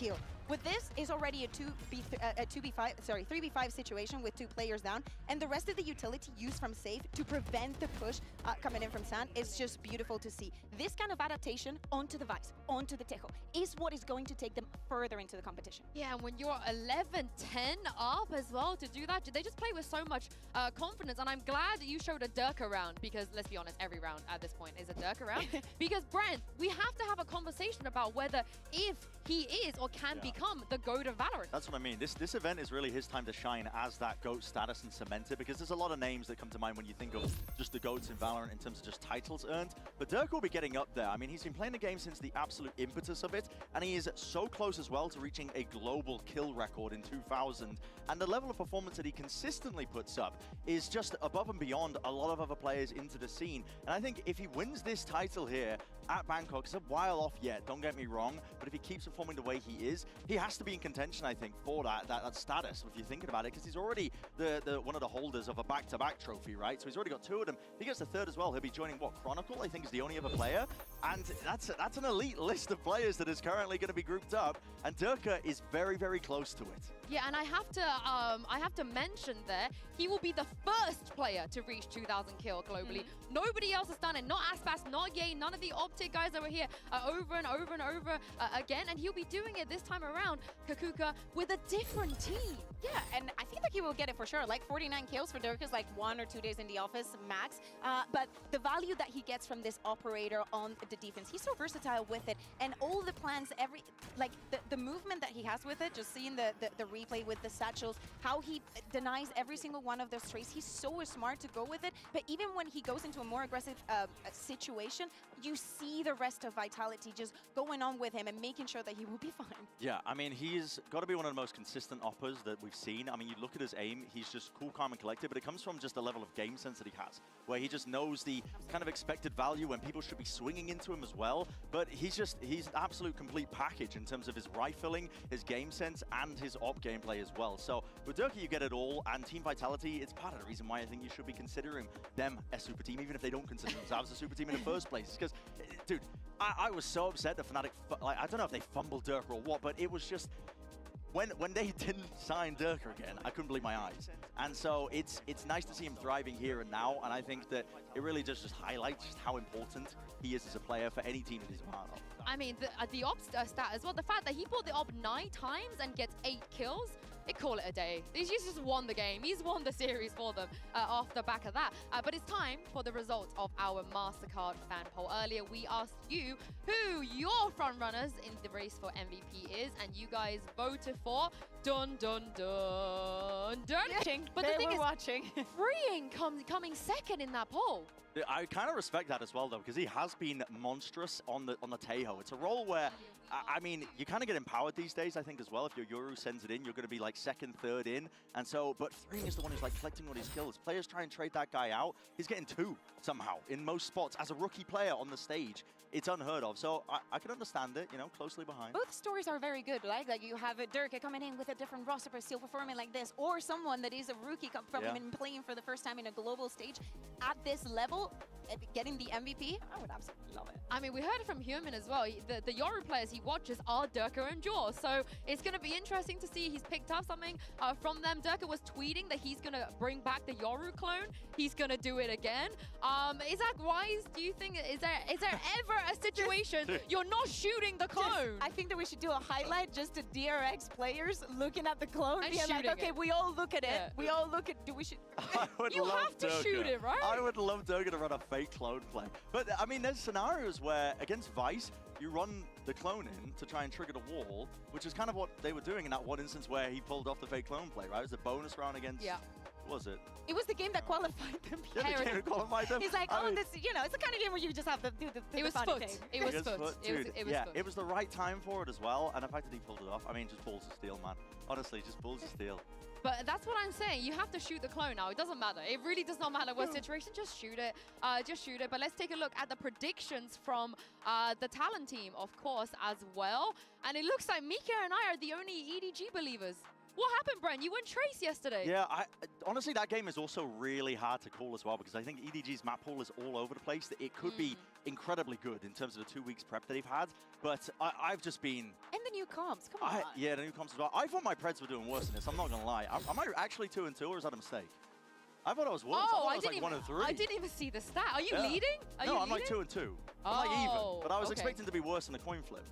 heal. With this is already a 3v5 situation with 2 players down, and the rest of the utility used from Safe to prevent the push coming in from Sand is just beautiful to see. This kind of adaptation onto the Vice, onto the Tejo, is what is going to take them further into the competition. Yeah, and when you're 11-10 up as well to do that, they just play with so much confidence, and I'm glad you showed a Dirk round, because let's be honest, every round at this point is a Dirk round. Because Brent, we have to have a conversation about whether if he is or can become the GOAT of Valorant. That's what I mean. This event is really his time to shine as that GOAT status and cement it, because there's a lot of names that come to mind when you think of just the GOATs in Valorant in terms of just titles earned. But Dirk will be getting up there. I mean, he's been playing the game since the absolute impetus of it, and he is so close as well to reaching a global kill record in 2000. And the level of performance that he consistently puts up is just above and beyond a lot of other players into the scene. And I think if he wins this title here at Bangkok, it's a while off yet, don't get me wrong, but if he keeps performing the way he is, he has to be in contention, I think, for that status, if you're thinking about it, because he's already one of the holders of a back-to-back trophy, right? So he's already got 2 of them. If he gets the 3rd as well, he'll be joining, what, Chronicle, I think is the only other player. And that's an elite list of players that is currently going to be grouped up, and Durka is very, very close to it. Yeah, and I have to mention there, he will be the first player to reach 2,000 kill globally. Nobody else has done it. Not Aspas, not Yay, none of the Optic guys over here over and over and over again, and he'll be doing it this time around, Kakuka, with a different team. Yeah, and I think that he will get it for sure. Like 49 kills for Dirk is like 1 or 2 days in the office max. But the value that he gets from this operator on the defense, he's so versatile with it, and all the plans, the movement that he has with it, just seeing the replay with the satchels, how he denies every single one of those trays. He's so smart to go with it, but even when he goes into a more aggressive situation, you see the rest of Vitality just going on with him and making sure that he will be fine. Yeah, I mean, he's got to be one of the most consistent oppers that we've seen. I mean, you look at his aim, he's just cool, calm, and collected, but it comes from just the level of game sense that he has, where he just knows the kind of expected value when people should be swinging into him as well. But he's an absolute complete package in terms of his rifling, his game sense, and his op gameplay as well. So with Durka, you get it all, and Team Vitality, it's part of the reason why I think you should be considering them a super team, even if they don't consider themselves a super team in the first place. Because, dude, I was so upset that Fnatic, I don't know if they fumbled Durka or what, but it was just, when they didn't sign Durka again, I couldn't believe my eyes. And so it's nice to see him thriving here and now, and I think that it really does just highlight just how important he is as a player for any team that he's a part of. I mean, the op stat as well, the fact that he pulled the op 9 times and gets 8 kills, they call it a day. He's just won the game. He's won the series for them off the back of that. But it's time for the results of our MasterCard fan poll. Earlier, we asked you who your front runners in the race for MVP is, and you guys voted for dun dun dun dun. But the thing is, watching. Freeing coming second in that poll. I kind of respect that as well, though, because he has been monstrous on the Tejo. It's a role where, I mean, you kind of get empowered these days, I think, as well. If your Yoru sends it in, you're going to be like 2nd, 3rd in. And so, but Freeing is the one who's like collecting all these kills. Players try and trade that guy out. He's getting 2 somehow in most spots as a rookie player on the stage. It's unheard of. So I can understand it, you know, closely behind. Both stories are very good. Like you have Durka coming in with a different roster, but still performing like this, or someone that is a rookie coming in playing for the first time in a global stage at this level, getting the MVP. I would absolutely love it. I mean, we heard it from Human as well. The Yoru players he watches are Durka and Jaw, so it's going to be interesting to see. He's picked up something from them. Durka was tweeting that he's going to bring back the Yoru clone. He's going to do it again. Is that wise? Do you think, is there ever a situation you're not shooting the clone? I think that we should do a highlight just to DRX players looking at the clone and being like, okay, it. we all look at it. We all look at, You have to shoot it, right? I would love Durka to run a fake clone play. But, I mean, there's scenarios where, against Vice, you run the clone in to try and trigger the wall, which is kind of what they were doing in that one instance where he pulled off the fake clone play, right? It was a bonus round against... Yeah. Was it? It was the game that qualified them. Yeah, the game that qualified them. He's like, oh, this, you know, it's the kind of game where you just have to do the It was funny foot. thing. It was foot. Dude, it was yeah, foot. it was the right time for it as well, and the fact that he pulled it off, I mean, just balls of steel, man. Honestly, just balls of steel. But that's what I'm saying. You have to shoot the clone now. It doesn't matter. It really does not matter what situation. Just shoot it. Just shoot it. But let's take a look at the predictions from the Talon team, of course, as well. And it looks like Mika and I are the only EDG believers. What happened, Bren? You went Trace yesterday. Yeah, honestly, that game is also really hard to call as well because I think EDG's map pool is all over the place. It could be incredibly good in terms of the 2 weeks prep that they've had, but I've just been... And the new comps, come on. Yeah, the new comps as well. I thought my Preds were doing worse than this, I'm not going to lie. Am I actually 2-2 or is that a mistake? I thought I was worse. Oh, I thought I was like 1-3. I didn't even see the stat. Are you leading? No, I'm like 2-2. I'm like even, but I was expecting to be worse in the coin flip.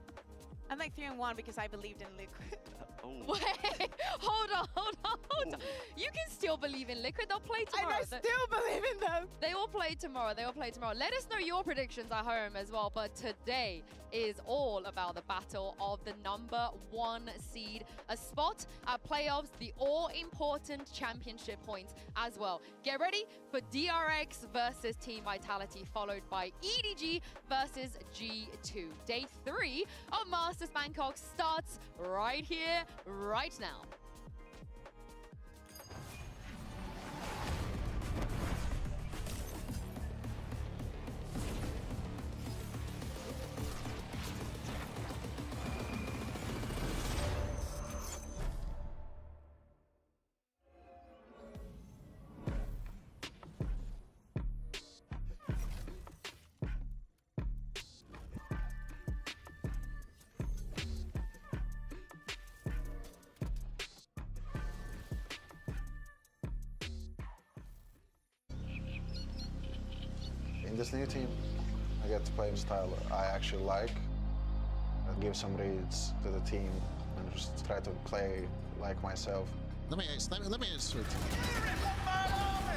I'm like 3-1 because I believed in Liquid. Wait, hold on. You can still believe in Liquid. They'll play tomorrow. I still believe in them. They will play tomorrow. Let us know your predictions at home as well. But today is all about the battle of the #1 seed, a spot at playoffs, the all-important championship points as well. Get ready for DRX versus Team Vitality, followed by EDG versus G2. Day 3 of Masters Bangkok starts right here, right now. In this new team, I get to play a style I actually like. I give some reads to the team and just try to play like myself. Let me answer it.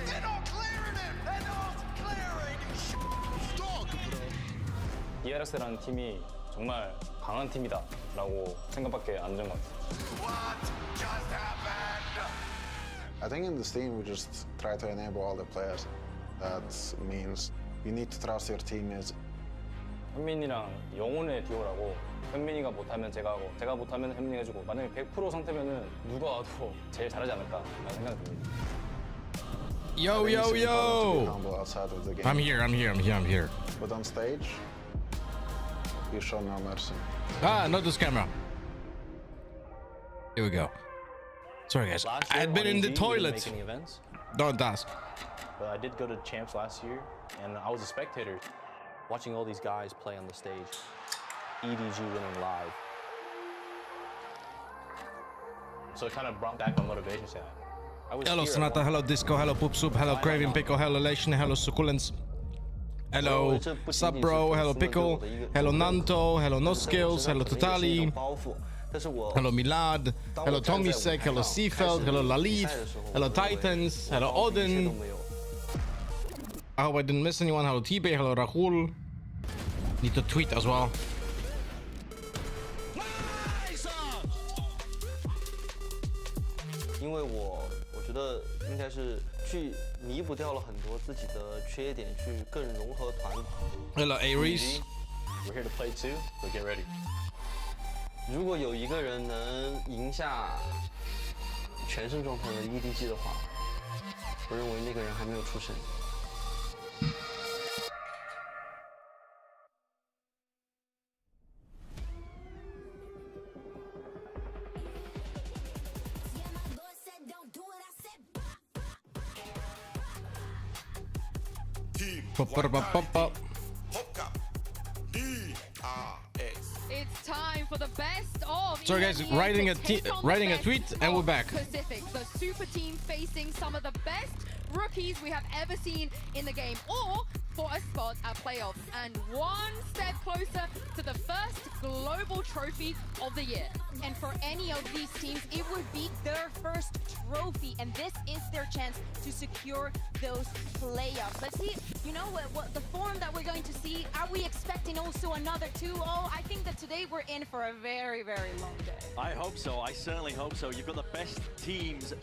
They're not clearing him! They're not clearing! Dog, bro. DRX라는 팀이 정말 강한 팀이다라고 생각밖에 안 드는 것 같아요. What just happened? I think in this team, we just try to enable all the players. That means you need to trust your teammates. 현민이랑 영혼의 듀오라고 현민이가 못하면 제가 하고 제가 못하면 현민이가 해주고 만약에 100% 상태면은 누가 와도 제일 잘하지 않을까라는 생각이 듭니다. Yo, I think yo, it's important to be yo! humble outside of the game. I'm here. But on stage, you show no mercy. Ah, not this camera. Here we go. Sorry, guys. Last I year had been on in the EG, we didn't toilet. make any events, Don't ask. but I did go to champs last year, and I was a spectator, watching all these guys play on the stage. EDG winning live. So it kind of brought back my motivation. Saying, I was Hello, here at Sonata. one Hello, Disco. Hello, Poopsoup. Hello, Craving Pickle. Hello, Lation. Hello, Succulents. Hello, Sub Bro. Hello, Pickle. Hello, Nanto. Hello, No Skills. Hello, Totali. Hello, Milad. Hello, Tomisek. Hello, Seafeld. Hello, Lalith. Hello, Titans. Hello, Odin. I hope I didn't miss anyone. Hello, T-Bay. Hello, Rahul. Need to tweet as well. 因为我觉得应该是去弥补掉了很多自己的缺点，去更融合团。 Hello, Aries. We're here to play too, so get ready. 如果有一个人能赢下全胜状态的 EDG 的话，我认为那个人还没有出生。 It's time for the best of. Sorry, guys, writing a tweet, and we're back. Pacific, the super team facing some of the best rookies we have ever seen in the game, or for a spot at playoffs, and one step closer to the first global trophy of the year. And for any of these teams, it would be their first trophy, and this is their chance to secure those playoffs. Let's see, you know, what the form that we're going to see. Are we expecting also another 2-0? I think that today we're in for a very, very long day. I hope so. I certainly hope so. You've got the best teams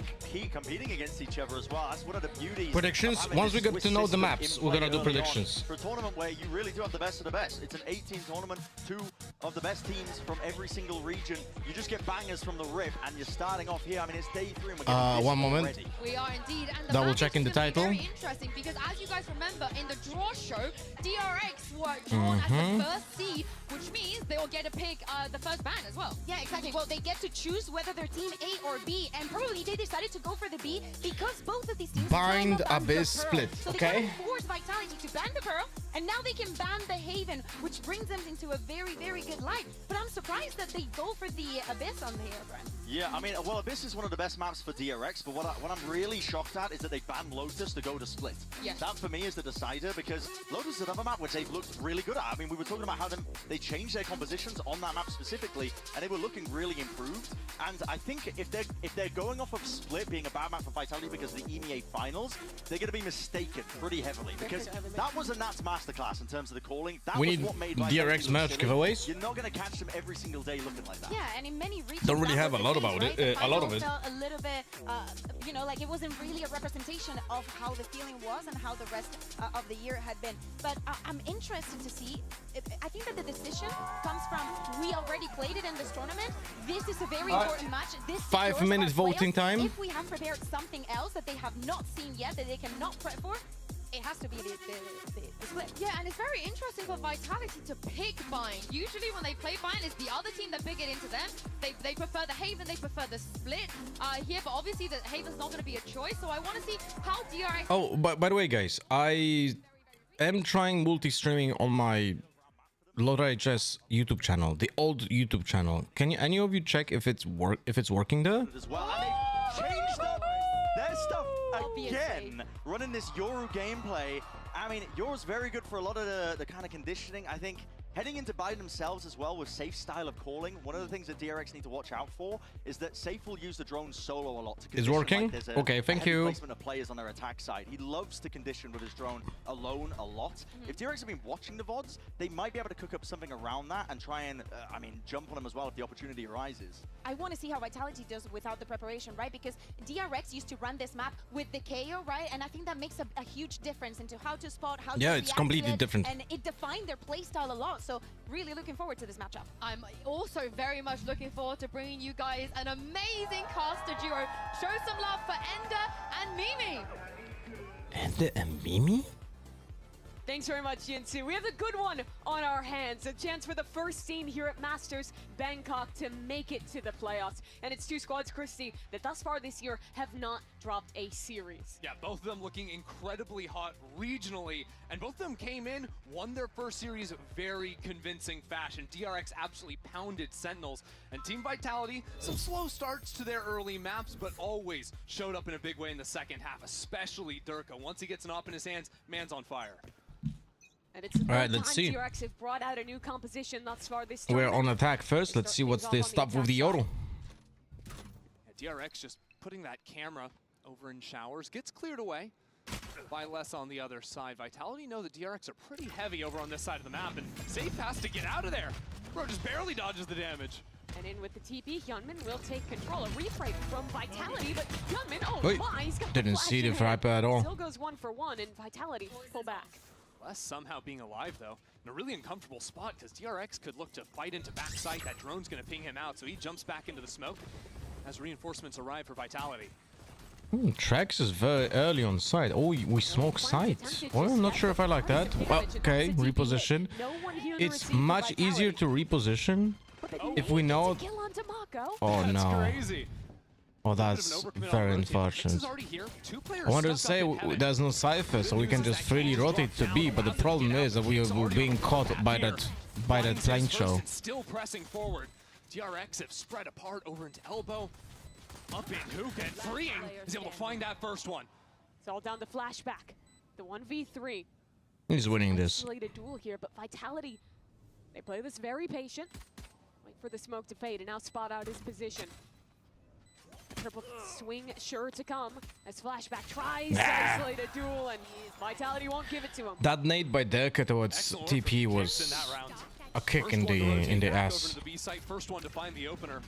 competing against each other as well. That's one of the beauties. Predictions. Once we get to know the maps, we're gonna do predictions. For a tournament where you really do have the best of the best. It's an 18 tournament, 2 of the best teams from every single region. You just get bangers from the rip, and you're starting off here. I mean, it's day 3 and we're getting this one moment. already. We are indeed. And the Double match checking is the gonna be title. Very interesting because as you guys remember, in the draw show, DRX were drawn as the first seed, which means they will get to pick the first ban as well. Yeah, exactly. Well, they get to choose whether they're team A or B, and probably they decided to go for the B because both of these teams Bind, banned the Abyss, Pearl. Split, So okay? they kind of forced Vitality to ban the Pearl, and now they can ban the Haven, which brings them into a very, very good light. But I'm surprised that they go for the Abyss on the here, Brent. Yeah, I mean, well, Abyss is one of the best maps for DRX, but what I'm really shocked at is that they banned Lotus to go to Split. Yes. That, for me, is the decider, because Lotus is another map which they've looked really good at. I mean, we were talking about how they changed their compositions on that map specifically, and they were looking really improved. And I think if they're going off of Split being a bad map for Vitality because of the EMEA finals, they're going to be mistaken pretty heavily, because that was a Nats masterclass in terms of the calling. That We was need what made DRX Vitality merch look silly. giveaways. You're not going to catch them every single day looking like that. Yeah, and in many regions, Don't really that have was a the lot case, about right? it, The a lot of final it. felt a little bit, you know, like it wasn't really a representation of how the feeling was and how the rest of the year had been. But I'm interested to see. I think that the decision comes from we already played it in this tournament. This is a very important match. This 5 secures minutes our voting playoffs. time. If we have prepared something else that they have not seen yet, that they cannot prep for, it has to be the split. Yeah, and it's very interesting for Vitality to pick Bind. Usually when they play Bind, it's the other team that pick it into them. They prefer the Haven, they prefer the Split here, but obviously the Haven's not going to be a choice, so I want to see how DRX... Oh, but by the way, guys, I am trying multi-streaming on my LoRHS YouTube channel, the old YouTube channel. Can any of you check if it's working there? As well, and they've changed up their stuff again, running this Yoru gameplay. I mean, Yoru's very good for a lot of the kind of conditioning. I think heading into Biden themselves as well with Safe style of calling, one of the things that DRX need to watch out for is that Safe will use the drone solo a lot to condition. It's working? Like there's Okay, thank heavy you. placement of players on their attack side. He loves to condition with his drone alone a lot. If DRX have been watching the VODs, they might be able to cook up something around that and try and, I mean, jump on them as well if the opportunity arises. I want to see how Vitality does without the preparation, right? Because DRX used to run this map with the KO, right? And I think that makes a huge difference into how to spot, how to Yeah, react it's to completely it, different. And it defined their playstyle a lot. So really looking forward to this matchup. I'm also very much looking forward to bringing you guys an amazing caster duo. Show some love for Ender and Mimi. Ender and Mimi? Thanks very much, Jinsu. We have a good one on our hands. A chance for the first team here at Masters Bangkok to make it to the playoffs. And it's two squads, Christy, that thus far this year have not dropped a series. Yeah, both of them looking incredibly hot regionally. And both of them came in, won their first series very convincing fashion. DRX absolutely pounded Sentinels. And Team Vitality, some slow starts to their early maps, but always showed up in a big way in the second half, especially Durka. Once he gets an op in his hands, man's on fire. And it's the All right, third let's time see. DRX have brought out a new composition thus far this We're tournament. on attack first. Let's see what's the stuff with the Yoru. Yeah, DRX just putting that camera over in showers, gets cleared away by less on the other side. Vitality know that DRX are pretty heavy over on this side of the map, and Safe has to get out of there. Bro just barely dodges the damage. And in with the TP, Hyunmin will take control. A reframe from Vitality, but Hyunmin, oh Wait, my, he's got didn't flash see the in hand. Viper at all. Still goes 1 for 1, and Vitality pull back. Les somehow being alive, though, in a really uncomfortable spot, because DRX could look to fight into backside. That drone's going to ping him out, so he jumps back into the smoke as reinforcements arrive for Vitality. Trax is very early on site. Oh, we smoke site. Well, I'm not sure if I like that. Well, okay, reposition. It's much easier to reposition if we know... Oh, That's no. crazy. Oh, that's very unfortunate. I wanted to say there's no cipher, so we can just freely rotate to B, but the problem is that we're being caught by that flank show. Still pressing forward. DRX have spread apart over into elbow. Up in hook and freeing is able to find that first one. It's all down to flashback. The 1v3. He's winning this. Isolated duel here, but Vitality, they play this very patient. Wait for the smoke to fade and now spot out his position. Triple swing sure to come as flashback tries to isolate a duel, and Vitality won't give it to him. That nade by Derka towards TP was a kick in the ass. Over to the B site, first one to find the opener.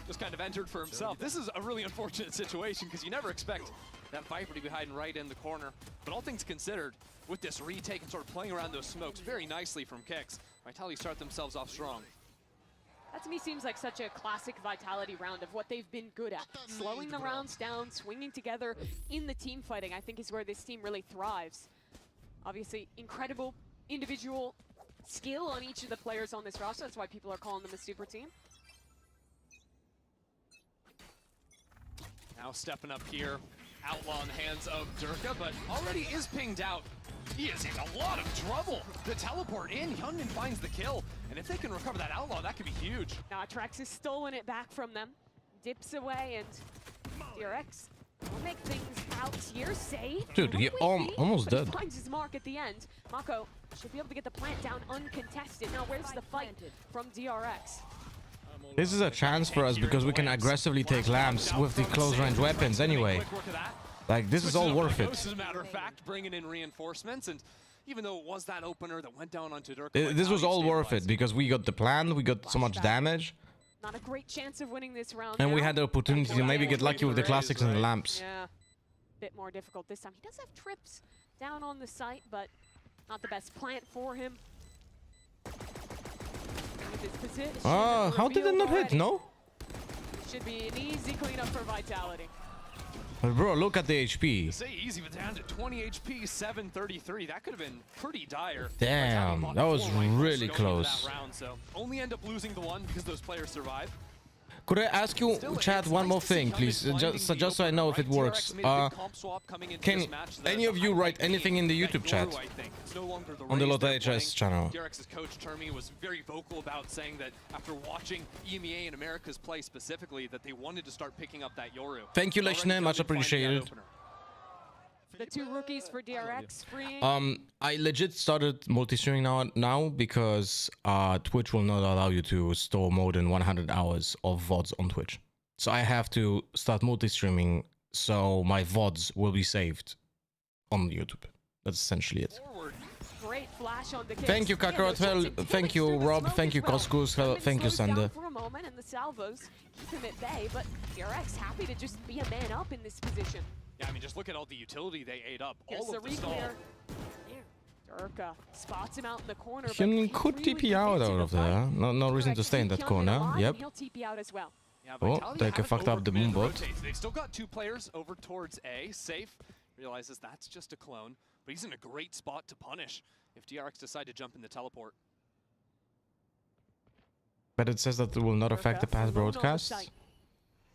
Just kind of entered for himself. This is a really unfortunate situation because you never expect that Viper to be hiding right in the corner. But all things considered, with this retake and sort of playing around those smokes very nicely from Kicks, Vitality start themselves off strong. That to me seems like such a classic Vitality round of what they've been good at. Slowing the rounds down, swinging together in the team fighting, I think is where this team really thrives. Obviously, incredible individual skill on each of the players on this roster. That's why people are calling them a super team. Now stepping up here, Outlaw in the hands of Durka, but already is pinged out. He is in a lot of trouble. The teleport in, Hyunmin finds the kill. And if they can recover that Outlaw, that could be huge. Now DRX has stolen it back from them. Dips away, and DRX will make things out here safe. Dude, he almost dead. He finds his mark at the end. Mako should be able to get the plant down uncontested. Now where's the fight from DRX? This is a chance for us because we can aggressively take lamps with the close range weapons anyway. Like, this is all worth it. As a matter of fact, bringing in reinforcements, and even though it was that opener that went down onto Durka, This was all worth it because we got the plan, we got so much damage. Not a great chance of winning this round. And we had the opportunity to maybe get lucky with the classics and the lamps. Yeah, bit more difficult this time. He does have trips down on the site, but not the best plant for him. How did it not hit? No? Should be an easy cleanup for Vitality. But bro, look at the HP. Say easy, but down to 20 HP, 733. That could have been pretty dire. Damn, that was really close. That round, so only end up losing the one because those players survived. Could I ask you, chat, one more thing, please? Just so I know if it works. Can any of you write anything in the YouTube chat? On the Lota HS channel. DRX's coach, Termi, was very vocal about saying that after watching EMEA and America's play specifically, that they wanted to start picking up that Yoru. Thank you, Leshne, much appreciated. The two rookies for DRX freeing. I legit started multi-streaming now because Twitch will not allow you to store more than 100 hours of VODs on Twitch. So I have to start multi-streaming so my VODs will be saved on YouTube. That's essentially it. Great flash on the thank you, Kakarot. Thank you, Rob. Thank you, Koskus. Thank you, Sander. For a moment, and the salvos keep him at bay, but DRX happy to just be a man up in this position. Yeah, I mean, just look at all the utility they ate up. Here's all of the stall. Durka spots him out in the corner. He could TP out of there. No reason to stay in that corner. Yep. He'll TP out as well. Yeah, oh, they fucked up the moonbot. They've still got two players over towards A. Safe realizes that's just a clone, but he's in a great spot to punish if DRX decide to jump in the teleport. But it says that it will not affect the past broadcasts.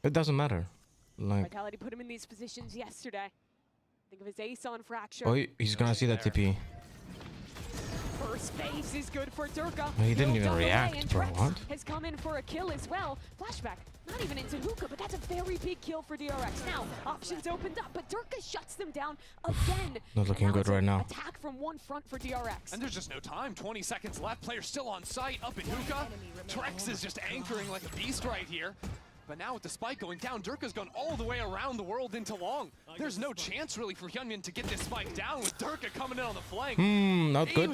It doesn't matter. Like, Vitality put him in these positions yesterday. Think of his ace on fracture. Oh, he's gonna see that TP. First phase is good for Durka. He didn't even react, bro. What? Has come in for a kill as well. Flashback, not even into hookah, but that's a very big kill for DRX. Now, options opened up, but Durka shuts them down again. Not looking good right now. Attack from one front for DRX. And there's just no time. 20 seconds left. Player still on site, up in hookah. Trex is just anchoring like a beast right here. But now with the spike going down, Durka's gone all the way around the world into long. There's no chance really for Hyunmin to get this spike down with Durka coming in on the flank. Not good.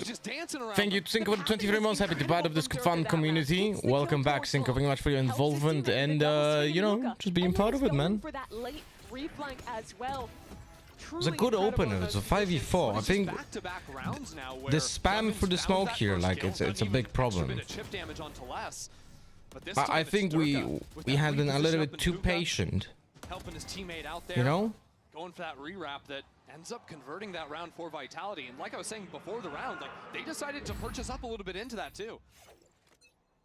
Thank you, Cinco, for the 23 months. Happy to be part of this fun community. Welcome back, Cinco. Thank you much for your involvement and, you know, just being part of it, man. It was a good opener. It's a 5v4. I think the spam for the smoke here, like, it's a big problem. I think we had been a little bit too patient. Helping his teammate out there, you know? Going for that rewrap that ends up converting that round for Vitality. And like I was saying before the round, like they decided to purchase up a little bit into that too.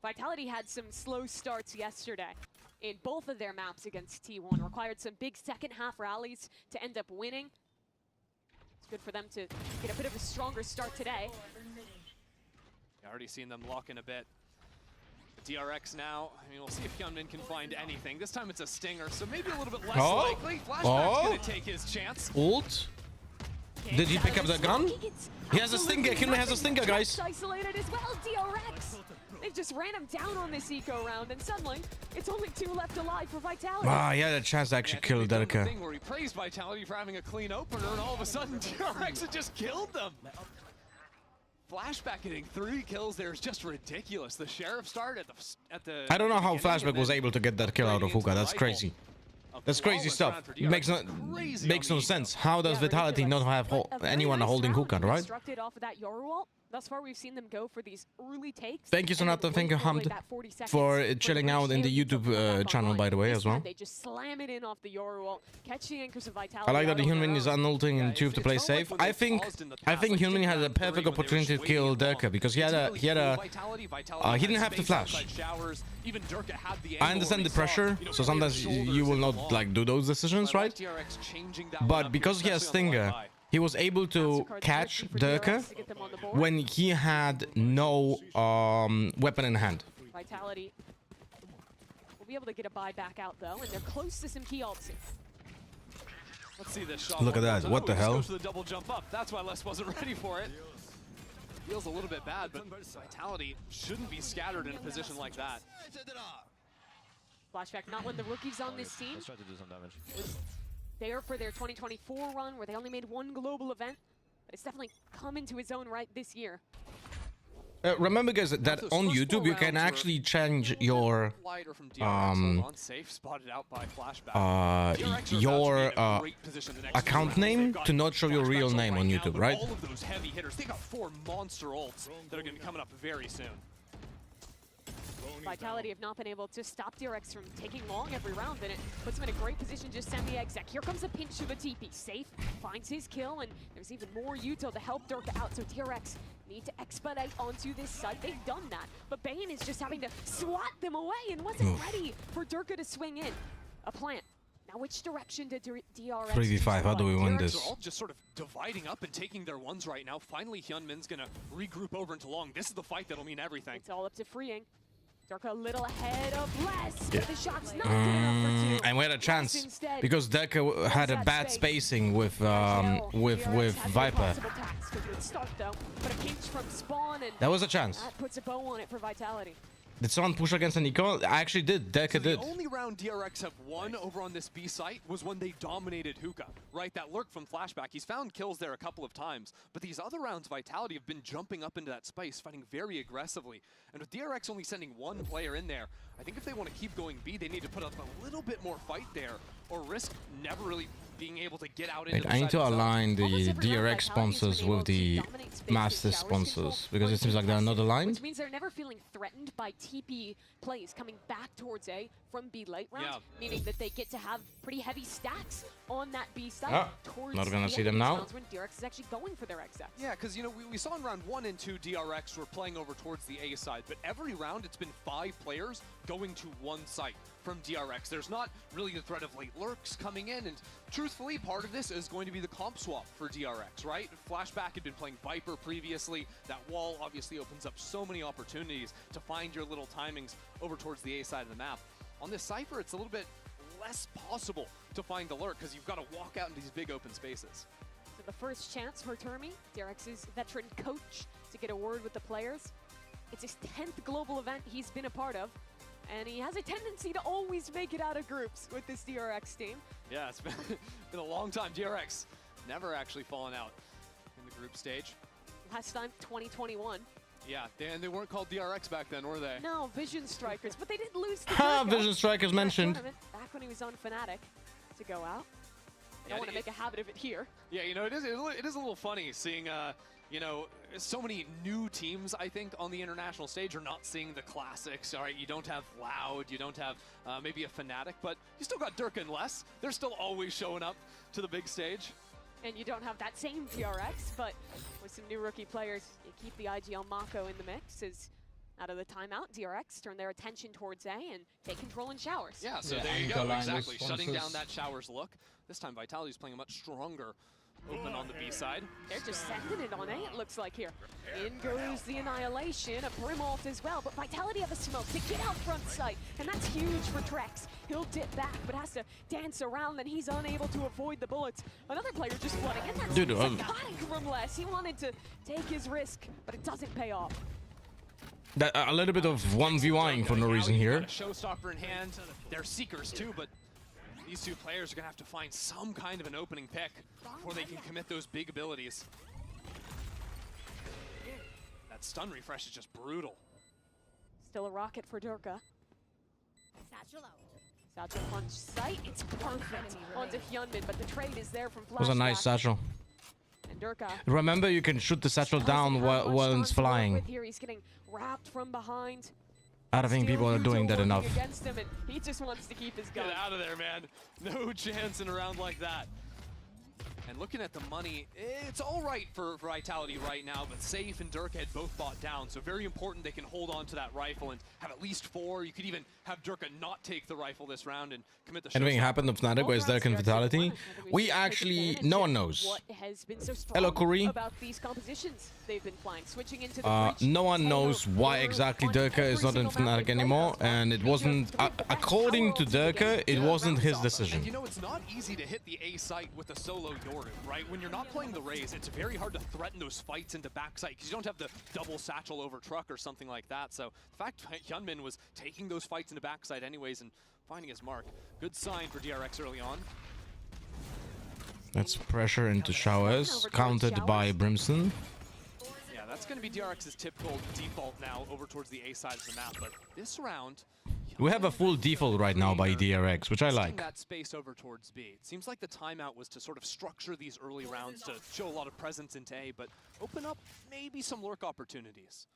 Vitality had some slow starts yesterday in both of their maps against T1. Required some big second half rallies to end up winning. It's good for them to get a bit of a stronger start today. I already seen them lock in a bit. DRX now, I mean, we'll see if Hyunmin can find anything. This time it's a stinger, so maybe a little bit less likely. Flashback's gonna take his chance. Ult? Did he pick up the gun? He has a stinger. Hyunmin has a stinger, guys. Isolated as well, DRX. They just ran him down on this eco round, and suddenly it's only 2 left alive for Vitality. Ah, he had a chance to actually kill Durka. Thing where he praised Vitality for having a clean opener, and all of a sudden DRX had just killed them. Flashback getting 3 kills there is just ridiculous. The Sheriff start at the I don't know how Flashback was able to get that kill out of hookah. That's crazy. That's crazy stuff. It makes no sense. How does Vitality not have anyone holding hookah, right? Off of that Yoru ult, thus far we've seen them go for these early takes. Thank you, Sonata. Thank you, Hamd, for chilling out in the YouTube channel, by the way, as well. They just slam it in off the Yoru ult, catch the anchors of Vitality. I like that the Hyunmin is unulting and choose to play safe. I think Hyunmin had a perfect opportunity to kill Durka because he didn't have to flash. I understand the pressure, so sometimes you will not like do those decisions, right? But because he has Stinger, he was able to catch Durka when he had no weapon in hand. Vitality will be able to get a buy back out though, and they're close to some key ults. Let's see this shot. Look at that! What the hell? Goes for the double jump up. That's why Les wasn't ready for it. Feels a little bit bad, but Vitality shouldn't be scattered in a position like that. Flashback, not when the rookies on this team. Let's try to do some damage. Was there for their 2024 run where they only made one global event, but it's definitely come into its own right this year. Remember, guys, that on YouTube you can actually change your account name to not show your real name on YouTube, right? All of those heavy hitters, they got 4 monster ults that are going to be coming up very soon. Vitality have not been able to stop DRX from taking long every round, and it puts him in a great position just send the exec. Here comes a pinch of a TP. Safe finds his kill, and there's even more util to help Durka out, so DRX need to expedite onto this site. They've done that, but Bane is just having to swat them away and wasn't ready for Durka to swing in. A plant. Now, which direction did DRX 3v5, how do we win this? Are all just sort of dividing up and taking their ones right now. Finally, Hyunmin's going to regroup over into long. This is the fight that'll mean everything. It's all up to freeing. Durka a little ahead of Les, but the shot's not good enough for 2. And we had a chance because Durka had a bad spacing with Viper. That was a chance. That puts a bow on it for Vitality. Did someone push against Nico? I actually did. Durka did. The only round DRX have won over on this B site was when they dominated Hookah, right? That lurk from Flashback. He's found kills there a couple of times, but these other rounds, Vitality have been jumping up into that space, fighting very aggressively. And with DRX only sending one player in there, I think if they want to keep going B, they need to put up a little bit more fight there, or risk never really being able to get out into the I need to align the DRX sponsors with the Master sponsors because it seems like they're not aligned. Which means they're never feeling threatened by TP plays coming back towards A from B late round, meaning that they get to have pretty heavy stacks on that B side. Not gonna see them now. When DRX is actually going for their exec. Yeah, because you know we saw in round 1 and 2 DRX were playing over towards the A side, but every round it's been 5 players going to one site from DRX. There's not really the threat of late lurks coming in, and truthfully, part of this is going to be the comp swap for DRX, right? Flashback had been playing Viper previously. That wall obviously opens up so many opportunities to find your little timings over towards the A side of the map. On this Cypher, it's a little bit less possible to find the lurk because you've got to walk out into these big open spaces. So the first chance for Termi, DRX's veteran coach, to get a word with the players. It's his 10th global event he's been a part of, and he has a tendency to always make it out of groups with this DRX team. Yeah, it's been a long time. DRX never actually fallen out in the group stage. Last time, 2021. Yeah, and they weren't called DRX back then, were they? No, Vision Strikers, but they did lose to Vision Strikers mentioned. Back when he was on Fnatic to go out. I don't want to make a habit of it here. Yeah, you know, it is a little funny seeing, you know, so many new teams, I think, on the international stage are not seeing the classics. All right, you don't have Loud, you don't have maybe a Fnatic, but you still got Durka and Les. They're still always showing up to the big stage. And you don't have that same DRX, but with some new rookie players, you keep the IGL Mako in the mix as out of the timeout, DRX turn their attention towards A and take control in Showers. Yeah, so there you go, exactly. Shutting down that Showers look. This time Vitality's playing a much stronger open on the B side. They're just sending it on A, it looks like here. In goes the Annihilation, a Brim ult as well, but Vitality have a smoke to get out front sight, and that's huge for Trex. He'll dip back, but has to dance around, and he's unable to avoid the bullets. Another player just flooding, and that's psychotic from Les. He wanted to take his risk, but it doesn't pay off. A little bit of 1v1 for no reason here. Got a showstopper in hand. They're Seekers too, but these two players are going to have to find some kind of an opening pick before they can commit those big abilities. That stun refresh is just brutal. Still a rocket for Durka. Satchel punch sight, it's perfect onto Hyunmin, but the trade is there from Flashback. It was a nice satchel. And Durka, Remember, you can shoot the satchel down while it's flying. here. He's getting wrapped from behind. I don't think people are doing that enough. Against him, and he just wants to keep his gun. Get out of there, man. No chance in a round like that. And looking at the money, it's all right for Vitality right now, but Safe and Durka had both bought down, so very important they can hold on to that rifle and have at least 4. You could even have Durka not take the rifle this round and commit the shot. Anything happened of Fnatic where is there Vitality? We actually, no one knows. What has been so Hello, strong Kuri. about these compositions they've been playing, switching into the No one knows why exactly Durka is not in Fnatic anymore, and it wasn't, according to Durka, it wasn't his decision. And you know, it's not easy to hit the A site with a solo Yoru, right? When you're not playing the Raze, it's very hard to threaten those fights into backside because you don't have the double satchel over truck or something like that. So the fact Hyunmin was taking those fights into backside anyways and finding his mark, good sign for DRX early on. That's pressure into showers, countered by Brimstone. Yeah, that's going to be DRX's typical default now over towards the A side of the map, but this round... We have a full default right now by DRX, which I like. That space over towards B. It seems like the timeout was to sort of structure these early rounds to show a lot of presence into A, but open up maybe some lurk opportunities.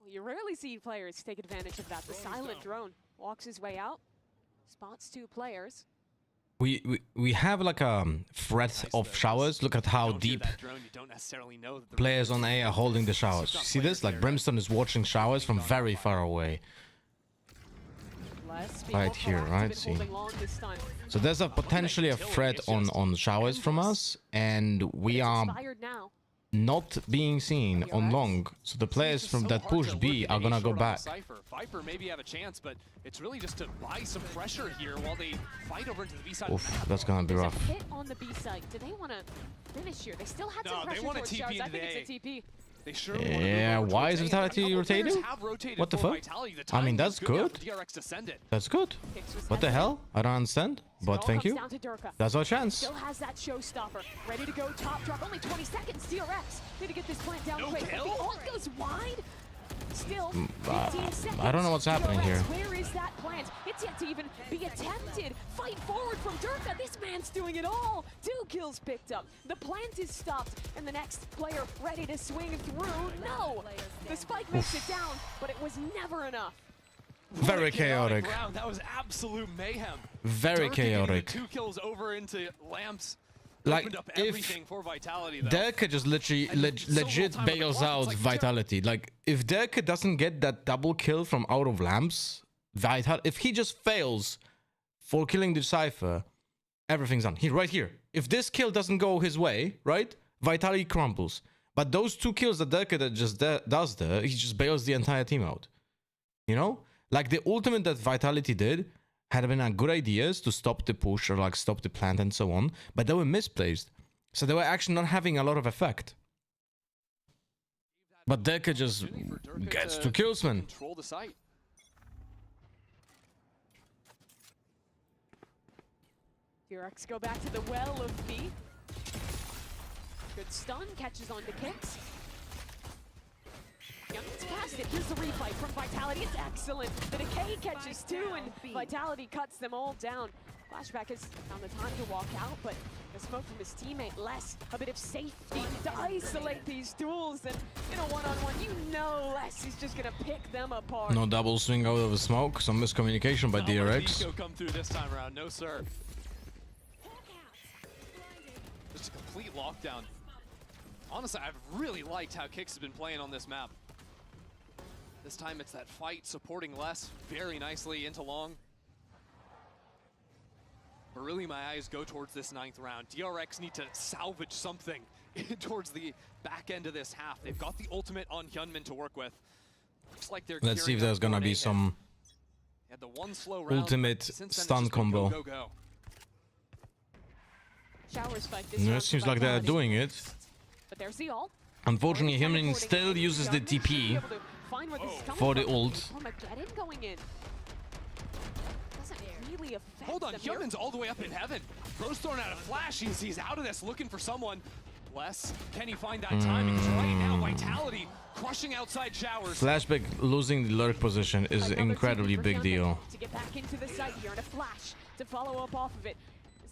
Well, you rarely see players take advantage of that. The silent drone walks his way out, spots 2 players. We have like a threat of showers. Look at how deep players on A are holding the showers. See this? Like Brimstone is watching showers from very far away. Right here, right? See. So there's a potentially a threat on showers from us, and we are not being seen on long. So the players from that push B are gonna go back. Viper maybe have a chance, but it's really just to buy some pressure here while they fight over into the B side. Oof, that's gonna be rough. Hit on the B side. Do they want to finish here? They still had some pressure towards showers. I think it's a TP. Yeah, why is Vitality rotating? What the fuck? I mean, that's good. That's good. What the hell? I don't understand. But thank you. That's our chance. Still has that showstopper. Ready to go top drop. Only 20 seconds. DRX. Need to get this plant down quick. The ult goes wide. Still, 15 seconds. I don't know what's happening here. Where is that plant? It's yet to even be attempted. Fight forward from Durka. This man's doing it all. 2 kills picked up. The plant is stopped, and the next player ready to swing through. No! The spike makes it down, but it was never enough. Very chaotic. That was absolute mayhem. Very chaotic. 2 kills over into lamps. Like, if Durka just literally legit bails out Vitality, like, if Durka doesn't get that double kill from out of lamps, if he just fails for killing the Cypher, everything's done. He's right here. If this kill doesn't go his way, right, Vitality crumbles. But those 2 kills that Durka just does there, he just bails the entire team out. You know? Like, the ultimate that Vitality did had been good ideas to stop the push or like stop the plant and so on, but they were misplaced. So they were actually not having a lot of effect. But Durka just gets 2 kills, man. Control the site. DRX go back to the well of B. Good stun, catches on to kicks. Young's past it. Here's the replay from Vitality. It's excellent. The decay catches 2, and Vitality cuts them all down. Flashback has found the time to walk out, but the smoke from his teammate, less a bit of safety to isolate these duels. And in a one-on-one, you know Les is just gonna pick them apart. No double swing out of the smoke. Some miscommunication by DRX. Come through this time around. No, sir. Just a complete lockdown. Honestly, I've really liked how Kicks has been playing on this map. This time it's that fight supporting Les very nicely into long. But really my eyes go towards this 9th round. DRX need to salvage something towards the back end of this half. They've got the ultimate on Hyunmin to work with. Looks like they're Let's see if there's gonna be some ultimate stun combo. Go, go, go. Showers fight this It seems like they're doing it. But there's the ult. Unfortunately, Hyunmin still uses the TP for the ult. Going in. Doesn't really affect Hold on, them. Hyunmin's all the way up in heaven. Bro's throwing out a flash. He's out of this, looking for someone. Les, can he find that timing? Because right now, Vitality crushing outside showers. Flashback losing the lurk position is an incredibly big deal. To get back into the site here and a flash to follow up off of it.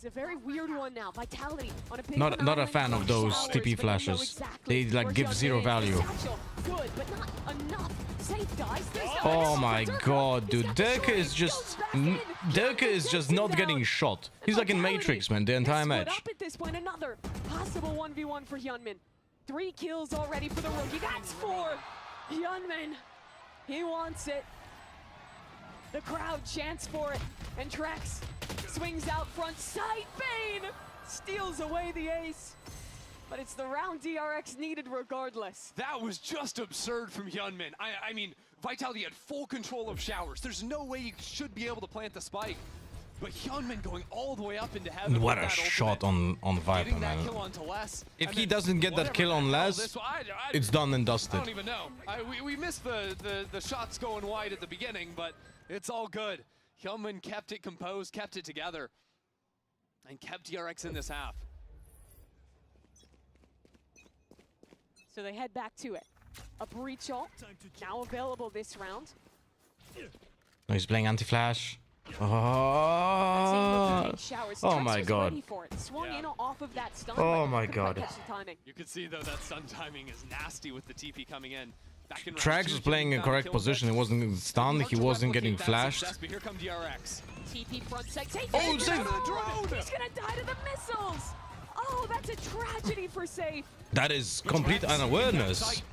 It's a very weird one now. Vitality on a big Not a island. fan of those Showers, TP but you know flashes. exactly They like where give Hyunmin zero is. value. Satchel, good, but not enough. Safe, guys. There's no Oh else my for Durka. god, He's dude. got the Durka shorty. is just... Goes back in. Durka is just not Down. getting shot. He's And like in Vitality, Matrix, man, the entire they're split match. up at this point. Another possible 1v1 for Hyunmin. 3 kills already for the rookie. That's 4. Hyunmin, he wants it. The crowd chants for it. And Trex swings out front. Sight Bane steals away the ace. But it's the round DRX needed regardless. That was just absurd from Hyunmin. I mean, Vitality had full control of Showers. There's no way you should be able to plant the spike. But Hyunmin going all the way up into heaven. What with a that shot ultimate, on Viper, getting that man. kill onto Les, If and he then doesn't get that whatever kill on the hell Les, this- it's done and I dusted. don't even know. We missed the shots going wide at the beginning, but it's all good. Hyunmin kept it composed, kept it together, and kept DRX in this half. So they head back to it. A breach ult now available this round. Oh, he's playing anti-flash. Oh, oh my god. Ready for it. Swung in off of that stun, Oh but my couldn't quite god. catch the timing. You could see though that stun timing is nasty with the TP coming in. Back in round Trax 2, was playing in getting correct kills, position. He wasn't stunned. hard He to wasn't getting replicate that flashed. success, but here come DRX. TP front side. Oh, Safe. Safe! He's gonna die to the missiles. Oh, that's a tragedy for Safe. That is complete DRX in unawareness. backside.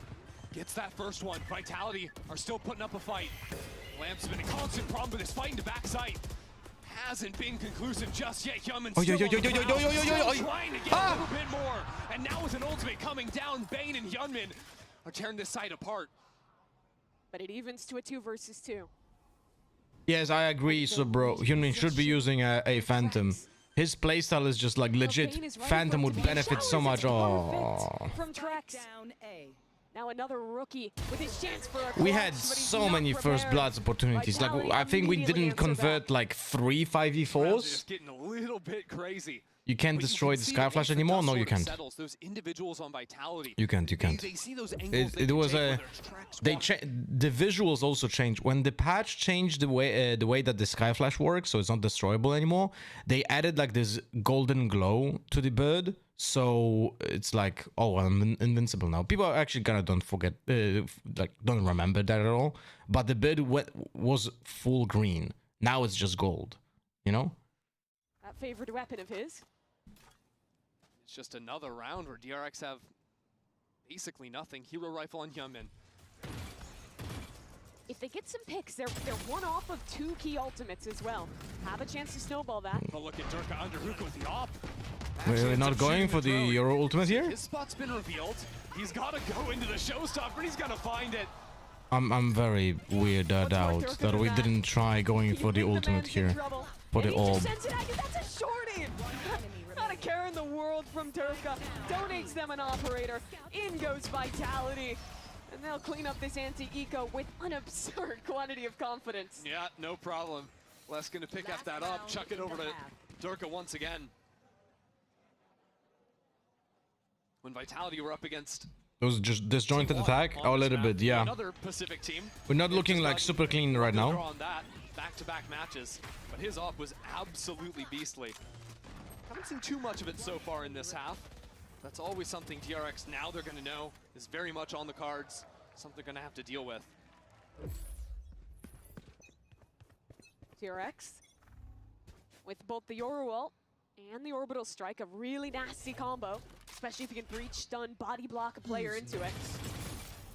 Gets that first one. Vitality are still putting up a fight. Lamp's been a constant problem with his fight into backside. Hasn't been conclusive just yet. Hyunmin Oh, yo, still yo, on yo, the yo, yo, prowl, yo, yo, yo, yo, still yo. trying to get a little bit more. And now with an ultimate coming down, Bane and Hyunmin are tearing this side apart. But it evens to a 2 versus 2. Yes, I agree. So, bro, Hyunmin should be using a Phantom. His playstyle is just like legit. Bane is ready Phantom for it would to be benefit so Showers. much. It's Oh. perfect from Trex. Now another rookie with his chance for a We clutch, had but he's so not many prepared. first bloods opportunities. Like, Vitality I think we immediately didn't answer convert back. like 3 Rounds are 5v4s. just getting a little bit crazy. You can't But you destroy can the see Sky that Flash once the anymore? dust No, you sort of can't. settles, those individuals on Vitality. You can't. They see those angles they It can was take, a. whether it's Trex They walking the visuals also changed when the patch changed the way that the Sky Flash works, so it's not destroyable anymore. They added like this golden glow to the bird, so it's like, oh, I'm invincible now. People are actually kind of don't forget, like don't remember that at all. But the bird was full green. Now it's just gold. You know? That favorite weapon of his. It's just another round where DRX have basically nothing. Hero rifle on Hyunmin. If they get some picks, they're one off of 2 key ultimates as well. Have a chance to snowball that. But look at Durka under hook with the op. We're Actually, not ends up going shooting for the drone. Euro ultimate here. His spot's been revealed. He's got to go into the showstopper. He's got to find it. I'm very weirded out that we didn't try going for the ultimate here. For the orb. That's a shorty! Not a care in the world from Durka. Donates them an operator. In goes Vitality. And they'll clean up this anti-eco with an absurd quantity of confidence. Yeah, no problem. Les gonna pick up that up, chuck it over to Durka once again. When Vitality were up against It was just disjointed T1 attack. on Oh, a this little map, bit, yeah. Another Pacific team. We're not They've looking just like gotten super clean right another now. draw on that, back-to-back matches. But his op was absolutely beastly. Haven't seen too much of it so far in this half. That's always something DRX now they're gonna know is very much on the cards. Something they're gonna have to deal with. DRX with both the Yoru ult and the orbital strike, a really nasty combo, especially if you can breach, stun, body block a player into it.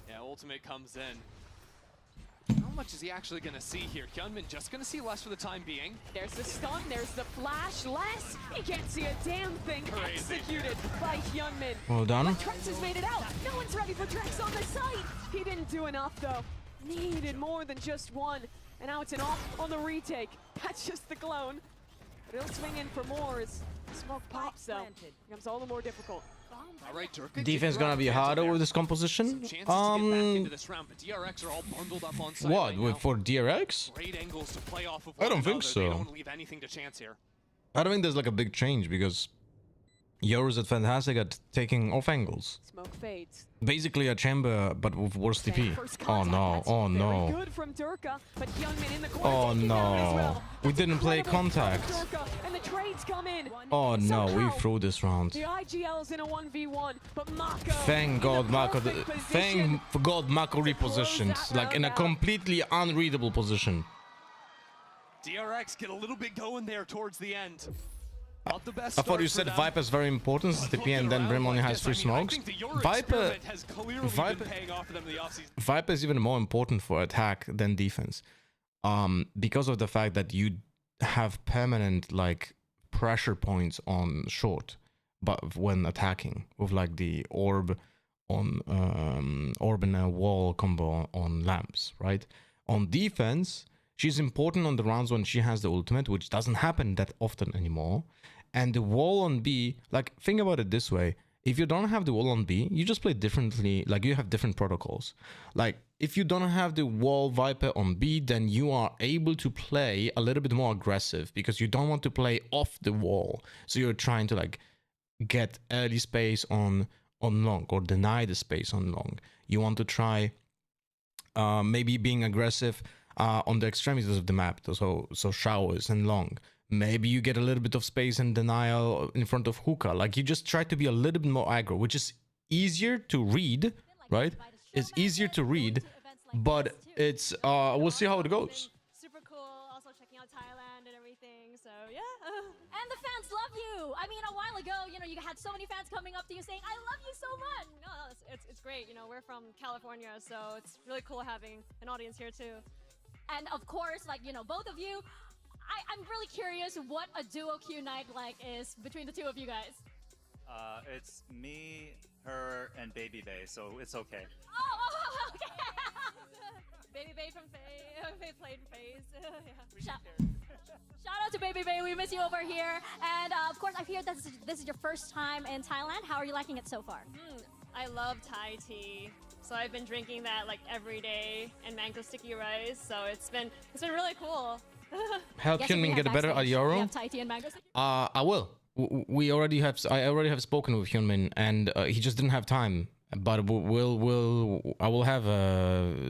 Yeah, ultimate comes in. How much is he actually gonna see here? Hyunmin just gonna see less for the time being. There's the stun, there's the flash, less. He can't see a damn thing. Crazy. Executed by Hyunmin. Well done. Trex has made it out. No one's ready for Trex on the site. He didn't do enough though. Needed more than just one. And now it's an off on the retake. That's just the clone. But he'll swing in for more as smoke pops though. Becomes all the more difficult. All right, Durka. Defense gonna be harder with this composition. Some chances to get back into this round, but DRX are all bundled up on site What? right now. For DRX? Great angles to play off of I don't one think another. so. They don't leave anything to chance here. I don't think there's like a big change because Yoru's at Fantastic at taking off angles. Smoke fades. Basically a chamber, but with worse TP. First Oh contact, no, that's oh very no. good from Durka, but Hyunmin in the corner Oh taking down as no. well. We That's didn't play incredible from contact. Durka, and the Trades come in. Oh no, we Somehow, threw this round. The IGL's in a 1v1, but Mako. Thank God, Mako. Thank God, Mako repositioned, like in a completely unreadable position. DRX get a little bit going there towards the end. Not the best I thought you said them. Viper is very important since the P and then Brim only has 3 smokes. Viper is even more important for attack than defense, because of the fact that you have permanent like pressure points on short, but when attacking with like the orb on orb and a wall combo on lamps, right? On defense, she's important on the rounds when she has the ultimate, which doesn't happen that often anymore. And the wall on B, like, think about it this way. If you don't have the wall on B, you just play differently. Like, you have different protocols. Like, if you don't have the wall Viper on B, then you are able to play a little bit more aggressive because you don't want to play off the wall. So you're trying to, like, get early space on long or deny the space on long. You want to try maybe being aggressive on the extremities of the map, so showers and long. Maybe you get a little bit of space and denial in front of hookah. Like, you just try to be a little bit more aggro, which is easier to read, right? It's easier to read, but it's we'll see how it goes. Super cool. Also checking out Thailand and everything. So yeah. And the fans love you. I mean, a while ago, you know, you had so many fans coming up to you saying, "I love you so much." No, it's great. You know, we're from California, so it's really cool having an audience here too. And of course, like, you know, both of you. I'm really curious what a duo Q night like is between the two of you guys. It's me, her, and Baby Bay, so it's okay. Oh, okay. Baby Bay from Faye. Faye played Faye's. Yeah. Shout out to Baby Bay. We miss you over here. And of course, I hear this is your first time in Thailand. How are you liking it so far? I love Thai tea. So I've been drinking that like every day, and mango sticky rice. So it's been really cool. Help Hyunmin get a better Ayoro? I will. I already have spoken with Hyunmin, and he just didn't have time. But I will have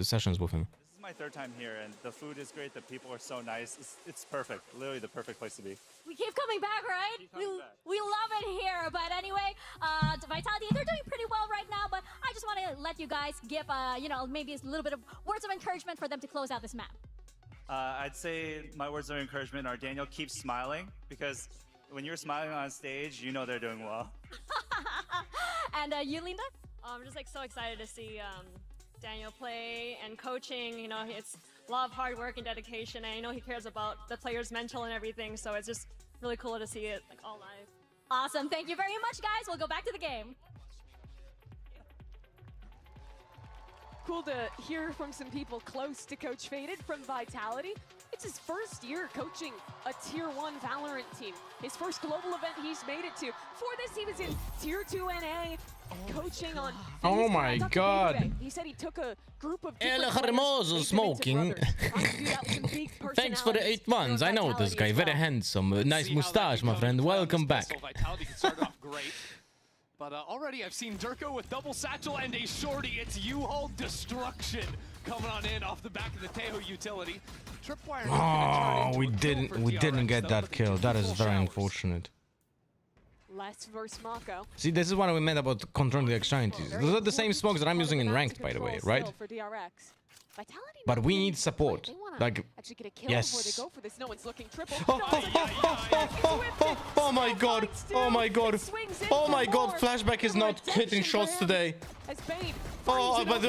sessions with him. This is my 3rd time here, and the food is great. The people are so nice. It's perfect. Literally the perfect place to be. We keep coming back, right? We love it here. But anyway, Vitality, they're doing pretty well right now. But I just want to let you guys give, you know, maybe a little bit of words of encouragement for them to close out this map. I'd say my words of encouragement are, Daniel, keep smiling, because when you're smiling on stage, you know they're doing well. And you, Linda? I'm just like so excited to see Daniel play and coaching. You know, it's a lot of hard work and dedication, and I know he cares about the players' mental and everything, so it's just really cool to see it like all live. Awesome. Thank you very much, guys. We'll go back to the game. Cool to hear from some people close to Coach Faded from Vitality. It's his first year coaching a Tier 1 Valorant team. His first global event he's made it to. Before this, he was in Tier 2 NA, coaching on... Oh my God. He said he took a group of El Hermoso smoking. Thanks for the 8 months. I know this guy. Very handsome. Nice mustache, my friend. Welcome back. Vitality can start off great. But already I've seen Durko with double satchel and a shorty. It's U-Haul destruction coming on in off the back of the Tejo utility. Tripwire. Oh, we didn't get that kill. That is very unfortunate. Les versus Mako. See, this is what we meant about controlling the extremities. Those are the same smokes that I'm using in ranked, by the way, right? For DRX. But we need support. Like, yes. Oh my God! Oh my God! Oh my God! Flashback is not hitting shots today. Oh, but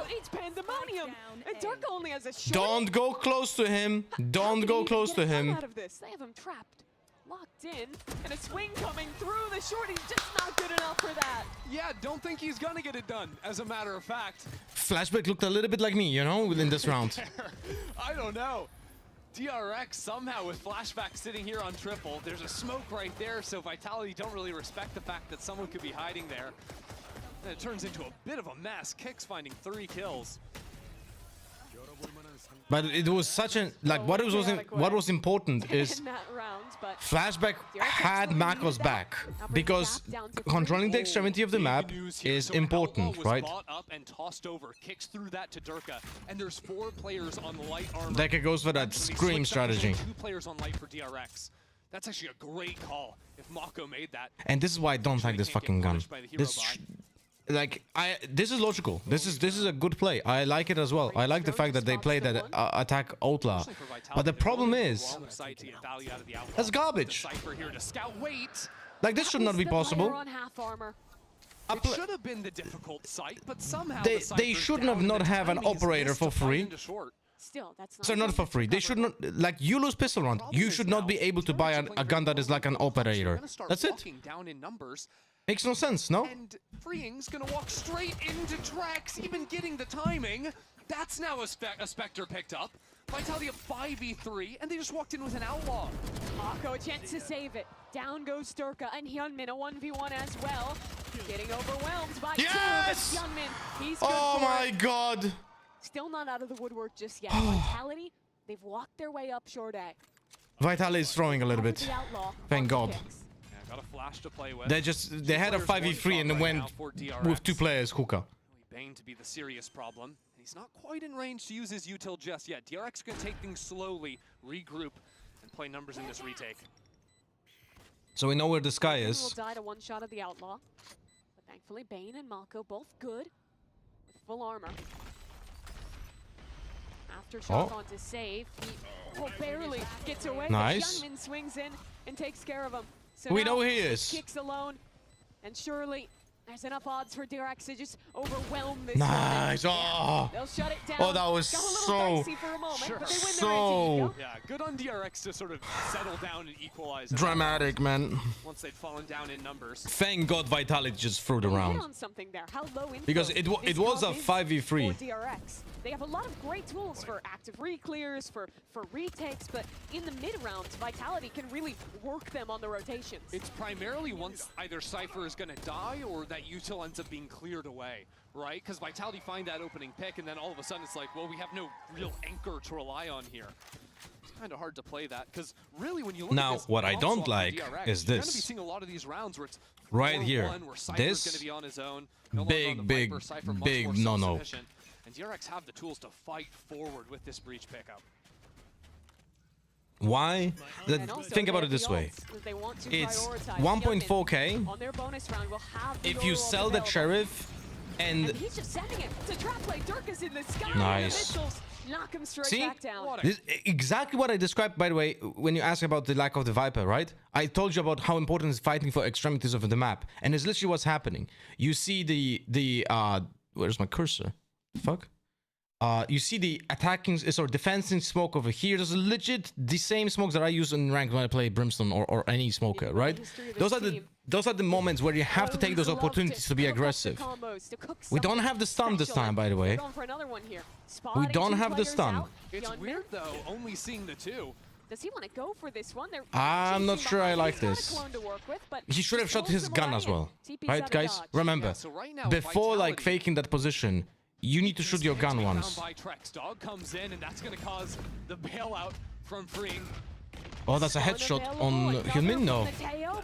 It's pandemonium. And Darko only has a shot. Don't go close to him. Don't go close to him. They have him trapped. Locked in, and a swing coming through. The shorty's just not good enough for that. Yeah, don't think he's gonna get it done, as a matter of fact. Flashback looked a little bit like me, you know, within this round. I don't know. DRX somehow with Flashback sitting here on triple. There's a smoke right there, so Vitality don't really respect the fact that someone could be hiding there. And it turns into a bit of a mess. Kicks finding 3 kills. But it was such a like what was important is in that round, but Flashback had Mako's back because controlling the extremity of the map is important, right? Up and tossed over, kicks through that to Durka, and there's 4 players on light armor. Deca goes for that scream strategy. 2 players on light for DRX. That's actually a great call if Mako made that. And this is why I don't like this fucking gun. This is logical. This is a good play. I like it as well. I like the fact that they played that attack Outlaw. But the problem is that's garbage. Like this should not be possible. It should have been the difficult site, but somehow they should not have an operator for free. Still, that's not. So not for free. They should not, like, you lose pistol round. You should not be able to buy a gun that is like an operator. That's it. Makes no sense, no? And Freeing's gonna walk straight into Drax, even getting the timing. That's now a Spectre picked up. Vitality of 5v3, and they just walked in with an Outlaw. Mako a chance to save it. Down goes Durka and Hyunmin, a 1v1 as well. Getting overwhelmed by yes! 2. Hyunmin, he's good oh for my it. god. Still not out of the woodwork just yet. Vitality, they've walked their way up short A. Vitality is throwing a little bit. Thank God. Got a flash to play with. They had a 5v3 and then went with 2 players, Hookah. Bane to be the serious problem. He's not quite in range to use his util just yet. DRX gonna take things slowly, regroup, and play numbers in this retake. So we know where the sky is. Will die to 1 shot of the Outlaw. But thankfully, Bane and Mako both good with full armor. After shot on to save, he barely gets away. Nice. Hyunmin swings in and takes care of him. So We know he is. Kicks alone, and surely there's enough odds for DRX to just overwhelm this. Nice. Oh. They'll shut it down. Oh, that was so Yeah, good on DRX to sort of settle down and equalize. dramatic, man. Once they'd fallen down in numbers. Thank God Vitality just threw it around. On something there. How low because it was a 5v3. DRX. They have a lot of great tools for active re-clears, for retakes, but in the mid-rounds, Vitality can really work them on the rotations. It's primarily once either Cypher is going to die or that util ends up being cleared away, right? Because Vitality find that opening pick, and then all of a sudden it's like, well, we have no real anchor to rely on here. It's kind of hard to play that, because really when you look now, at this, what I don't like DRX, is you're going to be this. seeing a lot of these rounds where it's Right here. where Cypher's going to be on his own. No longer on the Viper, Cypher much more no-no. self-sufficient. And DRX have the tools to fight forward with this breach pickup. Why? Think about it this way. It's 1.4k. If you sell the Sheriff and he's just sending it to trap play. Durka's in the sky. Nice. Knock him straight See? back down. This exactly what I described, by the way, when you asked about the lack of the Viper, right? I told you about how important is fighting for extremities of the map. And it's literally what's happening. You see the where's my cursor? Fuck? You see the attacking or defending smoke over here. There's legit the same smokes that I use in ranked when I play Brimstone or any smoker, right? Those are the moments where you have to take those opportunities to be aggressive. We don't have the stun this time, by the way. We don't have the stun. It's weird though, only seeing the 2. Does he want to go for this one? I'm not sure I like this. He should have shot his gun as well, right, guys? Remember, before like faking that position, you need to shoot your gun once. Dog comes in, and that's going to cause the bailout from Freeing. Oh, that's a headshot on Hyunmin, no.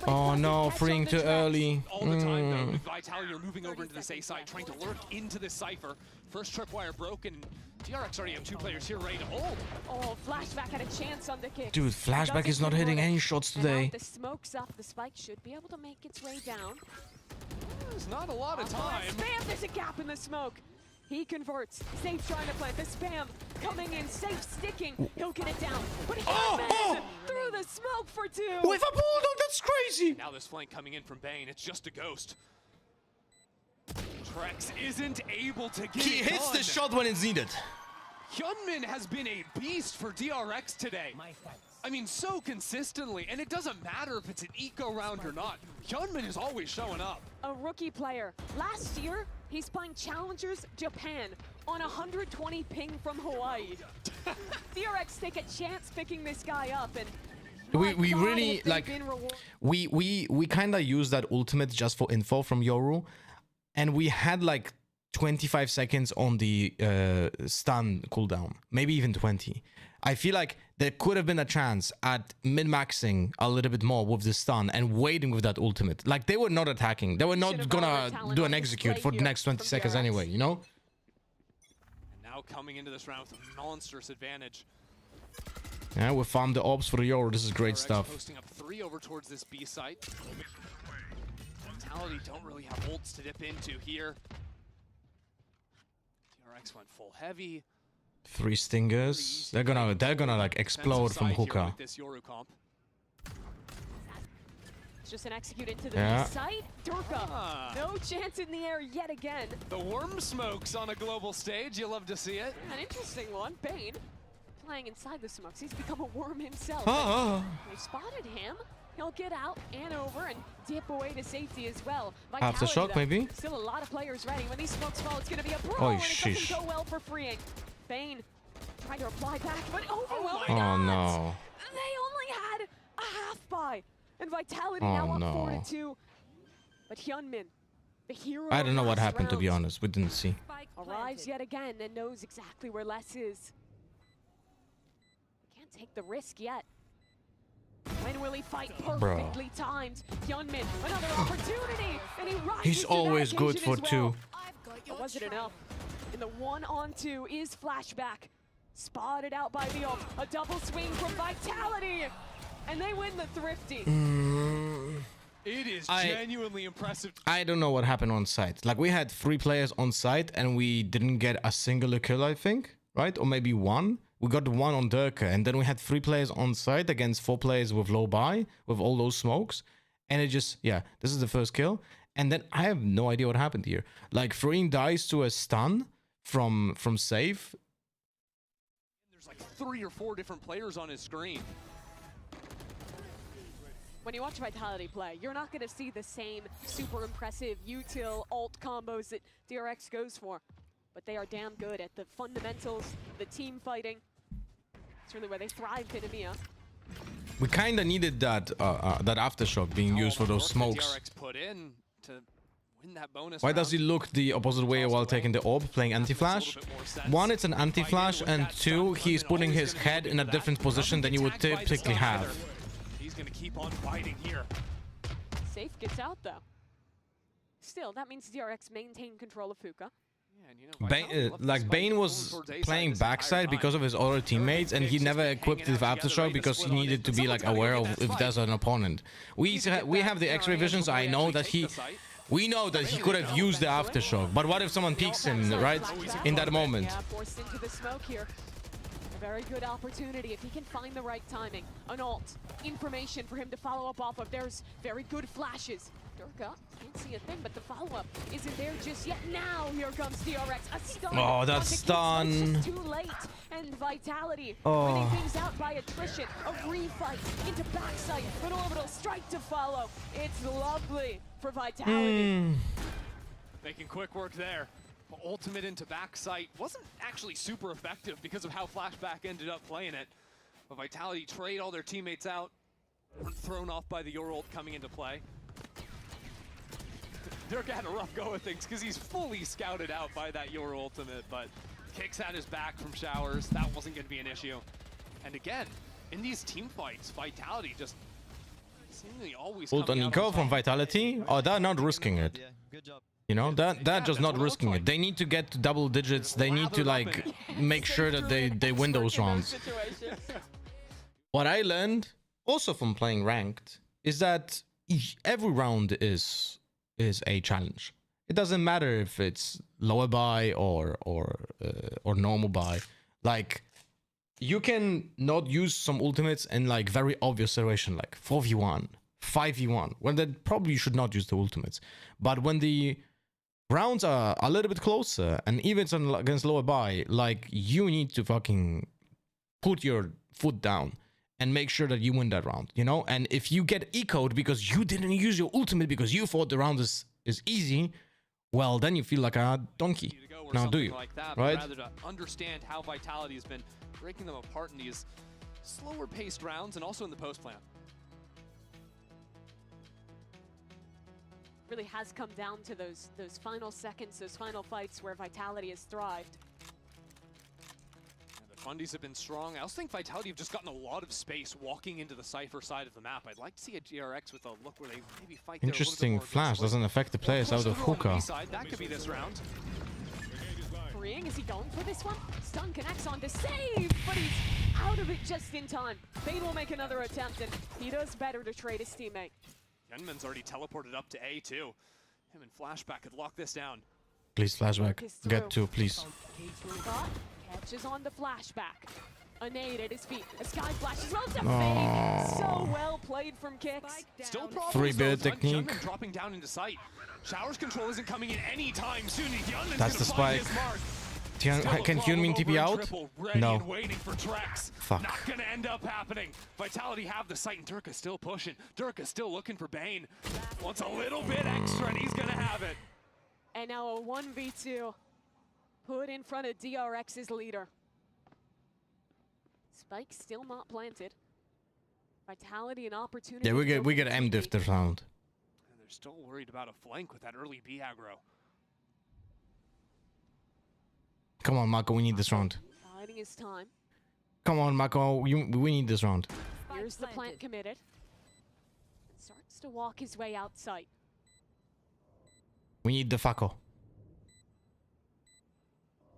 Oh no, Freeing too early. All the time, though, with Vitality are moving over into this A side, trying to lurk into this Cypher. First tripwire broken. DRX already have 2 players here ready to hold. Oh, Flashback had a chance on the kick. Dude, Flashback is not hitting any shots today. The smoke's up. The spike should be able to make its way down. There's not a lot of time. Spam, there's a gap in the smoke. He converts. Safe trying to plant. The spam coming in. Safe sticking. He'll get it down. But through the smoke for 2. With a bulldog, that's crazy. Now this flank coming in from Bane. It's just a ghost. Trex isn't able to get He hits the shot when it's needed. Hyunmin has been a beast for DRX today. I mean, so consistently, and it doesn't matter if it's an eco round or not. Hyunmin is always showing up. A rookie player. Last year, he's playing Challengers Japan on 120 ping from Hawaii. DRX take a chance picking this guy up, and we really like we kind of use that ultimate just for info from Yoru, and we had like 25 seconds on the stun cooldown, maybe even 20. I feel like there could have been a chance at min-maxing a little bit more with the stun and waiting with that ultimate. Like, they were not attacking. They were not gonna do an execute for the next 20 seconds anyway, you know? And now coming into this round with a monstrous advantage. Yeah, we farmed the orbs for the Euro. This is great DRX stuff. Posting up 3 over towards this B site. Vitality don't really have ults to dip into here. DRX went full heavy. 3 stingers. They're gonna like explode from hookah. This Yoru comp. It's just an execute into the site. Durka, no chance in the air yet again. The worm smokes on a global stage. You love to see it. An interesting one. Bane playing inside the smokes. He's become a worm himself. They spotted him. He'll get out and over and dip away to safety as well. Vitality, Aftershock, though, maybe? Still a lot of players ready. When these smokes fall, it's going to be a brawl, Oh, and it sheesh. doesn't go well for freeing. Bane trying to reply back, but overwhelming. Oh, no. They only had a half buy. And Vitality now up 4-2. But Hyunmin, the hero I don't know of what last happened, to be round, honest. We didn't see. arrives yet again and knows exactly where Les is. Can't take the risk yet. When will he fight? Perfectly timed. Hyunmin, another opportunity, and he rises He's to always that good occasion for as 2. well. But was it enough? And the 1-on-2 is flashback. Spotted out by the ult. A double swing from Vitality. And they win the Thrifty. It is genuinely impressive. I don't know what happened on site. Like, we had 3 players on site and we didn't get a single kill, I think, right? Or maybe 1. We got 1 on Durka, and then we had 3 players on site against 4 players with low buy, with all those smokes. And it just, yeah, this is the first kill. And then I have no idea what happened here. Like, Freen dies to a stun from safe. There's like 3 or 4 different players on his screen. When you watch Vitality play, you're not going to see the same super impressive util ult combos that DRX goes for. But they are damn good at the fundamentals, the team fighting. It's really where they thrived in EMEA. We kind of needed that that aftershock being used for those smokes. DRX put in to win that bonus Why does he look the opposite way while taking the orb, playing anti-flash? 1, it's an anti-flash, and 2, he's putting his head in a different position than you would typically have. He's going to keep on fighting here. Safe gets out though. Still, that means DRX maintain control of Fuka. Bane was playing backside because of his other teammates, and he never equipped with aftershock because he needed to be like aware of if there's an opponent. We have the X-ray vision, so I know that we know that he could have used the aftershock. But what if someone peeks him right in that moment? Yeah, forced into the smoke here. A very good opportunity if he can find the right timing. An ult, information for him to follow up off of. There's very good flashes. Durka can't see a thing, but the follow-up isn't there just yet. Now here comes DRX. A stun. Oh, that stun. Just too late. And Vitality winning things out by attrition. A refight into backside. An orbital strike to follow. It's lovely for Vitality. Making quick work there. But ultimate into backside wasn't actually super effective because of how Flashback ended up playing it. But Vitality trade all their teammates out. Thrown off by the Yoru ult coming into play. Durka had a rough go of things because he's fully scouted out by that Yoru ultimate, but kicks at his back from showers. That wasn't going to be an issue. And again, in these team fights, Vitality just seemingly always Ult on Nico from Vitality? Oh, they're not risking it. You know, they're just not risking it. They need to get to double digits. They need to, like, make sure that they win those rounds. What I learned, also from playing ranked, is that every round is a challenge. It doesn't matter if it's lower buy or normal buy. Like, you can not use some ultimates in like very obvious situation, like 4v1, 5v1, when then probably you should not use the ultimates. But when the rounds are a little bit closer and even it's against lower buy, like, you need to fucking put your foot down and make sure that you win that round, you know? And if you get ecoed because you didn't use your ultimate because you thought the round is easy, well, then you feel like a donkey. Now do you, like that, right? Rather to understand how Vitality has been breaking them apart in these slower paced rounds and also in the post plan. really has come down to those final seconds, those final fights where Vitality has thrived. Fundies have been strong. I also think Vitality have just gotten a lot of space walking into the Cypher side of the map. I'd like to see a DRX with a look where they maybe fight there a little bit Interesting more flash doesn't affect the players out of hookah. That could be this round. Freeing, is he going for this one? Stun connects on to save, but he's out of it just in time. Fade will make another attempt, and he does better to trade his teammate. Yunman's already teleported up to A too. Him and Flashback could lock this down. Please, flashback. Get to, please. But catches on the flashback. A nade at his feet. A sky flash as well to fade. So well played from Kicks. Still problems. 3-bit technique. Yunman dropping down into sight. Showers control isn't coming in anytime soon. Yunman's That's the spike. Can Hyunmin TP out? No. Fuck. Not gonna end up happening. Vitality have the site and Durka's still pushing. Durka's still looking for Bane. Wants a little bit extra and he's gonna have it. And now a 1v2 put in front of DRX's leader. Spike still not planted. Vitality an opportunity. Yeah, we get M-diff this round. And they're still worried about a flank with that early B aggro. Come on, Mako, we need this round. Biding his time. Come on, Mako, we need this round. Here's the plant committed. And starts to walk his way outside. We need the Fako.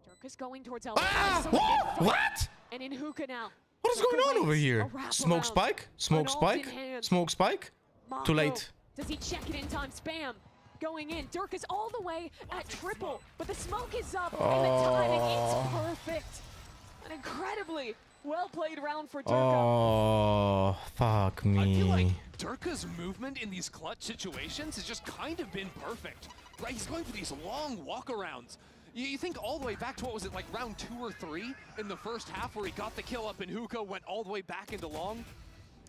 Durka's going towards L. What? And in hookah now. What is going on over here? Smoke spike? Smoke spike? Smoke spike? Too late. Does he check it in time? Spam. Going in. Durka's all the way at triple, but the smoke is up and the timing is perfect. An incredibly well played round for Durka. Oh, fuck me. I feel like Durka's movement in these clutch situations has just kind of been perfect. Right, he's going for these long walk-arounds. You think all the way back to, what was it, like round 2 or 3 in the first half where he got the kill up in hookah, went all the way back into long?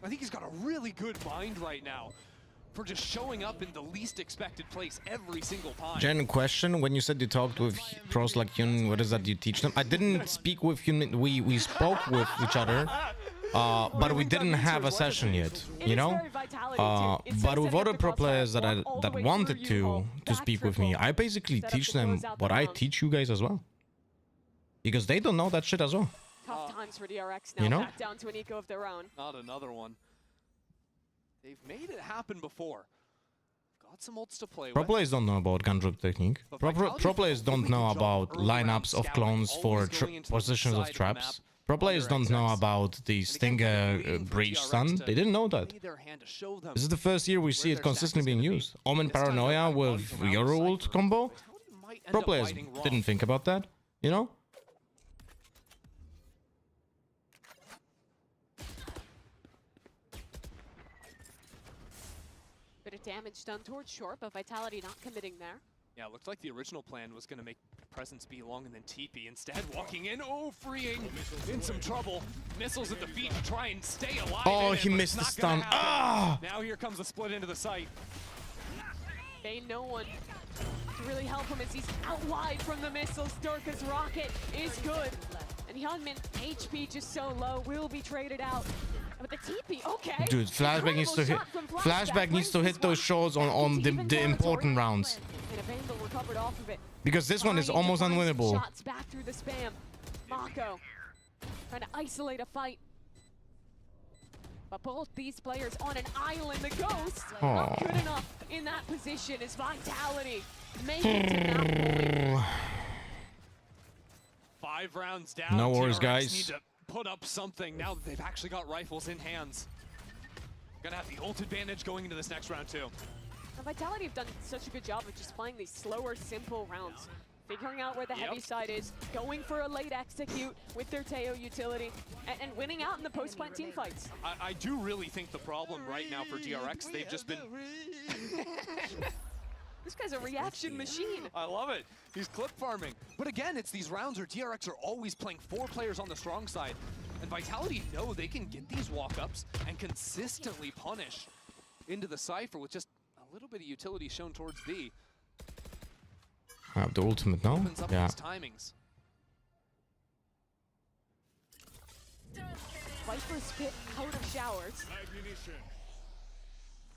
I think he's got a really good mind right now for just showing up in the least expected place every single time. Jen, question, when you said you talked with pros like Hyun, what is that you teach them? I didn't speak with Hyun, we spoke with each other, but we didn't have a session yet, you know? But with other pro players that wanted to speak with me, I basically teach them what I teach you guys as well. Because they don't know that shit as well. Tough times for DRX now, you know? back down to an eco of their own. Not another one. They've made it happen before. Got some ults to play Pro with. players don't know about gun drop technique. Pro players don't know about lineups of clones for positions of traps. Pro players don't know about the Stinger breach stun. They didn't know that. This is the first year we see it consistently being used. Omen Paranoia with your ult combo. Pro players didn't think about that, you know? Bit of damage done towards short, but Vitality not committing there. Yeah, it looked like the original plan was going to make presence be long and then TP. Instead, walking in, freeing, in some trouble. Missiles at the feet to try and stay alive. Oh, he missed the stun. Ah! Now here comes the split into the site. Ain't no one to really help him as he's out wide from the missiles. Durka's rocket is good. And Hyunmin, HP just so low, will be traded out. But the TP, okay. Dude, flashback needs to hit. Flashback needs to hit those shots on the important rounds. And a Vandal recovered off of it. Because this one is almost unwinnable. Shots back through the spam. Mako trying to isolate a fight. But both these players on an island. The Ghost not good enough in that position as Vitality make it to that point. 5 rounds down. No worries, DRX guys. Need to put up something now that they've actually got rifles in hands. Gonna have the ult advantage going into this next round too. Now, Vitality have done such a good job of just playing these slower, simple rounds. Figuring out where the heavy side is, going for a late execute with their Teo utility, and winning out in the post-plant team fights. I do really think the problem right now for DRX, they've just been... This guy's a reaction machine. I love it. He's clip farming. But again, it's these rounds where DRX are always playing 4 players on the strong side. And Vitality know they can get these walk-ups and consistently punish into the Cypher with just a little bit of utility shown towards B. I have the ultimate now. Opens up Yeah. these timings. Viper's pit out of showers.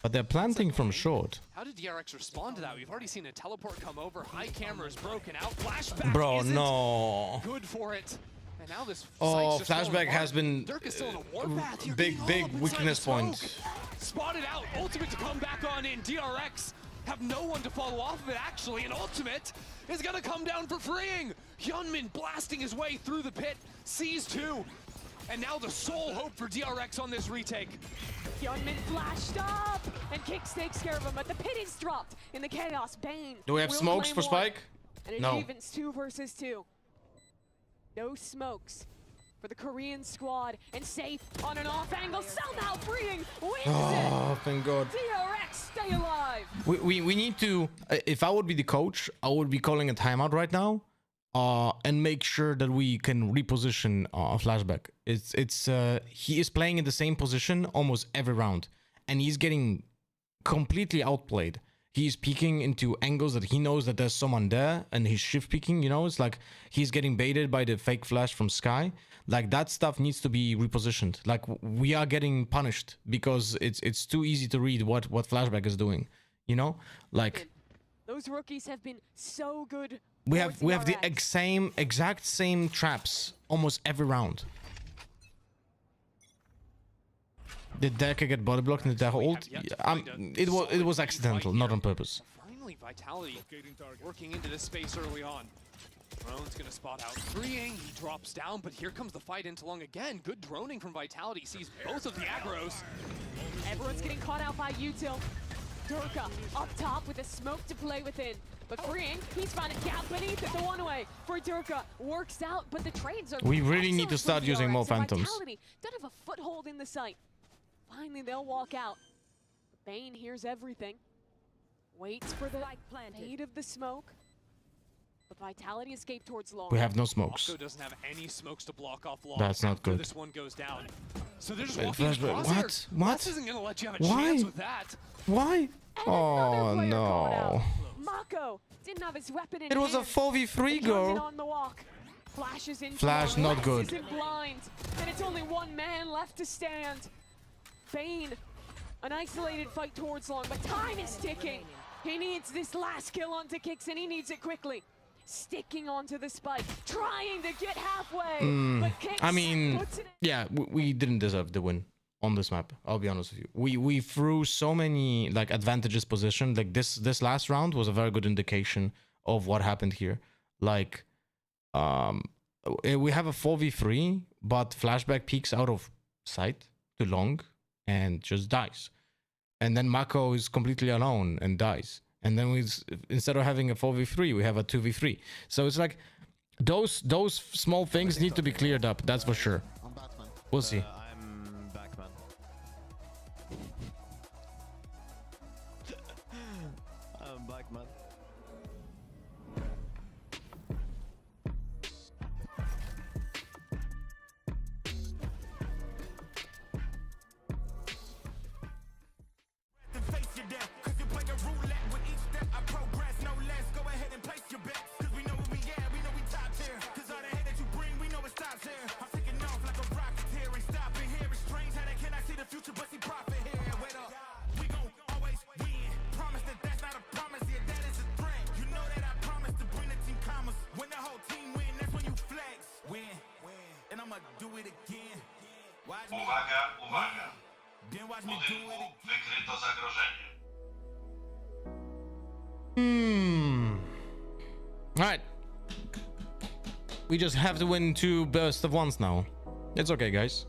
But they're planting from short. How did DRX respond to that? We've already seen a teleport come over. High camera is broken out. Flashback Bro, isn't no. good for it. And now this Oh, site's just flashback falling has been Dirk is still in a warpath. You're big getting all up inside weakness the smoke. point. Spotted out. Ultimate to come back on in. DRX have no one to follow off of it, actually. And Ultimate is going to come down for freeing. Hyunmin blasting his way through the pit. Sees two. And now the sole hope for DRX on this retake. Hyunmin flashed up, and Kicks takes care of him, but the pit is dropped in the chaos. Bane. Do we have will smokes claim for one, Spike? and it No. evens 2 versus 2. No smokes for the Korean squad, and safe on an off angle, somehow freeing, wins Oh, it. thank God. DRX stay alive. We need to, if I would be the coach, I would be calling a timeout right now, and make sure that we can reposition Flashback. He is playing in the same position almost every round, and he's getting completely outplayed. He's peeking into angles that he knows that there's someone there, and he's shift peeking, you know? It's like he's getting baited by the fake flash from Sky. Like, that stuff needs to be repositioned. Like, we are getting punished because it's too easy to read what Flashback is doing, you know? Like, Those rookies have been so good. we for have the DRX. exact same traps almost every round. Did Deca get body blocked in the Deca ult? It was accidental, not on purpose. Finally, Vitality working into this space early on. Drone's gonna spot out freeing. He drops down, but here comes the fight into long again. Good droning from Vitality. Sees both of the aggros. Everyone's getting caught out by Util. Durka up top with a smoke to play within. But freeing, he's found a gap beneath it. The one way for Durka works out, but the trades are We really need to start excellent from using DRX, more and phantoms. Vitality don't have a foothold in the site. Finally, they'll walk out. Bane hears everything. Waits for the fade of the smoke. But Vitality escaped towards long. We have no smokes. Mako doesn't have any smokes to block off long. That's not after good. This one goes down. So they're just Wait, walking flashback. across here. What? This isn't gonna let you have a Why? chance with that. Why? Oh no. Mako didn't have his weapon in It was a hand. 4v3 He comes in go. on the walk. Flashes in. Flash, not good. Isn't blind, and it's only one man left to stand. Bane, an isolated fight towards long, but time is ticking. He needs this last kill onto Kicks, and he needs it quickly. Sticking onto the spike, trying to get halfway. But Kicks I mean, puts it yeah, we didn't deserve the win on this map. I'll be honest with you. We threw so many like advantageous position. Like this last round was a very good indication of what happened here. Like, we have a 4v3, but Flashback peeks out of sight to long and just dies. And then Mako is completely alone and dies. And then instead of having a 4v3, we have a 2v3. So it's like those small things need to be cleared up. That's for sure. We'll see. I'm Batman. I'm Batman. Uwaga, uwaga. Budynku wykryto zagrożenie. Alright. We just have to win 2 bursts of once now. It's okay, guys.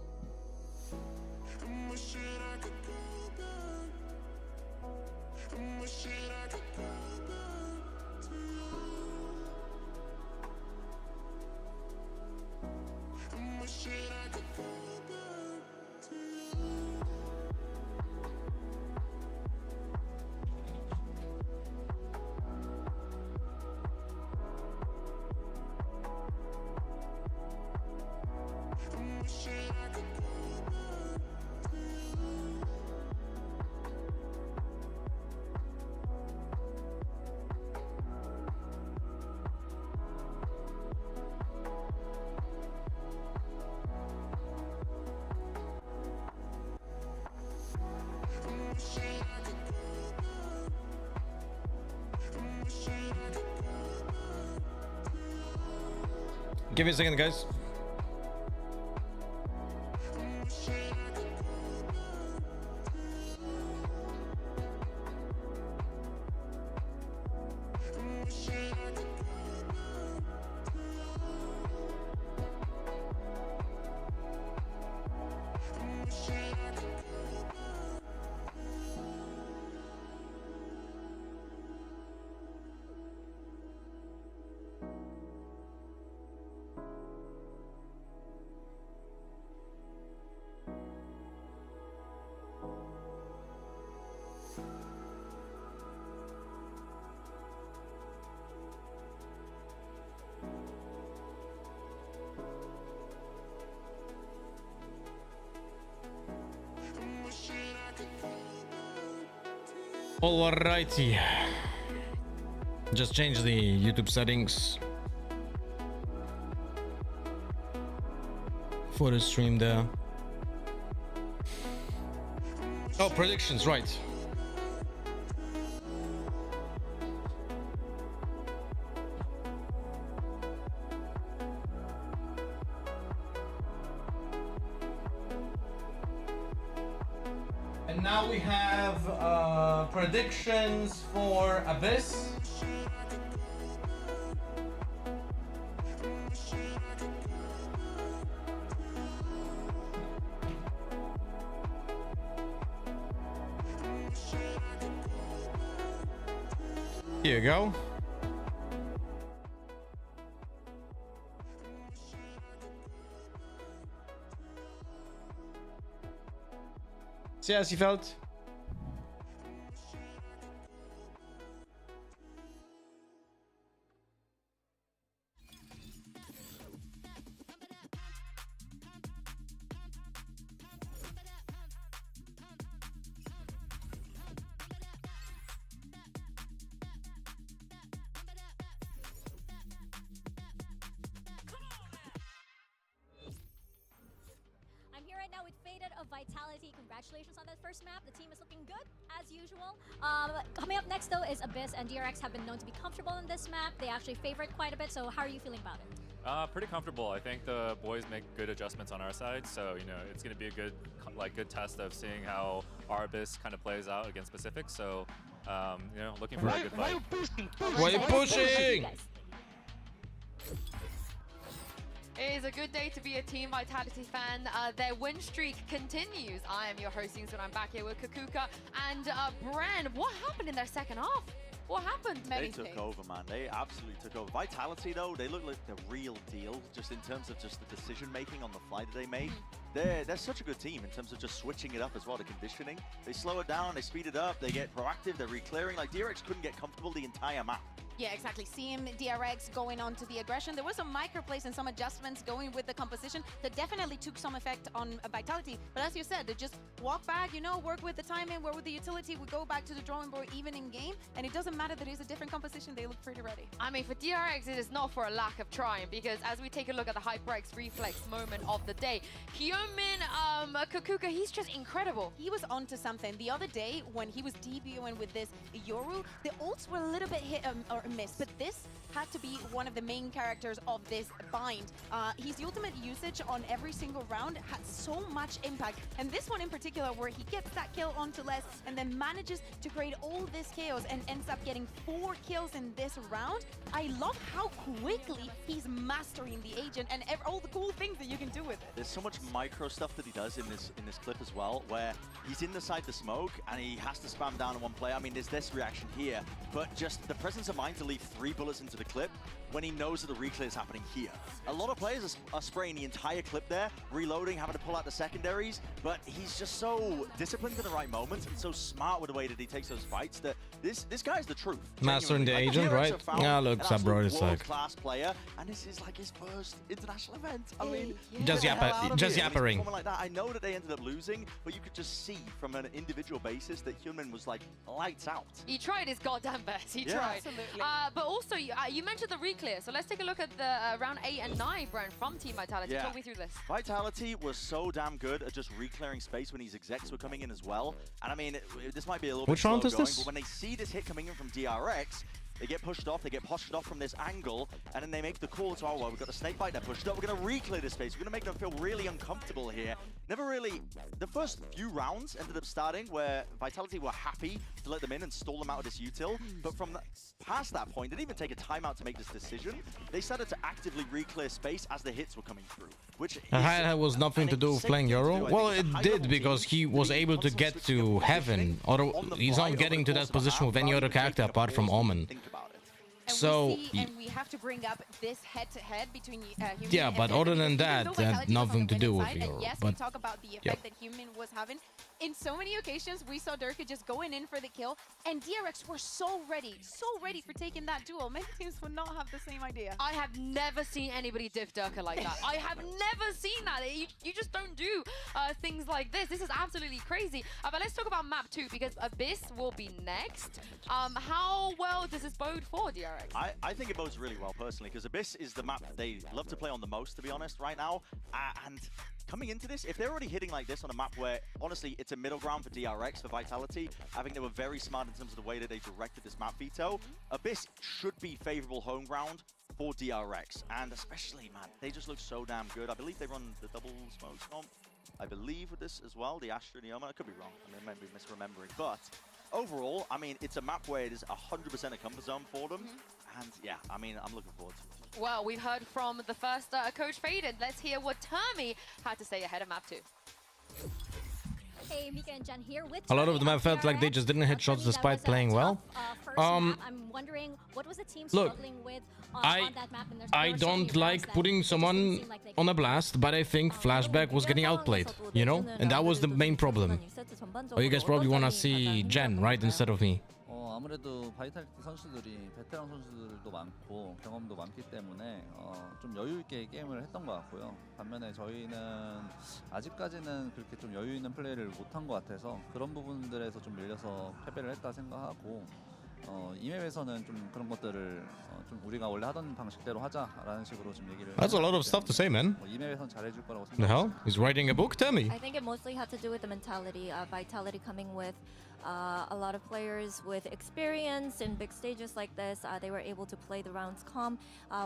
Shit, I could Give me a second, guys. Alrighty. Just change the YouTube settings for the stream there. Oh, predictions, right. And now we have predictions for Abyss. Here you go. See how she felt. I'm here right now with Faded of Vitality. Congratulations on that first map. The team is looking good, as usual. Coming up next, though, is Abyss, and DRX have been known to be comfortable in this map. They actually favor it quite a bit, so how are you feeling about it? Pretty comfortable. I think the boys make good adjustments on our side, so you know it's going to be a good test of seeing how our Abyss kind of plays out against Pacific. So you know, looking for a good fight. Why are you pushing? It is a good day to be a Team Vitality fan. Their win streak continues. I am your host, and I'm back here with Kakuka and Bren. What happened in their second half? What happened? They took over, man. They absolutely took over. Vitality, though, they look like the real deal, just in terms of just the decision-making on the fly that they made. They're such a good team in terms of just switching it up as well, the conditioning. They slow it down, they speed it up, they get proactive, they're re-clearing. Like, DRX couldn't get comfortable the entire map. Yeah, exactly. Seeing DRX going on to the aggression. There was some microplays and some adjustments going with the composition that definitely took some effect on Vitality. But as you said, they just walk back, you know, work with the timing, work with the utility. We go back to the drawing board even in game. And it doesn't matter that it's a different composition. They look pretty ready. I mean, for DRX, it is not for a lack of trying, because as we take a look at the HyperX reflex moment of the day, Hyomin Kakuka, he's just incredible. He was onto something. The other day, when he was debuting with this Yoru, the ults were a little bit hit or miss, but this had to be one of the main characters of this bind. His ultimate usage on every single round had so much impact, and this one in particular, where he gets that kill onto Les and then manages to create all this chaos and ends up getting 4 kills in this round. I love how quickly he's mastering the agent and all the cool things that you can do with it. There's so much micro stuff that he does in this clip as well, where he's inside the smoke and he has to spam down on one player. I mean, there's this reaction here, but just the presence of mind to leave 3 bullets into the clip when he knows that the reclear is happening here. A lot of players are spraying the entire clip there, reloading, having to pull out the secondaries, but he's just so disciplined in the right moments and so smart with the way that he takes those fights that this guy's the truth. Mastering the agent, right? Yeah, look, Sabro is like world-class player, and this is like his first international event. I mean, just yappering. Like that. I know that they ended up losing, but you could just see from an individual basis that Hyomin was like lights out. He tried his goddamn best. He tried. Absolutely. But also, you mentioned the reclear, so let's take a look at the round 8 and 9, Brent, from Team Vitality. Yeah. Talk me through this. Vitality was so damn good at just re-clearing space when these execs were coming in as well. And I mean, this might be a little bit slow going, but when they see this hit coming in from DRX, They get pushed off, they get poshed off from this angle, and then they make the call to, oh, well, we've got the snake bite, they're pushed up, we're going to re-clear this space, we're going to make them feel really uncomfortable here. Never really, the first few rounds ended up starting where Vitality were happy to let them in and stall them out of this util, but from past that point, they didn't even take a timeout to make this decision. They started to actively re-clear space as the hits were coming through, which that was nothing to do with playing Euro. Well, it did, because he was able to get to Heaven, or he's not getting to that position with any other character apart from Omen. So we have to bring up this head-to-head between Human yeah, and but Vitality, other than because that, even it though had Vitality nothing to was do on the with side, Euro. and yes, we But talk about the effect that Human was having. In so many occasions, we saw Durka just going in for the kill, and DRX were so ready for taking that duel. Many teams would not have the same idea. I have never seen anybody diff Durka like that. I have never seen that. You just don't do things like this. This is absolutely crazy. But let's talk about map 2, because Abyss will be next. How well does this bode for DRX? I think it bodes really well, personally, because Abyss is the map that they love to play on the most, to be honest, right now. And coming into this, if they're already hitting like this on a map where, honestly, it's a middle ground for DRX, for Vitality, I think they were very smart in terms of the way that they directed this map veto. Abyss should be favorable home ground for DRX, and especially, man, they just look so damn good. I believe they run the double smoke stomp, I believe, with this as well, the Astra and the Omen. I could be wrong, I mean, I might be misremembering, but overall, I mean, it's a map where it is 100% a comfort zone for them, and yeah, I mean, I'm looking forward to it. Well, we've heard from the first coach Faden. Let's hear what Termi had to say ahead of map 2. Hey, Mika and Jen here with a lot of them have felt like they just didn't hit shots despite playing well. I'm wondering, what was the team struggling with on that map? And I don't like putting someone on a blast, but I think Flashback was getting outplayed, you know? And that was the main problem. Oh, you guys probably want to see Jen, right, instead of me. 아무래도 바이탈리티 선수들이 베테랑 선수들도 많고 경험도 많기 때문에 좀 여유 있게 게임을 했던 것 같고요. 반면에 저희는 아직까지는 그렇게 좀 여유 있는 플레이를 못한 것 같아서 그런 부분들에서 좀 밀려서 패배를 했다 생각하고 이 맵에서는 좀 그런 것들을 좀 우리가 원래 하던 방식대로 하자라는 식으로 좀 얘기를. That's a lot of stuff to say, man. 이 맵에선 잘해줄 거라고 The hell? 생각합니다. He's writing a book? Tell me. I think it mostly had to do with the mentality. Vitality coming with a lot of players with experience in big stages like this. They were able to play the rounds calm,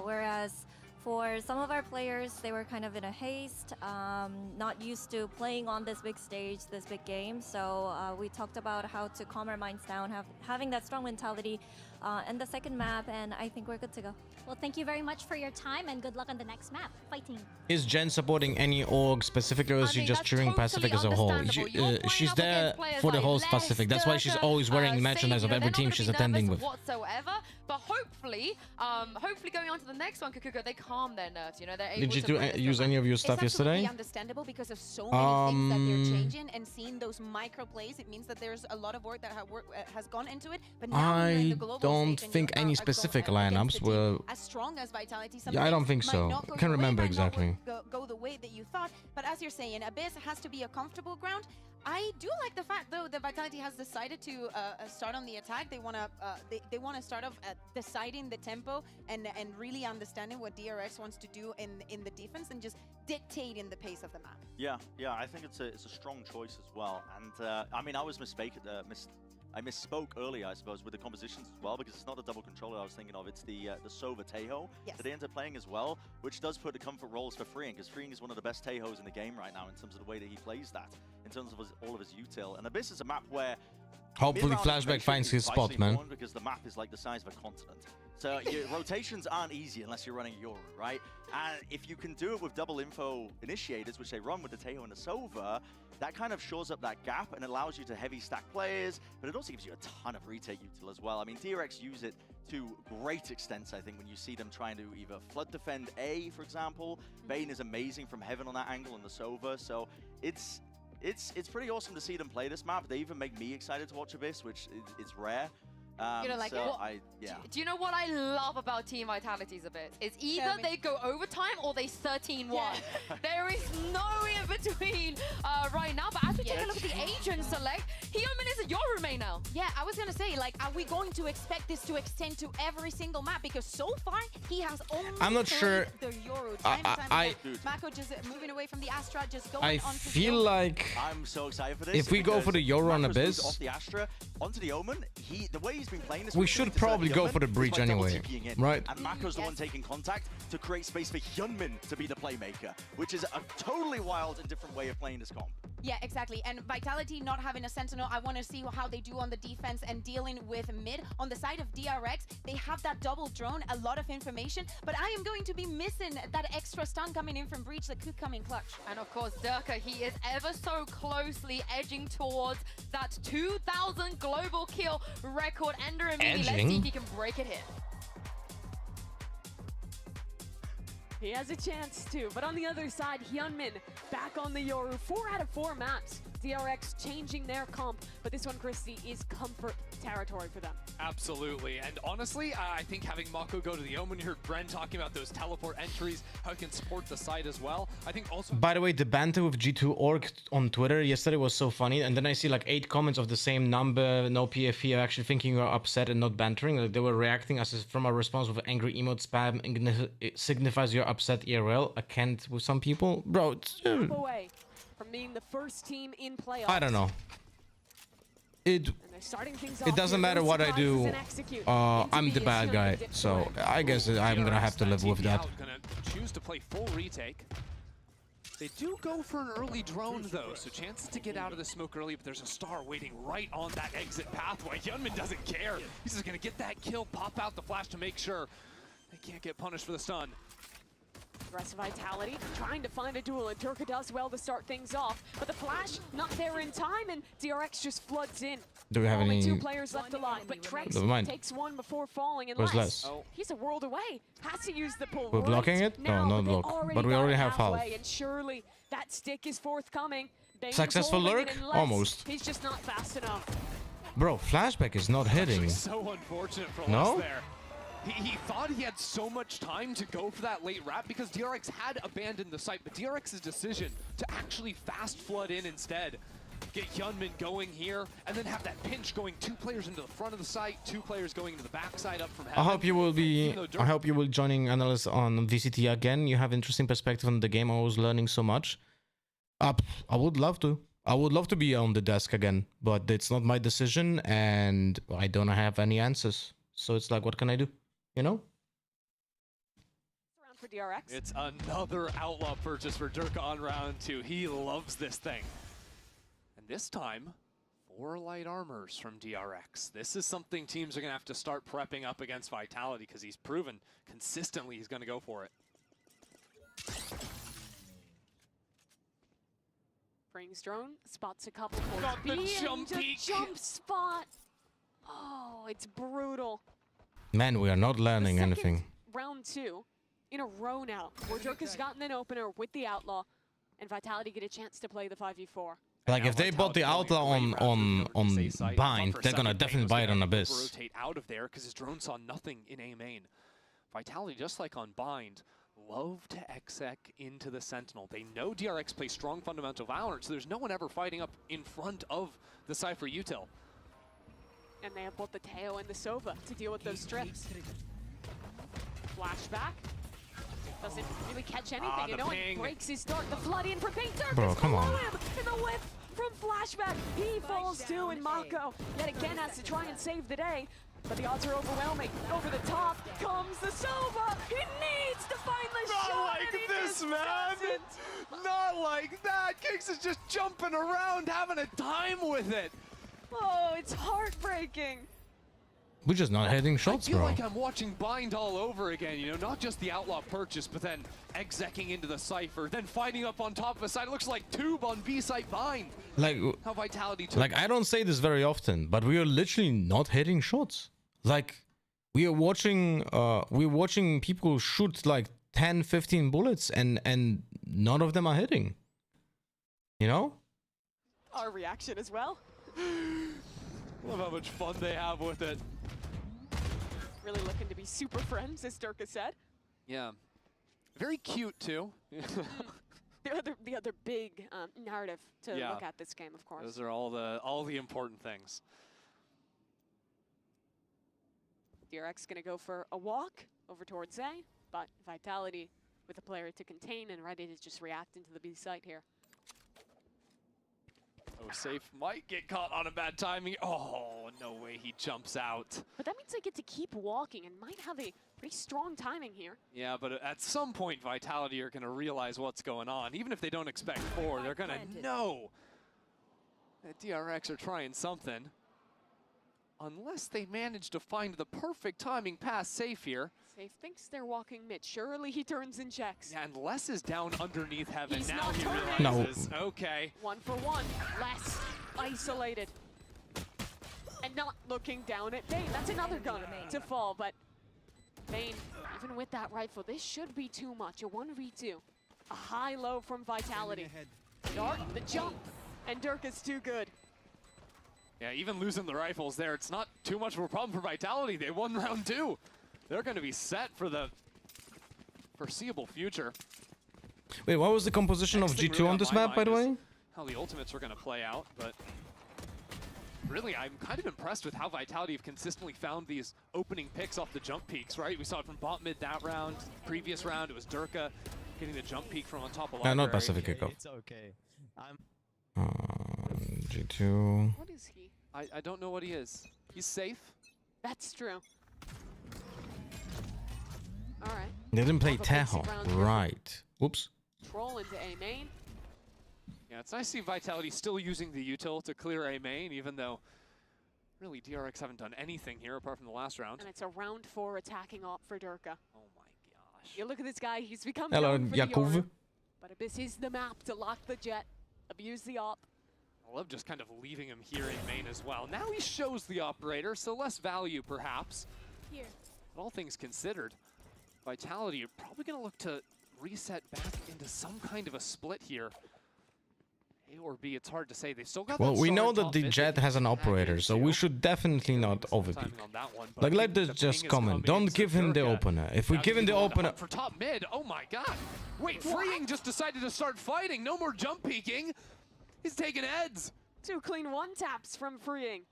whereas for some of our players, they were kind of in a haste, not used to playing on this big stage, this big game. So we talked about how to calm our minds down, having that strong mentality and the second map, and I think we're good to go. Well, thank you very much for your time, and good luck on the next map. Fighting. Is Jen supporting any org specifically, or is she just cheering Pacific as a whole? She's there for the whole Pacific. That's why she's always wearing merchandise of every team she's attending with. Whatsoever, but hopefully going on to the next one, Kukuko, they calm their nerves. You know, they're able Did to you use any of your stuff yesterday? It's understandable because of so many things that they're changing, and seeing those micro plays, it means that there's a lot of work that has gone into it. But now you're in the global don't stage, think any specific lineups were. As strong as Vitality. Yeah, I don't think so. I can't remember exactly. Go the way that you thought, but as you're saying, Abyss has to be a comfortable ground. I do like the fact, though, that Vitality has decided to start on the attack. They want to start off deciding the tempo and really understanding what DRX wants to do in the defense and just dictating the pace of the map. Yeah, I think it's a strong choice as well. And I mean, I was I misspoke earlier, I suppose, with the compositions as well, because it's not the double controller I was thinking of. It's the Sova Tejo that they end up playing as well, which does put the comfort roles for Freeing, because Freeing is one of the best Tejos in the game right now in terms of the way that he plays that, in terms of all of his util. And Abyss is a map where hopefully Flashback finds his spot, man. Because the map is like the size of a continent. So your rotations aren't easy unless you're running Yoru, right? And if you can do it with double info initiators, which they run with the Tejo and the Sova, that kind of shores up that gap and allows you to heavy stack players, but it also gives you a ton of retake util as well. I mean, DRX use it to great extents, I think, when you see them trying to either flood defend A, for example. Bane is amazing from Heaven on that angle and the Sova, so it's pretty awesome to see them play this map. They even make me excited to watch Abyss, which is rare. You don't like it? Do you know what I love about Team Vitality's a bit? It's either they go overtime or they 13-1. There is no in between right now. But as we take a look at the agent select, Heoman is Yoru main now. Yeah, I was gonna say, like, are we going to expect this to extend to every single map? Because so far, he has only I'm not sure. the Yoru. Time and time again. Mako just moving away from the Astra, just going I on to feel Yoru. like I'm so excited for this. if we go for the Yoru on Mako's moved Abyss, off the Astra onto the Omen, the way he's been playing this, we should probably go for the breach anyway, right? And Mako's the one taking contact to create space for Hyunmin to be the playmaker, which is a totally wild and different way of playing this comp. Yeah, exactly. And Vitality not having a Sentinel, I want to see how they do on the defense and dealing with mid. On the side of DRX, they have that double drone, a lot of information, but I am going to be missing that extra stun coming in from Breach that could come in clutch. And of course, Durka, he is ever so closely edging towards that 2,000 global kill record. Ender and Mimi, let's see if he can break it here. He has a chance to, but on the other side, Hyunmin back on the Yoru. 4 out of 4 maps. DRX changing their comp, but this one, Christy, is comfort territory for them. Absolutely, and honestly, I think having Mako go to the Omen, you heard Bren talking about those teleport entries, how he can support the site as well. I think also... By the way, the banter with G2org on Twitter yesterday was so funny, and then I see like 8 comments of the same number, no PFE, actually thinking you're upset and not bantering. Like they were reacting as from a response with angry emote spam, it signifies you're upset IRL. I can't with some people. Bro, it's... away from being the first team in playoffs. I don't know. It doesn't matter what I do. I'm the bad guy, so I guess I'm gonna have to live with that. Gonna choose to play full retake. They do go for an early drone though, so chances to get out of the smoke early, but there's a star waiting right on that exit pathway. Hyunmin doesn't care. He's just gonna get that kill, pop out the flash to make sure they can't get punished for the stun. Aggressive Vitality trying to find a duel, and Durka does well to start things off, but the flash not there in time, and DRX just floods in. Do we have Only any... 2 players left alive, but Trex takes one before falling, and Where's Les? Oh, he's a world away. Has to use the pull. We're blocking it? No, not block. But we already have half. And surely that stick is forthcoming. Successful lurk? Almost. He's just not fast enough. Bro, flashback is not hitting. So unfortunate for No? Les there. He thought he had so much time to go for that late wrap because DRX had abandoned the site, but DRX's decision to actually fast flood in instead, get Hyunmin going here, and then have that pinch going 2 players into the front of the site, 2 players going into the backside up from heaven. I hope you will joining analysts on VCT again. You have interesting perspective on the game. I was learning so much. I would love to. I would love to be on the desk again, but it's not my decision, and I don't have any answers. So it's like, what can I do? You know? Around for DRX. It's another outlaw purchase for Durka on round 2. He loves this thing. And this time, 4 light armors from DRX. This is something teams are going to have to start prepping up against Vitality because he's proven consistently he's going to go for it. Brings drone, spots a couple for Got the B, jump and peek. jump spot. Oh, it's brutal. Man, we are not learning anything. Round 2 in a row now, where Durka's gotten an opener with the Outlaw, and Vitality get a chance to play the 5v4. Like if they bought the Outlaw on Bind, they're gonna definitely buy it on Abyss. Rotate out of there because his drone saw nothing in A main. Vitality, just like on Bind, love to exec into the Sentinel. They know DRX plays strong fundamental Valorant, so there's no one ever fighting up in front of the Cypher util. And they have both the Teo and the Sova to deal with those strips. Flashback. Doesn't really catch anything, and no one breaks his start. The flood in for Pink. Bro, come on. Him, and the whip from Flashback. He falls too, and Mako yet again has to try and save the day. But the odds are overwhelming. Over the top comes the Sova. He needs to find the shot. Not like this, man. Not like that. Kix is just jumping around, having a time with it. Oh, it's heartbreaking. We're just not hitting shots, I feel bro. like I'm watching Bind all over again, you know, not just the Outlaw purchase, but then execing into the Cypher, then fighting up on top of a site. It looks like Tube on B site Bind. Like, how Vitality took I don't say this very often, but we are literally not hitting shots. Like, we're watching people shoot like 10, 15 bullets, and none of them are hitting. You know? Our reaction as well. Love how much fun they have with it. Really looking to be super friends, as Durka said. Yeah. Very cute, too. the other big narrative to look at this game, of course. Those are all the important things. DRX going to go for a walk over towards A, but Vitality with a player to contain and ready to just react into the B site here. Oh, Safe might get caught on a bad timing. Oh, no way he jumps out. But that means they get to keep walking and might have a pretty strong timing here. Yeah, but at some point, Vitality are going to realize what's going on. Even if they don't expect 4, they're going to know that DRX are trying something. Unless they manage to find the perfect timing past Safe here. Safe thinks they're walking mid. Surely he turns and checks. Yeah, and Les is down underneath Heaven. He's now not he turning. realizes, okay. 1 for 1. Les isolated. And not looking down at Bane. That's another gun to fall, but Bane, even with that rifle, this should be too much. A 1v2. A high-low from Vitality. Dark, the jump, and Dirk is too good. Yeah, even losing the rifles there, it's not too much of a problem for Vitality. They won round 2. They're going to be set for the foreseeable future. Wait, what was the composition of G2 on this map, by the way? How the ultimates are going to play out, but really, I'm kind of impressed with how Vitality have consistently found these opening picks off the jump peaks, right? We saw it from bot mid that round. Previous round, it was Durka getting the jump peak from on top of Library. Not Pacific kickoff. It's okay. G2. What is he? I don't know what he is. He's safe. That's true. All right. They didn't play Tejo. Right. Whoops. Troll into A main. Yeah, it's nice to see Vitality still using the util to clear A main, even though really DRX haven't done anything here apart from the last round. And it's a round 4 attacking op for Durka. Oh my gosh. You look at this guy, he's become Hello, known for the Yakov. aura, but Abyss is the map to lock the jet, abuse the op. I love just kind of leaving him here in main as well. Now he shows the operator, so less value perhaps. Here. But all things considered, Vitality are probably going to look to reset back into some kind of a split here. A or B, it's hard to say. They still got Well, that we star know on that top the mid Jet they has an can tag operator, so into. we should definitely not overpeak. Timing on that one, but Like, I let think this the just ping is comment. coming, Don't so give him the Durka opener. If we now give him the going to opener... hunt for top mid. Oh my god. Wait, Freeing just decided to start fighting. No more jump peeking. He's taking heads. 2 clean 1 taps from Freeing.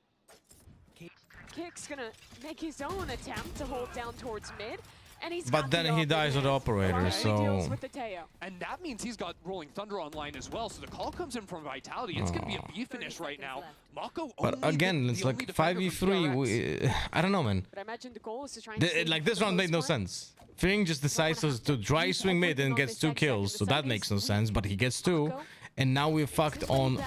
Kick's gonna make his own attempt to hold down towards mid, and he's But then he dies with the operator, so... with the Teo. And that means he's got Rolling Thunder online as well, so the call comes in from Vitality. It's going to be a B finish right now. Mako But again, it's like 5v3. I don't know, man. But I imagine the goal is to try and Like, this round made no sense. Freeing just decides to dry swing mid and gets 2 kills, so that makes no sense, but he gets 2. And now we're fucked on...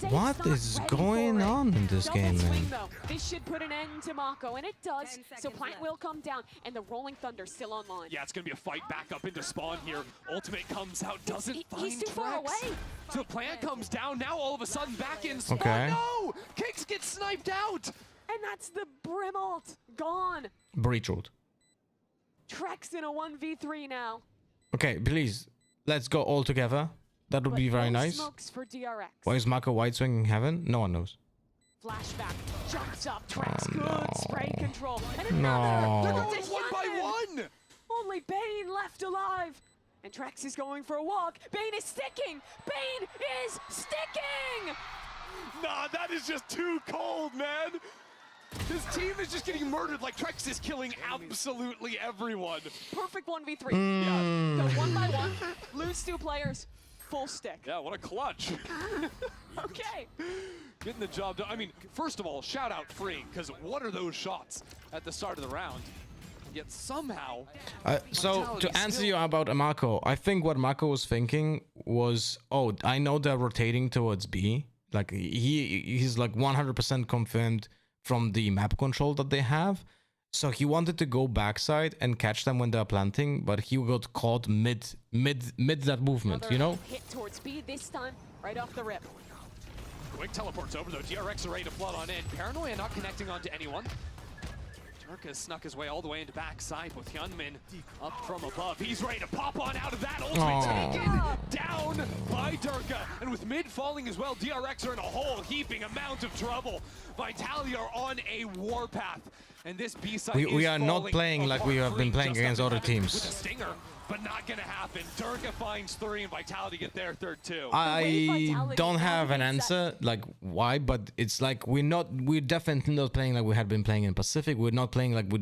What is going on in this game, man? This should put an end to Mako, and it does. So Plant will come down, and the Rolling Thunder still online. Yeah, it's going to be a fight back up into spawn here. Ultimate comes out, doesn't find He's too far Trex. away. So Plant comes down, now all of a sudden back in spawn. Okay. No! Kicks get sniped out! And that's the Brim ult. Gone. Breach ult. Trex in a 1v3 now. Okay, please, let's go all together. That would be very nice. Smokes for DRX. Why is Mako wide swinging heaven? No one knows. Flashback. Jumps up. Trex. Good no. spray control. And No. another. They're going 1 by 1! Only Bane left alive. And Trex is going for a walk. Bane is sticking. Bane is sticking. Nah, that is just too cold, man. His team is just getting murdered like Trex is killing absolutely everyone. Perfect 1v3. Mm. Go 1 by 1. Lose 2 players. Full stick. Yeah, what a clutch. Okay. Getting the job done. I mean, first of all, shout out Freeing, because what are those shots at the start of the round? Yet somehow... So, to answer you about Mako, I think what Mako was thinking was, oh, I know they're rotating towards B. Like, he's like 100% confirmed from the map control that they have. So he wanted to go backside and catch them when they're planting, but he got caught mid that movement, you know? Hit towards B this time, right off the rip. Quick teleports over though. DRX are ready to flood on in. Paranoia not connecting onto anyone. Durka snuck his way all the way into backside with Hyunmin up from above. He's ready to pop on out of that. Ultimate taken down by Durka. And with mid falling as well, DRX are in a whole heaping amount of trouble. Vitality are on a warpath. and this B side We are not playing like we have been playing against other teams. With a stinger, but not gonna happen. Durka finds 3 and Vitality get their third 2. I don't have an answer like why, but it's like we're definitely not playing like we had been playing in Pacific. We're not playing like we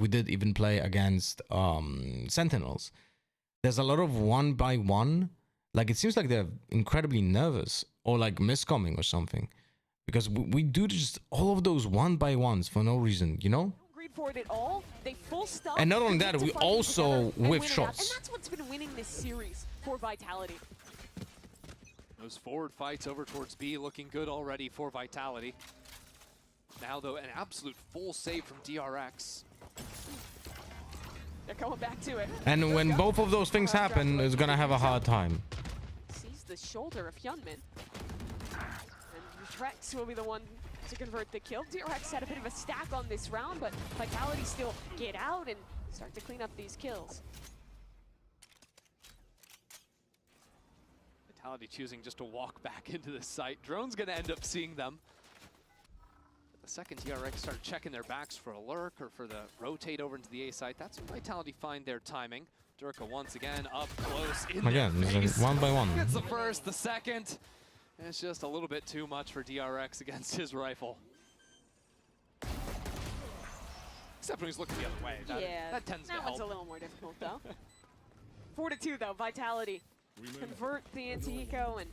did even play against Sentinels. There's a lot of 1-by-1. Like it seems like they're incredibly nervous or like miscomming or something, because we do just all of those 1-by-1s for no reason, you know. For it at all. They full stop. And not only that, we also whiff shots. And that's what's been winning this series for Vitality. Those forward fights over towards B looking good already for Vitality. Now though, an absolute full save from DRX. They're going back to it. And when both of those things happen, it's gonna have a hard time. Sees the shoulder of Hyunmin. And DRX will be the one to convert the kill. DRX had a bit of a stack on this round, but Vitality still get out and start to clean up these kills. Vitality choosing just to walk back into the site. Drone's gonna end up seeing them. The second DRX started checking their backs for a lurk or for the rotate over into the A site, that's when Vitality find their timing. Durka once again up close in Again, their face. 1-by-1. Gets the first, the second. It's just a little bit too much for DRX against his rifle. Except when he's looking the other way. That tends to help. That one's a little more difficult though. 4-2 though, Vitality convert the anti-eco, and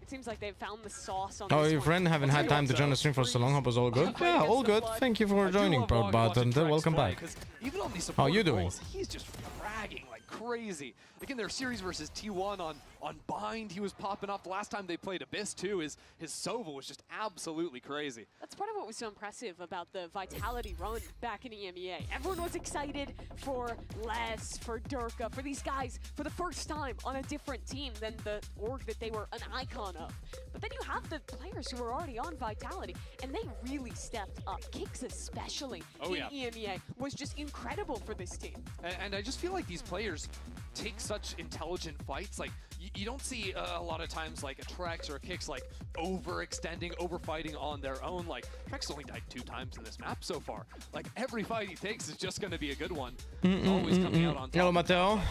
it seems like they've found the sauce on Oh, this your one. friend haven't had time to join the stream for so long. Hope it's all good. Yeah, all good. Thank you for joining, Proud Bartender. Welcome back. Even on these How are you doing? roles, he's just fragging like crazy. Like in their series versus T1 on Bind, he was popping off. The last time they played Abyss too, his Sova was just absolutely crazy. That's part of what was so impressive about the Vitality run back in EMEA. Everyone was excited for Les, for Durka, for these guys for the first time on a different team than the org that they were an icon of. But then you have the players who were already on Vitality, and they really stepped up. Kicks especially in EMEA was just incredible for this team. And I just feel like these players take such intelligent fights. Like you don't see a lot of times like a Trex or a Kicks like overextending, overfighting on their own. Like Trex only died 2 times in this map so far. Like every fight he takes is just going to be a good one. Always coming out on top. Hello, Matteo.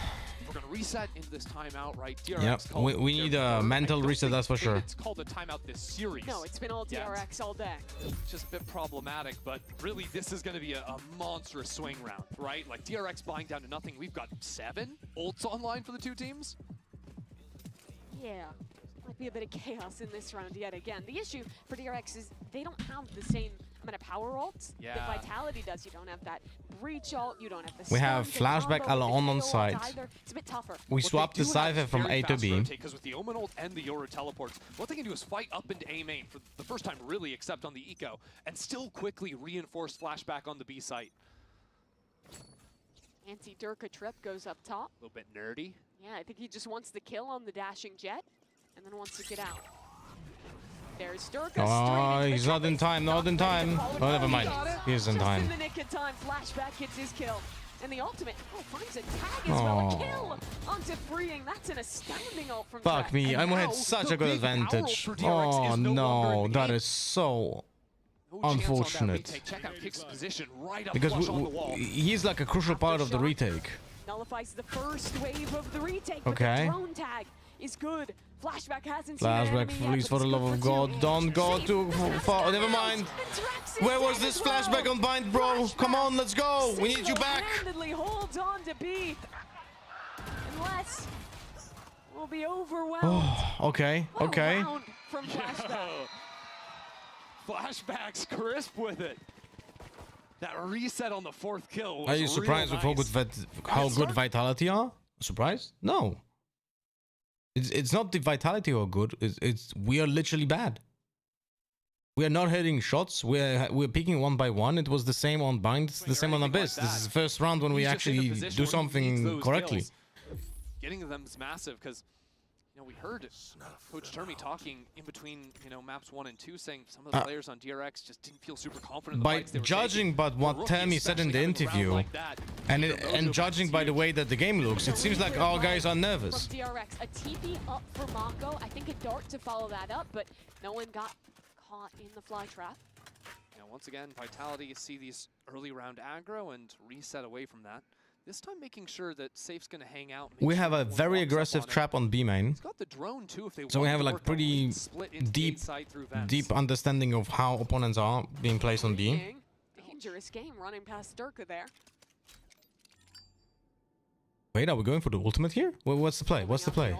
We're going to reset into this timeout, right? Yep, we need a mental reset, that's for sure. It's called a timeout this series. No, it's been all DRX all day. It's just a bit problematic, but really this is going to be a monstrous swing round, right? Like DRX buying down to nothing. We've got 7 ults online for the 2 teams. Yeah, might be a bit of chaos in this round yet again. The issue for DRX is they don't have the same amount of power ults that Vitality does. You don't have that breach ult, you don't have the We have stun, the flashback combo, on the KO site. ult either. It's a bit tougher. We swapped the Cypher from A to B. Because with the Omen ult and the Yoru teleports, what they can do is fight up into A main for the first time really, except on the eco, and still quickly reinforce flashback on the B site. Anti-Durka trip goes up top. A little bit nerdy. Yeah, I think he just wants the kill on the dashing jet, and then wants to get out. There's Durka. Oh, he's not in time, not in time. Oh, never mind. He's in time. Just in the nick of time, flashback gets his kill. And the ultimate, finds a tag as well. A kill onto freeing. That's an astounding ult from Fuck Trex. me, I had such a good advantage. Oh no, that is so unfortunate. Check out Kick's position right up Because flush on the wall. he's like a crucial part of the retake. Nullifies the first wave of the retake. Okay. But the drone tag is good. Flashback hasn't Flashback, please, for the love of God, don't go too far. Never mind. Where was this flashback on Bind, bro? Come on, let's go. We need you back. Single-handedly holds on to B. Unless we'll be overwhelmed. Okay, okay. Round from Flashback. Flashback's crisp with it. That reset on the 4th kill was Are you surprised with how good Vitality are? Surprised? No. It's not the Vitality who are good. We are literally bad. We are not hitting shots. We're picking 1-by-1. It was the same on Bind. It's the same on Abyss. This is the first round when we actually do something correctly. Getting them is massive because we heard Coach Termy talking in between maps 1 and 2, saying some of the players on DRX just didn't feel super confident. By judging by what Termy said in the interview, and judging by the way that the game looks, it seems like our guys are nervous. From DRX, a TP up for Mako. I think a dart to follow that up, but no one got caught in the fly trap. once again, Vitality, you see these early round aggro and reset away from that. This time making sure that Safe's going to hang out. We have a very aggressive trap on B main. He's got the drone too if they So we have like pretty deep understanding of how opponents are being placed on B. Dangerous game running past Durka there. Wait, are we going for the ultimate here? What's the play? What's the play?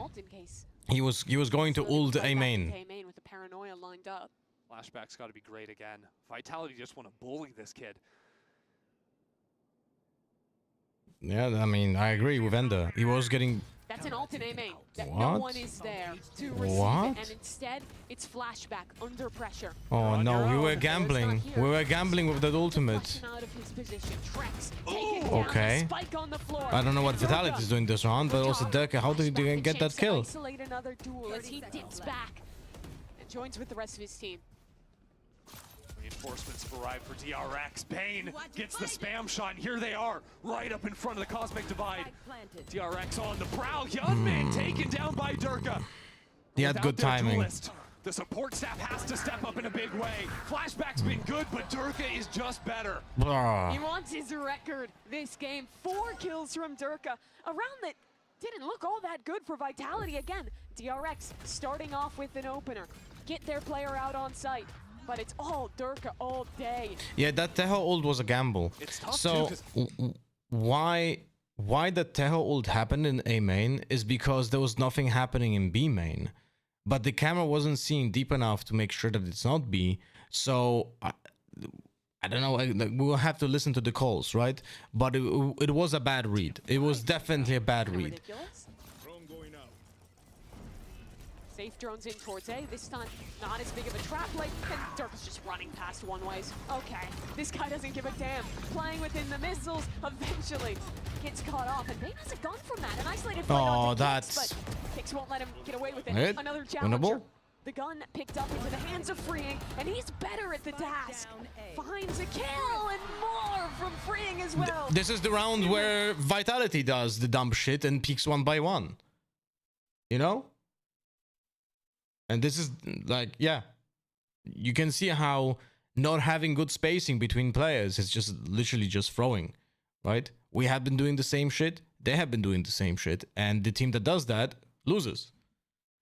He was going to ult A main. A main with the paranoia lined up. Flashback's got to be great again. Vitality just want to bully this kid. Yeah, I mean, I agree with Ender. He was getting... That's an ult in A main. That What? no one is there to receive What? it, and instead it's Flashback under pressure. Oh no, we were gambling. We were gambling with that ultimate. Out of his position. Trex, take it down, Okay. spike on the floor. I don't know what Vitality is doing this round, but also Dirk, how did he get that kill? Isolate another duel as he dips back and joins with the rest of his team. Reinforcements have arrived for DRX. Bane gets the spam shot, and here they are, right up in front of the Cosmic Divide. DRX on the prowl. Youngman taken down by Durka. He had good timing. Duelist, the support staff has to step up in a big way. Flashback's been good, but Durka is just better. He wants his record this game. 4 kills from Durka. A round that didn't look all that good for Vitality again. DRX starting off with an opener. Get their player out on site. But it's all Durka all day. Yeah, that Teho ult was a gamble. So why the Teho ult happened in A main is because there was nothing happening in B main. But the camera wasn't seeing deep enough to make sure that it's not B. So I don't know, we'll have to listen to the calls, right? But it was a bad read. It was definitely a bad read. Safe drones in towards A. This time, not as big of a trap like, and Durka's just running past one ways. Okay, this guy doesn't give a damn. Playing within the missiles, eventually gets caught off, and Bane has a gun from that. An isolated fight onto that's... Kix, but Kix won't let him get away with it. Right. Another challenger. Winnable. The gun picked up into the hands of Freeing, and he's better at the task. Finds a kill and more from Freeing as well. This is the round where Vitality does the dumb shit and peaks one by one. You know? And this is like, yeah, you can see how not having good spacing between players is just literally just throwing, right? We have been doing the same shit. They have been doing the same shit. And the team that does that loses.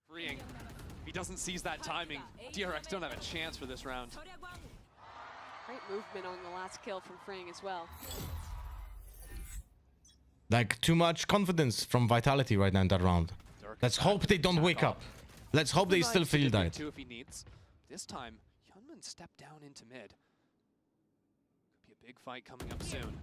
Freeing. If he doesn't seize that timing, DRX don't have a chance for this round. Great movement on the last kill from Freeing as well. Like, too much confidence from Vitality right now in that round. Let's hope they don't wake up. Let's hope they still feel that. If he needs. This time, Hyunmin stepped down into mid. Could be a big fight coming up soon.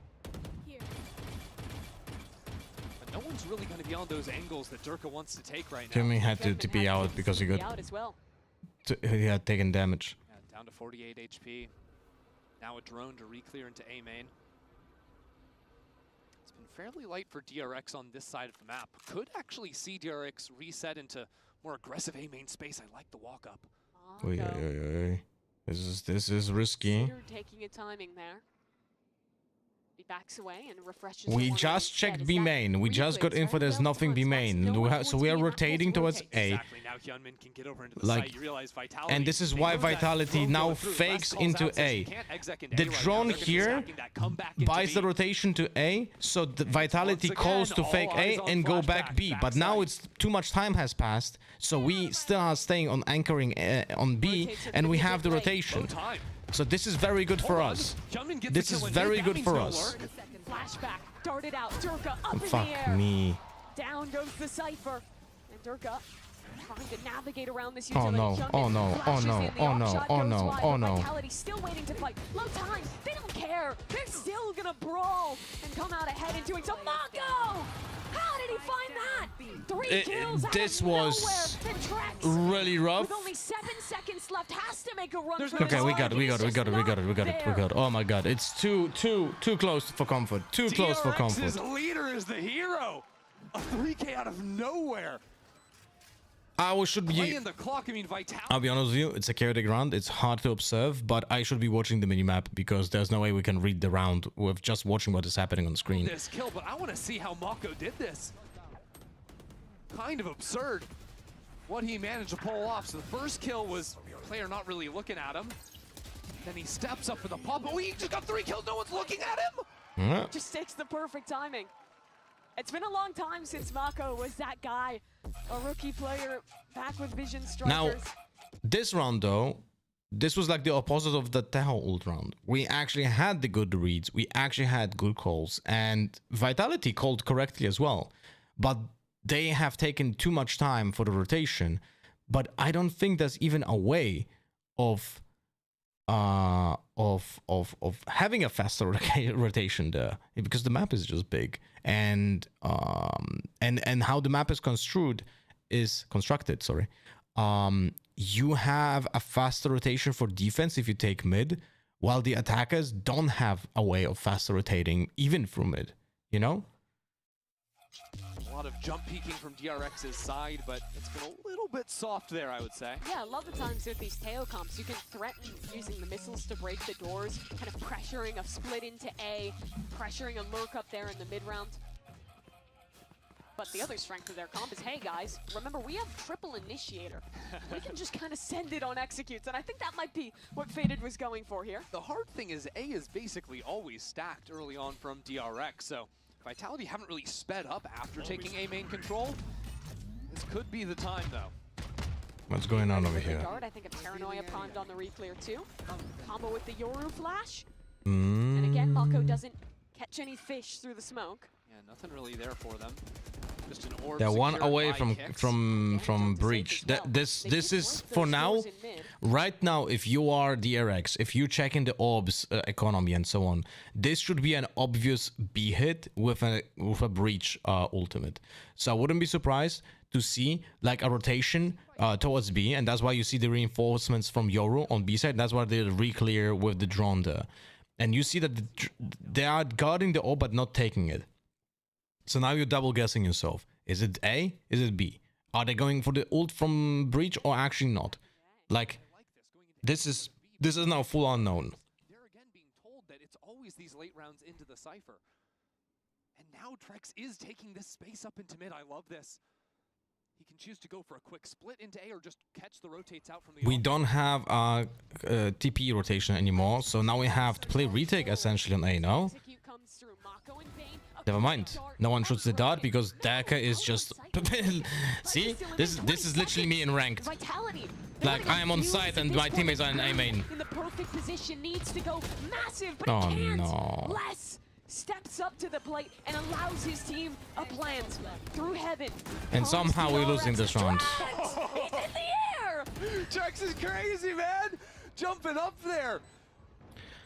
But no one's really going to be on those angles that Durka wants to take right now. Hyunmin had to be out because he had taken damage. Yeah, down to 48 HP. Now a drone to re-clear into A main. It's been fairly light for DRX on this side of the map. Could actually see DRX reset into more aggressive A main space. I like the walk up. Oy, oy, oy, oy. This is risky. Taking a timing there. He backs away and refreshes. We just checked B main. We just got info there's nothing B main. So we are rotating towards A. Exactly. Now Hyunmin can get over into the Like, site. You realize Vitality, and this is why Vitality now fakes into A. The drone here buys the rotation to A, so the Vitality calls to fake A and go back B. But now it's too much time has passed, so we still are staying on anchoring on B, and we have the rotation. So this is very good for us. This is very good for us. Flashback, darted out, Durka up in the Fuck air. me. Down goes the Cypher, and Durka trying to navigate around this Oh utility. no, oh no, oh no, oh no, oh no, oh no. Vitality still waiting to fight. Low time, they don't care. They're still gonna brawl and come out ahead and doing so. Mako! How did he find that? 3 kills out This of was nowhere. And Trex, really rough. with only 7 seconds left, has to make a run. Okay, we got it. Oh my god, it's too close for comfort. Too close for comfort. DRX's leader is the hero. A 3K out of nowhere. Should be. Playing the clock. I mean, Vitality. I'll be honest with you, it's a chaotic round. It's hard to observe, but I should be watching the minimap because there's no way we can read the round with just watching what is happening on the screen. This kill, but I want to see how Mako did this. Kind of absurd what he managed to pull off. So the first kill was player not really looking at him. Then he steps up for the pop. Oh, he just got 3 kills. No one's looking at him. Yeah. Just takes the perfect timing. It's been a long time since Mako was that guy, a rookie player back with Vision Strikers. Now, this round though, this was like the opposite of the Teho ult round. We actually had the good reads, we actually had good calls, and Vitality called correctly as well. But they have taken too much time for the rotation. But I don't think there's even a way of having a faster rotation there, because the map is just big, and how the map is constructed, you have a faster rotation for defense if you take mid, while the attackers don't have a way of faster rotating even from mid, you know? A lot of jump peeking from DRX's side, but it's been a little bit soft there, I would say. Yeah, a lot of the times with these tail comps, you can threaten using the missiles to break the doors, kind of pressuring a split into A, pressuring a lurk up there in the mid round. But the other strength of their comp is, hey guys, remember we have triple initiator. We can just kind of send it on executes, and I think that might be what Faded was going for here. The hard thing is A is basically always stacked early on from DRX, so Vitality haven't really sped up after taking A main control. This could be the time though. What's going on over here? I think a Paranoia primed on the re-clear too. Combo with the Yoru flash. And again, Mako doesn't catch any fish through the smoke. Yeah, nothing really there for them. Just an orb. They're one secured away by from breach. This is for now. Right now, if you are DRX, if you check in the orbs economy and so on, this should be an obvious B hit with a breach ultimate. So I wouldn't be surprised to see like a rotation towards B, and that's why you see the reinforcements from Yoru on B side. That's why they re-clear with the drone there, and you see that they are guarding the orb but not taking it. So now you're double guessing yourself. Is it A? Is it B? Are they going for the ult from breach or actually not? Like, this is now full unknown. They're again being told that it's always these late rounds into the Cypher. And now Drex is taking this space up into mid. I love this. He can choose to go for a quick split into A or just catch the rotates out from the We don't have a TP rotation anymore, so now we have to play retake essentially on A now. Never mind. No one shoots the dart because Daka is just... See? This is literally me in ranked. Like, I am on site and my teammates are in A main. In the perfect position, needs to go massive, but Oh, he can't. no. Less steps up to the plate and allows his team a plant through heaven. And somehow we're losing this round. He's in the air! Drex is crazy, man! Jumping up there!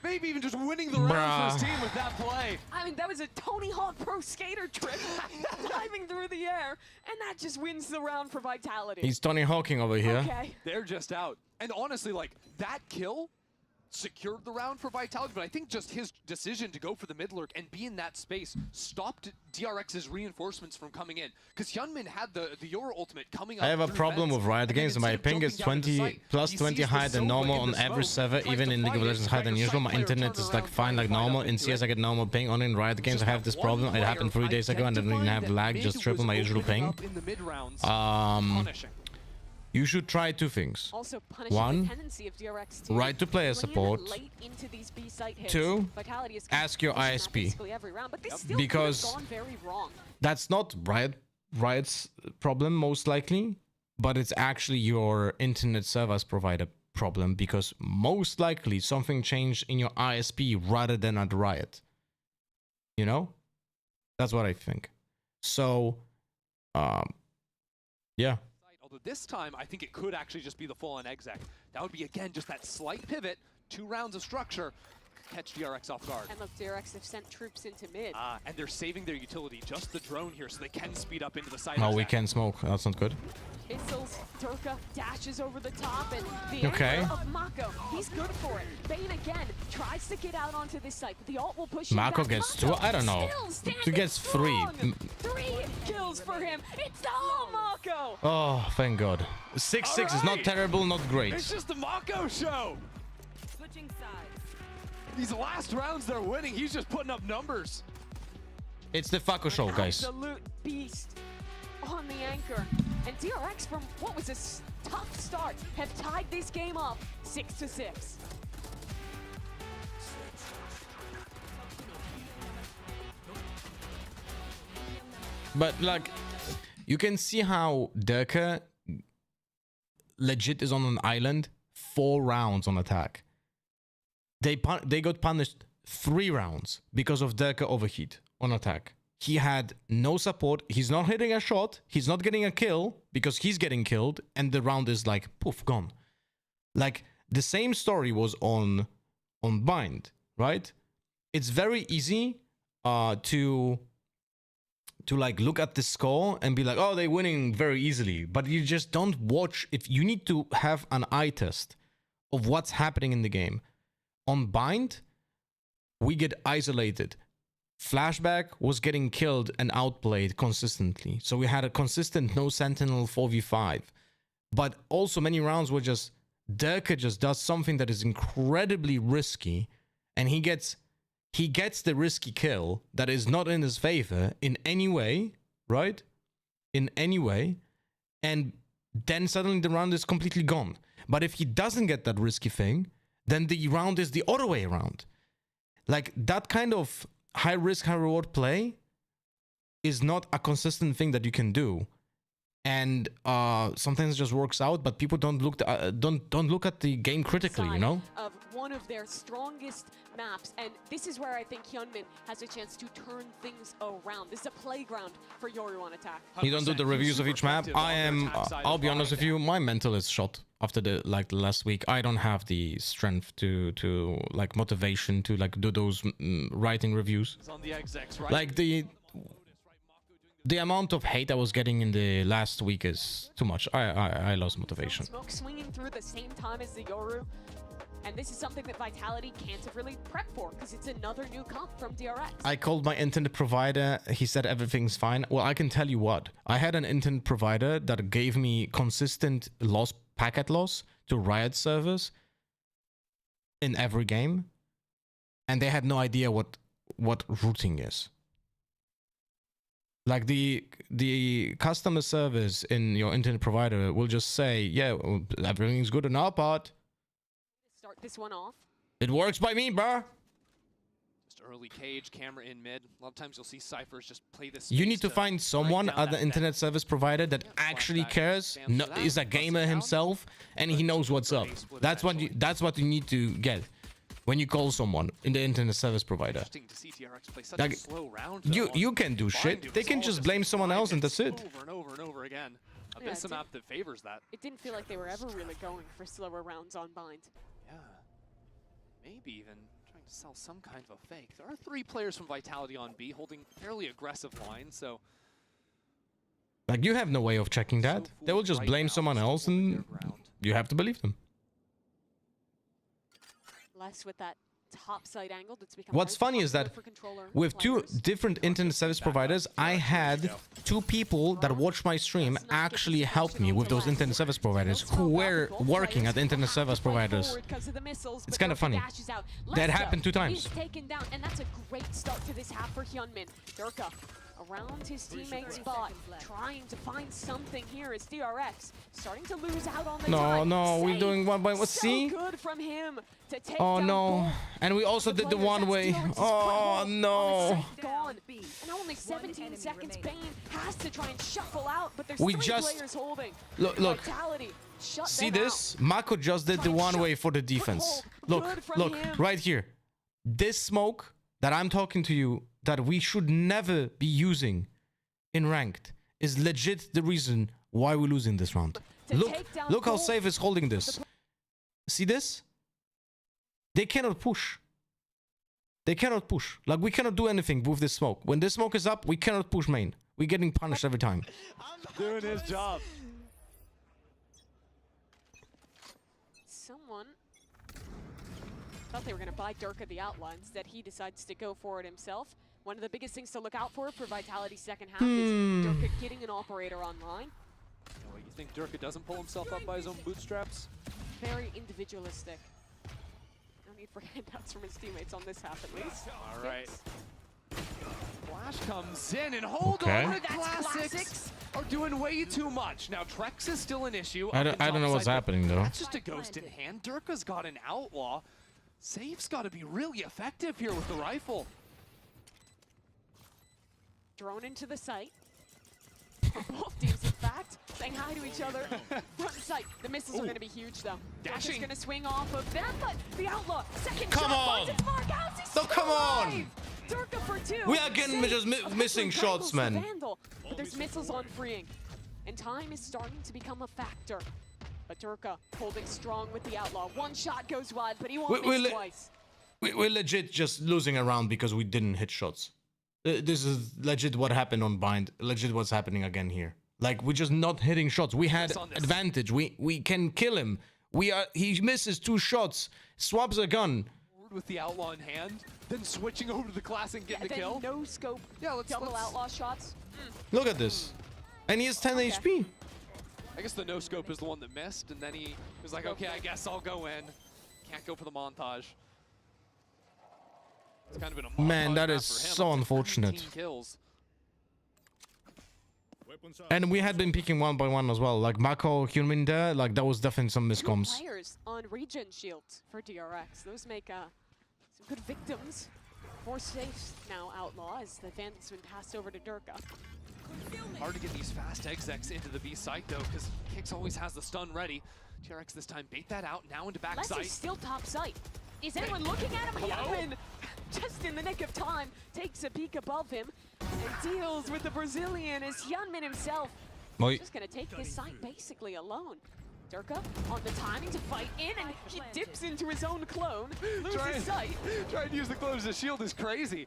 Maybe even just winning the round for his team with that play. I mean, that was a Tony Hawk Pro Skater trick, diving through the air, and that just wins the round for Vitality. He's Tony Hawking over here. Okay. They're just out. And honestly, like, that kill secured the round for Vitality, but I think just his decision to go for the mid lurk and be in that space stopped DRX's reinforcements from coming in. Because Hyunmin had the Yoru ultimate coming up. I have a problem with Riot Games. My ping is 20 plus 20 higher than normal on every server, even in League of Legends higher than usual. My internet is like fine, like normal. In CS I get normal ping. Only in Riot Games I have this problem. It happened 3 days ago and I didn't even have lag, just triple my usual ping. You should try two things. Also One, of DRX too. right to player support. Late into these B site hits, Two, Vitality is ask your ISP. every round, but they still Because could have gone very wrong. That's not Riot's problem, most likely, but it's actually your internet service provider problem, because most likely something changed in your ISP rather than at Riot. You know? That's what I think. So, yeah. Although this time, I think it could actually just be the full-on exec. That would be, again, just that slight pivot, 2 rounds of structure, catch DRX off guard. And look, DRX have sent troops into mid. And they're saving their utility, just the drone here, so they can speed up into the side. Oh, we can smoke. That's not good. Pistols, Durka dashes over the top, and the Okay. angle of Mako, he's good for it. Bane again tries to get out onto this site, but the ult will push him Mako back. gets 2? I don't know. He gets 3. 3 kills for him. It's all Mako. Oh, thank God. 6-6 is not terrible, not great. It's just the Mako show. Switching sides. These last rounds they're winning, he's just putting up numbers. It's the Fako show, guys. Absolute beast on the anchor. And DRX, from what was a tough start, have tied this game up 6-6. But like, you can see how Durka legit is on an island 4 rounds on attack. They got punished 3 rounds because of Durka overheat on attack. He had no support. He's not hitting a shot. He's not getting a kill because he's getting killed. And the round is like, poof, gone. Like, the same story was on Bind, right? It's very easy to like look at the score and be like, oh, they're winning very easily. But you just don't watch. If you need to have an eye test of what's happening in the game. On Bind, we get isolated. Flashback was getting killed and outplayed consistently. So we had a consistent no sentinel 4v5. But also many rounds were just Durka just does something that is incredibly risky, and he gets the risky kill that is not in his favor in any way, right? In any way. And then suddenly the round is completely gone. But if he doesn't get that risky thing, then the round is the other way around. Like, that kind of high risk, high reward play is not a consistent thing that you can do. And sometimes it just works out, but people don't look at the game critically, you know? Of one of their strongest maps, and this is where I think Hyunmin has a chance to turn things around. This is a playground for Yoru on attack. You don't do the reviews of each map. I'll be honest with you, my mental is shot after the last week. I don't have the strength to like motivation to like do those writing reviews. Like the amount of hate I was getting in the last week is too much. I lost motivation. Smoke swinging through the same time as the Yoru. And this is something that Vitality can't have really prepped for because it's another new comp from DRX. I called my internet provider. He said everything's fine. Well, I can tell you what. I had an internet provider that gave me consistent packet loss to Riot servers in every game. And they had no idea what routing is. Like the customer service in your internet provider will just say, yeah, everything's good on our part. Start this one off. It works by me, bruh. Just early cage, camera in mid. A lot of times you'll see Cyphers just play this. You need to find someone at the internet service provider that actually cares, is a gamer himself, and he knows what's up. That's what you need to get when you call someone in the internet service provider. Like, you can do shit. They can just blame someone else and that's it. Over and over and over again. Abyss a map that favors that. It didn't feel like they were ever really going for slower rounds on Bind. Yeah. Maybe even trying to sell some kind of a fake. There are 3 players from Vitality on B holding fairly aggressive lines, so... Like, you have no way of checking that. They will just blame someone else and you have to believe them. Less with that top side angle that's become What's funny is that with 2 different internet service providers, I had 2 people that watched my stream actually help me with those internet service providers who were working at internet service providers. It's kind of funny. That happened 2 times. He's taken down, and that's a great start to this half for Hyunmin. Durka around his teammate's spot, trying to find something here as DRX starting to lose out on the time. No, we're doing one by one. See? Good from him to take oh down no, both. And we also did the one way. Oh no. Gone. And only 17 seconds. Bane has to try and shuffle out, but there's we 3 just players holding. look. Shut see this? Mako just did the one way for the defense. Look, right here. This smoke that I'm talking to you that we should never be using in ranked is legit the reason why we're losing this round. Look how safe is holding this. See this? They cannot push. They cannot push. Like, we cannot do anything with this smoke. When this smoke is up, we cannot push main. We're getting punished every time. Doing his job. Someone thought they were going to buy Durka the outlines, that he decides to go for it himself. One of the biggest things to look out for Vitality's second half is Durka getting an operator online. You think Durka doesn't pull himself up by his own bootstraps? Very individualistic. No need for handouts from his teammates on this half, at least. All right. Flash comes in and hold on. The Classics are doing way too much. Now, Trex is still an issue. I don't know what's happening, though. That's just a ghost in hand. Durka's got an outlaw. Safe's got to be really effective here with the rifle. Drone into the site. Both teams, in fact, saying hi to each other. Front sight. The missiles are going to be huge, though. Dashing. Going to swing off of them, but the Outlaw, second Come shot, on! finds its mark. How's he No, still come on! alive? Durka for 2. We are getting just missing shots, man. Vandal, but there's missiles on freeing. And time is starting to become a factor. But Durka holding strong with the Outlaw. One shot goes wide, but he won't miss twice. We're legit just losing a round because we didn't hit shots. This is legit what happened on Bind. Legit what's happening again here. Like, we're just not hitting shots. We had advantage. We can kill him. He misses 2 shots, swaps a gun. With the Outlaw in hand, then switching over to the Classic and getting the kill. No scope. Yeah, let's double Outlaw shots. Look at this. And he has 10 HP. I guess the no scope is the one that missed, and then he was like, okay, I guess I'll go in. Can't go for the montage. It's kind of been a montage. Man, that is so unfortunate. Kills. And we had been picking 1 by 1 as well. Like Mako, Hyunmin there, like that was definitely some miscoms. Players on regen shields for DRX. Those make some good victims. 4 safe now, Outlaw, as the Vandal's been passed over to Durka. Hard to get these fast execs into the B site though, because Kix always has the stun ready. DRX this time bait that out, now into back sight. Leslie's still top sight. Is anyone looking at him? Hyunmin, just in the nick of time, takes a peek above him and deals with the Brazilian as Hyunmin himself. Just gonna take this site basically alone. Durka on the timing to fight in, and he dips into his own clone, loses sight. Trying to use the clone as a shield is crazy.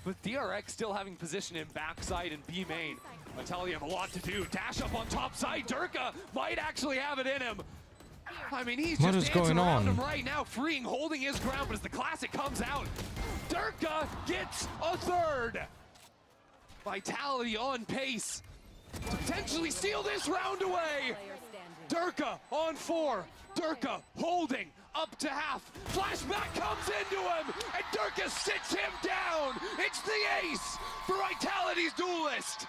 But DRX still having position in backside and B main. Vitality have a lot to do. Dash up on top side. Durka might actually have it in him. I mean, he's just dancing around him right now, freeing, holding his ground, but as the Classic comes out, Durka gets a 3rd. Vitality on pace to potentially steal this round away. Durka on 4. Durka holding up to half. Flashback comes into him, and Durka sits him down. It's the ace for Vitality's Duelist.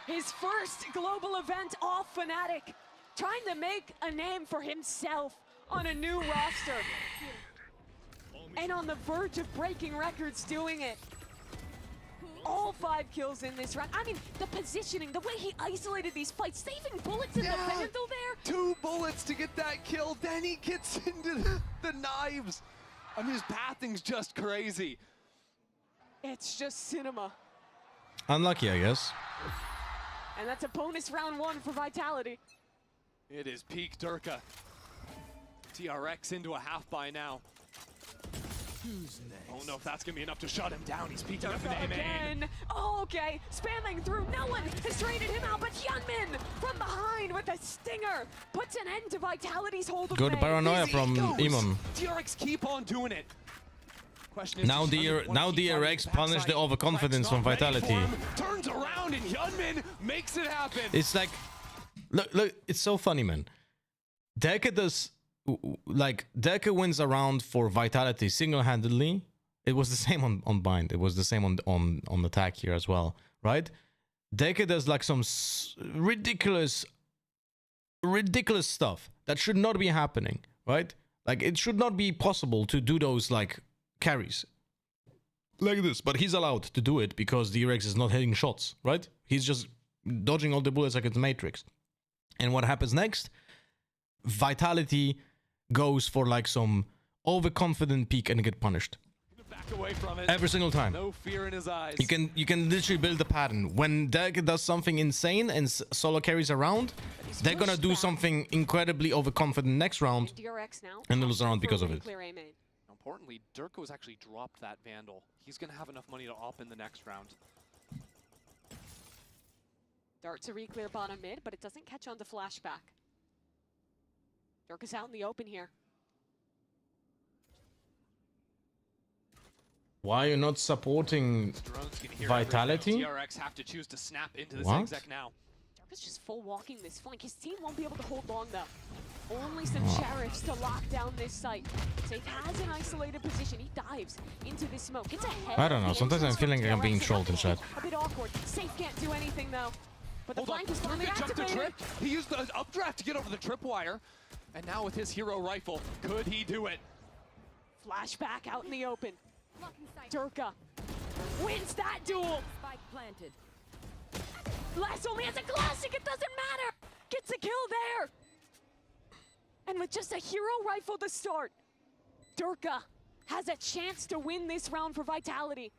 His first global event off Fnatic, trying to make a name for himself on a new roster. And on the verge of breaking records doing it. All 5 kills in this round. I mean, the positioning, the way he isolated these fights, saving bullets in the Vandal there. 2 bullets to get that kill, then he gets into the knives. I mean, his pathing's just crazy. It's just cinema. Unlucky, I guess. And that's a bonus round 1 for Vitality. It is peak Durka. DRX into a half by now. I don't know if that's gonna be enough to shut him down. He's peeking up in A main. Oh, okay. Spamming through. No one has traded him out, but Hyunmin from behind with a stinger puts an end to Vitality's hold of Good paranoia from Imon. DRX keep on doing it. Question is, now DRX punished the overconfidence from Vitality. Turns around and Hyunmin makes it happen. It's like, look, it's so funny, man. Deka does. Like, Deka wins a round for Vitality single-handedly. It was the same on Bind. It was the same on Attack here as well, right? Deka does like some ridiculous stuff that should not be happening, right? Like, it should not be possible to do those, like, carries like this. But he's allowed to do it because DRX is not hitting shots, right? He's just dodging all the bullets like it's Matrix. And what happens next? Vitality goes for like some overconfident peak and get punished. Back away from it. Every single time. No fear in his eyes. You can literally build a pattern. When Derek does something insane and solo carries around, they're gonna do something incredibly overconfident next round and lose around because of it. Importantly, Durko's actually dropped that Vandal. He's gonna have enough money to op in the next round. Dart to re-clear bottom mid, but it doesn't catch on to flashback. Durka's out in the open here. Why are you not supporting Vitality? DRX have to choose to snap into this exec now. Durka's just full walking this flank. His team won't be able to hold long though. Only some sheriffs to lock down this site. Safe has an isolated position. He dives into the smoke. It's ahead. I don't know. Sometimes I'm feeling like I'm being trolled in chat. A bit awkward. Safe can't do anything though. But the flank is finally jumped the activated. trip. He used the updraft to get over the tripwire. And now with his hero rifle, could he do it? Flashback out in the open. Durka wins that duel. Spike planted. Last only has a classic, it doesn't matter! Gets a kill there! And with just a hero rifle to start, Durka has a chance to win this round for Vitality.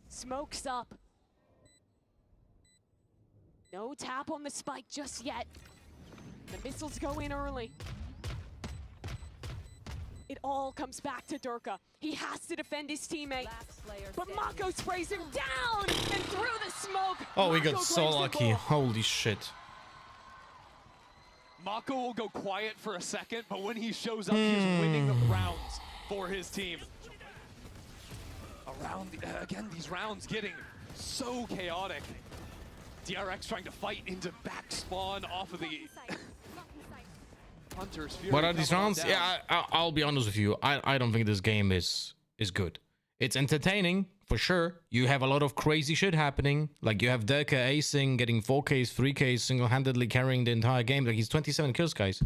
Smokes up. No tap on the spike just yet. The missiles go in early. It all comes back to Durka. He has to defend his teammate. But Mako sprays him down and through the smoke. Oh, we Mako got so claims the lucky. ball. Holy shit. Mako will go quiet for a second, but when he shows up, he's winning the rounds for his team. Again, these rounds getting so chaotic. DRX trying to fight into back spawn off of the Hunter's Fury. What are these coming rounds? down. Yeah, I'll be honest with you. I don't think this game is good. It's entertaining, for sure. You have a lot of crazy shit happening. Like, you have Durka acing, getting 4Ks, 3Ks, single-handedly carrying the entire game. Like, he's 27 kills, guys.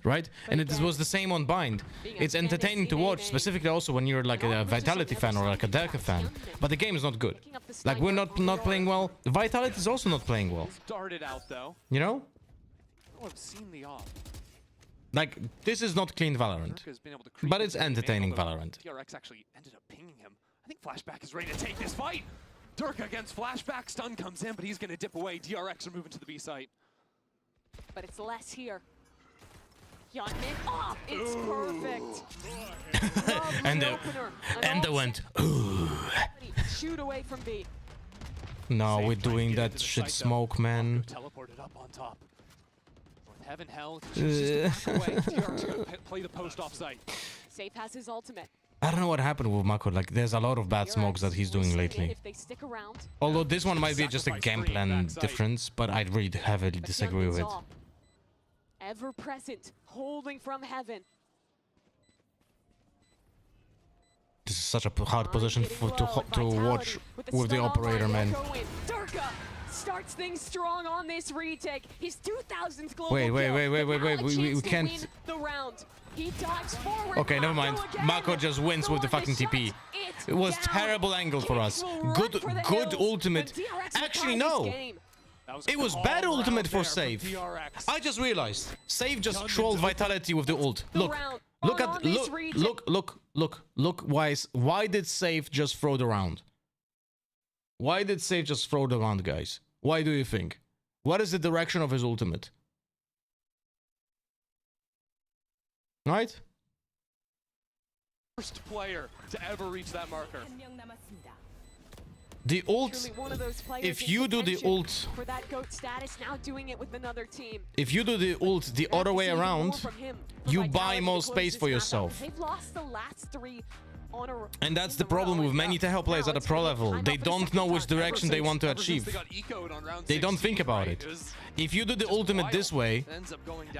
Right? And it was the same on Bind. It's entertaining to watch, specifically also when you're like a Vitality fan or like a Durka fan. But the game is not good. Like, we're not playing well. Vitality is also not playing well. Started out though. You know? Oh, I've seen the off. Like, this is not clean Valorant. Durka's been able to creep But into it's the game, entertaining although Valorant. DRX actually ended up pinging him. I think Flashback is ready to take this fight. Durka against Flashback. Stun comes in, but he's going to dip away. DRX are moving to the B site. But it's less here. Yeonmin off. It's perfect. And they went, ooh. Shoot away from B. No, we're doing that shit smoke, man. Teleported up on top. North Heaven Hell chooses to back away. DRX going to play the post off site. Safe has his ultimate. I don't know what happened with Mako. Like, there's a lot of bad smokes that he's doing lately. If they stick around. Although this one might be just a game plan difference, but I really heavily disagree with it. Ever present, holding from heaven. This is such a hard position to watch with the operator, man. Durka starts things strong on this retake. He's 2000th global. Wait. We can't. Win the round. He dives forward. Okay, never mind. Mako just wins with the fucking TP. It was terrible angle for us. Good ultimate. Actually, no. It was bad ultimate for Save. I just realized Save just trolled Vitality with the ult. Look why did Save just throw the round? Why did Save just throw the round, guys? Why do you think? What is the direction of his ultimate? Right? First player to ever reach that marker. The ult, if you do the ult, for that GOAT status, now doing it with another team. If you do the ult the other way around, you buy more space for yourself. They've lost the last 3 on a And that's the problem with many Tahoe players at a pro level. They don't know which direction they want to achieve. They don't think about it. If you do the ultimate this way,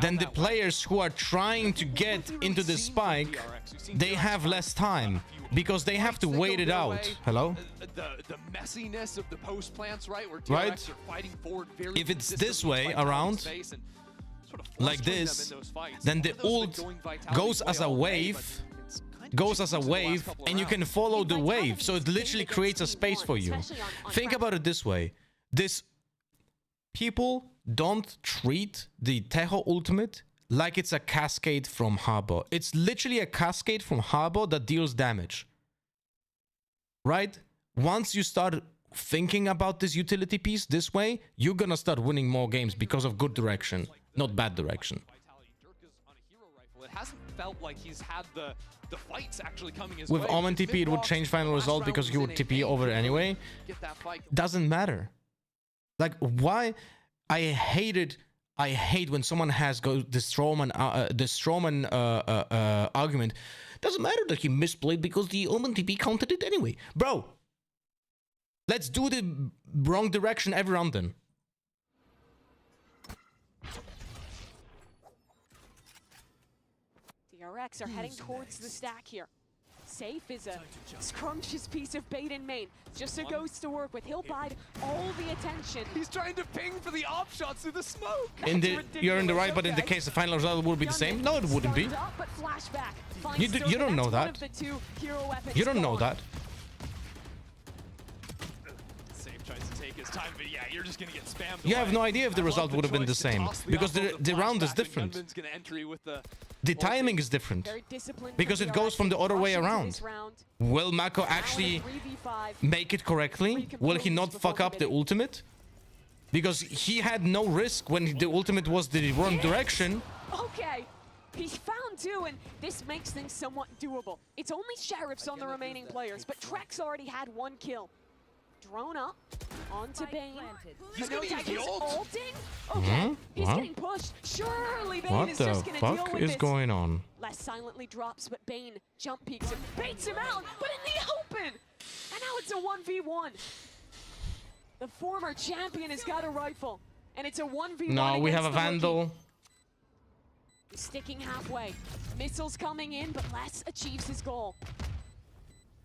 then the players who are trying to get into the spike, they have less time because they have to wait it out. Hello? The messiness of the post plants, right? Where Right? DRX are fighting forward very If it's this consistently, way fighting out around, of space and sort of like frustrating them this, in those fights. then the One of those ult that going Vitality goes play as a all day, wave, but it's kind of goes as a changed in the last wave, couple and you can rounds. follow the wave. So it literally creates a space for you. Think about it this way. People don't treat the Teho ultimate like it's a cascade from Harbor. It's literally a cascade from Harbor that deals damage. Right? Once you start thinking about this utility piece this way, you're gonna start winning more games because of good direction, not bad direction. It hasn't felt like he's had the fights actually coming his With way. Omen TP, it would change final result because he would TP over anyway. Doesn't matter. Like, why? I hate when someone has the Strawman argument. Doesn't matter that he misplayed because the Omen TP counted it anyway. Bro, let's do the wrong direction every round then. DRX are heading towards the stack here. Safe is a scrumptious piece of bait in main. Just a ghost to work with. He'll bide all the attention. He's trying to ping for the op shots through the smoke. You're in the right, but in the case the final result would be the same. No, it wouldn't be. You don't know that. You don't know that. time, but yeah, you're just gonna get spammed. You have away. no idea if the I result love would have been the choice to same toss because the round is flashback, and different. Yunmin's gonna enter with The timing is different because it goes from the other way around. Will Mako actually make it correctly? Will he not fuck up the ultimate? Because he had no risk when the ultimate was the wrong direction. Okay, he's found two, and this makes things somewhat doable. It's only Sheriffs on the remaining players, but Trex already had one kill. Drone up onto Bane. He's gonna use the ult. Ulting? Okay, he's What? getting pushed. Surely Bane What is the just gonna deal fuck with is this. going on? Les silently drops, but Bane jump peeks and baits him out, but in the open! And now it's a 1v1. The former champion has got a rifle, and it's a 1v1. No, we have a against the rookie. Vandal. He's sticking halfway. Missiles coming in, but Les achieves his goal.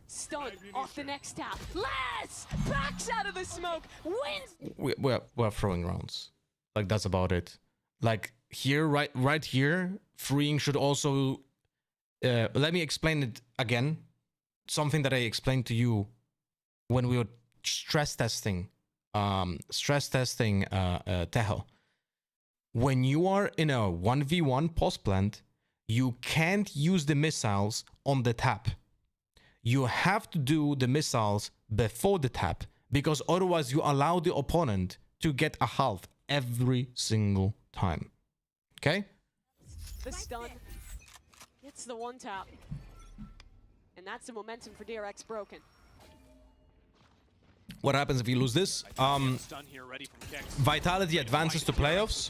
Stun off the next tap. Les backs out of the smoke, wins. We're throwing rounds. Like, that's about it. Like, here, right here, freeing should also... let me explain it again. Something that I explained to you when we were stress testing Teho. When you are in a 1v1 post plant, you can't use the missiles on the tap. You have to do the missiles before the tap, because otherwise you allow the opponent to get a half every single time. Okay? The stun gets the one tap. And that's the momentum for DRX broken. What happens if you lose this? Vitality advances to playoffs.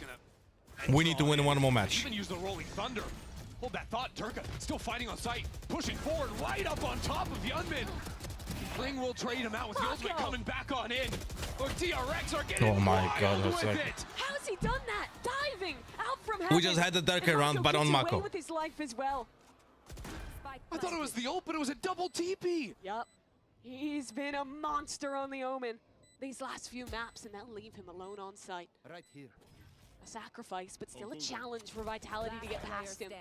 We need to win one more match. Even use the rolling thunder. Hold that thought, Turka still fighting on sight, pushing forward right up on top of Yunmin. Ring will trade him out with the ultimate coming back on in. Or DRX are getting Oh my wild god, with that's it. How's he done that? Diving out from heaven. We just had the Dark round, but on Mako. With his life as well. I thought it was the ult, but it was a double TP. Yup. He's been a monster on the Omen these last few maps, and they'll leave him alone on site. Right here. A sacrifice, but still a challenge for Vitality to get past him.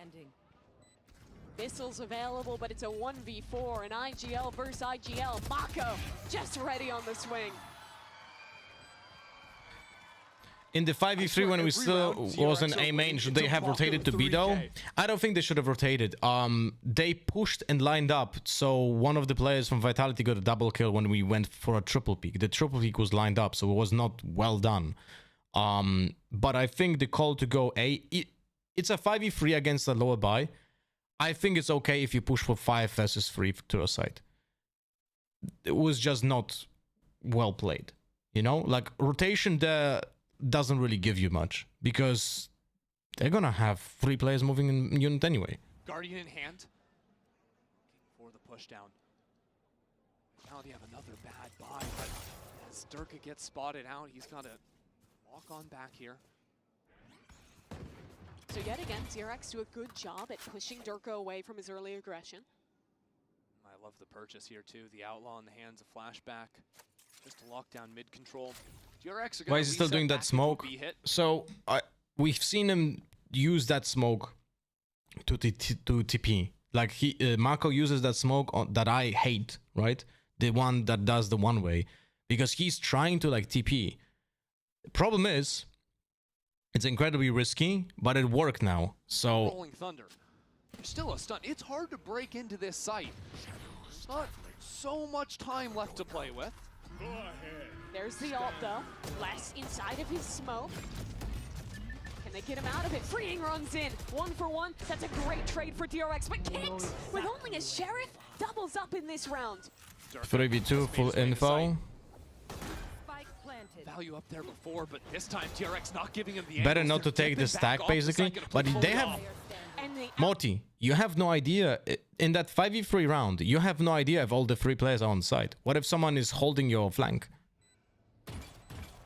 Missiles available, but it's a 1v4, an IGL versus IGL. Mako just ready on the swing. In the 5v3 when we still was an A main, should they have rotated to B though? I don't think they should have rotated. They pushed and lined up, so one of the players from Vitality got a double kill when we went for a triple peak. The triple peak was lined up, so it was not well done. But I think the call to go A, it's a 5v3 against a lower buy. I think it's okay if you push for 5 versus 3 to a side. It was just not well played, you know? Like, rotation there doesn't really give you much, because they're gonna have 3 players moving in unit anyway. Guardian in hand. For the push down. Now they have another bad buy, but as Durka gets spotted out, he's got to walk on back here. So yet again, DRX do a good job at pushing Durka away from his early aggression. I love the purchase here too. The Outlaw in the hands of Flashback. Just to lock down mid control. DRX are Why is he still doing that smoke? So we've seen him use that smoke to TP. Like Mako uses that smoke that I hate, right? The one that does the one way, because he's trying to like TP. Problem is, it's incredibly risky, but it worked now. So Rolling Thunder. There's still a stun. It's hard to break into this site. There's not so much time left to play with. There's the ult though. Less inside of his smoke. Can they get him out of it? Freeing runs in. 1 for 1. That's a great trade for DRX. But Kicks, with only a Sheriff, doubles up in this round. 3v2 full info. Value up there before, but this time DRX not giving him the Better angles. not to They're take the dipping back stack off the basically, second but to they pull it have off. Morty. You have no idea in that 5v3 round. You have no idea if all the 3 players are on site. What if someone is holding your flank?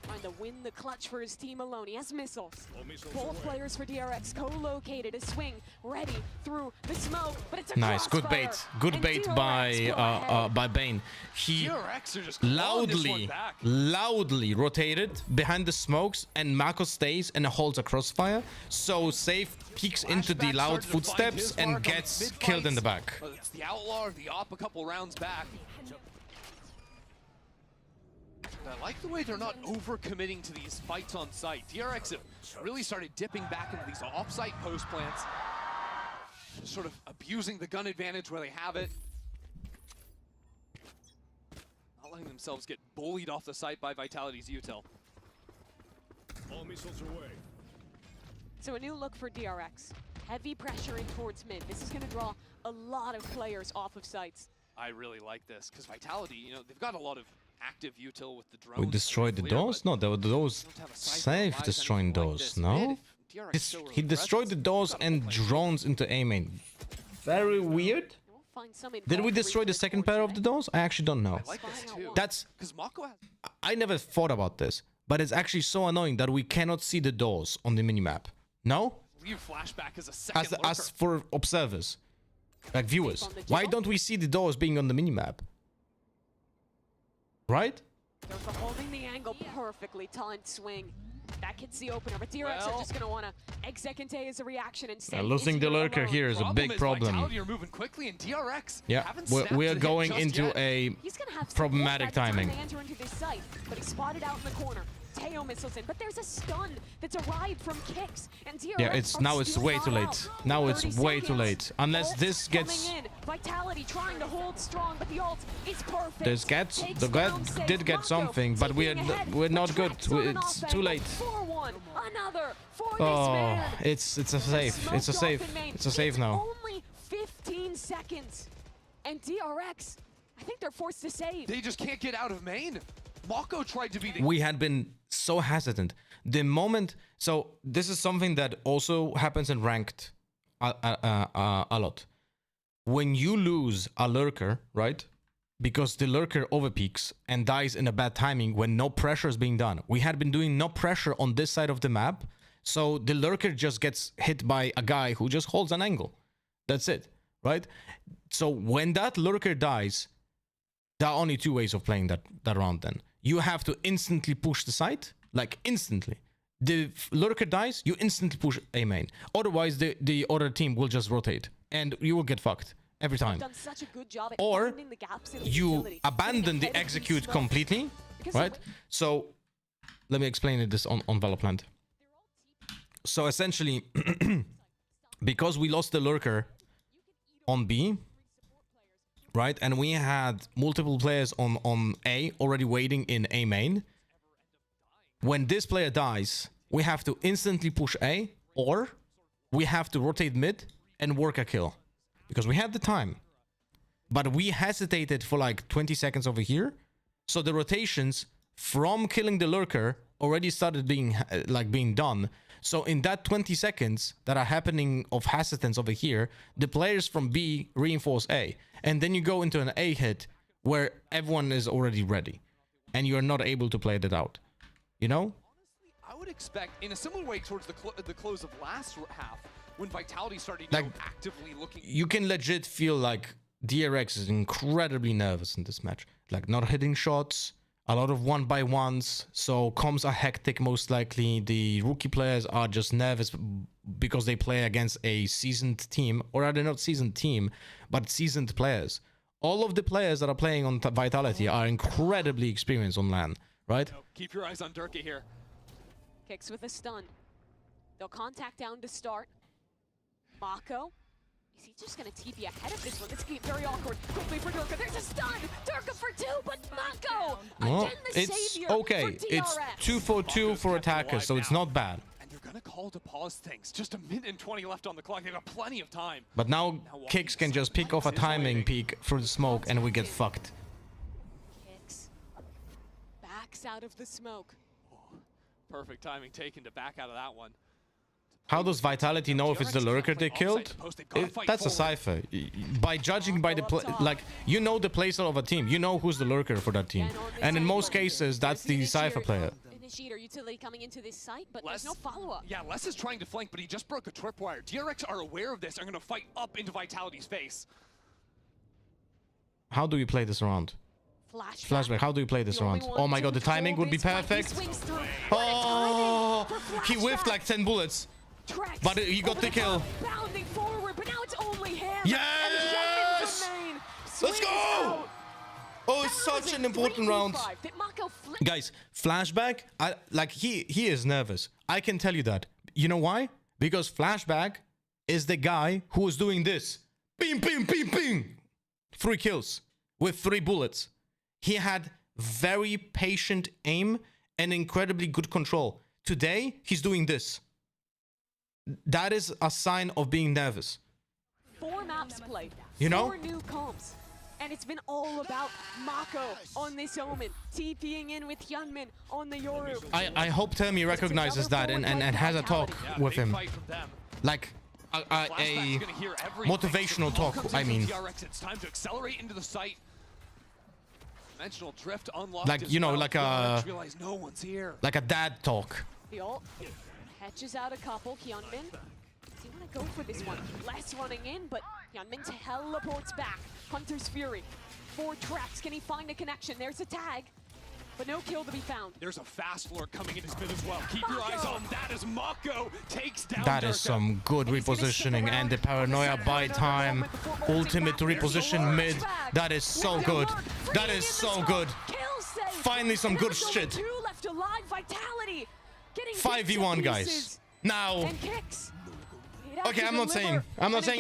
Trying to win the clutch for his team alone. He has missiles. Both players for DRX co-located. A swing ready through the smoke, but it's a Nice, good crossfire. bait. Good bait by Bane. He DRX are just clawing this one back. loudly rotated behind the smokes, and Mako stays and holds a crossfire. So Safe peeks into the loud footsteps and gets killed in the back. It's the Outlaw or the Op a couple rounds back. I like the way they're not over-committing to these fights on site. DRX have really started dipping back into these off-site post plants, just sort of abusing the gun advantage where they have it. Not letting themselves get bullied off the site by Vitality's util. All missiles away. So a new look for DRX. Heavy pressure in towards mid. This is going to draw a lot of players off of sites. I really like this, because Vitality, you know, they've got a lot of active util with the drones. We destroyed the doors? No, there were those safe destroying doors, no? He destroyed the doors and drones into A main. Very weird. Did we destroy the second pair of the doors? I actually don't know. I like this too. That's... Because Mako has... I never thought about this, but it's actually so annoying that we cannot see the doors on the minimap. No? Leave flashback as a second As for observers, like viewers, why don't we see the doors being on the minimap? Right? They're holding the angle perfectly. Taunt swing. That hits the opener, but DRX are just going to want to execute as a reaction and say losing the lurker here is a big problem. Vitality are moving quickly, and DRX Yeah, we're going into a problematic timing. Enter into this site, but he's spotted out in the corner. Teo missiles in, but there's a stun that's arrived from Kicks, and DRX Yeah, it's way too late. Now it's way too late. Unless this gets... Vitality trying to hold strong, but the ult is perfect. The Get did get something, but we're not good. It's too late. 4-1, another for this Oh, man. it's a safe. It's a safe. It's a safe now. Only 15 seconds, and DRX, I think they're forced to save. They just can't get out of main. Mako tried to be the... We had been so hesitant. The moment... So this is something that also happens in ranked a lot. When you lose a lurker, right? Because the lurker overpeaks and dies in a bad timing when no pressure is being done. We had been doing no pressure on this side of the map. So the lurker just gets hit by a guy who just holds an angle. That's it, right? So when that lurker dies, there are only two ways of playing that round then. You have to instantly push the site, like instantly. The lurker dies, you instantly push A main. Otherwise, the other team will just rotate and you will get fucked every time. Done such a good job at Or finding the gaps in the you utility. abandon the execute completely, right? So let me explain this on Valorant. So essentially, because we lost the lurker on B, right? And we had multiple players on A already waiting in A main. When this player dies, we have to instantly push A, or we have to rotate mid and work a kill. Because we had the time. But we hesitated for like 20 seconds over here. So the rotations from killing the lurker already started being done. So in that 20 seconds that are happening of hesitance over here, the players from B reinforce A. And then you go into an A hit where everyone is already ready. And you're not able to play that out. You know? I would expect, in a similar way towards the close of last half, when Vitality started actively looking... You can legit feel like DRX is incredibly nervous in this match. Like not hitting shots, a lot of 1-by-1s, so comms are hectic most likely. The rookie players are just nervous because they play against a seasoned team, or rather not seasoned team, but seasoned players. All of the players that are playing on Vitality are incredibly experienced on LAN, right? Keep your eyes on Durka here. Kicks with a stun. They'll contact down to start. Mako. Is he just going to TP ahead of this one? It's getting very awkward. Quickly for Durka. There's a stun. Durka for 2, but Mako. Well, Again, the it's savior okay. for DRX. It's 2 for 2 for attackers, so it's not bad. And they're going to call to pause things. Just a minute and 20 left on the clock. They've got plenty of time. But now Kicks can just pick off a timing peak through the smoke and we get fucked. Kicks. Backs out of the smoke. Perfect timing taken to back out of that one. How does Vitality know if it's the lurker they killed? That's a cipher. By judging by the you know the playstyle of a team. You know who's the lurker for that team. And in most cases, that's the cipher player. Initiator utility coming into this site, but there's no follow-up. Yeah, Les is trying to flank, but he just broke a tripwire. DRX are aware of this. Are going to fight up into Vitality's face. How do we play this around? Flashback. How do you play this around? Oh my god, the timing would be perfect. Oh, he whiffed like 10 bullets. But he got the kill. Bounding forward, but now it's only him. Yes! Let's go! Oh, it's such an important round. Guys, Flashback, he is nervous. I can tell you that. You know why? Because Flashback is the guy who is doing this. Bing, bing, bing, bing. 3 kills with 3 bullets. He had very patient aim and incredibly good control. Today, he's doing this. That is a sign of being nervous. 4 maps played. You know? 4 new comps. And it's been all about Mako on this Omen, TPing in with Hyunmin on the Yoru. I hope Termi recognizes that and has a talk with him. Like a motivational talk, I mean. DRX, it's time to accelerate into the site. Dimensional drift unlocked. Like, you know, like a realize no one's here. Like a dad talk. The ult catches out a couple. Hyunmin, does he want to go for this one? Less running in, but Hyunmin teleports back. Hunter's Fury, 4 tracks. Can he find a connection? There's a tag, but no kill to be found. There's a fast lure coming in his mid as well. Keep your eyes on that as Mako takes down That is some good repositioning, and the paranoia buy time. Ultimate to reposition mid. That is so good. That is so good. Finally some good shit. 2 left alive. Vitality getting 5v1, guys. Now. And kicks. Okay, I'm not saying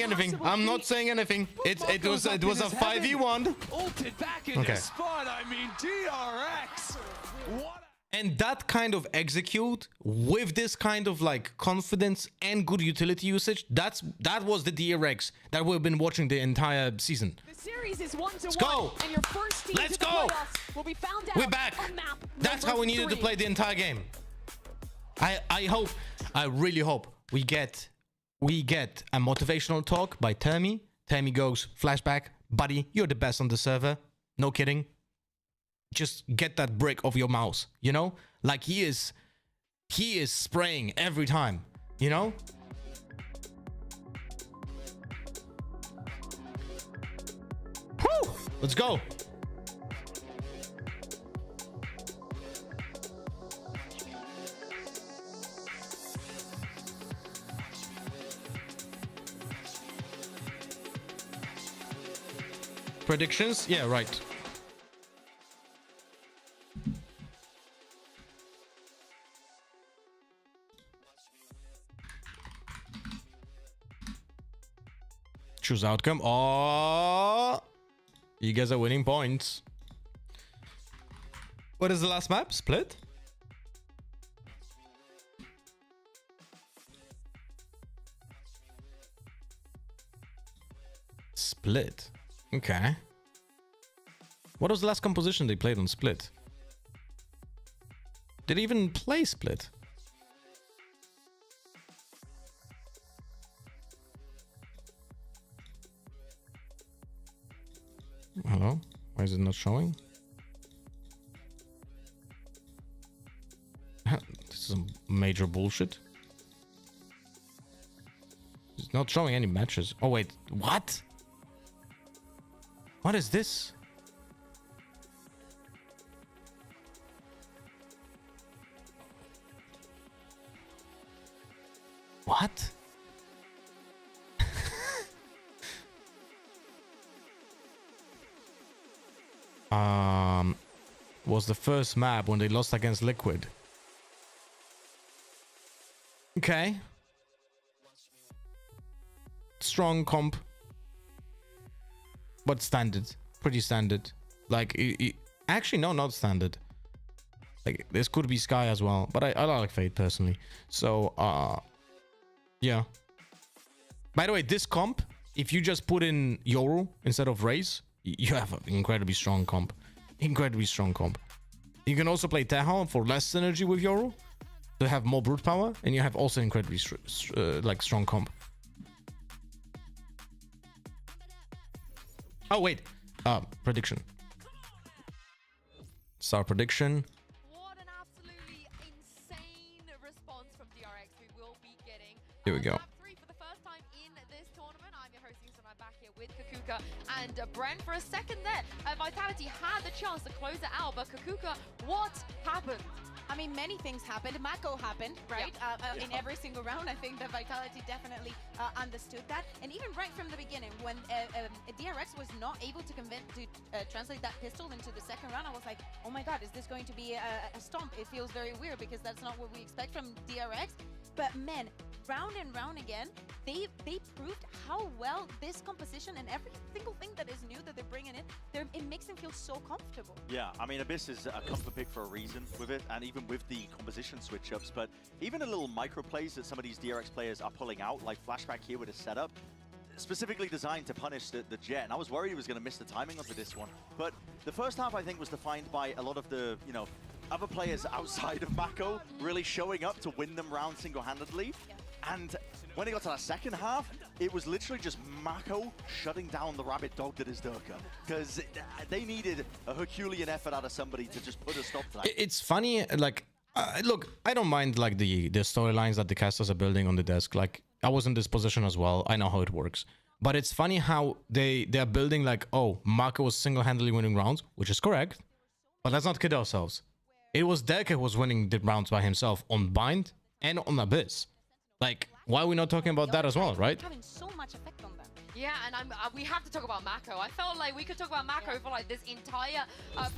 anything. I'm not saying anything. It was a 5v1. Ulted back in Okay. his spot. I mean, DRX. What? And that kind of execute with this kind of like confidence and good utility usage, that was the DRX that we've been watching the entire season. The series is 1-1. Let's go. And your first team Let's to the go. playoffs will be found out We're back. on map That's how we needed to 3. play the entire game. I really hope we get a motivational talk by Termi. Termi goes, Flashback, buddy, you're the best on the server. No kidding. Just get that brick off your mouse, you know? Like he is spraying every time, you know? Woo! Let's go. Predictions? Yeah, right. Choose outcome. Oh, you guys are winning points. What is the last map? Split? Split. Okay. What was the last composition they played on Split? Did they even play Split? Hello? Why is it not showing? This is some major bullshit. It's not showing any matches. Oh wait, what? What is this? What? Was the first map when they lost against Liquid. Okay. Strong comp. But standard. Pretty standard. Like, actually, no, not standard. Like, this could be Sky as well. But I like Fate, personally. So, yeah. By the way, this comp, if you just put in Yoru instead of Raze, you have an incredibly strong comp. Incredibly strong comp. You can also play Teha for less synergy with Yoru to have more brute power, and you have also incredibly like strong comp. Oh wait, prediction. Star prediction. What an absolutely insane response from DRX we will be getting. Here we go. Lap 3 for the first time in this tournament. I'm your host, Yusuf. I'm back here with Kakuka and Brent. For a second there, Vitality had the chance to close it out, but Kakuka, what happened? I mean, many things happened. Mako happened, right? In every single round. I think that Vitality definitely understood that. And even right from the beginning, when DRX was not able to translate that pistol into the second round, I was like, oh my god, is this going to be a stomp? It feels very weird because that's not what we expect from DRX. But man, round and round again, they proved how well this composition and every single thing that is new that they're bringing in, it makes them feel so comfortable. Yeah, I mean, Abyss is a comfort pick for a reason with it, and even with the composition switch-ups, but even a little micro plays that some of these DRX players are pulling out, like Flashback here with a setup, specifically designed to punish the Jet, and I was worried he was going to miss the timing onto this one. But the first half, I think, was defined by a lot of the, you know, other players outside of Mako really showing up to win them rounds single-handedly. And when it got to that second half, it was literally just Mako shutting down the rabid dog that is Durka. Because they needed a Herculean effort out of somebody to just put a stop to that. It's funny, like, look, I don't mind like the storylines that the casters are building on the desk. Like, I was in this position as well. I know how it works. But it's funny how they're building like, oh, Mako was single-handedly winning rounds, which is correct. But let's not kid ourselves. It was Derke who was winning the rounds by himself on Bind and on Abyss. Like, why are we not talking about that as well, right? Having so much effect on them. Yeah, and we have to talk about Mako. I felt like we could talk about Mako for like this entire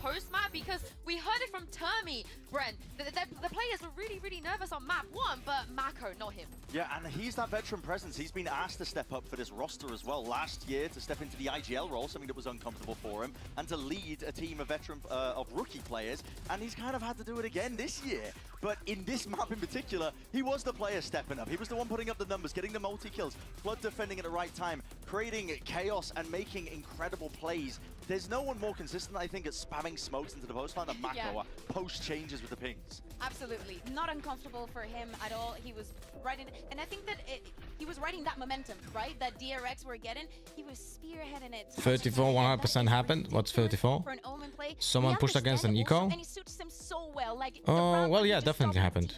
post-map because we heard it from Termi, Brent. The players were really, really nervous on map 1, but Mako, not him. Yeah, and he's that veteran presence. He's been asked to step up for this roster as well last year, to step into the IGL role, something that was uncomfortable for him, and to lead a team of of rookie players, and he's kind of had to do it again this year. But in this map in particular, he was the player stepping up. He was the one putting up the numbers, getting the multi-kills, Blood defending at the right time, creating chaos and making incredible plays. There's no one more consistent, I think, at spamming smokes into the post line than Mako. Post changes with the pings. Absolutely. Not uncomfortable for him at all. He was riding, and I think that he was riding that momentum, right? That DRX were getting. He was spearheading it. 34, 100% happened. What's 34? For an Omen play. Someone pushed against an eco? And he suits him so well. Like, oh, well, yeah, definitely happened.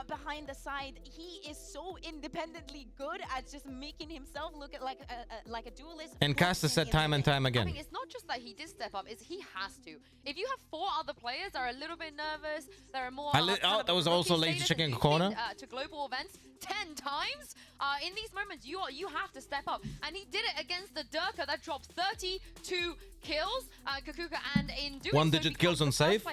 Behind the side, he is so independently good at just making himself look at like a duelist. And Caster said time and time again. I mean, it's not just that he did step up; it's he has to. If you have 4 other players that are a little bit nervous, that are more. That was also lazy checking a corner. To global events 10 times. In these moments, you have to step up, and he did it against the Durka that dropped 32 kills. Kakuka, and in doing 1-digit kills on save.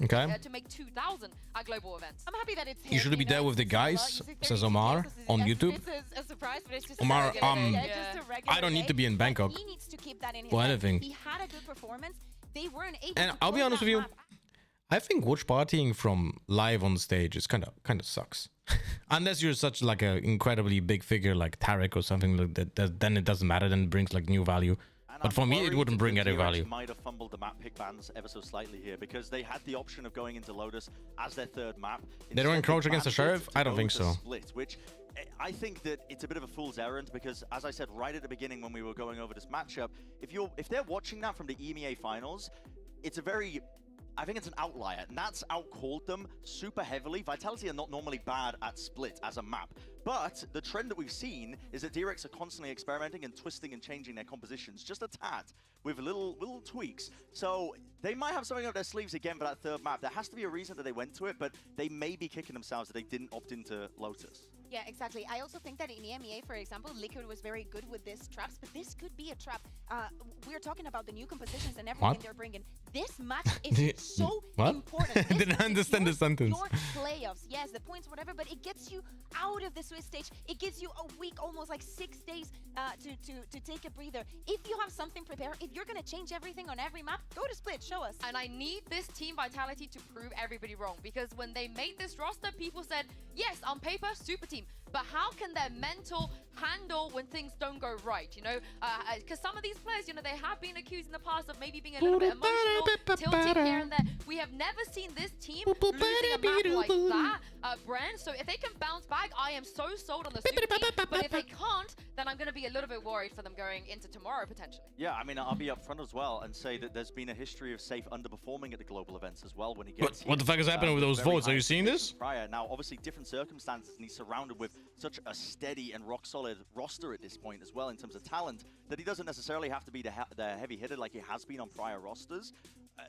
Okay. To make 2,000 at global events. I'm happy that it's him, You should be there with the guys, says Omar on YouTube. It's a surprise, but it's just Omar, I don't need to be in Bangkok. He needs to keep that in his for anything. He had a good performance. They weren't able And to I'll be close honest that with you, map. I think watch partying from live on stage is kind of sucks. Unless you're such like an incredibly big figure like Tarek or something like that, then it doesn't matter. Then it brings like new value. But for me, it wouldn't bring any value. Might have fumbled the map pick bans ever so slightly here because they had the option of going into Lotus as their third map. They don't encroach against the Sheriff? I don't think so. Split, which I think that it's a bit of a fool's errand because, as I said right at the beginning when we were going over this matchup, if they're watching that from the EMEA finals, it's a very... I think it's an outlier. Nats outcalled them super heavily. Vitality are not normally bad at Split as a map. But the trend that we've seen is that DRX are constantly experimenting and twisting and changing their compositions just a tad with little tweaks. So they might have something up their sleeves again for that third map. There has to be a reason that they went to it, but they may be kicking themselves that they didn't opt into Lotus. Yeah, exactly. I also think that in EMEA, for example, Liquid was very good with this traps, but this could be a trap. We're talking about the new compositions and everything they're bringing. This match is so important. I didn't understand the sentence. Your playoffs, yes, the points, whatever, but it gets you out of the Swiss stage. It gives you a week, almost like 6 days to take a breather. If you have something prepared, if you're going to change everything on every map, go to Split, show us. And I need this team Vitality to prove everybody wrong, because when they made this roster, people said, yes, on paper, super team. But how can their mental handle when things don't go right, you know? Because some of these players, you know, they have been accused in the past of maybe being a little bit emotional, tilting here and there. We have never seen this team losing a map like that, Bren. So if they can bounce back, I am so sold on the super team. But if they can't, then I'm going to be a little bit worried for them going into tomorrow, potentially. Yeah, I mean, I'll be upfront as well and say that there's been a history of Safe underperforming at the global events as well when he gets... What the fuck is happening with those votes? Are you seeing this? Prior. Now, obviously, different circumstances, and he's surrounded with such a steady and rock-solid roster at this point as well in terms of talent that he doesn't necessarily have to be the heavy hitter like he has been on prior rosters.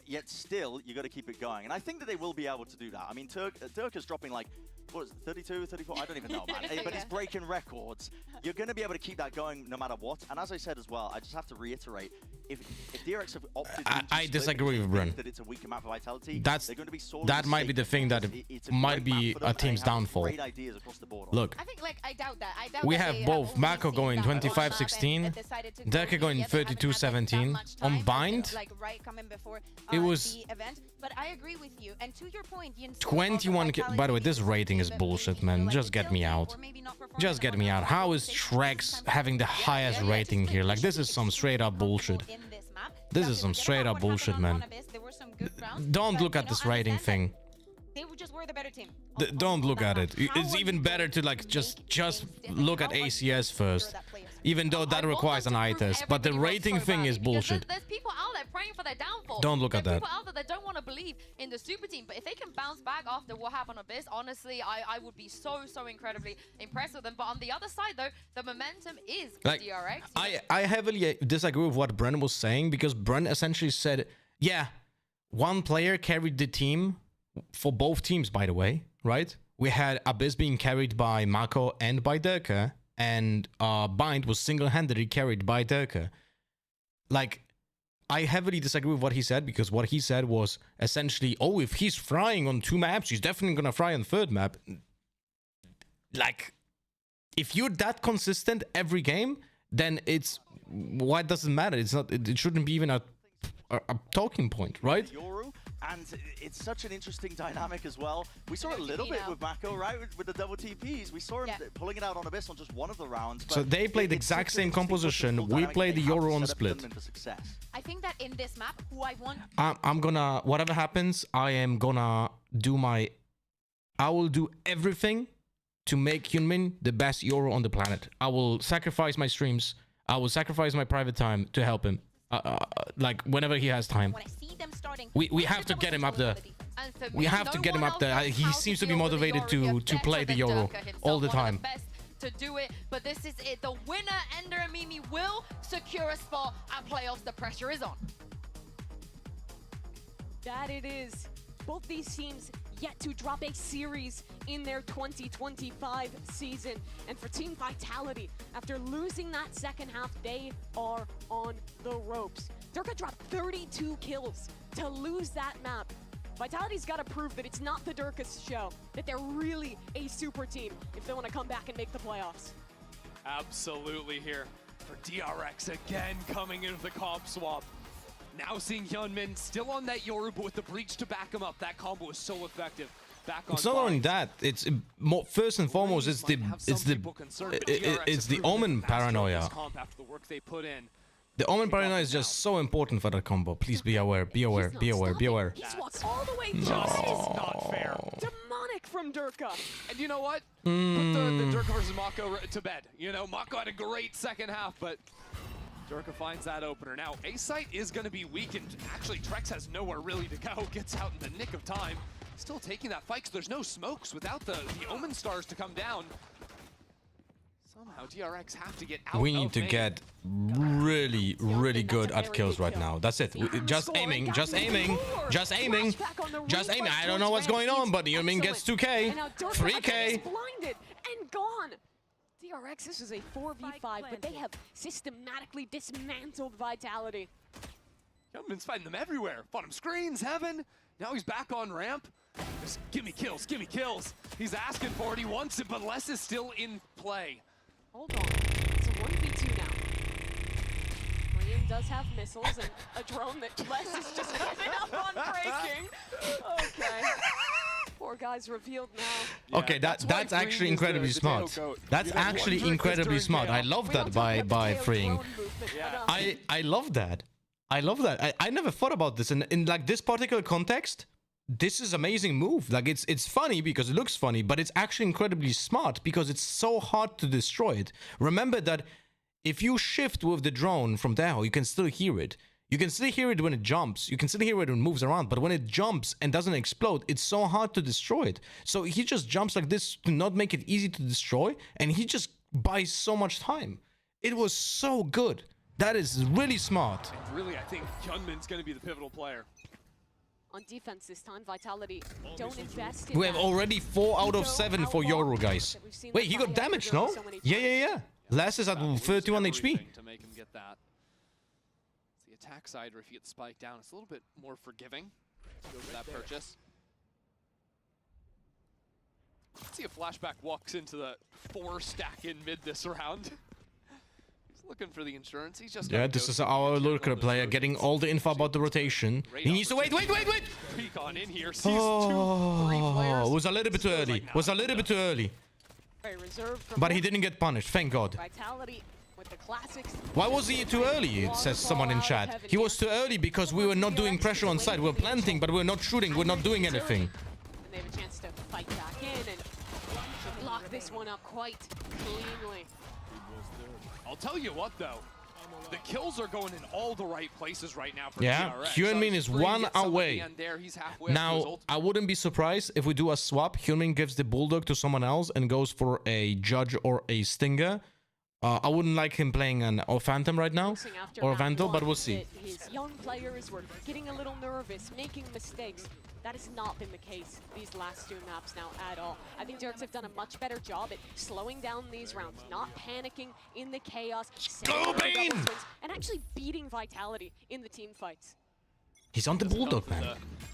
yet still, you got to keep it going. And I think that they will be able to do that. I mean, Dirk is dropping like, what is it, 32, 34? I don't even know, man. But he's breaking records. You're going to be able to keep that going no matter what. And as I said as well, I just have to reiterate, if DRX have opted I disagree with Brun. that it's a weaker map for Vitality, they're going to be sorely that might be the thing that might be a team's downfall. Great ideas across the board. Look, I think, like, I doubt that. I doubt we that have they both only Mako seen going that one map 25-16, and decided to go Derke going together, haven't had, like, that 32-17. much On time, Bind, like, right coming before, it was the event. But I agree with you. And to your point, Yin, 21. By the way, this rating is bullshit, man. Just get me out. Just get me out. How is Trex having the highest rating here? Like, this is some straight up bullshit. This is some straight up bullshit, man. Don't look at this rating thing. They just were the better team. Don't look at it. It's even better to like just look at ACS first. Even though that requires an eye test, but the rating thing is bullshit. There's people out there praying for their downfall. Don't look at that. People out there that don't want to believe in the super team, but if they can bounce back after what happened on Abyss, honestly, I would be so incredibly impressed with them. But on the other side, though, the momentum is like, DRX. I heavily disagree with what Bren was saying, because Bren essentially said, yeah, one player carried the team for both teams, by the way, right? We had Abyss being carried by Mako and by Dirke, and Bind was single-handedly carried by Dirke. Like, I heavily disagree with what he said, because what he said was essentially, oh, if he's frying on 2 maps, he's definitely gonna fry on the 3rd map. Like, if you're that consistent every game, then it's, why does it matter? It's not, it shouldn't be even a talking point, right? And it's such an interesting dynamic as well. We saw it a little bit with Mako, right? With the double TPs. We saw him pulling it out on Abyss on just one of the rounds. So they played the exact same composition. We played the Euro on split. I think that in this map, who I want... I'm gonna, whatever happens, I am gonna do I will do everything to make Hyunmin the best Euro on the planet. I will sacrifice my streams. I will sacrifice my private time to help him. Like, whenever he has time. We have to get him up there. We have to get him up there. He seems to be motivated to play the Euro all the time. To do it, but this is it. The winner, Ender and Mimi, will secure a spot at playoffs. The pressure is on. That it is. Both these teams yet to drop a series in their 2025 season. And for Team Vitality, after losing that second half, they are on the ropes. Dirka dropped 32 kills to lose that map. Vitality's got to prove that it's not the Dirka's show, that they're really a super team if they want to come back and make the playoffs. Absolutely here for DRX again coming into the comp swap. Now seeing Hyunmin still on that Yoru, but with the breach to back him up. That combo is so effective. Back on it's not only that. It's more, first and foremost, it's the Omen paranoia. The Omen paranoia is just so important for that combo. Please be aware. Be aware. Be aware. Be aware. He's walked all the way just not fair. Demonic from Dirka. And you know what? Put the Dirka versus Mako to bed. You know, Mako had a great second half, but Dirka finds that opener. Now, A-Site is going to be weakened. Actually, Trex has nowhere really to go. Gets out in the nick of time. Still taking that fight because there's no smokes without the Omen stars to come down. Somehow DRX have to get out. We need to get really, really good at kills right now. That's it. Just aiming, just aiming, just aiming, just aiming. I don't know what's going on, but Hyunmin gets 2K, 3K. Blinded and gone. DRX, this is a 4v5, but they have systematically dismantled Vitality. Hyunmin's fighting them everywhere. Bottom screens, heaven. Now he's back on ramp. Just give me kills, give me kills. He's asking for it, he wants it, but Les is still in play. Hold on, it's a 1v2 now. Korean does have missiles and a drone that Les is just giving up on breaking. Okay. Poor guy's revealed now. Okay, that's actually incredibly smart. That's actually incredibly smart. I love that by Freeing. I love that. I love that. I never thought about this in like this particular context. This is amazing move. Like it's funny because it looks funny, but it's actually incredibly smart because it's so hard to destroy it. Remember that if you shift with the drone from there, you can still hear it. You can still hear it when it jumps. You can still hear it when it moves around. But when it jumps and doesn't explode, it's so hard to destroy it. So he just jumps like this to not make it easy to destroy. And he just buys so much time. It was so good. That is really smart. And really, I think Hyunmin's going to be the pivotal player. On defense this time, Vitality don't invest in We have that. already 4 out of 7 for Yoru, guys. Wait, he got damaged, no? Yeah. Last is at 31 HP. To make him get that. It's the attack side where if you get spiked down, it's a little bit more forgiving. Go for that purchase. Let's see if Flashback walks into the 4 stack in mid this round. He's looking for the insurance. He's just This is our lurker player getting all the info about the rotation. He needs to wait. Peek on in here. Sees Oh, was a little bit too early. Very reserved from But he him. didn't get punished, thank God. Vitality with the classics. Why was he too early? It says someone in chat. He was too early because we were not doing pressure on side. We were planting, but we were not shooting. We're not doing anything. And they have a chance to fight back in and lock this one up quite cleanly. I'll tell you what, though. The kills are going in all the right places right now for Yeah, DRX. Hyunmin is 1 away. He's halfway up to his Now, ult. I wouldn't be surprised if we do a swap. Hyunmin gives the Bulldog to someone else and goes for a Judge or a Stinger. I wouldn't like him playing an Phantom right now, or a Vandal, but we'll see. His young players were getting a little nervous, making mistakes. That has not been the case these last 2 maps now at all. I think DRX have done a much better job at slowing down these rounds, not panicking in the chaos, and actually beating Vitality in the team fights. He's on the Bulldog, man.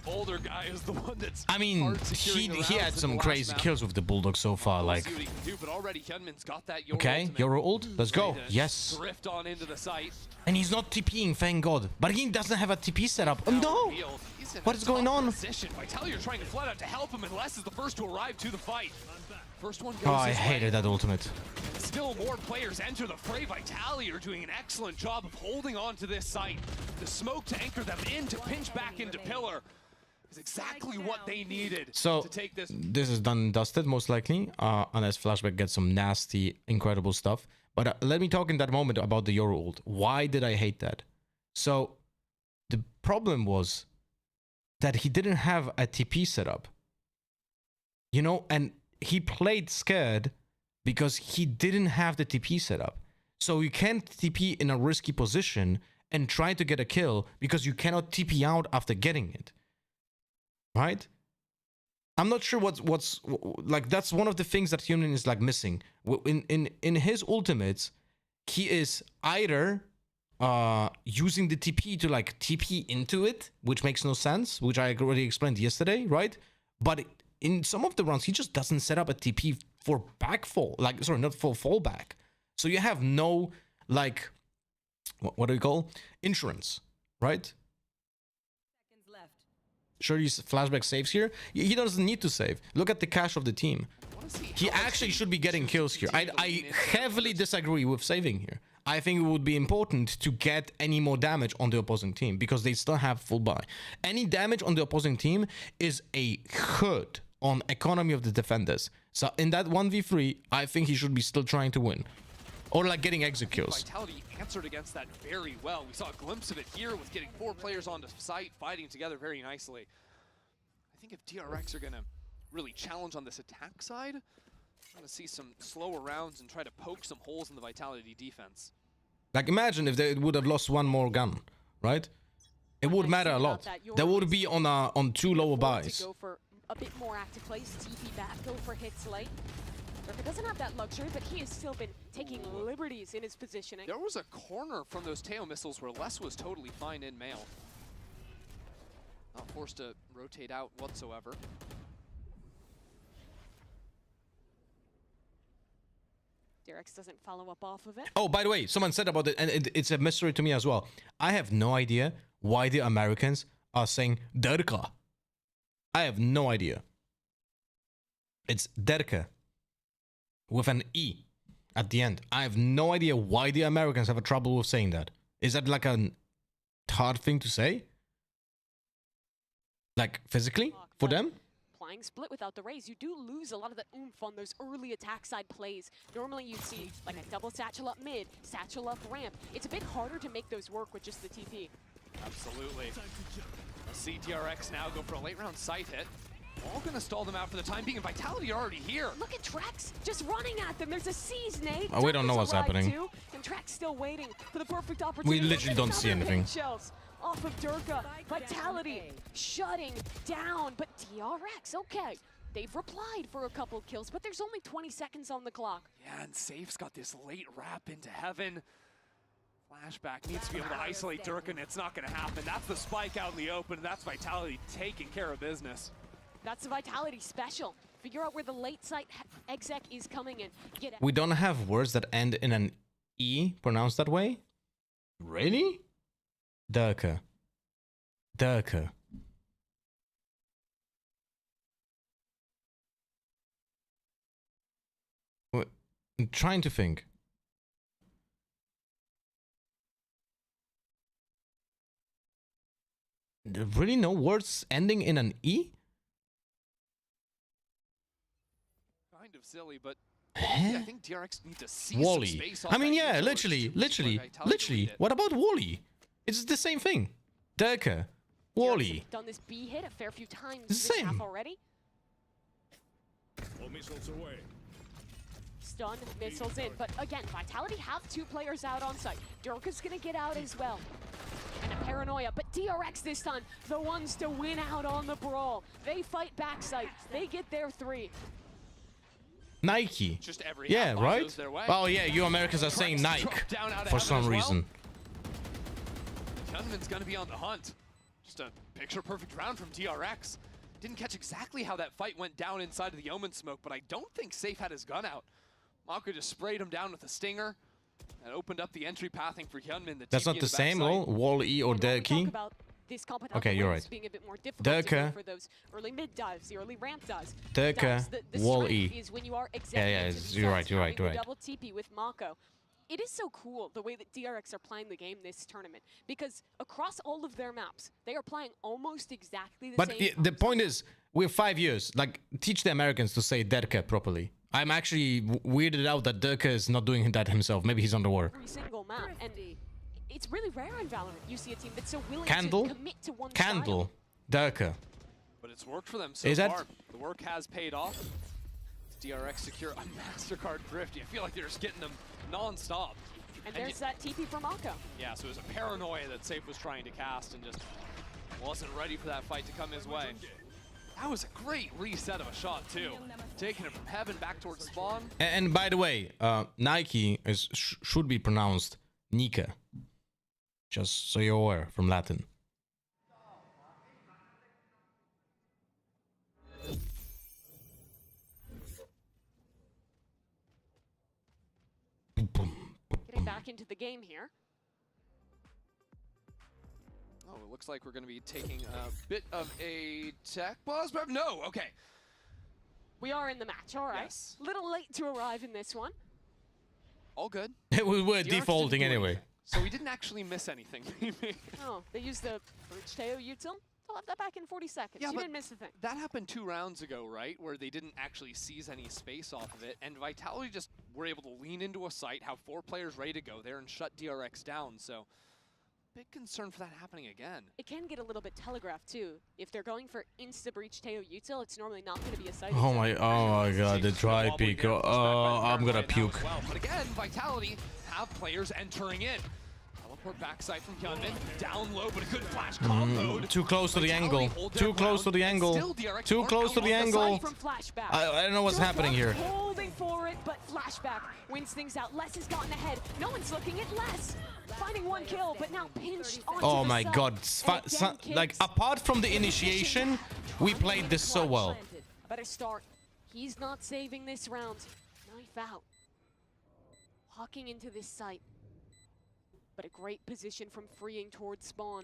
The older guy is the one that's I mean, he had some crazy kills with the Bulldog so far, like... See what he can do, but already Hyunmin's got that Okay, Yoru ult, let's go. Yes. Drift on into the site. And he's not TPing, thank God. But he doesn't have a TP setup. Oh, no! What is going on? Vitality are trying to flood out to help him, and Les is the first to arrive to the fight. First one goes Oh, I his way. hated that ultimate. Still more players enter the fray. Vitality are doing an excellent job of holding on to this site. The smoke to anchor them in, to pinch back into Pillar is exactly what they needed So, to take this. this is done and dusted, most likely, unless Flashback gets some nasty, incredible stuff. But let me talk in that moment about the Yoru ult. Why did I hate that? So, the problem was that he didn't have a TP setup. You know, and he played scared because he didn't have the TP setup. So you can't TP in a risky position and try to get a kill because you cannot TP out after getting it. Right? I'm not sure what's like, that's one of the things that Hyunmin is like missing. In his ultimates, he is either using the TP to like TP into it, which makes no sense, which I already explained yesterday, right? But in some of the rounds, he just doesn't set up a TP for backfall, like, sorry, not for fallback. So you have no, like, what do we call? Insurance, right? Sure, he's Flashback saves here. He doesn't need to save. Look at the cash of the team. He actually should be getting kills here. I heavily disagree with saving here. I think it would be important to get any more damage on the opposing team because they still have full buy. Any damage on the opposing team is a hurt on economy of the defenders. So in that 1v3, I think he should be still trying to win. Or like getting exit kills. Vitality answered against that very well. We saw a glimpse of it here with getting 4 players onto site, fighting together very nicely. I think if DRX are going to really challenge on this attack side, I'm going to see some slower rounds and try to poke some holes in the Vitality defense. Like imagine if they would have lost one more gun, right? It would matter a lot. They would be on 2 lower buys. Go for a bit more active plays, TP back, go for hits late. Ripper doesn't have that luxury, but he has still been taking liberties in his positioning. There was a corner from those Teo missiles where Les was totally fine in mail. Not forced to rotate out whatsoever. DRX doesn't follow up off of it. Oh, by the way, someone said about it, and it's a mystery to me as well. I have no idea why the Americans are saying Derka. I have no idea. It's Derka with an E at the end. I have no idea why the Americans have a trouble with saying that. Is that like a hard thing to say? Like physically for them? Applying split without the raise, you do lose a lot of the oomph on those early attack side plays. Normally you'd see like a double satchel up mid, satchel up ramp. It's a bit harder to make those work with just the TP. Absolutely. Let's see DRX now go for a late round side hit. All gonna stall them out for the time being, and Vitality are already here. Look at Drex just running at them. There's a Seize nade. Oh, we don't know what's happening. Too, and Track's still waiting for the perfect opportunity. We literally don't see Another anything. pink shells off of Durka. Vitality shutting down, but DRX, okay. They've replied for a couple kills, but there's only 20 seconds on the clock. Yeah, and Safe's got this late wrap into heaven. Flashback needs to be able to isolate Durka, and it's not going to happen. That's the spike out in the open, and that's Vitality taking care of business. That's the Vitality special. Figure out where the late site exec is coming in. Get out. We don't have words that end in an E pronounced that way? Really? Durka. Durka. I'm trying to think. Really no words ending in an E? Kind of silly, but I think DRX need to see some Wally. space off I mean, that yeah, user to literally. What about Wally? It's the same thing. Durka. Wally. Done this B hit a fair few times The this same. half already. All missiles away. Stun, missiles in, but again, Vitality have 2 players out on site. Durka's gonna get out as well. And a paranoia, but DRX this time, the ones to win out on the brawl. They fight backside, they get their 3. Nike. Just every Yeah, half right? goes their way. Oh yeah, you Americans are saying Nike Down out of for heaven some as well. reason. Gunman's gonna be on the hunt. Just a picture-perfect round from DRX. Didn't catch exactly how that fight went down inside of the Omen smoke, but I don't think Safe had his gun out. Mako just sprayed him down with a stinger and opened up the entry pathing for Hyunmin. That's not the same, lol. Wall-E or Durkee. Okay, you're right. Being a bit more difficult to go Durka. for those early mid dives, the early ramp dives. Durka, That's the Wall-E. strength is when you are Yeah, into these you're sets, right. having the double TP with Mako. It is so cool the way that DRX are playing the game this tournament, because across all of their maps, they are playing almost exactly the But same. the point is, we're 5 years. Like, teach the Americans to say Durka properly. I'm actually weirded out that Durka is not doing that himself. Maybe he's underwater. Every single map, and it's really rare in Valorant. You see a team that's so willing Candle? to commit to one Candle. Durka. But it's worked for them so Is that- far. The work has paid off. DRX secure a MasterCard drift. You feel like they're just getting them non-stop. And there's that TP for Mako. Yeah, so it was a paranoia that Safe was trying to cast and just wasn't ready for that fight to come his way. That was a great reset of a shot, too. Taking it from heaven back towards spawn. And by the way, Nike is should be pronounced Nika. Just so you're aware, from Latin. Getting back into the game here. Oh, it looks like we're going to be taking a bit of a tech pause. But no, okay. We are in the match, all right. Yes. Little late to arrive in this one. All good. we were DRX defaulting didn't do anyway. anything. So we didn't actually miss anything. Oh, they used the Bridge Teo util. They'll have that back in 40 seconds. Yeah, You but didn't miss a thing. That happened 2 rounds ago, right? Where they didn't actually seize any space off of it. And Vitality just were able to lean into a site, have 4 players ready to go there, and shut DRX down. So, big concern for that happening again. It can get a little bit telegraphed, too. If they're going for insta-breach Teo util, it's normally not going to be a site. Oh my god, the dry peak. Oh, I'm gonna puke. Well, but again, Vitality have players entering in. Teleport backside from Hyunmin, down low, but a good flash combo. Too close to the angle. Too close to the angle. Too close to the angle. I don't know what's happening here. Holding for it, but flashback wins things out. Les has gotten ahead. No one's looking at Les. Finding 1 kill, but now pinched onto Oh the my side. god. And again, Like, Kicks apart from the initiation, we played this so well. Better start. He's not saving this round. Knife out. Hawking into this site. But a great position from freeing towards spawn.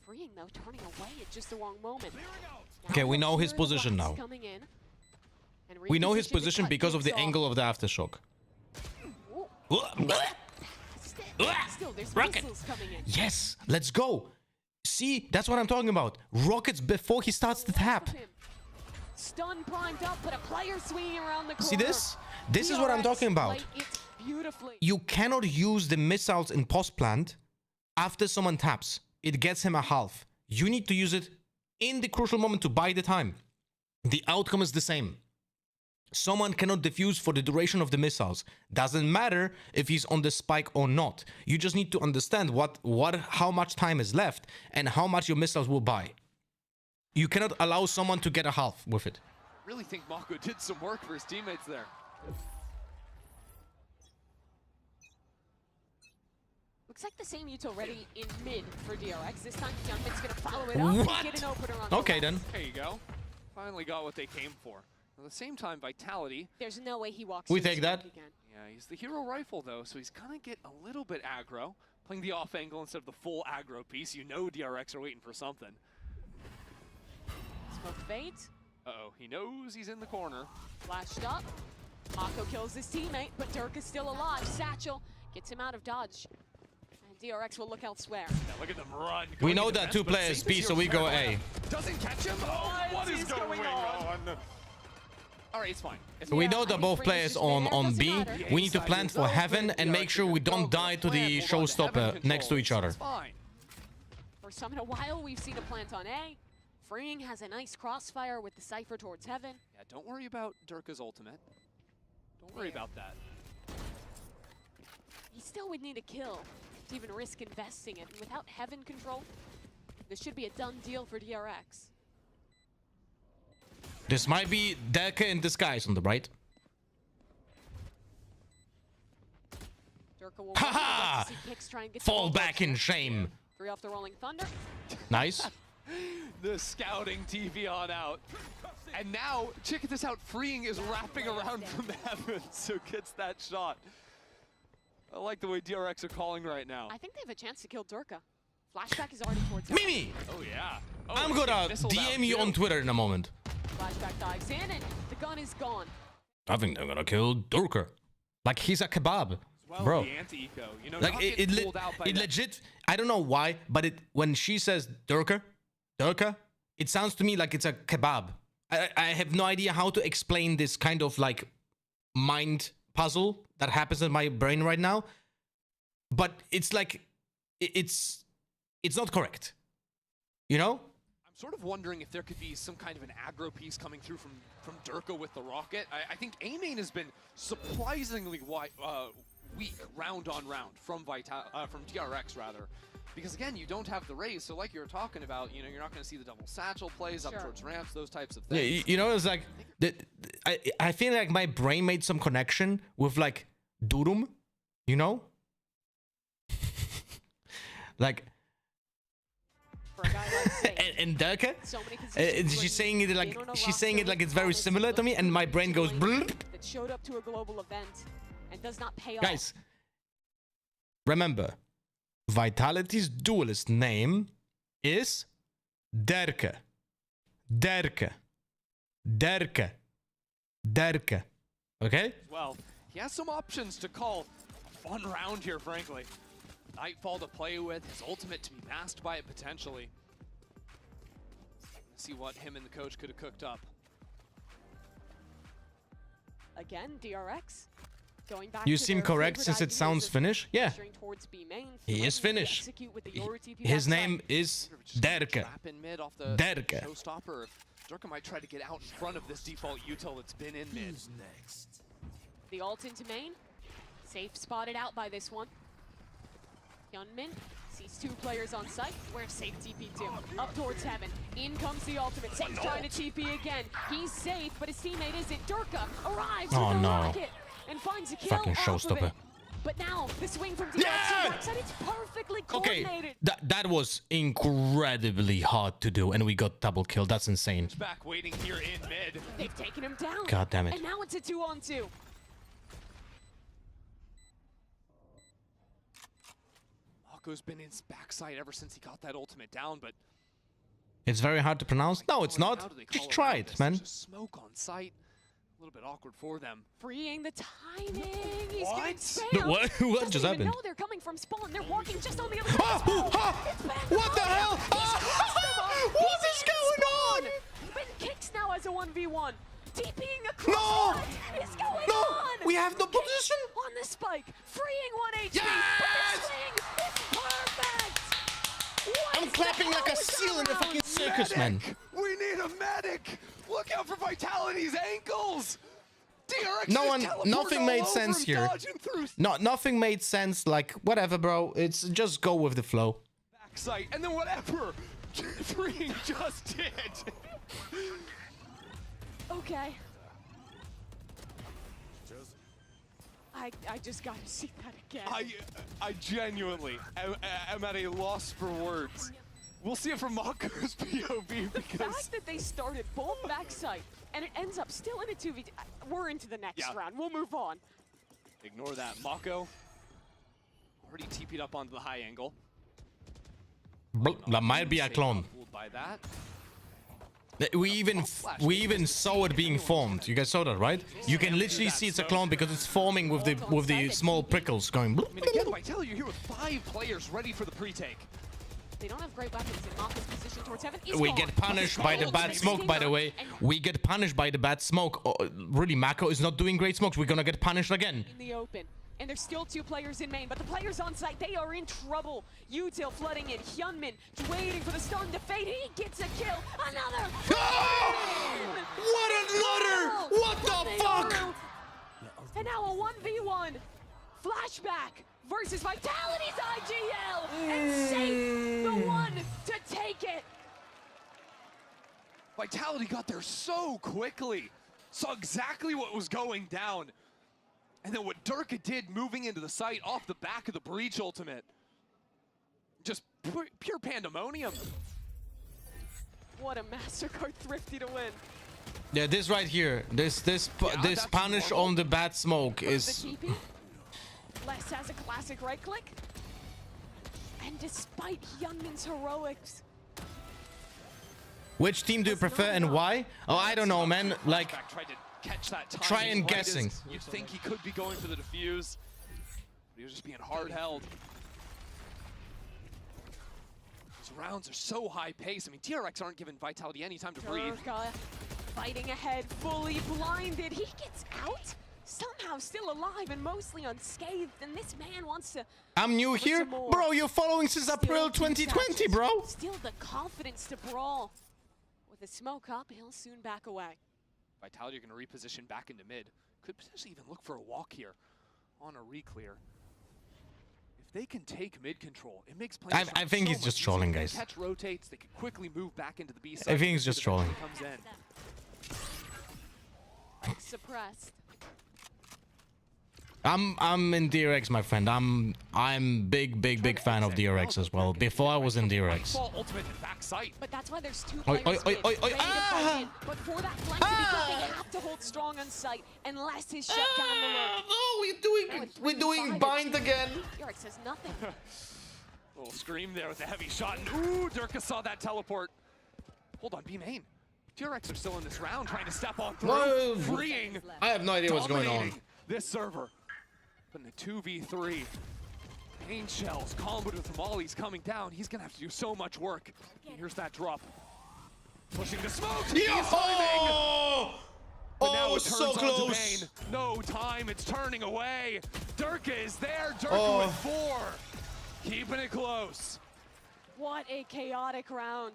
Freeing though, turning away at just the wrong moment. Okay, we know his position now. Coming in, and We know his repositioned to position cut because of the Kicks off. angle of the aftershock. Still, there's Rocket. missiles coming in. Yes, let's go. See, that's what I'm talking about. Rockets before he starts the tap. Stun primed up, but a player swinging around the corner. See this? This is what I'm DRX talking about. play it beautifully. You cannot use the missiles in post plant after someone taps. It gets him a half. You need to use it in the crucial moment to buy the time. The outcome is the same. Someone cannot defuse for the duration of the missiles. Doesn't matter if he's on the spike or not. You just need to understand how much time is left and how much your missiles will buy. You cannot allow someone to get a half with it. I really think Mako did some work for his teammates there. Looks like the same ult already in mid for DRX. This time, Hyunmin's gonna follow it up What? and get an opener on Okay, the then. There you go. Finally got what they came for. At the same time, Vitality. There's no way he walks. We to the take that. smoke again. Yeah, he's the hero rifle though, so he's gonna get a little bit aggro. Playing the off angle instead of the full aggro piece. You know DRX are waiting for something. Smoke fade. Uh-oh, he knows he's in the corner. Flashed up. Mako kills his teammate, but Dirk is still alive. Satchel gets him out of dodge. And DRX will look elsewhere. Yeah, look at them run. We Going know to that defense, two but players safe B, as so we your go friend. A. Doesn't catch him. Oh, what is going on? All right, it's fine. It's We fine. know that both players on B. We need to plan for heaven and make sure we don't die to the showstopper next to each other. Fine. First time in a while, we've seen a plant on A. Freeing has a nice crossfire with the Cypher towards heaven. Yeah, don't worry about Durka's ultimate. Don't worry about that. He still would need a kill to even risk investing it. And without heaven control, this should be a done deal for DRX. This might be Delke in disguise on the right. Durka will Haha! see Kicks try and get Fall back in shame. 3 off the rolling thunder. Nice. The scouting TV on out. And now, check this out, Freeing is wrapping around from heaven, so gets that shot. I like the way DRX are calling right now. I think they have a chance to kill Durka. Flashback is already towards heaven. Mimi! Oh yeah. Oh, I'm he's gonna getting missiled out, DM you too. on Twitter in a moment. Flashback dives in and the gun is gone. I think they're gonna kill Durker. Like he's a kebab. Well, Bro. the anti-eco, you know, Like not it getting pulled out by that. legit, I don't know why, but when she says Durka, it sounds to me like it's a kebab. I have no idea how to explain this kind of like mind puzzle that happens in my brain right now. But it's like, it's not correct. You know? I'm sort of wondering if there could be some kind of an aggro piece coming through from Durka with the rocket. I think A-Main has been surprisingly weak round on round from DRX rather. Because again, you don't have the raise, so like you were talking about, you know, you're not going to see the double satchel plays up towards ramps, those types of things. Yeah, you know, it's like, I feel like my brain made some connection with like Durum, you know? Like, and Delke, she's saying it like it's very similar to me, and my brain goes. That showed up to a global event and does not pay off. Guys, remember, Vitality's duelist name is Derke. Derke. Derke. Derke. Okay? Well, he has some options to call a fun round here, frankly. Nightfall to play with, his ultimate to be masked by it potentially. Let's see what him and the coach could have cooked up. Again, DRX going back You to seem their correct favorite since it ideas sounds of Finnish. Yeah. gesturing towards B main, He is threatening to Finnish. execute with the Yoru TP His backside. name is Derke. Trap in mid off the Derke. showstopper. Durka might try to get out in front of this default util that's been in mid. The ult into main. Safe spotted out by this one. Hyunmin sees 2 players on site. Where's Safe TP to? Up towards heaven. In comes the ultimate. Safe trying to TP again. He's safe, but his teammate isn't. Durka arrives Oh, with a no. rocket and finds a kill Fucking off of showstopper. it. But now the swing from DRX works and it's perfectly Okay, coordinated. that was incredibly hard to do, and we got double kill. That's insane. Back waiting here in mid. They've taken him down. God damn it. And now it's a 2-on-2. Mako's been in his backside ever since he got that ultimate down, but It's very hard to pronounce. No, it's how not. do they Just call try around it, this? man. There's just smoke on site. A little bit awkward for them. Freeing the timing. He's What? getting spammed. No, what Doesn't just even happened? know they're coming from spawn. They're walking just on the other side of spawn. It's banned What the hell? What He's is in going on? spawn. Ben Kicks now as a 1v1. TPing across. What is going on? We have no position. On the spike. Freeing 1 HP. Yes! But the swing is perfect. What I'm is clapping the like a hell seal in the around? fucking circus, man. We need a medic! Look out for Vitality's ankles! DRX nothing made sense here. Nothing made sense. Like, whatever, bro. It's just go with the flow. Backside, and then whatever Dream just did. Okay. I just gotta see that again. I genuinely am at a loss for words. We'll see it from Mako's POV because the fact that they started both backside and it ends up still in a 2v2. We're into the next round. We'll move on. Ignore that. Mako already TP'd up onto the high angle. That might be a clone. By that. We even saw it being formed. You guys saw that, right? You can literally see it's a clone because it's forming with the small prickles going. I mean, again, I tell you, you're here with 5 players ready for the pre-take. They don't have great weapons in Mako's position towards heaven. We get punished by the bad smoke, by the way. We get punished by the bad smoke. Oh, really, Mako is not doing great smokes. We're gonna get punished again. In the open. And there's still 2 players in main, but the players on site, they are in trouble. Util flooding in. Hyunmin waiting for the stone to fade. He gets a kill. Another! Oh! What another! What the fuck? And now a 1v1. Flashback versus Vitality's IGL. And Safe, the one to take it. Vitality got there so quickly. Saw exactly what was going down. And then what Durka did moving into the site off the back of the Breach ultimate. Just pure pandemonium. What a MasterCard Thrifty to win. Yeah, this right here. This punish on the bad smoke is... Les has a classic right click. And despite Hyunmin's heroics... Which team do you prefer and why? Oh, I don't know, man. Like... Catch that try and guessing. You'd think he could be going for the defuse, but he was just being hard held. These rounds are so high pace. I mean, DRX aren't giving Vitality any time to breathe. Fighting ahead, fully blinded. He gets out, somehow still alive and mostly unscathed. And this man wants to. I'm new here, bro. You're following since April 2020, bro. Still the confidence to brawl. With the smoke up, he'll soon back away. Vitality are going to reposition back into mid. Could potentially even look for a walk here on a reclear. If they can take mid control, it makes players I think he's just trolling, guys. Catch rotates, they can quickly move back into the B side. I think he's just trolling. Comes in. Suppressed. I'm in DRX, my friend. I'm big fan of DRX as well. Before I was in DRX. But that's why there's 2 players ready to fight in. But for that flank to be good, they have to hold strong on site unless he's shut down the lurk. No, we're doing bind again. DRX has nothing. Little scream there with a heavy shot. And ooh, Durka saw that teleport. Hold on, B main. DRX are still in this round trying to step on through. Whoa. Freeing. I have no idea what's going on. This server. But in a 2v3, Pain Shells, comboed with Molly's coming down. He's gonna have to do so much work. And here's that drop. Pushing the smoke. Oh! But now it turns so close. Pain. No time, it's turning away. Durka is there. Durka with 4. Keeping it close. What a chaotic round.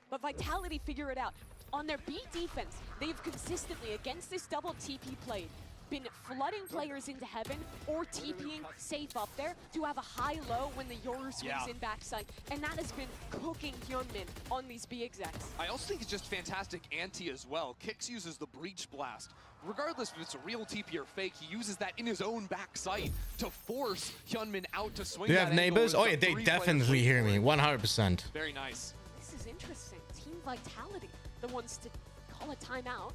But Vitality figure it out. On their B defense, they've consistently, against this double TP played, been flooding players into heaven or TPing Safe up there to have a high-low when the Yoru swings in backside. And that has been cooking Hyunmin on these B execs. I also think it's just fantastic anti as well. Kix uses the Breach Blast. Regardless if it's a real TP or fake, he uses that in his own backside to force Hyunmin out to swing. Do you have neighbors? Oh yeah, they definitely hear me, 100%. Very nice. This is interesting. Team Vitality, the ones to call a timeout.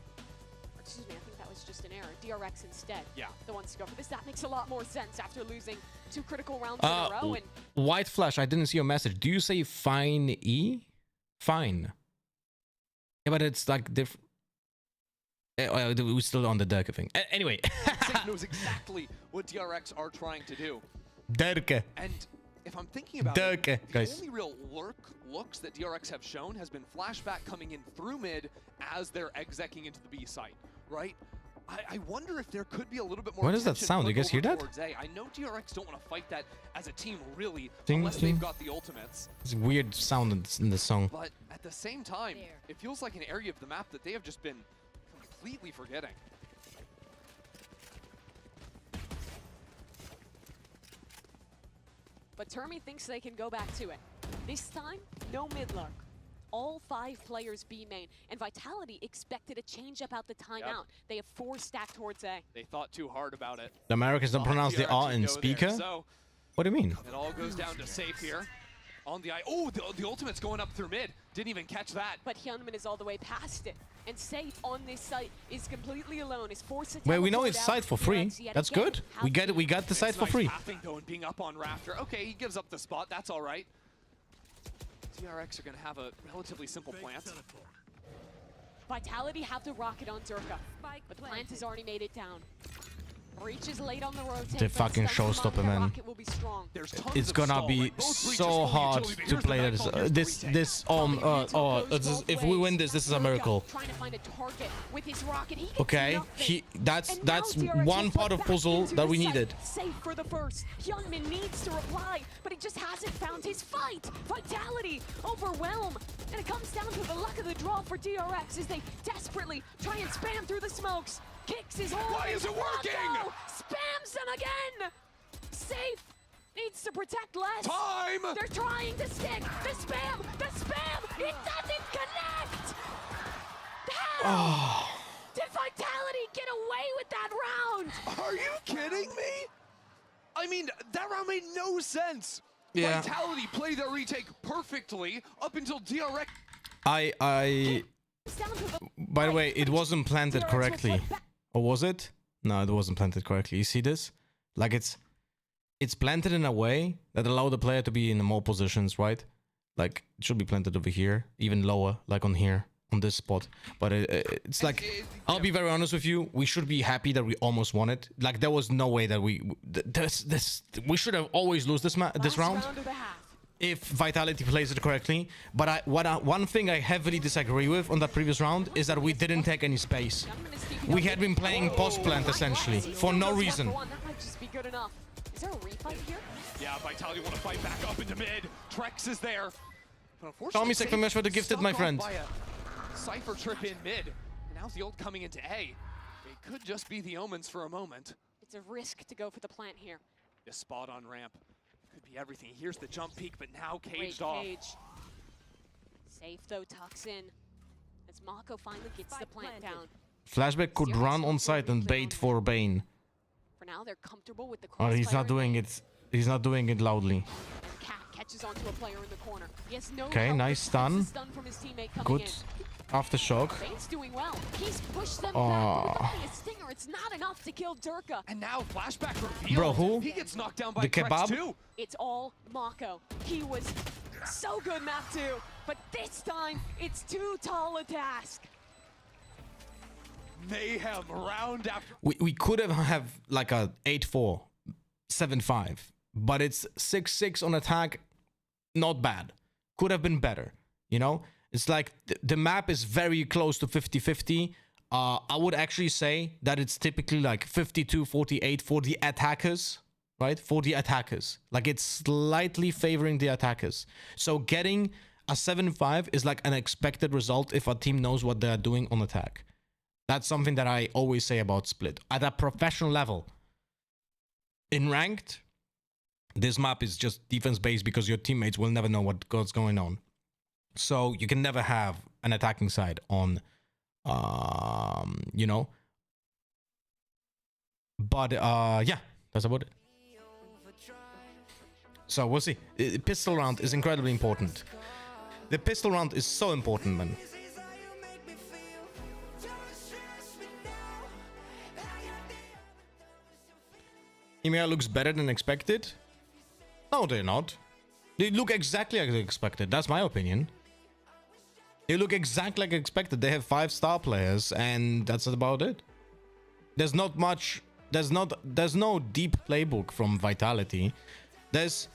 Excuse me, I think that was just an error. DRX instead. Yeah. The ones to go for this. That makes a lot more sense after losing 2 critical rounds in a row. And White Flash, I didn't see your message. Do you say fine E? Fine. Yeah, but it's like different. We're still on the Durka thing. Anyway. Safe knows exactly what DRX are trying to do. Durka. And if I'm thinking about it, the guys. only real looks that DRX have shown has been flashback coming in through mid as they're execing into the B site, right? I wonder if there could be a little bit more. What does that sound? You guys hear that? I know DRX don't want to fight that as a team really, Ding, unless ding. they've got the ultimates. It's a weird sound in the song. But at the same time, it feels like an area of the map that they have just been completely forgetting. but Termi thinks they can go back to it. This time, no mid-lurk. All 5 players B main, and Vitality expected a change up out the timeout. They have 4 stacked towards A. They thought too hard about it. The Americans don't pronounce the R in speaker? So What do you mean? it all goes down to safe here. On the eye. Oh, the ultimate's going up through mid. Didn't even catch that. But Hyunmin is all the way past it. And Safe on this site is completely alone. Is forced to Well, we know teleport it's out. site for free. DRX yet That's again. good. We got the site for Nice free. pathing, though, and being up on Rafter. Okay, he gives up the spot. That's all right. DRX are going to have a relatively simple plant. Vitality have the rocket on Zerka, but Plant has already made it down. Breach is late on the rotate. The fucking showstopper, man. It's gonna be so hard to play this. If we win this, this is a miracle. Trying to find a target with his rocket. He gets Okay, nothing. that's DRX one is part put of back puzzle into that the we site. needed. Safe for the first. Hyunmin needs to reply, but he just hasn't found his fight. Vitality overwhelm, and it comes down to the luck of the draw for DRX as they desperately try and spam through the smokes. Kicks his hold. Why is it working? Rocco spams him again. Safe needs to protect less. Time. They're trying to stick. The spam. It doesn't connect. How? Did Vitality get away with that round? Are you kidding me? I mean, that round made no sense. Yeah. Vitality played their retake perfectly up until DRX. By the way, it wasn't planted correctly. Or was it? No, it wasn't planted correctly. You see this? Like it's planted in a way that allow the player to be in more positions, right? Like it should be planted over here, even lower, like on here, on this spot. But it's like, I'll be very honest with you. We should be happy that we almost won it. Like there was no way that we should have always lose this round if Vitality plays it correctly. But one thing I heavily disagree with on that previous round is that we didn't take any space. We had been playing post plant essentially for no reason. That might just be good enough. Is there a refight here? Yeah, Vitality want to fight back up into mid. Trex is there. But unfortunately, Tommy Sekmesh for the gifted, my friend. by a Cypher trip in mid. And now's the ult coming into A. It could just be the omens for a moment. It's a risk to go for the plant here. This spot on ramp could be everything. Here's the jump peak, but now caged Great off. cage. Safe though, tucks in. As Mako finally gets the plant down. Flashback could run on site and bait for Bane. For now, they're comfortable with the Oh, crossfire. he's not doing it. He's not doing it loudly. Cat catches onto a player in the corner. He has no Okay, help. nice stun. Stun from his teammate coming Good in. aftershock. Bane's doing well. He's pushed them Oh. back. But with only a stinger, it's not enough to kill Durka. And now flashback revealed. Bro, who? He gets knocked down by The Trex kebab? too. It's all Mako. He was so good map 2, but this time it's too tall a task. Mayhem round after. We could have like a 8-4, 7-5, but it's 6-6 on attack. Not bad. Could have been better. You know, it's like the map is very close to 50-50. I would actually say that it's typically like 52-48 for the attackers, right? For the attackers, like it's slightly favoring the attackers. So getting a 7-5 is like an expected result if a team knows what they're doing on attack. That's something that I always say about Split. At a professional level, in ranked, this map is just defense-based because your teammates will never know what's going on. So you can never have an attacking side on, you know. But yeah, that's about it. So we'll see. Pistol round is incredibly important. The pistol round is so important, man. EMEA looks better than expected? No, they're not. They look exactly as expected. That's my opinion. They look exactly like expected. They have 5-star players, and that's about it. There's not much. There's no deep playbook from Vitality. There's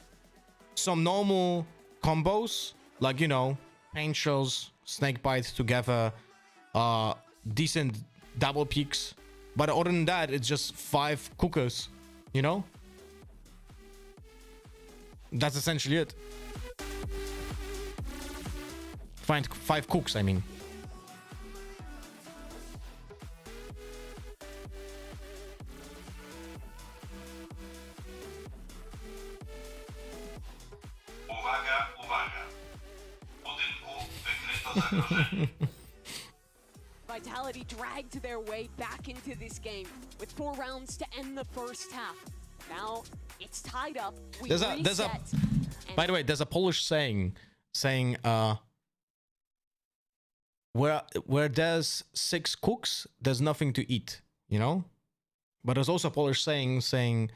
some normal combos, like, you know, paint shells, snake bite together, decent double peaks. But other than that, it's just 5 cookers. You know? That's essentially it. 5 cooks, I mean. zagrożenie. Vitality dragged their way back into this game with 4 rounds to end the first half. Now it's tied up. We By the way, there's a Polish saying where there's 6 cooks, there's nothing to eat, you know? But there's also a Polish saying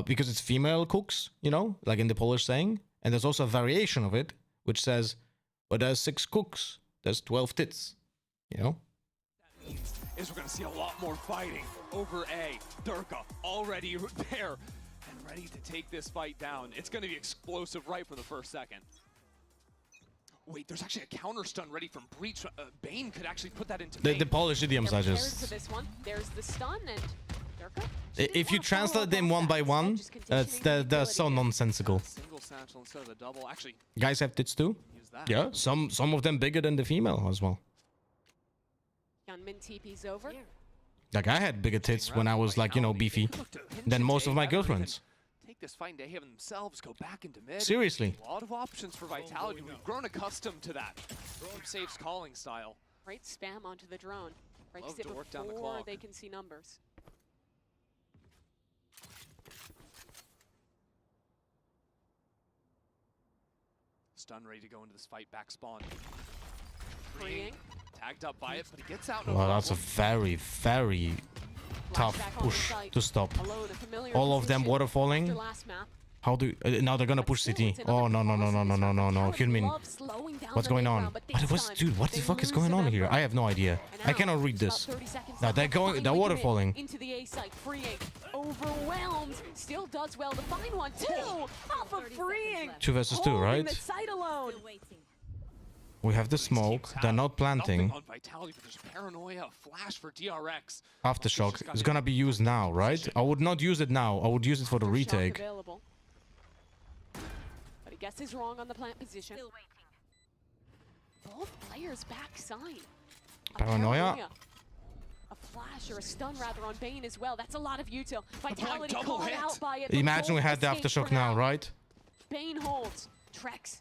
because it's female cooks, you know, like in the Polish saying, and there's also a variation of it which says where there's 6 cooks, there's 12 tits, you know? Is we're going to see a lot more fighting over A. Durka already there and ready to take this fight down. It's going to be explosive right from the first second. Wait, there's actually a counter stun ready from Breach. Bane could actually put that into the Polish idioms are just... For this one. There's the stun and Durka. If you translate them one by one, they're so nonsensical. Single satchel instead of the double. Actually, guys have tits too? Yeah, some of them bigger than the female as well. Gunman TP's over. Like I had bigger tits when I was like, you know, beefy than most of my girlfriends. Take this fight and they have themselves go back into mid. Seriously. A lot of options for Vitality. We've grown accustomed to that. Safe's calling style. Great spam onto the drone. Breaks it to work down the before clock. they can see numbers. Stun ready to go into this fight. Back spawn. Freeing. Tagged up by it, but he gets out. Well, that's a very, very tough push to stop. All of them waterfalling. How do now they're gonna push CT? Oh no. Hyunmin, what's going on? Dude, what the fuck is going on here? I have no idea. I cannot read this. Now they're waterfalling. Into the A site, freeing. Overwhelmed. Still does well to find one too. Off of freeing. 2 versus 2, right? The site alone. We have the smoke. They're not planting. On Vitality, but there's paranoia. Flash for DRX. Aftershock is gonna be used now, right? I would not use it now. I would use it for the retake. But he guesses wrong on the plant position. Both players backside. Paranoia. A flash or a stun rather on Bane as well. That's a lot of util. Vitality called out by it. Imagine we had the Aftershock now, right? Bane holds. Trex.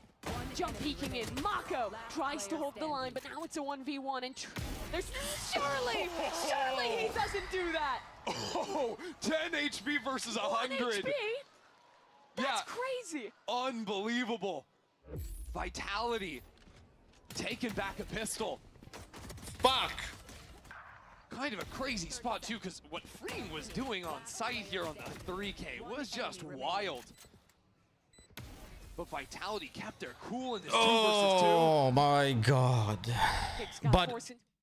Jump peeking in. Mako tries to hold the line, but now it's a 1v1 and there's surely he doesn't do that. Oh, 10 HP versus 100. 1 HP? That's crazy. Unbelievable. Vitality taking back a pistol. Fuck. Kind of a crazy spot too, because what Freeing was doing on site here on the 3K was just wild. But Vitality kept their cool in this 2 versus 2. Oh my god. But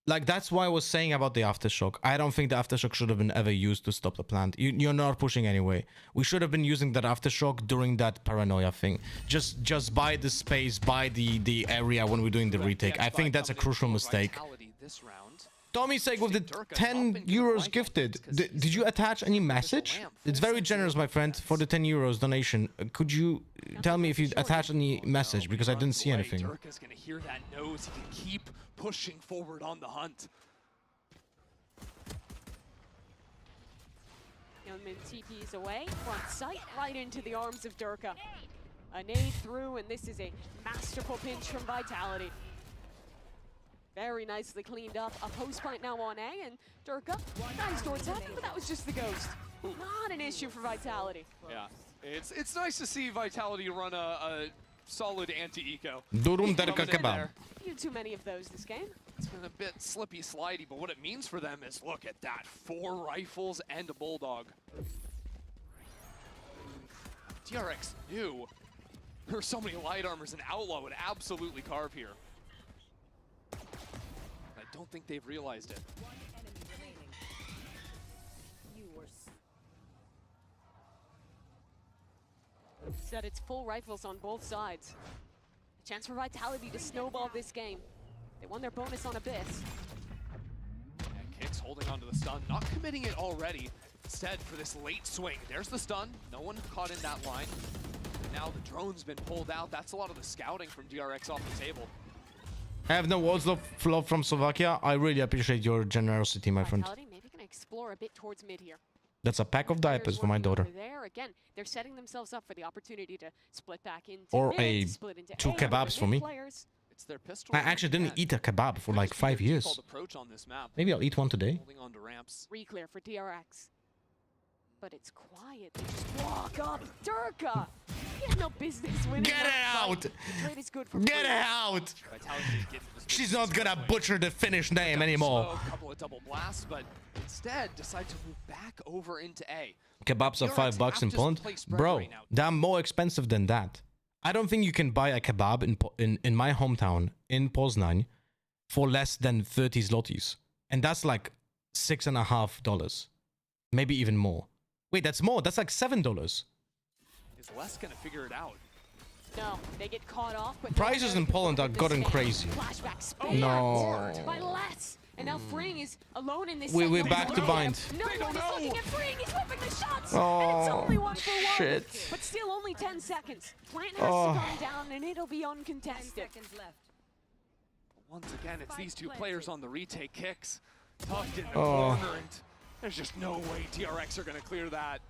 like that's why I was saying about the Aftershock. I don't think the Aftershock should have been ever used to stop the plant. You're not pushing anyway. We should have been using that Aftershock during that paranoia thing. Just buy the space, buy the area when we're doing the retake. I think that's a crucial mistake. Tommy's sake with the 10 euros gifted. Did you attach any message? It's very generous, my friend, for the 10 euros donation. Could you tell me if you attached any message? Because I didn't see anything. Durka's gonna hear that nose. He can keep pushing forward on the hunt. Youngmin TP's away, front sight, right into the arms of Durka. A nade through, and this is a masterful pinch from Vitality. Very nicely cleaned up. A post plant now on A, and Durka nice towards heaven, but that was just the ghost. Not an issue for Vitality. Yeah, it's nice to see Vitality run a solid anti-eco. Durum Durka kebab. Few too many of those this game. It's been a bit slippy slidey, but what it means for them is look at that, 4 rifles and a bulldog. DRX knew there were so many light armors, and Outlaw would absolutely carve here. I don't think they've realized it. Said it's full rifles on both sides. A chance for Vitality to snowball this game. They won their bonus on Abyss. And Kicks holding onto the stun, not committing it already. Instead, for this late swing, there's the stun. No one caught in that line. And now the drone's been pulled out. That's a lot of the scouting from DRX off the table. I have no words of love from Slovakia. I really appreciate your generosity, my friend. Vitality maybe gonna explore a bit towards mid here. That's a pack of diapers for my daughter. There again, they're setting themselves up for the opportunity to split back into Or mid, a split into 2 A, kebabs for me. players. It's their pistol. I actually didn't eat a kebab for like 5 years. Approach on this map. Maybe I'll eat one today. Holding on to ramps. Reclear for DRX. But it's quiet. They just walk up. Durka! He has no business winning. Get out! The trade is good for Get free. out! She's not gonna butcher the Finnish name anymore. A couple of double blasts, but instead decide to move back over into A. Kebabs are $5 in Poland. Bro, they're more expensive than that. I don't think you can buy a kebab in my hometown, in Poznań, for less than 30 zlotys. And that's like $6.50. Maybe even more. Wait, that's more. That's like $7. Is Les gonna figure it out? No, they get caught off, but Prices in Poland are gotten crazy. Flashback spam No. by Les. And now Fring is alone in this We're segment. back to bind. No one is looking at Fring. He's whipping the shots. Oh, and it's only 1 for 1. shit. But still only 10 seconds. Plant has to come down and it'll be uncontested. 10 seconds left. Once again, it's these two players on the retake kicks. Tucked in the Oh. corner, and there's just no way DRX are gonna clear that.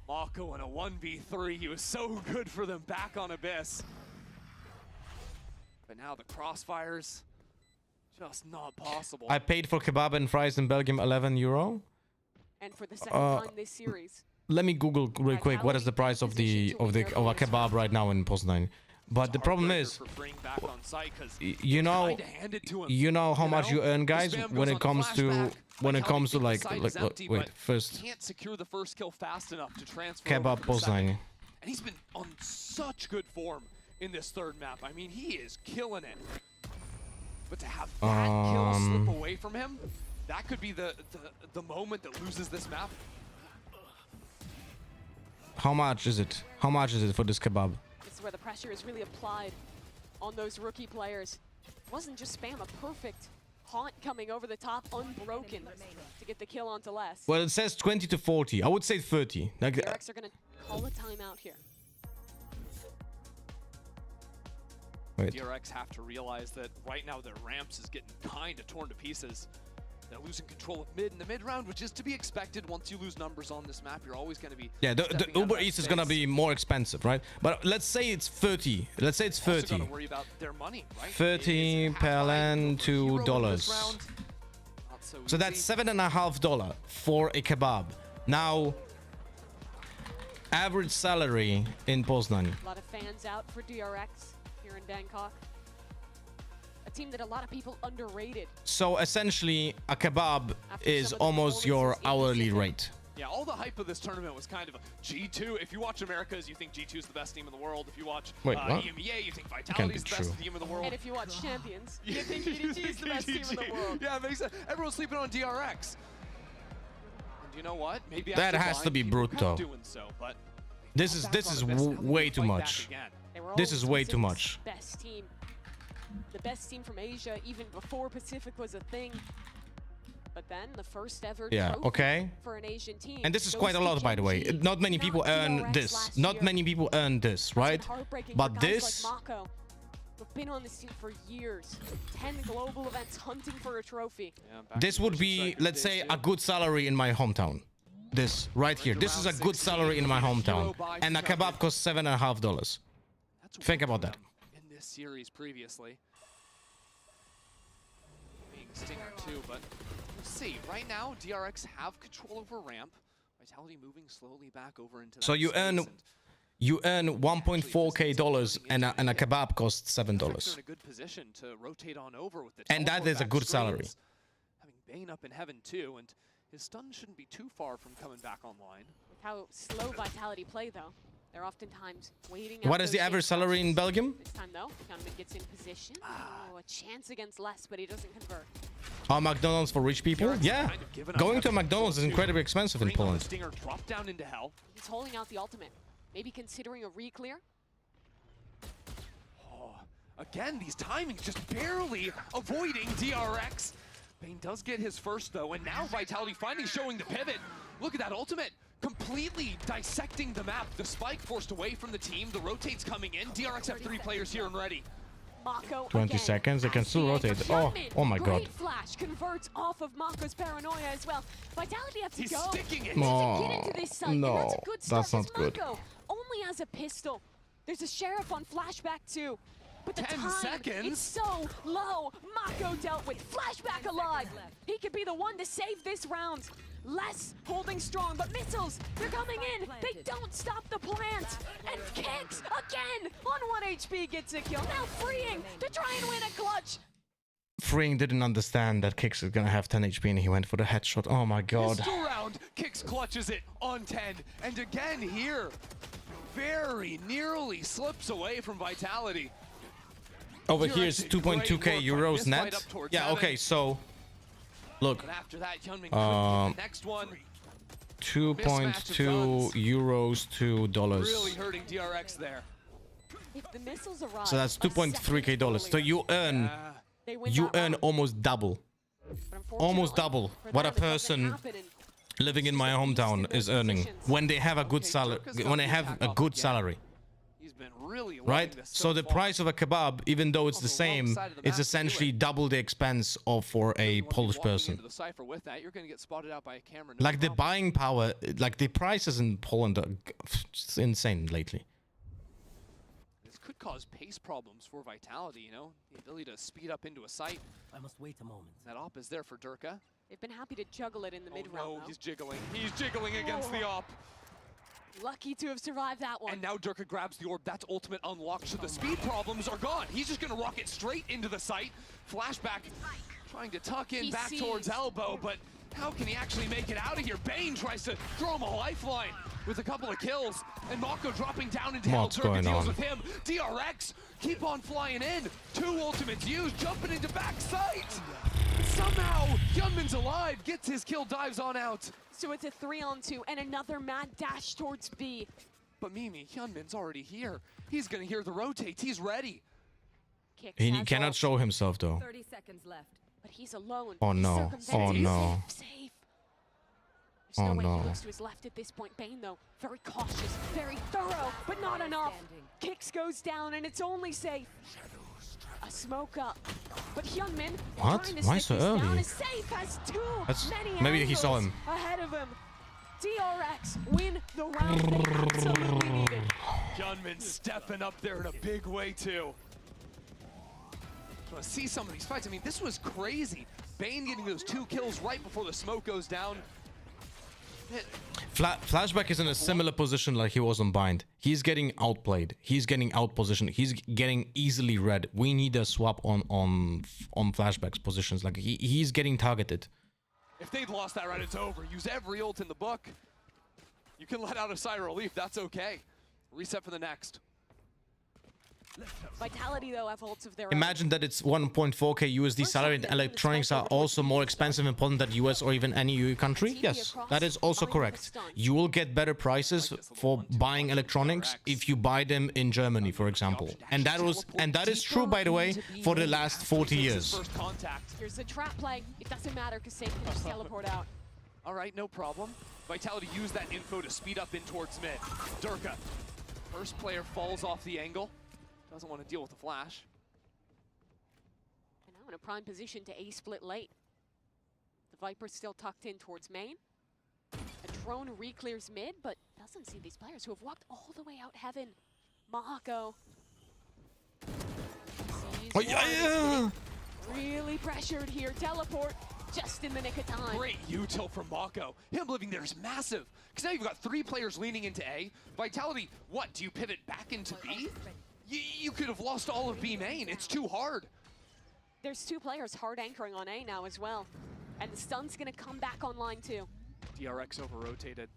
Mako in a 1v3. He was so good for them back on Abyss. But now the crossfires, just not possible. I paid for kebab and fries in Belgium €11. And for the second time this series. Let me Google real quick what is the price of a kebab right now in Poznań. But the problem is, you know how much you earn, guys, when it comes to like wait, first Can't secure the first kill fast enough to transfer kebab over to the second. Poznań. And he's been on such good form in this third map. I mean, he is killing it. But to have that kill slip away from him, that could be the moment that loses this map. How much is it? How much is it for this kebab? This is where the pressure is really applied on those rookie players. It wasn't just spam, a perfect haunt coming over the top, unbroken, to get the kill onto Les. Well, it says 20 to 40. I would say 30. Like, DRX are going to call a timeout here. wait. DRX have to realize that right now their ramps is getting kind of torn to pieces. They're losing control of mid in the mid round, which is to be expected. Once you lose numbers on this map, you're always going to be Yeah, the stepping out Uber of that East is gonna space. be more expensive, right? But let's say it's 30. Let's say it's Also 30. gotta worry about their money, right? 30 PLN Hero in $2. this round. Not so So that's easy. $7.50 for a kebab. Now, average salary in Poznań. A lot of fans out for DRX here in Bangkok. A team that a lot of people underrated. So essentially, a kebab is almost your hourly rate. Yeah, all the hype of this tournament was kind of a G2. If you watch Americas, you think G2 is the best team in the world. If you watch Wait, what? EMEA, you think Vitality is the best true. team in the world. And if you watch Champions, you think EDG is the best team in the world. Yeah, it makes sense. Everyone's sleeping on DRX. And you know what? Maybe That after has to Bind, be people kept brutal. doing so, but This is way too much. They were This is always way too Pacific's much. Best team. The best team from Asia, even before Pacific was a thing. But then the first ever Yeah, trophy okay. for an Asian team. And this is goes quite a to lot, by the way. Genji. Not many people earn DRX this. last Not year. many people earn this, right? It's been heartbreaking But for guys this, like Mako, who've been on this team for years. 10 global events hunting for a trophy. this would be, let's say, a good salary in my hometown. This right here. This is a good salary in my hometown. And a kebab costs $7.50. Think about that. in this series previously. Being Stinger too, but we'll see. Right now, DRX have control over ramp. Vitality moving slowly back over into that So you space, earn and $1.4K and a kebab costs They're in $7. a good position to rotate on over with the And that teleport is a back good screens. salary. Having Bane up in heaven too, and his stun shouldn't be too far from coming back online. With how slow Vitality play, though, they're oftentimes waiting. What out is the those average game salary in flashes. Belgium? This time, though, Gunman gets in position. Oh, a chance against Les, but he doesn't convert. Are McDonald's for rich people? Yeah. Kind of given up Going to a having McDonald's is control, too. incredibly expensive in Bring on the Poland. Stinger, drop down into hell. He's holding out the ultimate. Maybe considering a re-clear. Oh, again, these timings just barely avoiding DRX. Bane does get his first though, and now Vitality finally showing the pivot. Look at that ultimate, completely dissecting the map. The spike forced away from the team, the rotates coming in. DRX have 3 players here and ready. Mako 20 again. seconds, they can still Has the rotate. anchor. Oh, Gunman, oh my god. Great flash converts off of Mako's paranoia as well. Vitality have to He's go. sticking it. They need to No, get into this site, and no, that's a good start that's not because good. Mako only has a pistol. There's a sheriff on flashback too. But the 10 time, seconds? it's so low. Mako dealt with. Flashback alive. He could be the one to save this round. Less holding strong, but missiles, they're coming in. They don't stop the plant. And Kicks, again, on 1 HP gets a kill. Now freeing to try and win a clutch. Freeing didn't understand that Kicks is gonna have 10 HP and he went for the headshot. Oh my god. Pistol round, Kicks clutches it on 10. And again here, very nearly slips away from Vitality. Over here is 2.2k euros net. Yeah, okay, so look. But after that, Hyunmin the next one. 2.2 euros to dollars. Really hurting DRX there. If the missiles arrive, So that's 2.3k dollars. So you earn almost double. Almost double what a person living in my hometown is earning when they have a good salary. When they have a good salary. He's been really Right? So the price of a kebab, even though it's the same, is essentially double the expense of for a Polish person. With that, you're going to get spotted out by a camera. Like the buying power, like the prices in Poland are just insane lately. This could cause pace problems for Vitality, you know? The ability to speed up into a site. I must wait a moment. That op is there for Durka. They've been happy to juggle it in the mid-round. No, he's jiggling. He's jiggling against the op. Lucky to have survived that one. And now Durka grabs the orb. That's ultimate unlocked, so the speed problems are gone. He's just going to rocket straight into the site. Flashback, trying to tuck in back towards elbow, but how can he actually make it out of here? Bane tries to throw him a lifeline with a couple of kills, and Mako dropping down into hell. Durka deals with him. DRX keep on flying in. 2 ultimates used, jumping into back sight. Somehow, Hyunmin's alive, gets his kill, dives on out. So it's a 3-on-2 and another mad dash towards B. But Mimi, Hyunmin's already here. He's gonna hear the rotates, he's ready. He cannot show himself though. 30 seconds left. But he's alone. Oh no. Oh no. Safe. Oh There's no way no. he looks to his left at this point. Bane, though, very cautious, very thorough, but not enough. Kicks goes down, and it's only safe. A smoke up. But Hyunmin, What? trying to Why stick so this down, early? is safe, has That's- maybe he saw him. ahead of him. DRX win the round they absolutely needed. Hyunmin stepping up there in a big way, too. Want to see some of these fights. I mean, this was crazy. Bane getting those 2 kills right before the smoke goes down. Flashback is in a similar position like he was on Bind. He's getting outplayed. He's getting outpositioned. He's getting easily read. We need a swap on Flashback's positions. Like he's getting targeted. If they'd lost that round, it's over. Use every ult in the book. You can let out a sigh of relief. That's okay. Reset for the next. Vitality, though, have ults of their own. Imagine that it's 1.4k USD salary and electronics are also more expensive in Poland than US or even any EU country. Yes, that is also correct. You will get better prices for buying electronics if you buy them in Germany, for example. And that is true, by the way, for the last 40 years. Here's the trap play. It doesn't matter because Safe can just teleport out. All right, no problem. Vitality used that info to speed up in towards mid. Durka, first player falls off the angle. Doesn't want to deal with the flash. And now in a prime position to A-split late. The Viper's still tucked in towards main. A drone re-clears mid, but doesn't see these players who have walked all the way out heaven. Mahako. Oh, yeah. Really pressured here. Teleport just in the nick of time. Great util from Mako. Him living there is massive. Because now you've got 3 players leaning into A. Vitality, what, do you pivot back into B? You could have lost all of B main. It's too hard. There's 2 players hard anchoring on A now as well. And the stun's gonna come back online too. DRX over-rotated.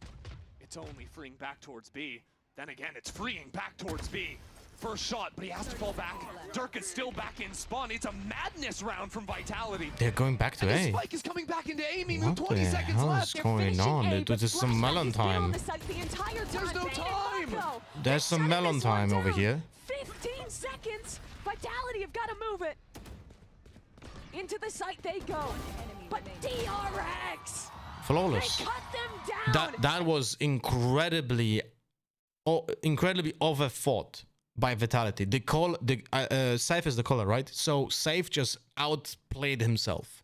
It's only freeing back towards B. Then again, it's freeing back towards B. First shot, but he has to fall back. Durka's still back in spawn. It's a madness round from Vitality. They're going back to A. Spike is coming back into A. What 20 the seconds hell left. is going on? This is some melon time. There's no time. There's some melon time over here. 15 seconds. Vitality have got to move it. Into the site they go. But DRX. Flawless. They cut them down. That was incredibly overfought by Vitality. Safe is the caller, right? So Safe just outplayed himself.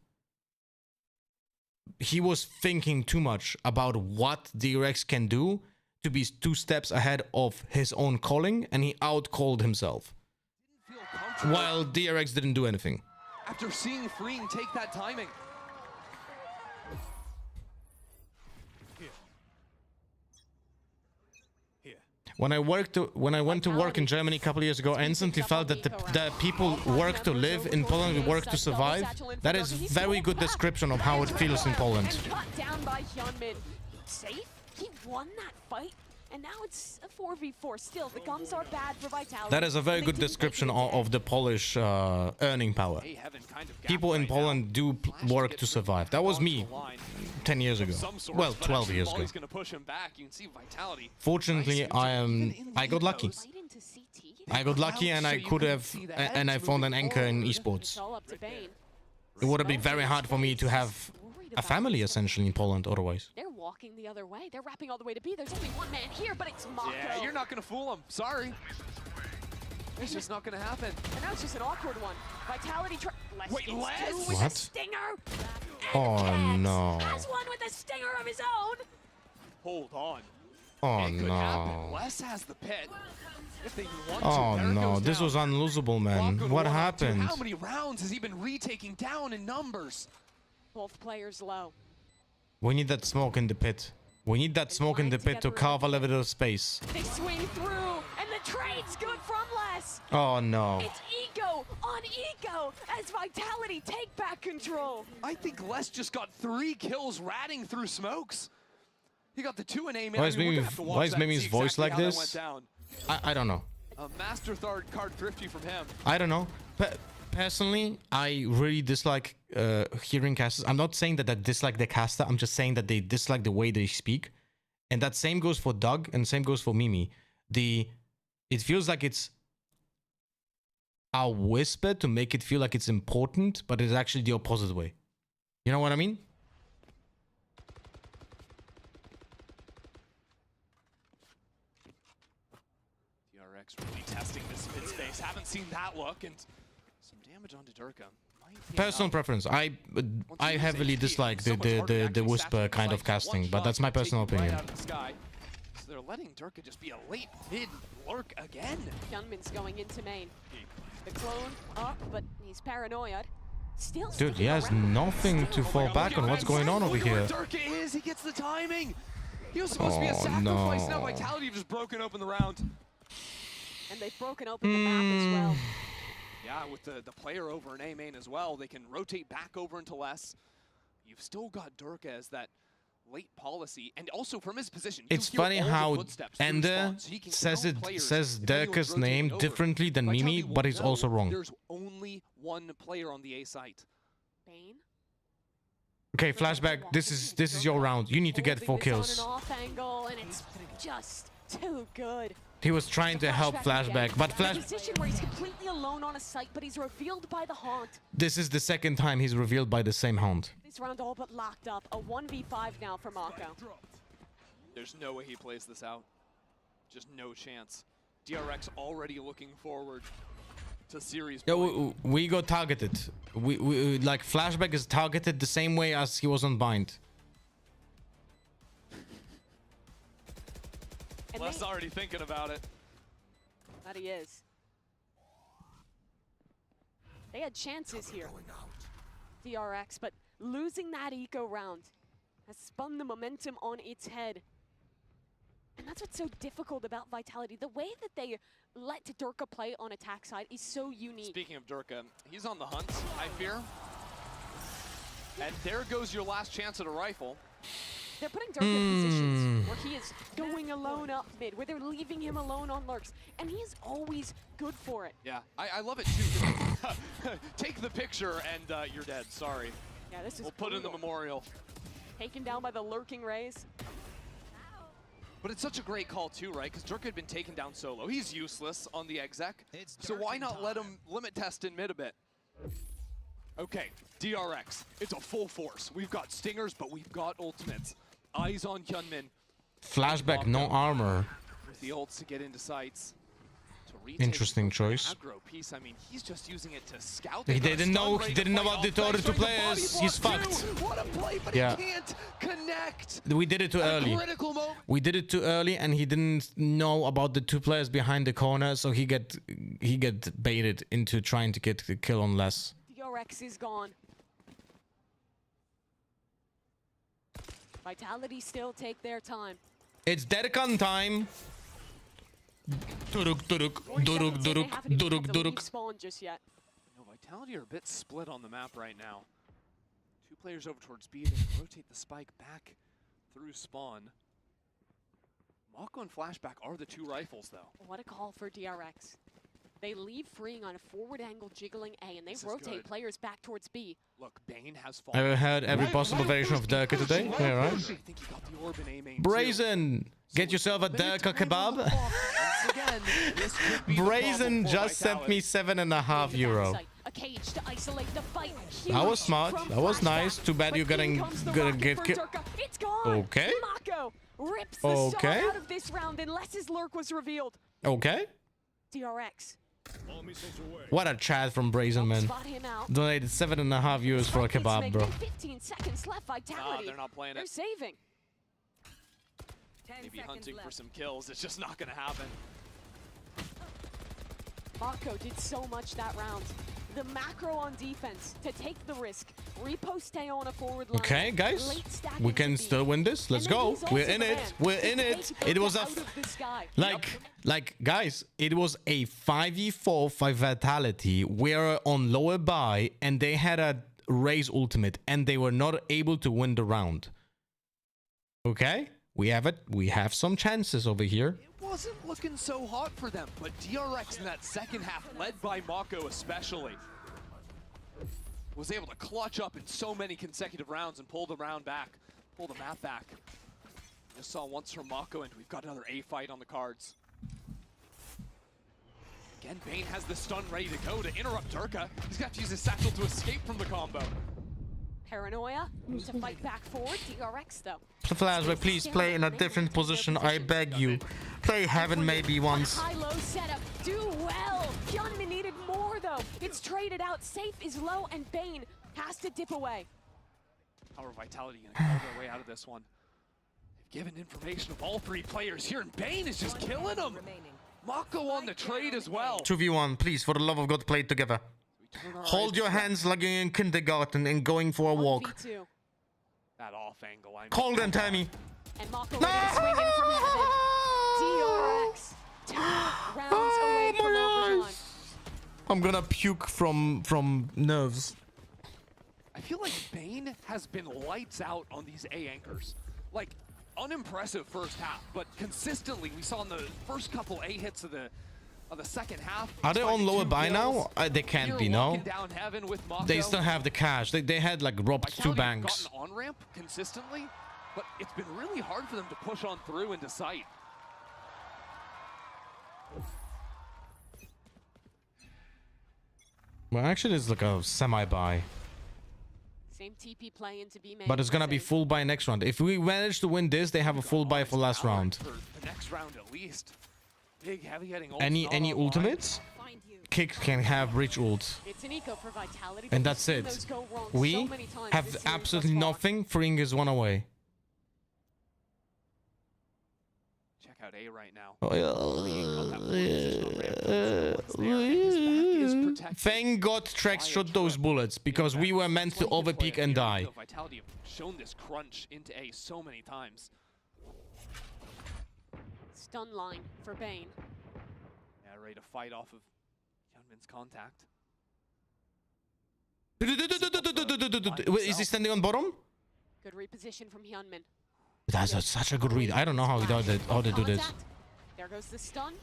He was thinking too much about what DRX can do to be 2 steps ahead of his own calling, and he outcalled himself. Didn't feel comfortable. while DRX didn't do anything. After seeing Freeing take that timing. When I went to work in Germany a couple of years ago, I instantly felt that the people work to live in Poland, work to survive. That is very good description of how it feels in Poland. Cut down by Hyunmin. Safe? He won that fight, and now it's a 4v4. Still, the gums are bad for Vitality. That is a very good description of the Polish earning power. People in Poland do work to survive. That was me 10 years ago. Well, 12 years ago. Fortunately, I got lucky. I got lucky, and I could have, and I found an anchor in esports. It would have been very hard for me to have a family essentially in Poland otherwise. They're walking the other way. They're wrapping all the way to B. There's only one man here, but it's Mako. Yeah, you're not gonna fool him. Sorry. It's just not gonna happen. And now it's just an awkward one. Vitality Wait, Les? with a stinger. Oh no. Has one with a stinger of his own. Hold on. Oh It could happen. no. Les has the pit. If they want Oh to, there it no, goes this down. was unlosable, man. Mako What to 1-2. happened? How many rounds has he been retaking down in numbers? Both players low. We need that smoke in the pit. We need that smoke in the pit to carve a little bit of space. They swing through, and the trade's good from Les. Oh no. It's ego on ego as Vitality take back control. I think Les just got 3 kills ratting through smokes. He got the 2 and aim. Why is Mimi's voice like this? I don't know. A master card thrifty from him. I don't know. Personally, I really dislike hearing casters. I'm not saying that I dislike the caster. I'm just saying that they dislike the way they speak. And that same goes for Doug and same goes for Mimi. It feels like it's a whisper to make it feel like it's important, but it's actually the opposite way. You know what I mean? DRX really testing this mid space. Haven't seen that look, and some damage onto Durka. Personal preference. I heavily dislike the whisper kind of casting, but that's my personal opinion. Right out of the sky. So they're letting Durka just be a late mid lurk again. Hyunmin's going into main. The clone up, but he's paranoid. Still Dude, he has nothing to fall back on. What's going on over here? Durka is. He gets the timing. He was supposed to be a sacrifice. Now Vitality have just broken open the round. And they've broken open the map as well. Yeah, with the player over in A main as well, they can rotate back over into Les. You've still got Durka as that late policy, and also from his position. It's funny how Ender says Durka's name differently than Mimi, but he's also wrong. There's only one player on the A site. Bane? Okay, flashback. This is your round. You need to get 4 kills. On an off angle, and it's just too good. He was trying to help flashback, but Position where he's completely alone on a site, but he's revealed by the haunt. this is the second time he's revealed by the same haunt. This round all but locked up. A 1v5 now for Mako. There's no way he plays this out. Just no chance. DRX already looking forward to series. Yeah, we got targeted. We like flashback is targeted the same way as he was on bind. Les already thinking about it. That he is. They had chances here. DRX, but losing that eco round has spun the momentum on its head. And that's what's so difficult about Vitality. The way that they let Durka play on attack side is so unique. Speaking of Durka, he's on the hunt, I fear. And there goes your last chance at a rifle. They're putting Durka in positions where he is going alone up mid, where they're leaving him alone on lurks, and he is always good for it. Yeah, I love it too. Take the picture and you're dead, sorry. Yeah, this is We'll put in the memorial. Taken down by the lurking rays. But it's such a great call too, right? Because Durka had been taken down solo. He's useless on the exec, so why not let him limit test in mid a bit? Okay, DRX, it's a full force. We've got stingers, but we've got ultimates. Eyes on Hyunmin. Flashback, no armor. With the ults to get into sights. So Interesting choice. Aggro piece, I mean, he's just using it to scout. He didn't know about the other two players. He's fucked. What a play, but yeah. he can't connect. We did it too early. We did it too early, and he didn't know about the two players behind the corner, so he get baited into trying to get the kill on less. DRX is gone. Vitality still take their time. It's Derkan time. Duruk, duruk, duruk, duruk, duruk, duruk. Spawn just yet. You know, Vitality are a bit split on the map right now. Two players over towards B, they can rotate the spike back through spawn. Mako and Flashback are the two rifles, though. What a call for DRX. They leave freeing on a forward angle jiggling A, and they rotate players back towards B. Look, Bane has fallen. I've heard every possible variation of Derka today. Yeah, right? I think he got the orb in A main Brazen! Get yourself a Derka kebab. Brazen just sent me €7.5. A cage to isolate the fight. That was smart. That was nice. Too bad you're gonna get killed. It's gone. Okay. Mako rips the star out of this round unless his lurk was revealed. Okay. DRX. What a chat from Brazen, man. Donated €7.5 for a kebab, bro. 15 seconds left. Vitality. They're not playing it. They're saving. Maybe hunting for some kills. It's just not going to happen. Mako did so much that round. The macro on defense to take the risk. Repost Teo on a forward line. Okay, guys. We can still win this. Let's go. We're in it. We're in it. It was a... guys, it was a 5v4 for Vitality. We're on lower buy, and they had a Raze ultimate, and they were not able to win the round. Okay? We have it. We have some chances over here. It wasn't looking so hot for them, but DRX in that second half, led by Mako especially, was able to clutch up in so many consecutive rounds and pull the round back, pull the map back. Just saw once from Mako, and we've got another A fight on the cards. Again, Bane has the stun ready to go to interrupt Durka. He's got to use his satchel to escape from the combo. Paranoia to fight back forward. DRX though. Flashback, please play in a different position. I beg you. Play Heaven maybe once. High-low setup. Do well. Hyunmin needed more though. It's traded out. Safe is low, and Bane has to dip away. How are Vitality going to carve their way out of this one? They've given information of all three players here, and Bane is just killing them. Mako on the trade as well. 2v1, please, for the love of God, play it together. Hold your hands like you're in kindergarten and going for a walk. That off angle. Call them, Tammy. And Mako swinging from heaven. DRX 2 rounds away from overtime. I'm gonna puke from nerves. I feel like Bane has been lights out on these A anchors. Like, unimpressive first half, but consistently we saw in the first couple A hits of the second half. Are they on lower buy now? They can't be, no. They still have the cash. They had like robbed two banks. Gotten on ramp consistently, but it's been really hard for them to push on through into sight. Well, actually, it's like a semi-buy. Same TP play into B main. But it's gonna be full buy next round. If we manage to win this, they have a full buy for last round. For the next round at least. Big heavy hitting Any ultimates? Kick can have bridge ult. It's an eco for Vitality, and that's it. We have absolutely nothing. Freeing is one away. Check out A right now. Thank God Trex shot those bullets, because we were meant to overpeak and die. Vitality have shown this crunch into A so many times. Stun line for Bane. Yeah, ready to fight off of Hyunmin's contact. Is he standing on bottom? Good reposition from Hyunmin. That's such a good read. I don't know how they do this. There goes the stun.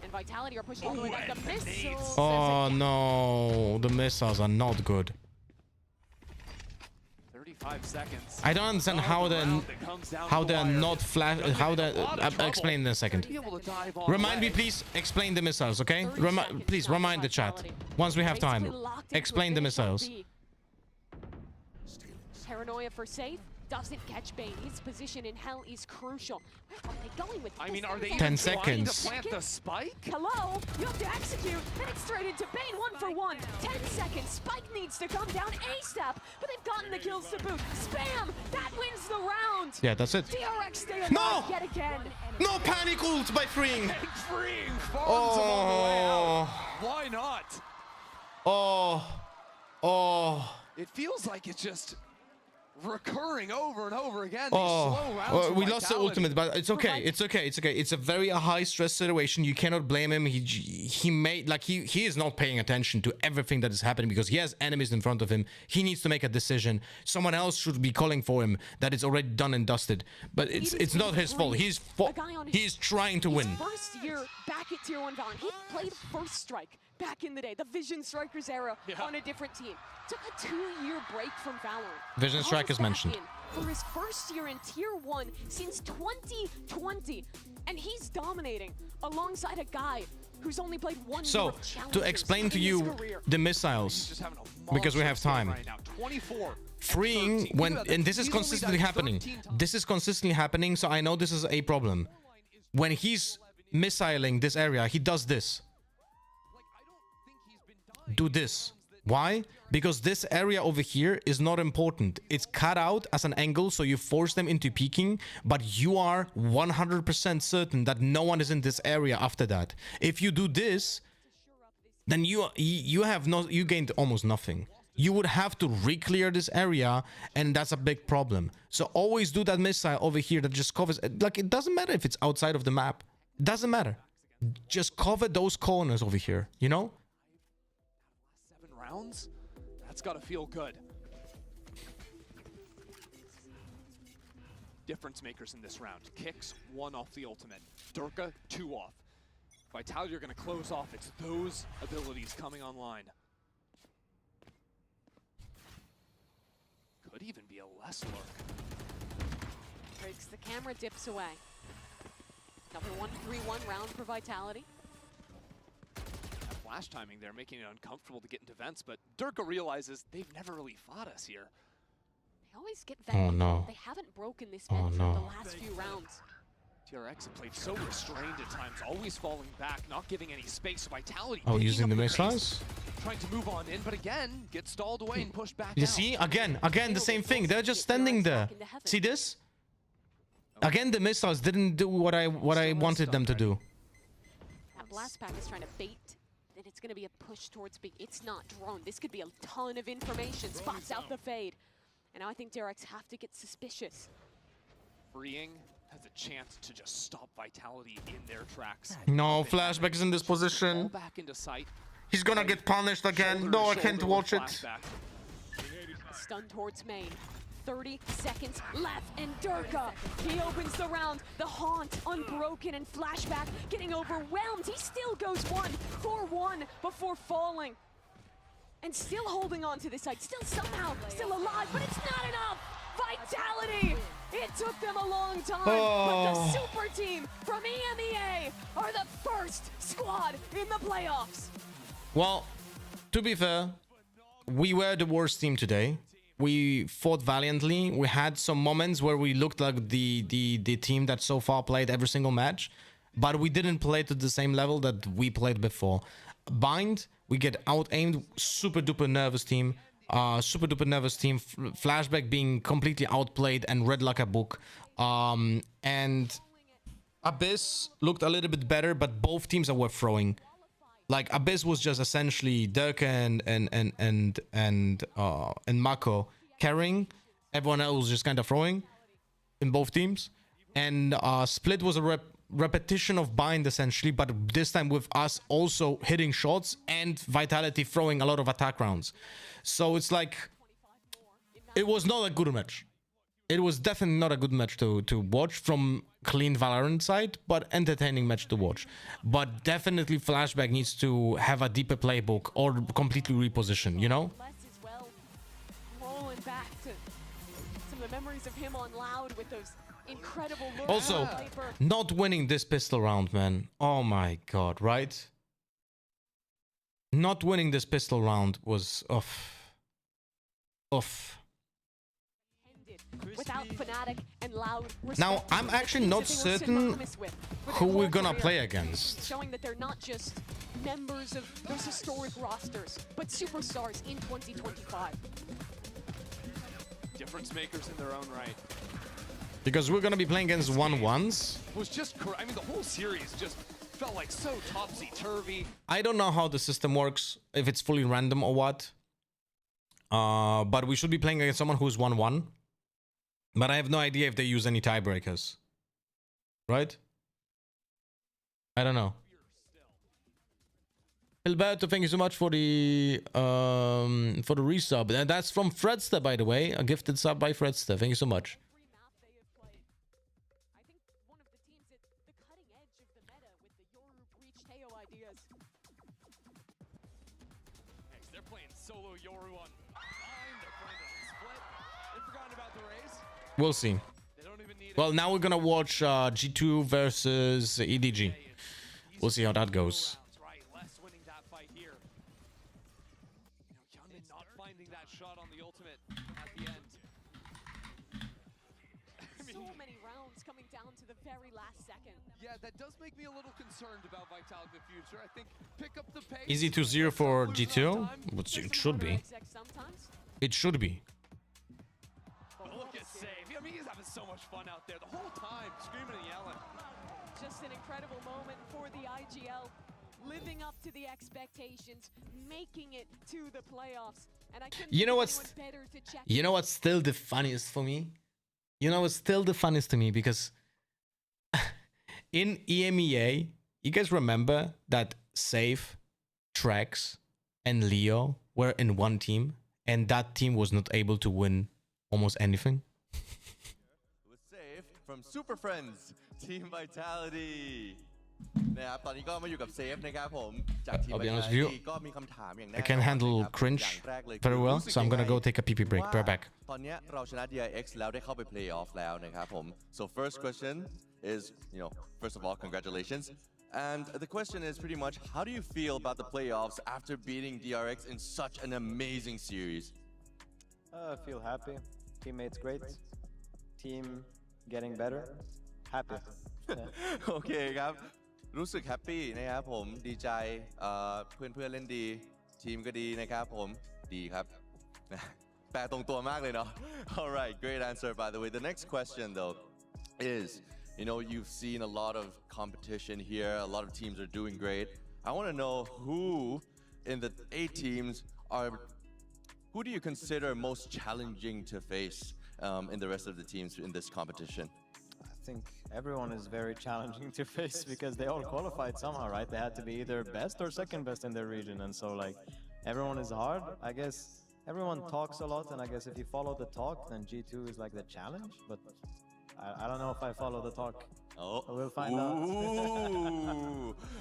And Vitality are pushing forward at the missiles. Oh no, the missiles are not good. 35 seconds. I don't understand how they're not flash. How they explain in a second. Remind me, please. Explain the missiles, okay? Please remind the chat once we have time. Explain the missiles. Paranoia for safe. doesn't catch Bane. His position in Hell is crucial. Where are they going with this? I mean, are they 10 even trying seconds. to plant the spike? Hello? You have to execute, and it's straight into Bane, 1 for 1. 10 seconds. Spike needs to come down ASAP, but they've gotten the kills to boot. Spam! That wins the round! Yeah, that's it. DRX stay alive No! yet again. No panic ult by freeing. And freeing farms him on the way out. Oh. Why not? Oh. Oh. It feels like it's just recurring over and over again. These Oh, slow rounds well, for we lost the Vitality. ultimate, but it's okay. It's okay. It's okay. It's a very high stress situation. You cannot blame him. He made like he is not paying attention to everything that is happening because he has enemies in front of him. He needs to make a decision. Someone else should be calling for him. That is already done and dusted. But it's not his fault. He's trying to win. First year back at Tier 1 Valorant. He played First Strike back in the day, the Vision Strikers era, on a different team. Took a 2-year break from Valorant. Vision Strikers mentioned. For his first year in Tier 1 since 2020. And he's dominating alongside a guy who's only played one So, year of to Challengers explain to in his you career. the missiles, because we have time. Right now, 24. Freeing when, and this is He's only consistently died happening. 13 times. This is consistently happening, so I know this is a problem. When he's missiling this area, he does this. Do this. Why? Because this area over here is not important. It's cut out as an angle, so you force them into peeking, but you are 100% certain that no one is in this area after that. If you do this, then you gained almost nothing. You would have to re-clear this area, and that's a big problem. So always do that missile over here that just covers, like, it doesn't matter if it's outside of the map. It doesn't matter. Just cover those corners over here, you know? 7 rounds? That's got to feel good. Difference makers in this round. Kicks 1 off the ultimate. Durka 2 off. Vitality are going to close off. It's those abilities coming online. Could even be a less lurk. Breaks the camera, dips away. Another 1-3-1 round for Vitality. That flash timing there, making it uncomfortable to get into vents, but Durka realizes they've never really fought us here. They always get vent. Oh, no. They haven't broken this vent for the last few rounds. DRX have played so restrained at times, always falling back, not giving any space. Vitality Oh, picking using up the pace, missiles? trying to move on in, but again, get stalled away and pushed back You out. see, again, the same thing. They're just standing there. See this? Again, the missiles didn't do what I wanted them to do. That blast pack is trying to bait. Then it's going to be a push towards B. It's not drone. This could be a ton of information. Spots out the fade. And now I think DRX have to get suspicious. Freeing has a chance to just stop Vitality in their tracks. No, Flashback is in this position. Fall back into sight. He's gonna get punished again. No, I can't watch it. Stun towards main. 30 seconds left, and Durka, he opens the round. The Haunt, unbroken, and Flashback getting overwhelmed. He still goes 1-4-1 before falling. And still holding on to this side, still somehow, still alive, but it's not enough! Vitality! It took them a long time, but the super team from EMEA are the first squad in the playoffs. Well, to be fair, we were the worst team today. We fought valiantly. We had some moments where we looked like the team that so far played every single match, but we didn't play to the same level that we played before. Bind, we get out-aimed, super duper nervous team. Flashback being completely outplayed and read like a book. And Abyss looked a little bit better, but both teams were throwing. Like Abyss was just essentially Durka and Mako carrying. Everyone else was just kind of throwing in both teams. And Split was a repetition of Bind essentially, but this time with us also hitting shots and Vitality throwing a lot of attack rounds. So it's like, it was not a good match. It was definitely not a good match to watch from clean Valorant side, but entertaining match to watch. But definitely Flashback needs to have a deeper playbook or completely reposition, you know? Rolling back to some of the memories of him on Loud with those incredible looks. Also, not winning this pistol round, man. Oh my god, right? Not winning this pistol round was off. without Fnatic and Loud. Now, I'm actually not certain who we're gonna play against. Showing that they're not just members of those historic rosters, but superstars in 2025. Difference makers in their own right. Because we're gonna be playing against 1-1s. Was just, I mean, the whole series just felt like so topsy-turvy. I don't know how the system works, if it's fully random or what. But we should be playing against someone who's 1-1. But I have no idea if they use any tiebreakers. Right? I don't know. Hilberto, thank you so much for the resub. And that's from Fredster, by the way. A gifted sub by Fredster. Thank you so much. They're playing solo Yoru on mine. They're playing a split. They've forgotten about the raise. We'll see. Well, now we're gonna watch G2 versus EDG. We'll see how that goes. Les winning that fight here. Youngmin not finding that shot on the ultimate at the end. So many rounds coming down to the very last second. Yeah, that does make me a little concerned about Vitality in the future. I think pick up the pace. Easy 2-0 for G2, which it should be. It should be. Look at Save. I mean, he's having so much fun out there the whole time, screaming and yelling. Just an incredible moment for the IGL, living up to the expectations, making it to the playoffs. And I couldn't You know think what's anyone better to check. You know what's still the funniest for me? You know what's still the funniest to me, because in EMEA, you guys remember that Save, Trax, and Leo were in one team, and that team was not able to win almost anything? Was Save from Super Friends Team Vitality นะครับตอนนี้ก็มาอยู่กับเซฟนะครับผมจากทีม I'll be honest with you, ก็มีคำถามอย่างแน่ I can handle cringe very well, so I'm gonna go take a pee break. Be right back. ตอนนี้เราชนะ DRX แล้วได้เข้าไป play off แล้วนะครับผม so first question is first of all congratulations and the question is pretty much how do you feel about the playoffs after beating DRX in such an amazing series? I feel happy. Teammates great. Team getting better. Happy. โอเคครับรู้สึกแฮปปี้นะครับผมดีใจเพื่อนเล่นดีทีมก็ดีนะครับผมดีครับแปลตรงตัวมากเลยเนาะ Alright, great answer by the way. The next question though is you've seen a lot of competition here, a lot of teams are doing great. I want to know who in the 8 teams who do you consider most challenging to face in the rest of the teams in this competition? I think everyone is very challenging to face because they all qualified somehow, right? They had to be either best or second best in their region, and so like everyone is hard. I guess everyone talks a lot, and I guess if you follow the talk, then G2 is like the challenge. But I don't know if I follow the talk. Oh, we'll find out.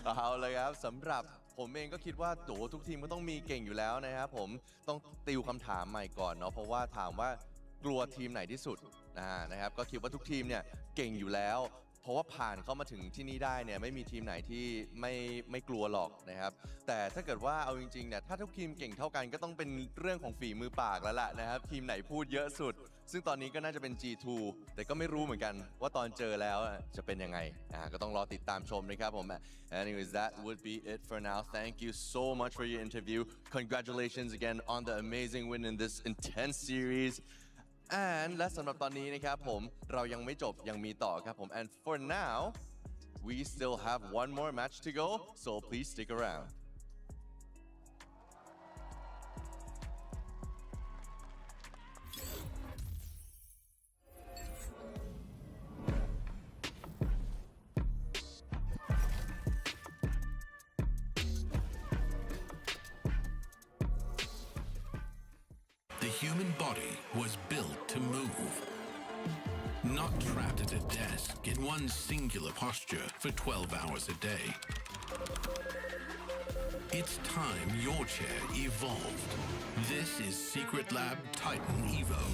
เอาเลยครับสำหรับผมเองก็คิดว่าทุกทีมก็ต้องมีเก่งอยู่แล้วนะครับผมต้องติวคำถามใหม่ก่อนเนาะเพราะว่าถามว่ากลัวทีมไหนที่สุดนะครับก็คิดว่าทุกทีมเนี่ยเก่งอยู่แล้วเพราะว่าผ่านเข้ามาถึงที่นี่ได้เนี่ยไม่มีทีมไหนที่ไม่กลัวหรอกนะครับแต่ถ้าเกิดว่าเอาจริงๆเนี่ยถ้าทุกทีมเก่งเท่ากันก็ต้องเป็นเรื่องของฝีมือปากแล้วล่ะนะครับทีมไหนพูดเยอะสุดซึ่งตอนนี้ก็น่าจะเป็น G2 แต่ก็ไม่รู้เหมือนกันว่าตอนเจอแล้วจะเป็นยังไงก็ต้องรอติดตามชมนะครับผม Anyways, that would be it for now. Thank you so much for your interview. Congratulations again on the amazing win in this intense series. And และสำหรับตอนนี้นะครับผมเรายังไม่จบยังมีต่อครับผม And for now we still have one more match to go, so please stick around. The human body was built to move, not trapped at a desk in one singular posture for 12 hours a day. It's time your chair evolved. This is Secret Lab Titan Evo.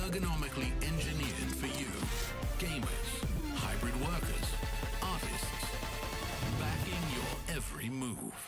Ergonomically engineered for you, gamers, hybrid workers, artists, backing your every move.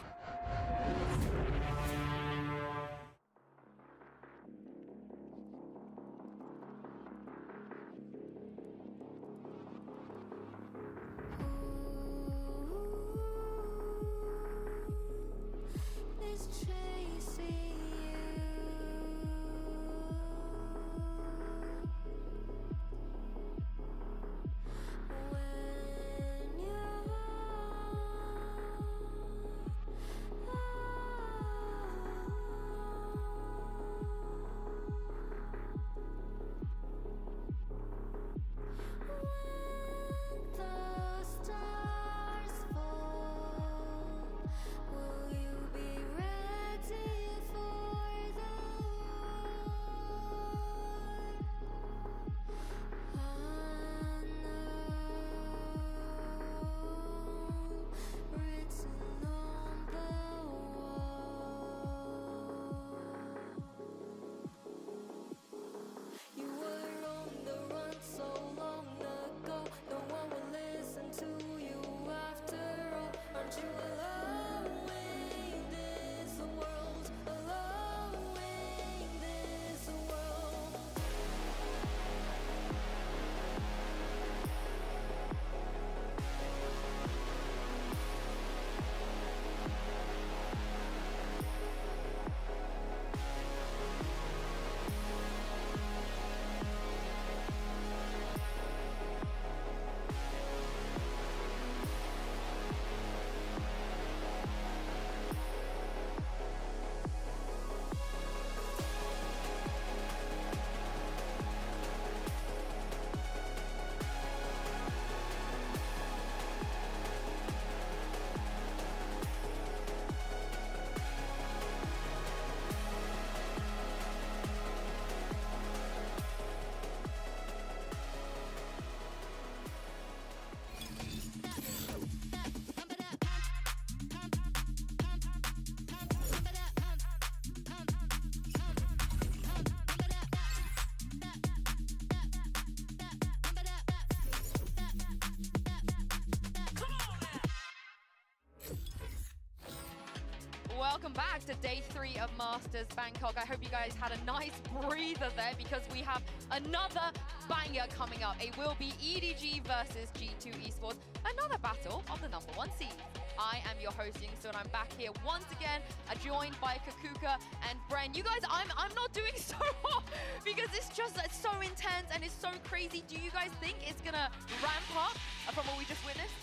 welcome back to day 3 of Masters Bangkok. I hope you guys had a nice breather there because we have another banger coming up. It will be EDG versus G2 Esports, another battle of the #1 seed. I am your host, Yingsu, and I'm back here once again, joined by Kakuka and Bren. You guys, I'm not doing so hot because it's so intense and it's so crazy. Do you guys think it's gonna ramp up from what we just witnessed?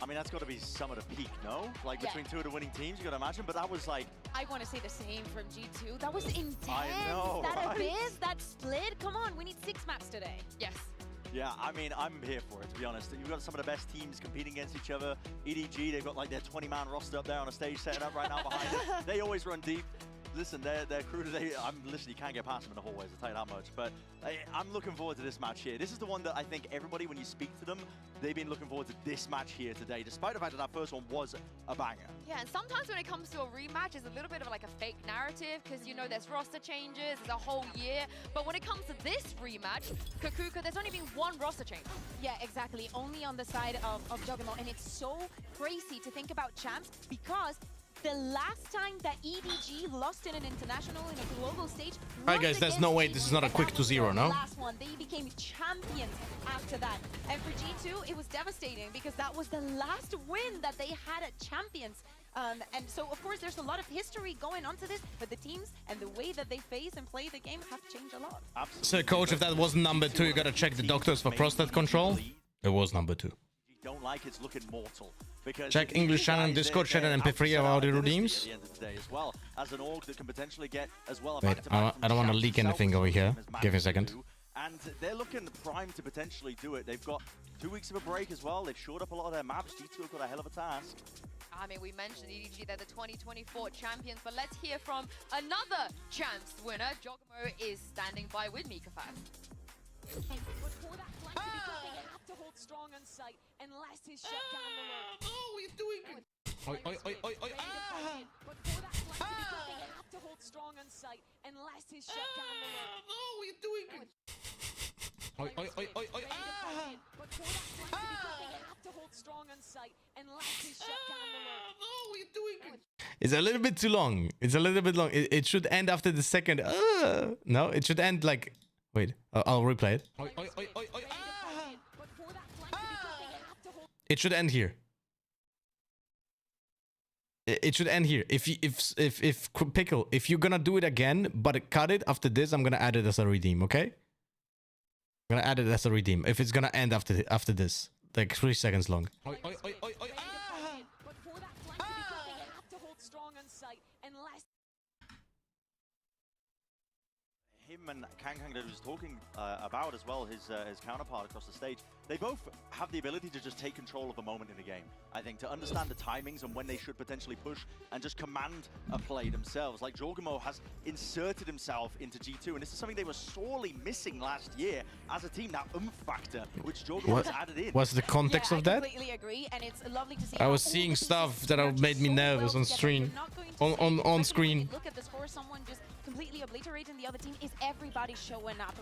I mean, that's got to be some of the peak, no? Like, between two of the winning teams, you got to imagine. But that was like... I want to say the same from G2. That was intense. I know, that right? abyss, that split. Come on, we need 6 maps today. Yes. Yeah, I mean, I'm here for it, to be honest. You've got some of the best teams competing against each other. EDG, they've got like their 20-man roster up there on a stage setting up right now behind it. They always run deep. Listen, their crew today, listen, you can't get past them in the hallways, I'll tell you that much. But I'm looking forward to this match here. This is the one that I think everybody, when you speak to them, they've been looking forward to this match here today, despite the fact that that first one was a banger. Yeah, and sometimes when it comes to a rematch, it's a little bit of like a fake narrative because, you know, there's roster changes, there's a whole year. But when it comes to this rematch, Kakuka, there's only been 1 roster change. Yeah, exactly. Only on the side of Juggernaut. And it's so crazy to think about champs because the last time that EDG lost in an international, in a global stage... Alright guys, there's no way this is not a quick 2-0, no? Last one, they became champions after that. And for G2, it was devastating because that was the last win that they had at champions. And so, of course, there's a lot of history going on to this, but the teams and the way that they face and play the game have changed a lot. Absolutely. So, coach, if that wasn't number 2, you gotta check the doctors for prostate control. It was number 2. Don't like it's looking mortal. Because check English channel, Discord channel, and MP3 about the redeems. At the end of the day as well, as an org that can potentially get as well. Wait, I don't want to leak anything over here. Give me a second. And they're looking primed to potentially do it. They've got 2 weeks of a break as well. They've shored up a lot of their maps. G2 have got a hell of a task. I mean, we mentioned EDG, they're the 2024 champions, but let's hear from another champs winner. Jogamo is standing by with Mika fans. To hold strong on sight unless he's shut down the road. Oh, he's doing it. Oi, oi, oi, oi, oi. But for that flank to be good, they have to hold strong on sight unless he's shut down the road. Oh, he's doing it. Oi, oi, oi, oi, oi. But for that flank to be good, they have to hold strong on sight unless he's shut down the road. Oh, he's doing it. It's a little bit too long. It's a little bit long. It should end after the second. No, it should end like... Wait, I'll replay it. Oi, oi, oi, oi, oi. It should end here. It should end here. If Pickle, if you're gonna do it again, but cut it after this, I'm gonna add it as a redeem, okay? I'm gonna add it as a redeem. If it's gonna end after this, like 3 seconds long. Oi, oi, oi, oi, oi. But for that flank to be good, they have to hold strong on sight unless... Him and Kang that was talking about as well, his counterpart across the stage, they both have the ability to just take control of the moment in the game. I think to understand the timings and when they should potentially push and just command a play themselves. Like Jorgamo has inserted himself into G2, and this is something they were sorely missing last year as a team. That oomph factor, which Jorgamo has added in. What's the context of that? I completely agree, and it's lovely to see. I was seeing stuff that made me nervous on screen. On screen. Look at the score, someone just completely obliterating the other team. Is everybody showing up?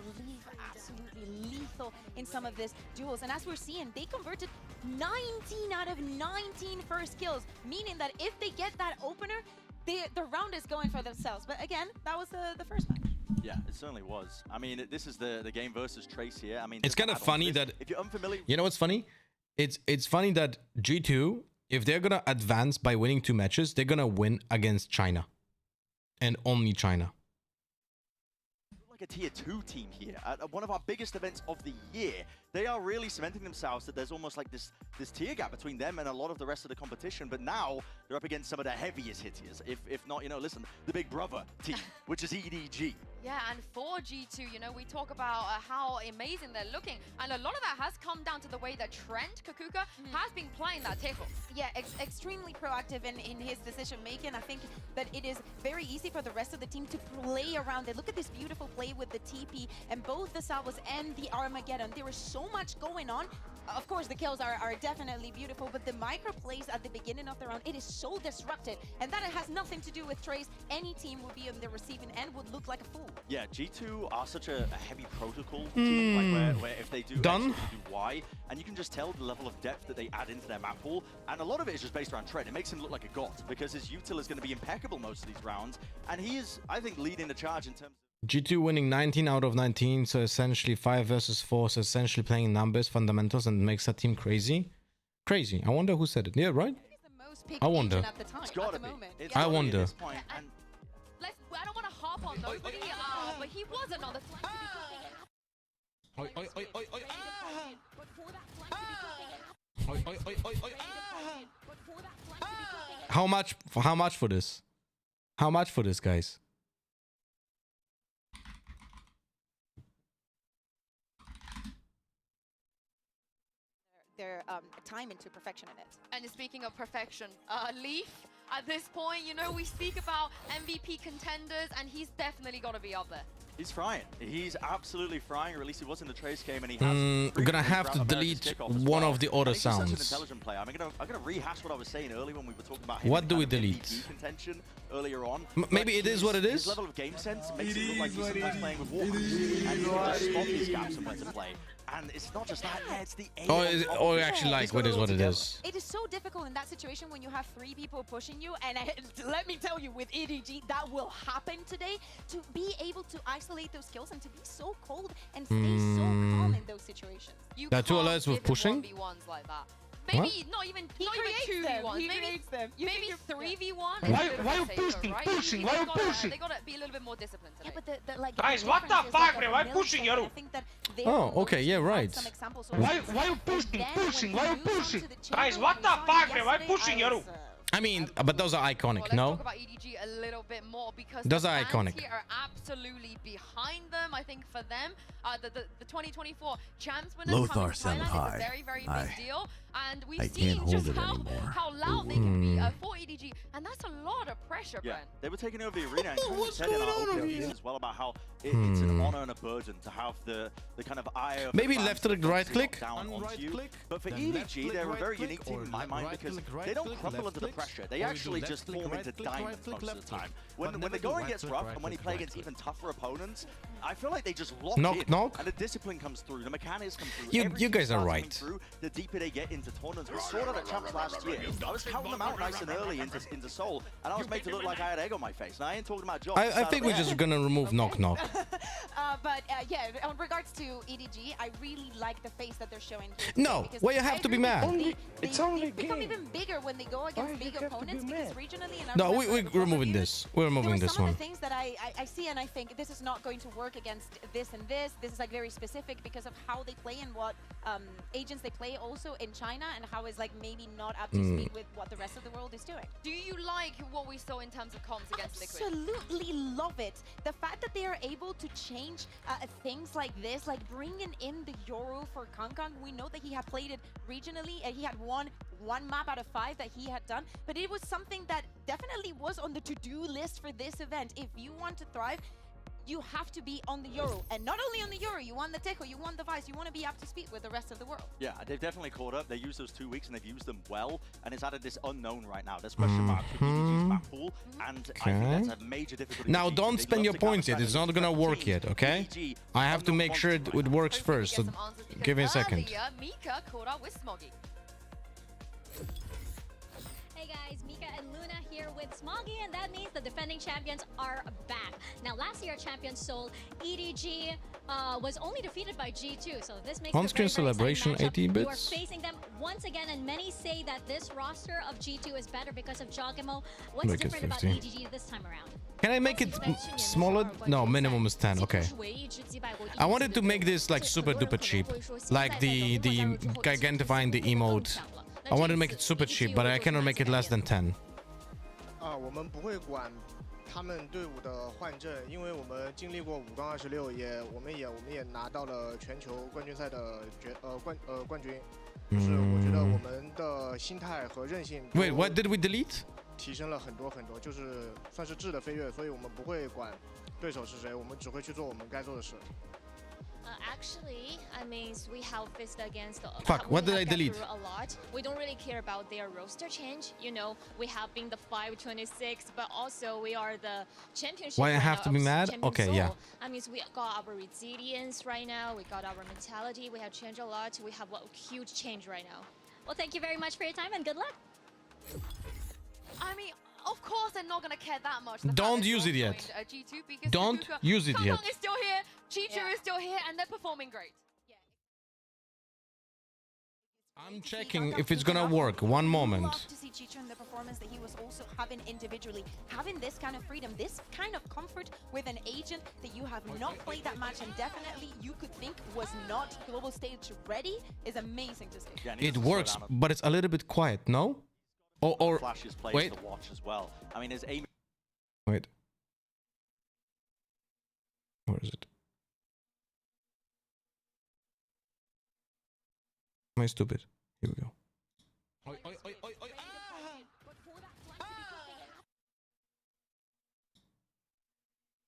Absolutely lethal in some of these duels. And as we're seeing, they converted 19 out of 19 first kills, meaning that if they get that opener, the round is going for themselves. But again, that was the first match. Yeah, it certainly was. I mean, this is the game versus Trace here. I mean, it's kind of funny that if you're unfamiliar, you know what's funny? It's funny that G2, if they're gonna advance by winning 2 matches, they're gonna win against China, and only China. Like a tier 2 team here at one of our biggest events of the year. They are really cementing themselves that there's almost like this tier gap between them and a lot of the rest of the competition. But now they're up against some of the heaviest hitters, if not, you know, listen, the big brother team, which is EDG. Yeah, and for G2, you know, we talk about how amazing they're looking, and a lot of that has come down to the way that Trent Kakuka has been playing that tackle. Yeah, extremely proactive in his decision making. I think that it is very easy for the rest of the team to play around it. Look at this beautiful play with the TP and both the Salvos and the Armageddon. There was so much going on. Of course, the kills are definitely beautiful, but the micro plays at the beginning of the round, it is so disrupted, and that it has nothing to do with Trace. Any team would be on the receiving end would look like a fool. Yeah, G2 are such a heavy protocol team, like where if they do X, they do Y, and you can just tell the level of depth that they add into their map pool, and a lot of it is just based around Tread. It makes him look like a god, because his util is going to be impeccable most of these rounds, and he is, I think, leading the charge in terms of... G2 winning 19 out of 19, so essentially 5 versus 4, so essentially playing numbers, fundamentals, and makes that team crazy. Crazy. I wonder who said it. Yeah, right? I wonder. It's gotta be. I wonder. I don't want to harp on nobody, but he wasn't on the flank How much for this? How much for this, guys? Their time into perfection in it. And speaking of perfection, Leaf, at this point, you know, we speak about MVP contenders, and he's definitely got to be up there. He's frying. He's absolutely frying, or at least he was in the Trace game, and he has... I'm gonna have to delete one of the other sounds. Such an intelligent player. I'm gonna rehash what I was saying earlier when we were talking about him. What do we delete? MVP contention earlier on. Maybe it is what it is. His level of game sense makes it look like he's sometimes playing with Warhawks, and he can just spot these gaps and where to play. And it's not just that, it's the aim. Oh, actually, like, what is what it is. It is so difficult in that situation when you have 3 people pushing you, and let me tell you, with EDG, that will happen today. To be able to isolate those kills and to be so cold and stay so calm in those situations. There are 2 alerts with pushing? Like that. Maybe not even 2v1s. Maybe 3v1. Why you pushing? Why you pushing? They gotta be a little bit more disciplined today. Yeah, but like, guys, what the fuck, bro? Why pushing you? Oh, okay, yeah, right. Why you pushing? Why you pushing? Guys, what the fuck, bro? Why pushing you? I mean, but those are iconic, no? Let's talk about EDG a little bit more, because those the are fans iconic. here are absolutely behind them. I think for them, the 2024 champs winners coming to Thailand is a very, very big deal. And we've seen just how loud they can be for EDG, and that's a lot of pressure, Brent. They were taking over the arena, and kind of said in our OPLs as well about how it's an honor and a burden to have the kind of eye of maybe left click, right click. But for EDG, they're a very unique team in my mind, because they don't crumble under the pressure. They actually just form into diamonds most of the time. When the going gets rough, and when you play against even tougher opponents, I feel like they just lock in. And the discipline comes through, the mechanics come through. You guys are right. Through, the deeper they get into tournaments. We saw that at Champs last year. I was counting them out nice and early into Seoul, and I was made to look like I had egg on my face. And I ain't talking about jobs. I think we're just gonna remove Knock Knock. But yeah, in regards to EDG, I really like the face that they're showing here. No, well, you have to be mad. They become even bigger when they go against big opponents, because regionally... No, we're removing this. We're removing this one. Some of the things that I see, and I think this is not going to work against this and this. This is like very specific because of how they play and what agents they play also in China, and how is like maybe not up to speed with what the rest of the world is doing. Do you like what we saw in terms of comms against Liquid? Absolutely love it. The fact that they are able to change things like this, like bringing in the Yoru for Kangkang. We know that he had played it regionally, and he had one map out of 5 that he had done, but it was something that definitely was on the to-do list for this event. If you want to thrive, you have to be on the Euro, and not only on the Euro, you want the Techo, you want the Vice, you want to be up to speed with the rest of the world. Yeah, they've definitely caught up. They used those 2 weeks and they've used them well, and it's added this unknown right now. There's question marks for EDG's map pool, and I think that's a major difficulty. Now, don't spend your points yet. It's not gonna work yet, okay? I have to make sure it works first, so give me a second. Mika caught up with Smoggy. Hey guys, Mika and Luna here with Smoggy, and that means the defending champions are back. Now, last year champion Seoul, EDG was only defeated by G2, so this makes on-screen celebration 18 bits. You are facing them once again, and many say that this roster of G2 is better because of Jogemo. What's different about EDG this time around? Can I make it smaller? No, minimum is 10. Okay. I wanted to make this like super duper cheap, like the gigantifying the emote. I wanted to make it super cheap, but I cannot make it less than 10. 我们不会管他们队伍的换阵，因为我们经历过5杠26，我们也拿到了全球冠军赛的冠军。就是我觉得我们的心态和韧性。Wait, what did we delete? 提升了很多，就是算是质的飞跃，所以我们不会管对手是谁，我们只会去做我们该做的事。Actually, I mean, we have faced against. Fuck, what did I delete? A lot. We don't really care about their roster change. You know, we have been the 526, but also we are the championship. Why I have to be mad? Okay, yeah. I mean, we got our resilience right now. We got our mentality. We have changed a lot. We have a huge change right now. Well, thank you very much for your time and good luck. I mean, of course they're not going to care that much. Don't use it yet. G2 because Don't use it yet. Kong is still here, G2 is still here, and they're performing great. I'm checking if it's gonna work. One moment. Love to see G2 in the performance that he was also having individually, having this kind of freedom, this kind of comfort with an agent that you have not played that match and definitely you could think was not global stage ready is amazing to see. Yeah, it works, but it's a little bit quiet, no? Or Flashes plays wait. to watch as well. I mean, his aim. Wait. Where is it? Am I stupid? Here we go.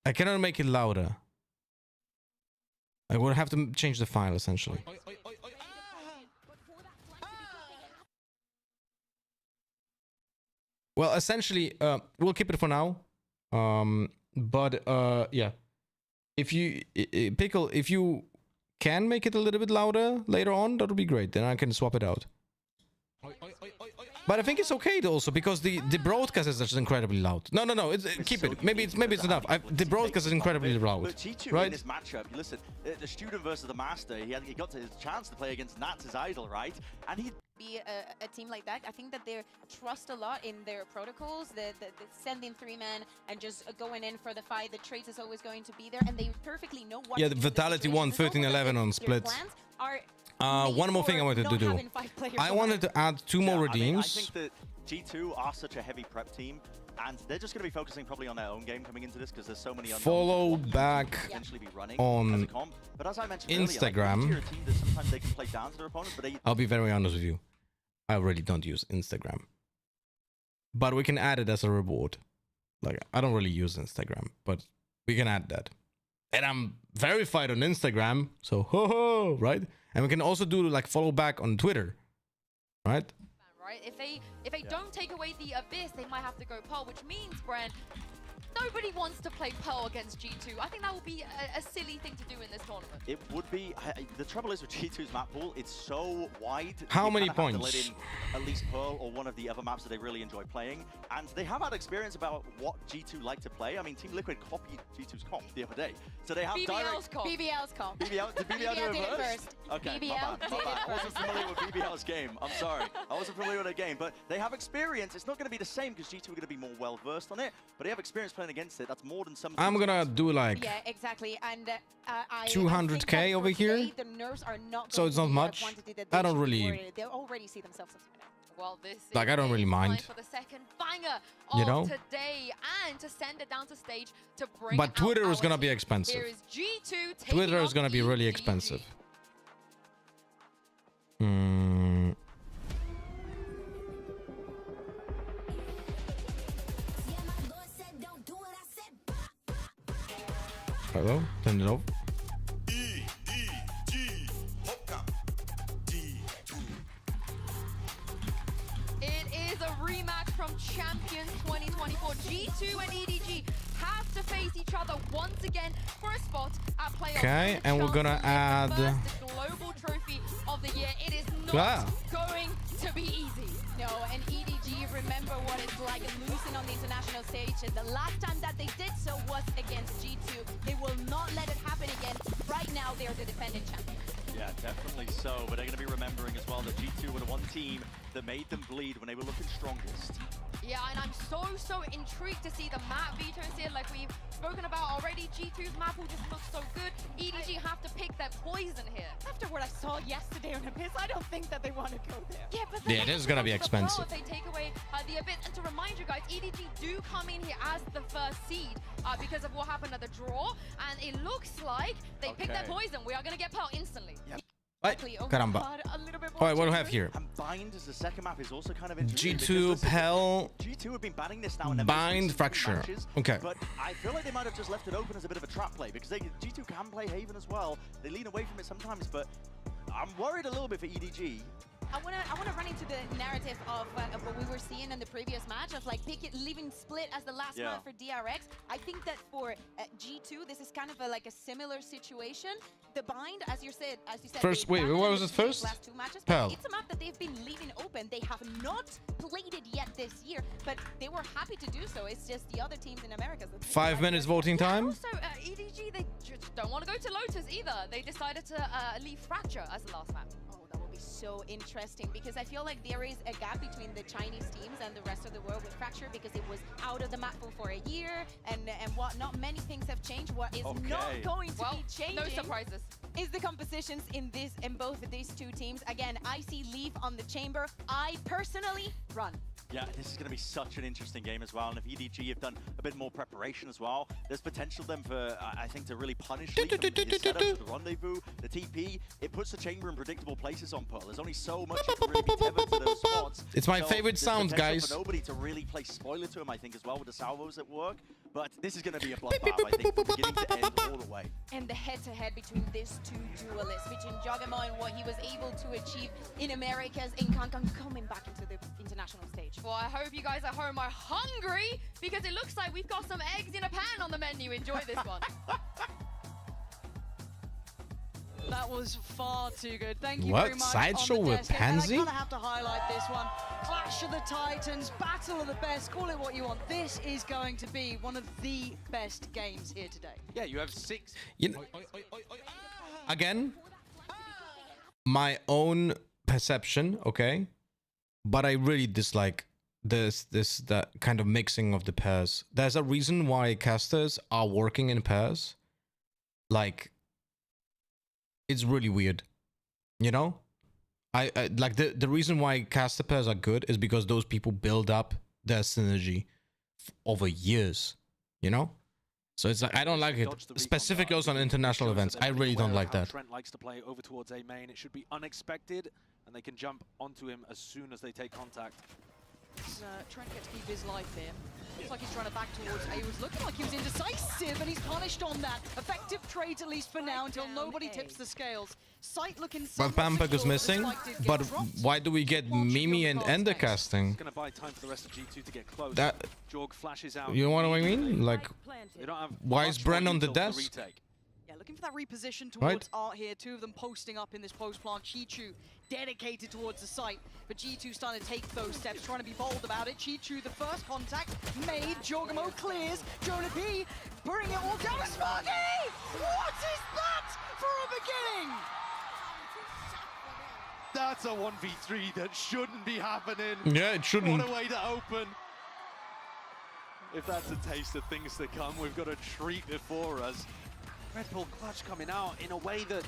I cannot make it louder. I would have to change the file essentially. Well, essentially, we'll keep it for now. Yeah. If you, Pickle, if you can make it a little bit louder later on, that would be great. Then I can swap it out. But I think it's okay also because the broadcast is just incredibly loud. No. Keep it. Maybe it's enough. The broadcast is incredibly loud. But G2 right? in this matchup, listen, the student versus the master. He got his chance to play against Nats, his idol, right? And he be a team like that. I think that they trust a lot in their protocols, the sending 3-man and just going in for the fight. The trace is always going to be there, and they perfectly know what. Yeah, the Vitality won 13-11 on split. One more thing I wanted to do. I wanted to add 2 more redeems. I think that G2 are such a heavy prep team, and they're just going to be focusing probably on their own game coming into this because there's so many unknowns. Follow back on but as I mentioned Instagram. Earlier, like, team that sometimes they can play down to their opponents, but I'll be very honest with you. I really don't use Instagram. But we can add it as a reward. Like, I don't really use Instagram, but we can add that. And I'm verified on Instagram, so ho-ho, right? And we can also do like follow back on Twitter, right? Right? If they don't take away the Abyss, they might have to go Pearl, which means, Bren, nobody wants to play Pearl against G2. I think that would be a silly thing to do in this tournament. It would be. The trouble is with G2's map pool, it's so wide. How many have to let points? in at least Pearl or one of the other maps that they really enjoy playing. And they have had experience about what G2 like to play. I mean, Team Liquid copied G2's comp the other day. So they have BBL's comp. BBL's comp. Did BBL do it first? Okay, BBL my bad. I wasn't familiar with BBL's game. I'm sorry. I wasn't familiar with the game. But they have experience. It's not going to be the same because G2 are going to be more well-versed on it. But they have experience playing against it. That's more than some. I'm gonna do like yeah, exactly, and 200k over here. The nerves are not so it's not much. I don't really. They already see themselves as well, this like I don't really mind. For the second banger of you know? Today, and to send it down to stage to bring. But Twitter is gonna be expensive. Here is G2 Twitter is gonna be really expensive. Hello, turn it off. It is a rematch from Champions 2024. G2 and EDG have to face each other once again for a spot at playoffs. Okay, and we're gonna add the global trophy of the year. It is not going to be easy. No, and EDG, remember what it's like losing on the international stage. And the last time that they did so was against G2. They will not let it happen again. Right now, they're the defending champions. Yeah, definitely so. But they're going to be remembering as well that G2 were the one team that made them bleed when they were looking strongest. Yeah, and I'm so intrigued to see the map vetoes here, like we've spoken about already. G2's map will just look so good. EDG have to pick their poison here. After what I saw yesterday on Abyss, I don't think that they want to go there. Yeah, but it is going to be expensive. If they take away the Abyss, and to remind you guys, EDG do come in here as the first seed because of what happened at the draw, and it looks like they picked their poison. We are going to get Pearl instantly. Yep. Ay, caramba. Alright, what do we have here? And Bind as the second map is also kind of interesting. G2, Pell, G2 have been banning this now in their Bind, Fracture. matches, Okay. But I feel like they might have just left it open as a bit of a trap play because G2 can play Haven as well. They lean away from it sometimes, but I'm worried a little bit for EDG. I wanna run into the narrative of what we were seeing in the previous match of like Pickett leaving Split as the last map for DRX. I think that for G2, this is kind of like a similar situation. The Bind, as you said, First, wait, what was it first? Last 2 matches. Pell. It's a map that they've been leaving open. They have not played it yet this year, but they were happy to do so. It's just the other teams in America. 5 minutes voting time. Also, EDG, they just don't want to go to Lotus either. They decided to leave Fracture as the last map. So interesting because I feel like there is a gap between the Chinese teams and the rest of the world with Fracture because it was out of the map for a year and what not many things have changed. What is not going to be changing, no surprises, is the compositions in both of these two teams. Again, I see Leave on the chamber. I personally run. Yeah, this is going to be such an interesting game as well. And if EDG have done a bit more preparation as well, there's potential then for, I think, to really punish Leaf from his setup, the rendezvous, the TP. It puts the chamber in predictable places on Pearl. There's only so much you can really be tethered to those spots. It's my favorite sound, guys. For nobody to really play spoiler to him, I think, as well with the salvos at work. But this is going to be a bloodbath, I think, from beginning to end all the way. And the head-to-head between these two duelists, between Jogamo and what he was able to achieve in Americas, and Kankan coming back into the international stage. Well, I hope you guys at home are hungry because it looks like we've got some eggs in a pan on the menu. Enjoy this one. That was far too good. Thank you what? very much. Sideshow with Pansy? And I kind of have to highlight this one. Clash of the Titans, Battle of the Best, call it what you want. This is going to be one of the best games here today. Yeah, you have 6. You know, again, my own perception, okay? But I really dislike that kind of mixing of the pairs. There's a reason why casters are working in pairs. Like, it's really weird, you know? I like the reason why caster pairs are good is because those people build up their synergy over years, you know? So it's like, I don't like it. Specifically also on international events. I really don't like that. Trent likes to play over towards A main. It should be unexpected, and they can jump onto him as soon as they take contact. Trent gets to keep his life here. Looks like he's trying to back towards A. He was looking like he was indecisive, and he's punished on that. Effective trade, at least for now, until nobody tips the scales. Sight looking Well, Pampek is missing, but why do we get Mimi and Ender casting? It's going to buy time for the rest of G2 to get close. That, Jorg flashes out. you know what I mean? Like, They don't have why is Bren on the desk? Yeah, looking for that reposition towards Art here. 2 of them posting up in this post plant. Chichu dedicated towards the site, but G2 starting to take those steps, trying to be bold about it. Chichu, the first contact made. Jorgamo clears. Jonah P putting it all down. Smarty! What is that for a beginning? That's a 1v3 that shouldn't be happening. Yeah, it shouldn't. What a way to open. If that's a taste of things to come, we've got a treat before us. Red Bull Clutch coming out in a way that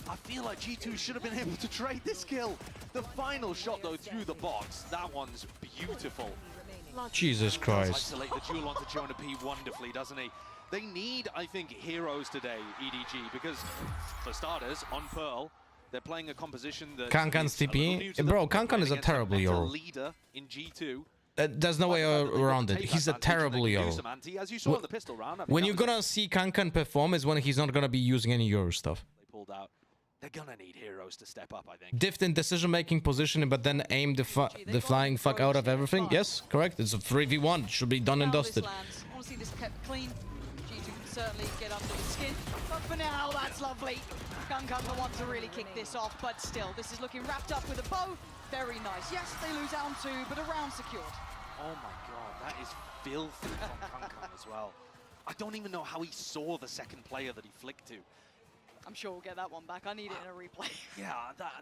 I feel like G2 should have been able to trade this kill. The final shot, though, through the box, that one's beautiful. Jesus Christ. Isolate the duel onto Jonah P wonderfully, doesn't he? They need, I think, heroes today, EDG, because, for starters, on Pearl, they're playing a composition that... Kankan's TP? Bro, Kankan is a terrible Euro. Leader in G2. There's no way around it. He's a terrible Euro. As you saw in the pistol round, I mean, when you're gonna see Kankan perform is when he's not gonna be using any Euro stuff. They pulled out. They're gonna need heroes to step up, I think. Diff in decision-making position, but then aim the flying fuck out of everything. Yes, correct. It's a 3v1. Should be done and dusted. I want to see this kept clean. G2 can certainly get under the skin, but for now, that's lovely. Kankan the one to really kick this off, but still, this is looking wrapped up with a bow. Very nice. Yes, they lose out on 2, but a round secured. Oh my god, that is filthy from Kankan as well. I don't even know how he saw the second player that he flicked to. I'm sure we'll get that one back. I need it in a replay. Yeah,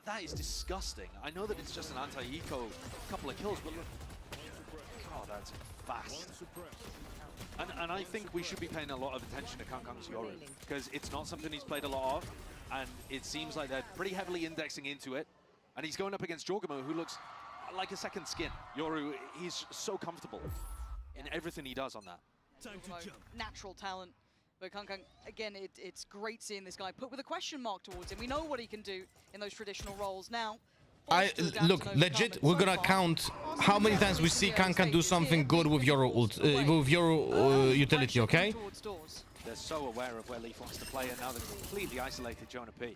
that is disgusting. I know that it's just an anti-eco couple of kills, but look, god, that's fast. And I think we should be paying a lot of attention to Kankan's Yoru, because it's not something he's played a lot of, and it seems like they're pretty heavily indexing into it. And he's going up against Jorgamo, who looks like a second skin. Yoru, he's so comfortable in everything he does on that. Natural talent. But Kankan, again, it's great seeing this guy put with a question mark towards him. We know what he can do in those traditional roles. Now, Look, legit, we're gonna count how many times we see Kankan do something good with your utility, okay? They're so aware of where Leaf wants to play, and now they've completely isolated Jonah P.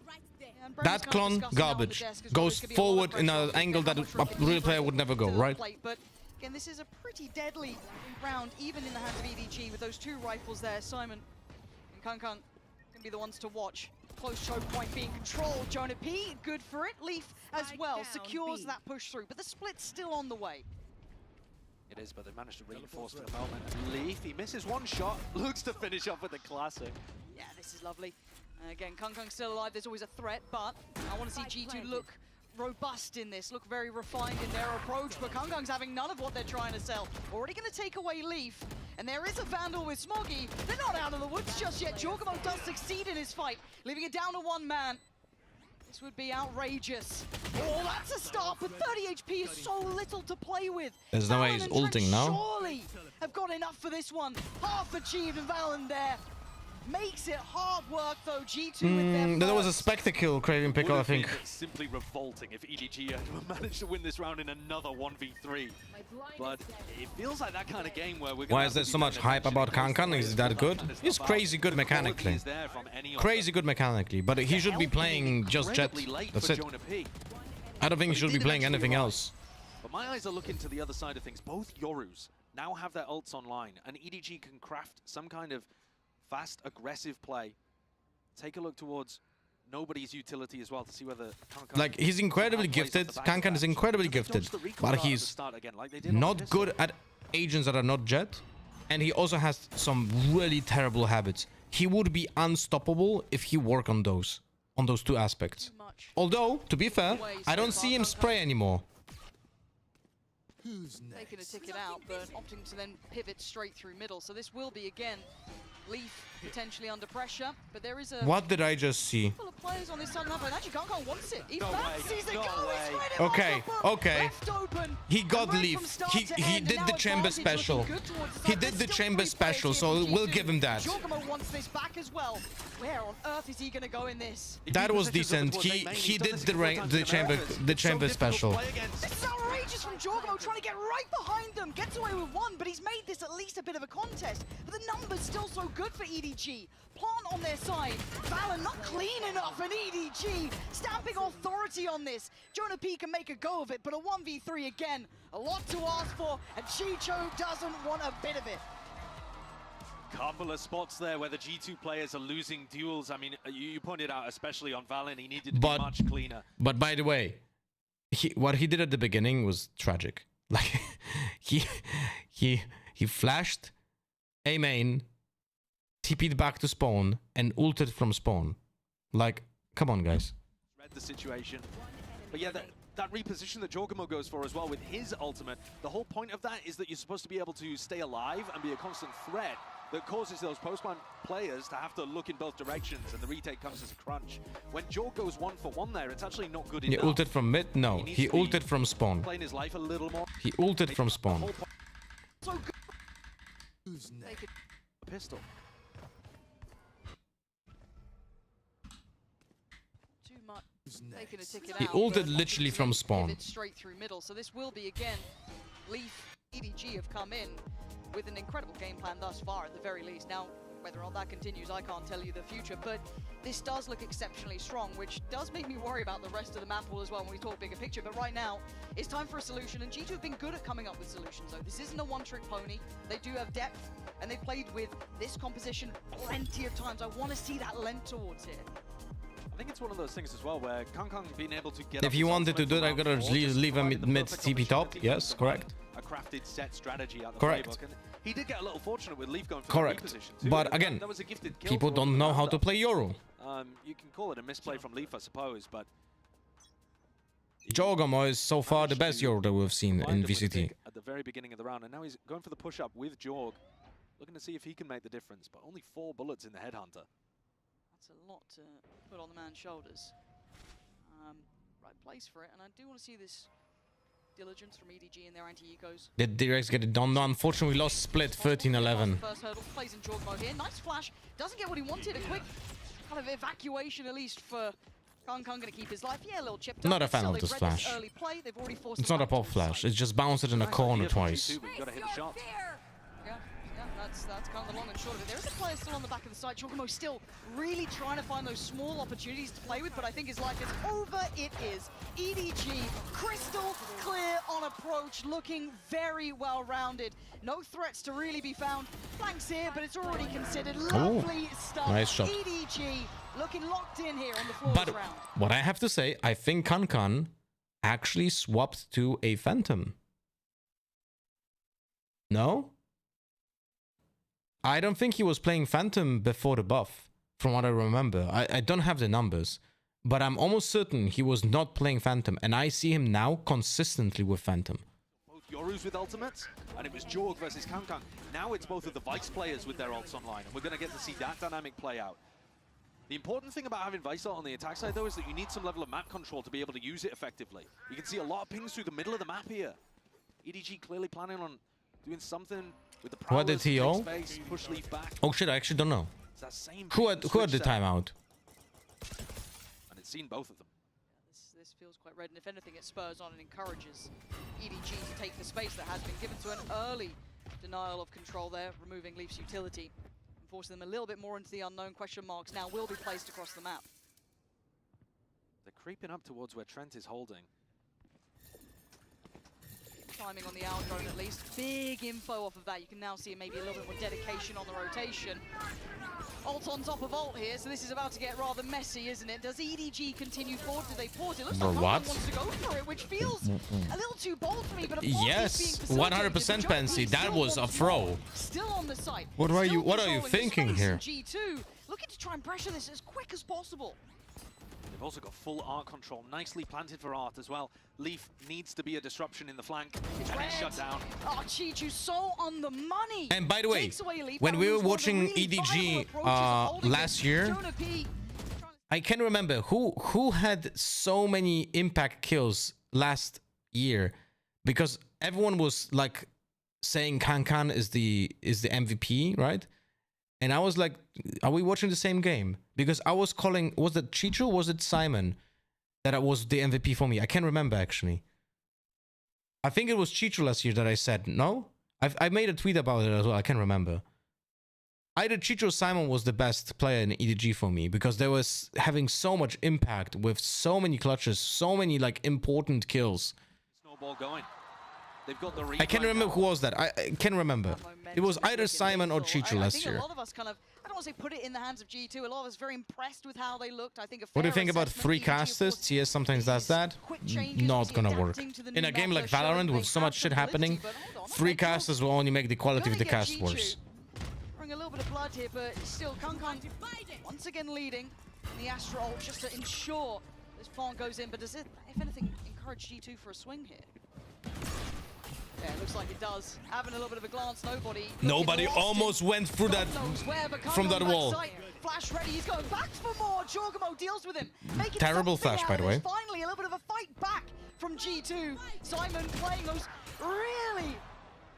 That clone, garbage. Goes forward in an angle that a real player would never go, right? But again, this is a pretty deadly round, even in the hands of EDG, with those 2 rifles there. Simon and Kankan can be the ones to watch. Close choke point being controlled. Jonah P, good for it. Leaf as well secures that push through, but the split's still on the way. It is, but they managed to reinforce for the moment. Leaf, he misses one shot, looks to finish off with a classic. Yeah, this is lovely. Again, Kankan's still alive. There's always a threat, but I want to see G2 look robust in this, look very refined in their approach, but Kankan's having none of what they're trying to sell. Already going to take away Leaf, and there is a Vandal with Smoggy. They're not out of the woods just yet. Jorgamo does succeed in his fight, leaving it down to 1 man. This would be outrageous. Oh, that's a start, but 30 HP is so little to play with. There's no way he's ulting now. Surely have got enough for this one. Half achieved, and Valen there makes it hard work though. G2 with their there was a spectacle, Craving Pickle, I think. Simply revolting if EDG had managed to win this round in another 1v3. But it feels like that kind of game where we're. Why is there so much hype about Kankan? Is he that good? He's crazy good mechanically. Crazy good mechanically, but he should be playing just Jet. That's it. I don't think he should be playing anything else. But my eyes are looking to the other side of things. Both Yorus now have their ults online, and EDG can craft some kind of fast, aggressive play. Take a look towards nobody's utility as well to see whether Kankan... Like, he's incredibly gifted. Kankan is incredibly gifted, but he's not good at agents that are not Jet, and he also has some really terrible habits. He would be unstoppable if he worked on those 2 aspects. Although, to be fair, I don't see him spray anymore. Taking a ticket out, but opting to then pivot straight through middle. So this will be, again, Leaf potentially under pressure, but there is a... What did I just see? ...couple of players on this side of the map, and actually Kankan wants it. He fancies it. Okay. He got Leaf. He did the chamber special. He did the chamber special, so we'll give him that. Jorgamo wants this back as well. Where on earth is he going to go in this? That was decent. He did the chamber special. This is outrageous from Jorgamo, trying to get right behind them. Gets away with 1, but he's made this at least a bit of a contest. But the numbers still so good for EDG. Plant on their side. Valen not clean enough, and EDG stamping authority on this. Jonah P can make a go of it, but a 1v3 again. A lot to ask for, and Chicho doesn't want a bit of it. Couple of spots there where the G2 players are losing duels. I mean, you pointed out, especially on Valen, he needed to be much cleaner. But by the way, what he did at the beginning was tragic. Like, he flashed A main, TP'd back to spawn, and ulted from spawn. Like, come on, guys. Read the situation. But yeah, that reposition that Jorgamo goes for as well with his ultimate, the whole point of that is that you're supposed to be able to stay alive and be a constant threat that causes those post-plant players to have to look in both directions, and the retake comes as a crunch. When Jorg goes 1 for 1 there, it's actually not good enough. He ulted from mid? No, he ulted from spawn. Playing his life a little more. He ulted from spawn. So good. Who's next? A pistol. Too much. Taking a ticket He out, ulted literally from spawn. Straight through middle. So this will be, again, Leaf, EDG have come in with an incredible game plan thus far, at the very least. Now, whether or not that continues, I can't tell you the future, but this does look exceptionally strong, which does make me worry about the rest of the map pool as well when we talk bigger picture. But right now, it's time for a solution, and G2 have been good at coming up with solutions, though. This isn't a one-trick pony. They do have depth, and they've played with this composition plenty of times. I want to see that lent towards here. I think it's one of those things as well where Kankan being able to get... If you wanted to do it, I gotta leave a mid TP top. Yes, correct. A crafted set strategy out the correct. playbook. And he did get a little fortunate with Leaf going for correct. the position too. But again, that was a gifted kill people don't know how to play Yoru. You can call it a misplay from Leaf, I suppose, but... Jorgamo is so far the best Yoru that we've seen in VCT. At the very beginning of the round, and now he's going for the push-up with Jorg, looking to see if he can make the difference, but only 4 bullets in the Headhunter. That's a lot to put on the man's shoulders. Right place for it, and I do want to see this diligence from EDG and their anti-ecos. Did DRX get it done? No, unfortunately, we lost split 13-11. First hurdle, plays in Jorg mode here. Nice flash. Doesn't get what he wanted. A quick kind of evacuation, at least for Kang. Gonna keep his life. Yeah, a little chip. Not a fan of this flash. It's not a pop flash. It's just bounced it in a corner twice. Yeah, that's kind of the long and short of it. There is a player still on the back of the site. Jorgmo still really trying to find those small opportunities to play with, but I think his life is over. It is. EDG, crystal clear on approach, looking very well-rounded. No threats to really be found. Flanks here, but it's already considered. Lovely stuff. Nice shot. EDG looking locked in here on the floor But round. what I have to say, I think Kang actually swapped to a Phantom. No? I don't think he was playing Phantom before the buff, from what I remember. I don't have the numbers, but I'm almost certain he was not playing Phantom, and I see him now consistently with Phantom. Both Yorus with ultimates, and it was Jorg versus Kang. Now it's both of the Vice players with their ults online, and we're going to get to see that dynamic play out. The important thing about having Vice ult on the attack side, though, is that you need some level of map control to be able to use it effectively. You can see a lot of pings through the middle of the map here. EDG clearly planning on doing something with the What did he ult? Push Leaf back. Oh shit, I actually don't know. Who had the timeout? And it's seen both of them. This feels quite red, and if anything, it spurs on and encourages EDG to take the space that has been given to an early denial of control there, removing Leaf's utility, and forcing them a little bit more into the unknown. Question marks now will be placed across the map. They're creeping up towards where Trent is holding. Timing on the out drone at least. Big info off of that. You can now see maybe a little bit more dedication on the rotation. Ult on top of ult here, so this is about to get rather messy, isn't it? Does EDG continue forward? Do they pause? It looks like what? Kang wants to go for it, which feels a little too bold for me, but yes, 100% Pensy. That was a throw. Still on the site. What are you thinking here? G2 looking to try and pressure this as quick as possible. They've also got full art control, nicely planted for art as well. Leaf needs to be a disruption in the flank, and it's shut down. Oh, Chichu, so on the money. And by the way, when we were watching EDG last year, I can remember who had so many impact kills last year, because everyone was like saying Kang is the MVP, right? And I was like, are we watching the same game? Because I was calling, was it Chicho or was it Simon that was the MVP for me? I can't remember actually. I think it was Chicho last year that I said, no? I made a tweet about it as well, I can't remember. Either Chicho or Simon was the best player in EDG for me, because they was having so much impact with so many clutches, so many like important kills. Snowball going. They've got the I can't remember who was that. I can't remember. It was either Simon or Chicho last year. A lot of us kind of, I don't want to say put it in the hands of G2. A lot of us very impressed with how they looked. I think a what do you think about free casters? CS sometimes does that. Not gonna work. In a game like Valorant with so much shit happening, free casters will only make the quality of the cast worse. Bring a little bit of blood here, but still Kang once again leading in the Astra ult just to ensure this plant goes in. But does it, if anything, encourage G2 for a swing here? Yeah, it looks like it does. Having a little bit of a glance, nobody almost went through that from that wall. Flash ready, he's going back for more. Jorgmo deals with him. Terrible flash, by the way. Finally, a little bit of a fight back from G2. Simon playing those really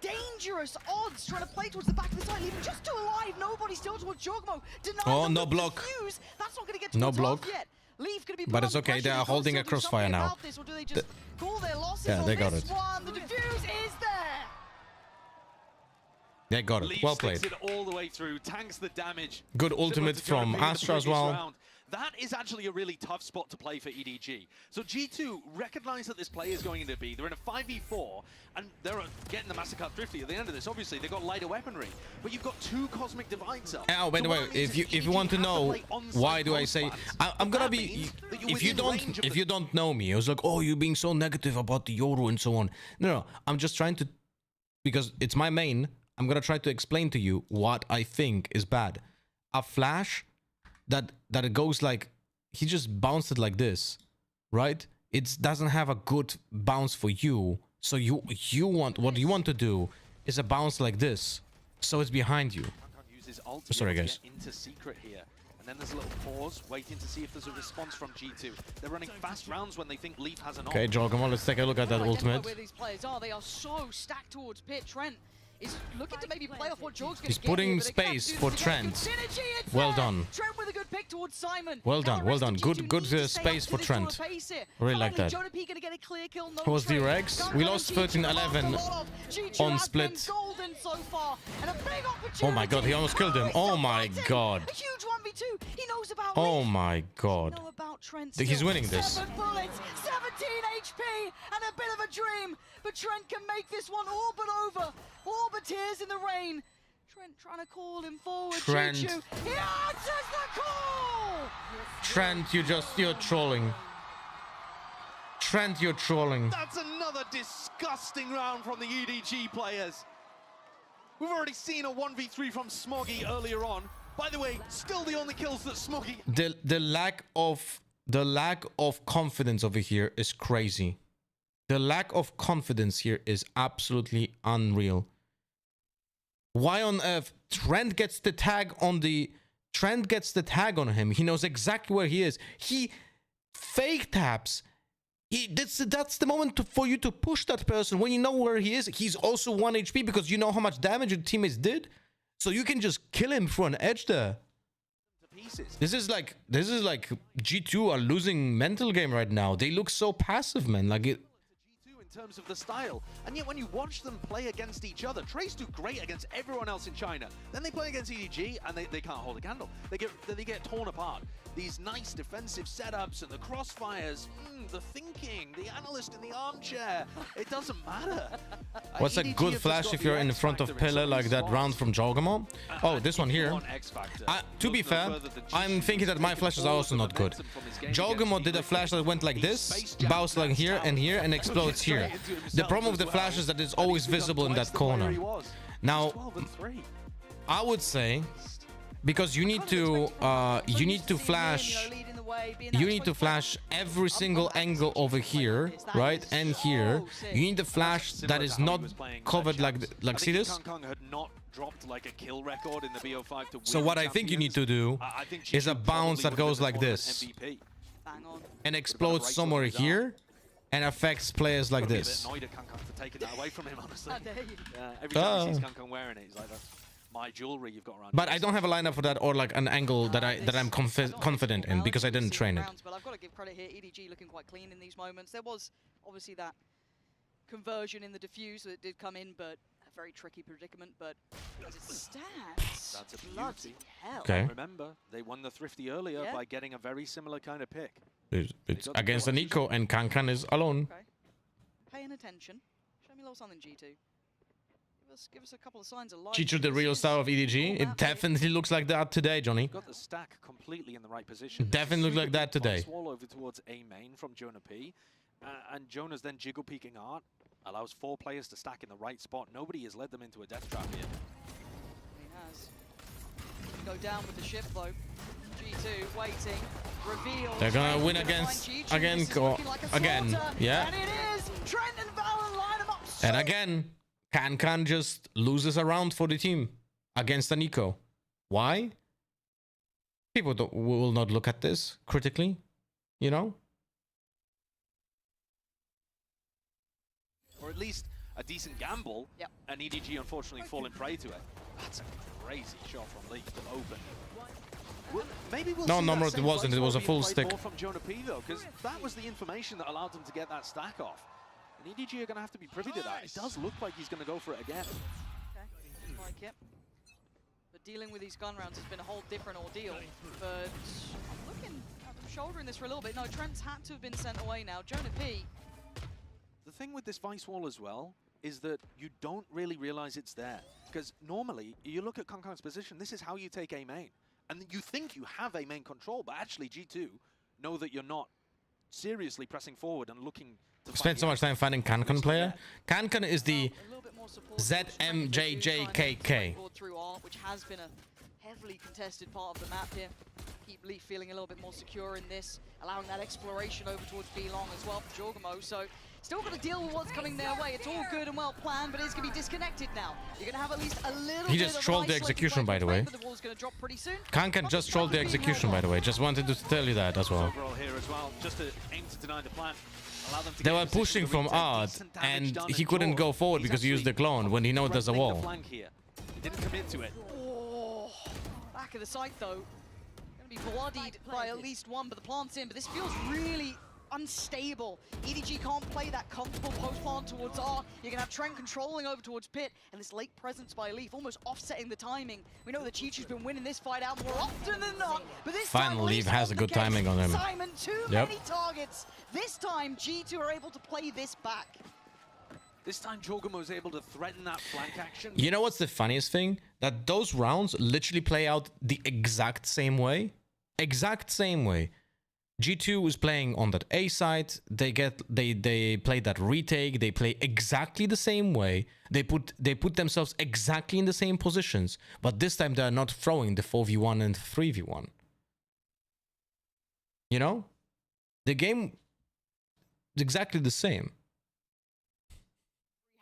dangerous odds, trying to play towards the back of the side, leaving just two alive. Nobody still towards Jorgmo. Oh, no block. That's not going to get to no the block. top yet. Leaf gonna be but it's okay, they are holding a crossfire now. Yeah, they got it. The diffuse is there. They got it. Leaf Well played. It all the way through, tanks the damage. Good ultimate from Astra as well. Round. That is actually a really tough spot to play for EDG. So G2 recognize that this play is going into B. They're in a 5v4, and they're getting the Massacre Thrifty at the end of this. Obviously, they've got lighter weaponry, but you've got two Cosmic Divides up. Oh, by the way, if you want to know why do I say I'm gonna be, if you don't know me, I was like, oh, you're being so negative about the Yoru and so on. No, I'm just trying to, because it's my main. I'm gonna try to explain to you what I think is bad. A flash that it goes like, he just bounced it like this, right? It doesn't have a good bounce for you. So you want, what you want to do is a bounce like this, so it's behind you. Uses Sorry guys. into secret here. then there's a little pause, waiting to see if there's a response from G2. They're running fast rounds when they think Leaf has an Okay, Jorgamon, let's take a look at that ultimate. Where these players are, they are so stacked towards pit. Trent is looking to maybe play off what Jorg's going to He's putting space for Trent. Well done. Trent with a good pick towards Simon. Well done, well done. Good space for Trent. Really like that. Who was DRX? We lost 13-11 on split. Oh my god, he almost killed him. Oh my god. Oh my god. He's winning this. 17 HP and a bit of a dream, but Trent can make this one all but over. All but tears in the rain. Trent trying to call him forward. Trent. He answers the call! Trent, you're trolling. Trent, you're trolling. That's another disgusting round from the EDG players. We've already seen a 1v3 from Smoggy earlier on. By the way, still the only kills that Smoggy... The lack of confidence over here is crazy. The lack of confidence here is absolutely unreal. Why on earth Trent gets the tag on him? He knows exactly where he is. He fake taps. That's the moment for you to push that person when you know where he is. He's also 1 HP because you know how much damage your teammates did. So you can just kill him through an edge there. This is like G2 are losing mental game right now. They look so passive, man. Like it. In terms of the style, and yet when you watch them play against each other, Trace do great against everyone else in China. Then they play against EDG and they can't hold a candle. They get torn apart. These nice defensive setups and the crossfires, the thinking, the analyst in the armchair. It doesn't matter. What's a good flash if you're in front of pillar like that round from Jorgamon? Oh, this one here. To be fair, I'm thinking that my flashes are also not good. Jorgamon did a flash that went like this, bounced like here, and explodes here. The problem with the flash is that it's always visible in that corner. Now, I would say, because you need to flash every single angle over here, right, and here. You need the flash that is not covered like see this. So what I think you need to do is a bounce that goes like this and explodes somewhere here and affects players like this. My jewelry you've got around. But I don't have a lineup for that or like an angle that I'm confident in because I didn't train it. But I've got to give credit here. EDG looking quite clean in these moments. There was obviously that conversion in the diffuse that did come in, but a very tricky predicament. But as it stands, that's a bloody hell. Okay. Remember, they won the Thrifty earlier by getting a very similar kind of pick. It's against the Nico and Kankan is alone. Okay. Paying attention. Show me a little something, G2. Give us a couple of signs of life. G2, the real star of EDG. It definitely looks like that today, Johnny. Got the stack completely in the right position. Definitely looks like that today. Swall over towards A main from Jonah P. And Jonah's then jiggle peeking art. Allows 4 players to stack in the right spot. Nobody has led them into a death trap yet. He has. Go down with the ship though. G2 waiting. Reveal. They're gonna win against again. Yeah. And it is. Trent and Valen line them up. And again. Kankan just loses a round for the team against a Nico. Why? People will not look at this critically, you know? Or at least a decent gamble, and EDG unfortunately falling prey to it. That's a crazy shot from Leaf to open. Maybe we'll no, it wasn't. It was a full stick. From Jonah P though, because that was the information that allowed them to get that stack off. And EDG are going to have to be privy to that. It does look like he's going to go for it again. Okay, like it. But dealing with these gun rounds has been a whole different ordeal. But I'm looking at them shouldering this for a little bit. No, Trent's had to have been sent away now. Jonah P. The thing with this Vice Wall as well is that you don't really realize it's there. Because normally, you look at Kankang's position, this is how you take A main. And you think you have A main control, but actually G2 know that you're not seriously pressing forward and looking to spent so much time finding Kankan player. Kankan is the ZMJJKK. Which has been a heavily contested part of the map here. Keep Leaf feeling a little bit more secure in this, allowing that exploration over towards B long as well for Jorgamo. So Still got to deal with what's coming their way. It's all good and well planned, but it's going to be disconnected now. You're going to have at least a little He bit just of trolled the isolated execution, by the play, way. but the wall's going to drop pretty soon. Kankan just trolled the execution, by the way. Just wanted to tell you that as well. Here as well, just to aim to deny the plan. Allow them to They get were in position pushing to from reach Art, decent damage and done he couldn't go forward because he used the clone when he knows there's a threatening the wall. flank here. He didn't commit to it. Oh, back of the site though. Going to be bloodied by at least one, but the plant's in. But this feels really unstable. EDG can't play that comfortable post plant towards R. You're gonna have Trent controlling over towards Pit, and this late presence by Leaf almost offsetting the timing. We know that Chichu's been winning this fight out more often than not, but this time Finally, Leaf has a good timing on him. Simon, too many targets. This time, G2 are able to play this back. This time, Jorgen was able to threaten that flank action. You know what's the funniest thing? That those rounds literally play out the exact same way. Exact same way. G2 is playing on that A side. They play that retake. They play exactly the same way. They put themselves exactly in the same positions. But this time they are not throwing the 4v1 and 3v1. You know, the game is exactly the same.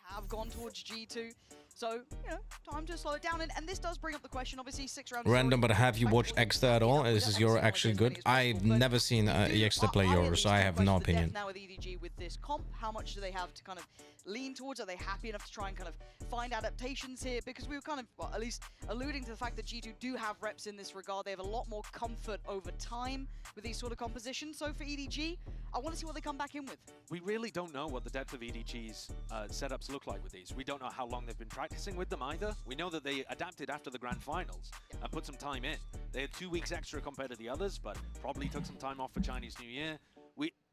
Have gone towards G2. So, you know, time to slow it down. And this does bring up the question, obviously, 6 rounds. Random, but have you watched Exeter at all? Is this Euro actually good? I've never seen Exeter play Euro, so I have no opinion. Now with EDG with this comp, how much do they have to kind of lean towards? Are they happy enough to try and kind of find adaptations here? Because we were kind of, well, at least alluding to the fact that G2 do have reps in this regard. They have a lot more comfort over time with these sort of compositions. So for EDG, I want to see what they come back in with. We really don't know what the depth of EDG's setups look like with these. We don't know how long they've been practicing with them either. We know that they adapted after the grand finals and put some time in. They had 2 weeks extra compared to the others, but probably took some time off for Chinese New Year.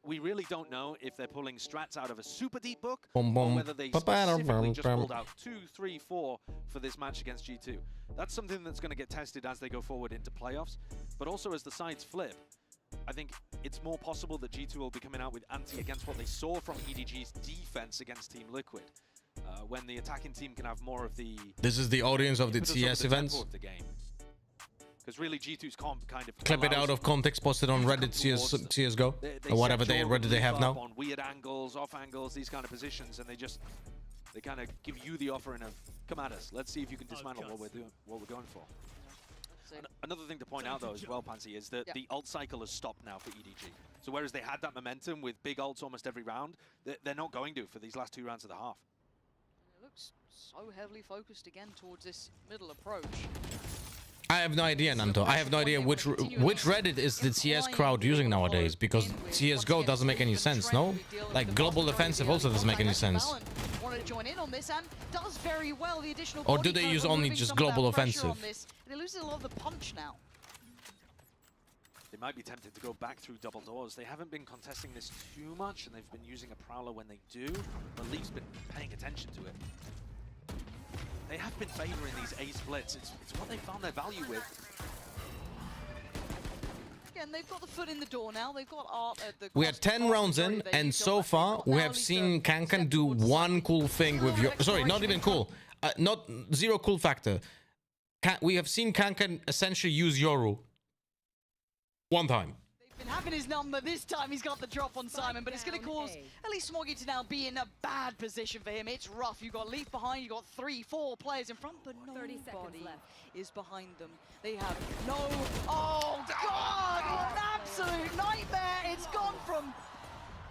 We really don't know if they're pulling strats out of a super deep book or whether they specifically just pulled out 2, 3, 4 for this match against G2. That's something that's going to get tested as they go forward into playoffs, but also as the sides flip. I think it's more possible that G2 will be coming out with anti against what they saw from EDG's defense against Team Liquid. When the attacking team can have more of the... This is the audience of the TS events. Because really G2's comp kind of... Clip it out of context, post it on Reddit CSGO, or whatever Reddit they have now. On weird angles, off angles, these kind of positions, and they kind of give you the offering of, come at us, let's see if you can dismantle what we're going for. Another thing to point out though as well, Pansy, is that the ult cycle has stopped now for EDG. So whereas they had that momentum with big ults almost every round, they're not going to for these last 2 rounds of the half. It looks so heavily focused again towards this middle approach. I have no idea, Nanto. I have no idea which Reddit is the CS crowd using nowadays, because CSGO doesn't make any sense, no? Like Global Offensive also doesn't make any sense. Wanted to join in on this and does very well. The additional or do they use only just Global Offensive? They lose a lot of the punch now. They might be tempted to go back through double doors. They haven't been contesting this too much, and they've been using a Prowler when they do. But Leaf's been paying attention to it. They have been favoring these A splits. It's what they found their value with. Again, they've got the foot in the door now. They've got Art at the... We are 10 rounds in, and so far we have seen Kankan do one cool thing with your... Sorry, not even cool. Not zero cool factor. We have seen Kankan essentially use Yoru. One time. Been having his number. This time he's got the drop on Simon, but it's going to cause at least Smoggy to now be in a bad position for him. It's rough. You've got Leaf behind, you've got 3, 4 players in front, but nobody is behind them. They have no... Oh, God! What an absolute nightmare! It's gone from...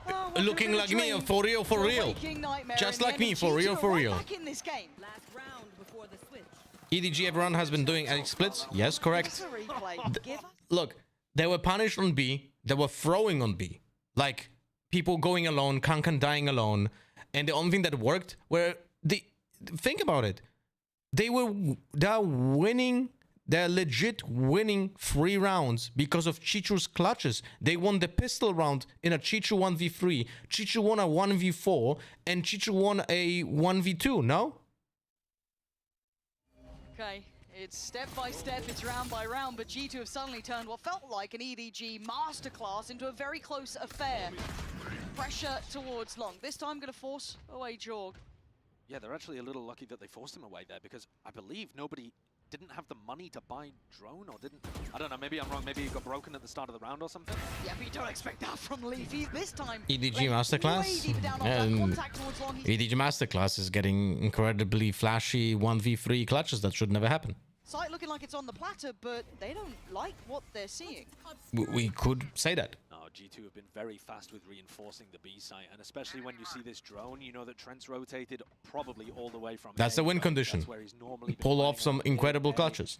Oh, looking like me, for real, for real. Just like me, for real, for real. Back in this game. EDG, everyone has been doing A splits. Yes, correct. Look. They were punished on B. They were throwing on B. Like, people going alone, Kankan dying alone. And the only thing that worked were... Think about it. They're winning... They're legit winning 3 rounds because of Chichu's clutches. They won the pistol round in a Chichu 1v3. Chichu won a 1v4. And Chichu won a 1v2, no? Okay. It's step by step, it's round by round, but G2 have suddenly turned what felt like an EDG masterclass into a very close affair. Pressure towards Long. This time going to force away Jorg. Yeah, they're actually a little lucky that they forced him away there, because I believe nobody didn't have the money to buy drone, or didn't... I don't know, maybe I'm wrong. Maybe he got broken at the start of the round or something? Yeah, but you don't expect that from Leafy this time. EDG Masterclass? EDG Masterclass is getting incredibly flashy 1v3 clutches that should never happen. Site looking like it's on the platter, but they don't like what they're seeing. We could say that. No, G2 have been very fast with reinforcing the B site, and especially when you see this drone, you know that Trent's rotated probably all the way from That's the win condition. That's where he's normally Pull off some incredible clutches.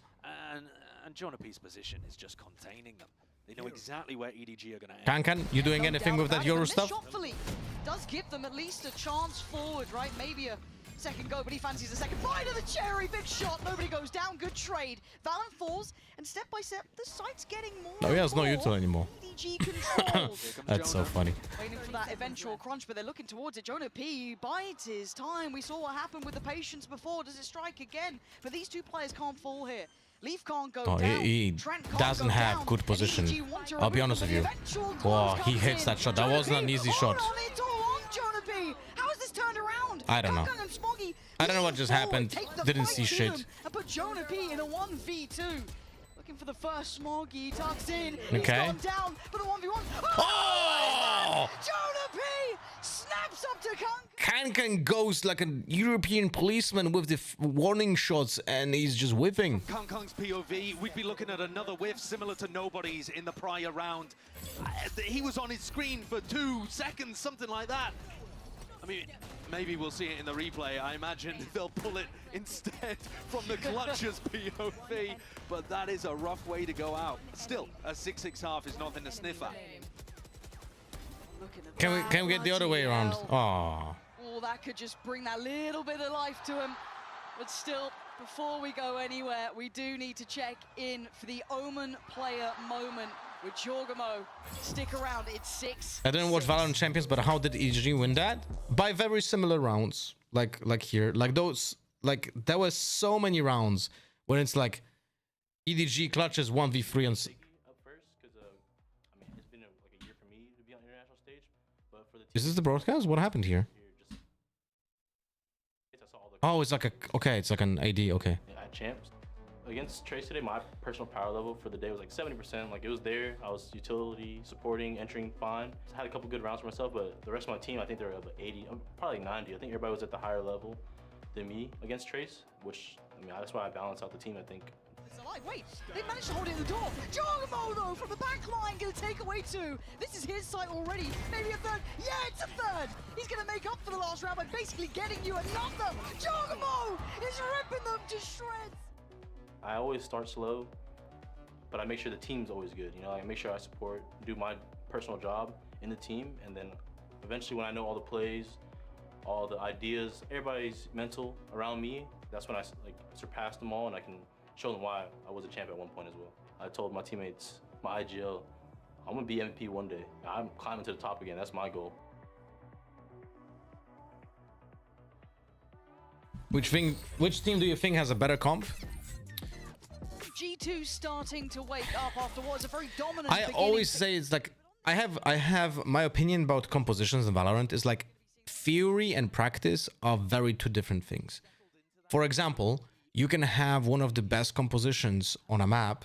And Jonapi's position is just containing them. They know exactly where EDG are going to end. Can you doing anything with that Euro stuff? Does give them at least a chance forward, right? Maybe a second go, but he fancies a second bite of the cherry. Big shot, nobody goes down, good trade. Valorant falls, and step by step, the site's getting more. No, he has no util anymore. EDG control. That's so funny. Waiting for that eventual crunch, but they're looking towards it. Jonah P bides his time. We saw what happened with the patience before. Does it strike again? But these two players can't fall here. Leaf can't go down. He doesn't have good position. I'll be honest with you. Wow, he hits that shot. That wasn't an easy shot. How is this turned around? I don't know. I don't know what just happened. Didn't see shit. And put Jonah P in a 1v2. Looking for the first Smoggy. Tucks in. Okay. He's gone down, but a 1v1. Oh! Jonah P snaps up to Kunk. Kankan goes like a European policeman with the warning shots, and he's just whipping. Kang's POV, we'd be looking at another whiff similar to Nobody's in the prior round. He was on his screen for 2 seconds, something like that. I mean, maybe we'll see it in the replay. I imagine they'll pull it instead from the clutcher's POV, but that is a rough way to go out. Still, a 6-6 half is nothing to sniff at. Can we get the other way around? Oh. Oh, that could just bring that little bit of life to him. But still, before we go anywhere, we do need to check in for the Omen player moment with Jorgamo. Stick around, it's 6. I didn't watch Valorant Champions, but how did EDG win that? By very similar rounds, like here, like those, like there were so many rounds when it's like EDG clutches 1v3 and. Is this the broadcast? What happened here? Oh, it's like a it's like an AD. Okay. At champs against Trace today, my personal power level for the day was like 70%. Like it was there. I was utility, supporting, entering fine. I had a couple good rounds for myself, but the rest of my team, I think they were at 80, probably 90. I think everybody was at the higher level than me against Trace, which I mean that's why I balance out the team. I think. Wait, they managed to hold it in the door. Jorgamo, though, from the back line, going to take away 2. This is his site already. Maybe a third. Yeah, it's a third. He's going to make up for the last round by basically getting you another. Jorgamo is ripping them to shreds. I always start slow, but I make sure the team's always good. You know, I make sure I support, do my personal job in the team, and then eventually when I know all the plays, all the ideas, everybody's mental around me, that's when I like surpass them all and I can show them why I was a champ at one point as well. I told my teammates, my IGL, I'm gonna be MVP one day. I'm climbing to the top again, that's my goal. Which team do you think has a better comp? G2 starting to wake up after what was a very dominant beginning. Always say it's like, I have my opinion about compositions in Valorant is like theory and practice are very 2 different things. For example, you can have one of the best compositions on a map,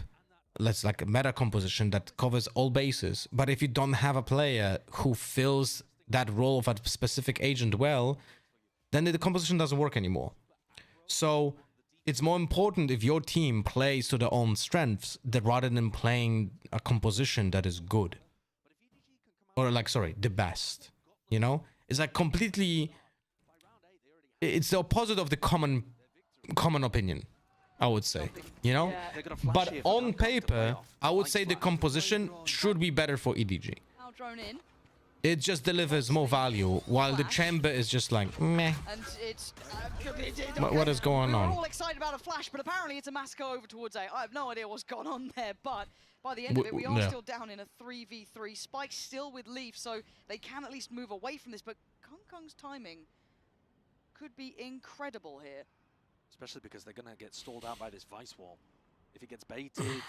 let's like a meta composition that covers all bases, but if you don't have a player who fills that role of a specific agent well, then the composition doesn't work anymore. So it's more important if your team plays to their own strengths rather than playing a composition that is good. Or like, sorry, the best, you know? It's like completely, it's the opposite of the common opinion, I would say, you know? But on paper, I would say the composition should be better for EDG. It just delivers more value, while the chamber is just like, meh. And it's, what is going on? We're all excited about a flash, but apparently it's a mass go over towards A. I have no idea what's gone on there, but by the end of it, we are still down in a 3v3. Spike's still with Leaf, so they can at least move away from this, but Kung's timing could be incredible here. Especially because they're going to get stalled out by this Vice wall. If it gets baited, or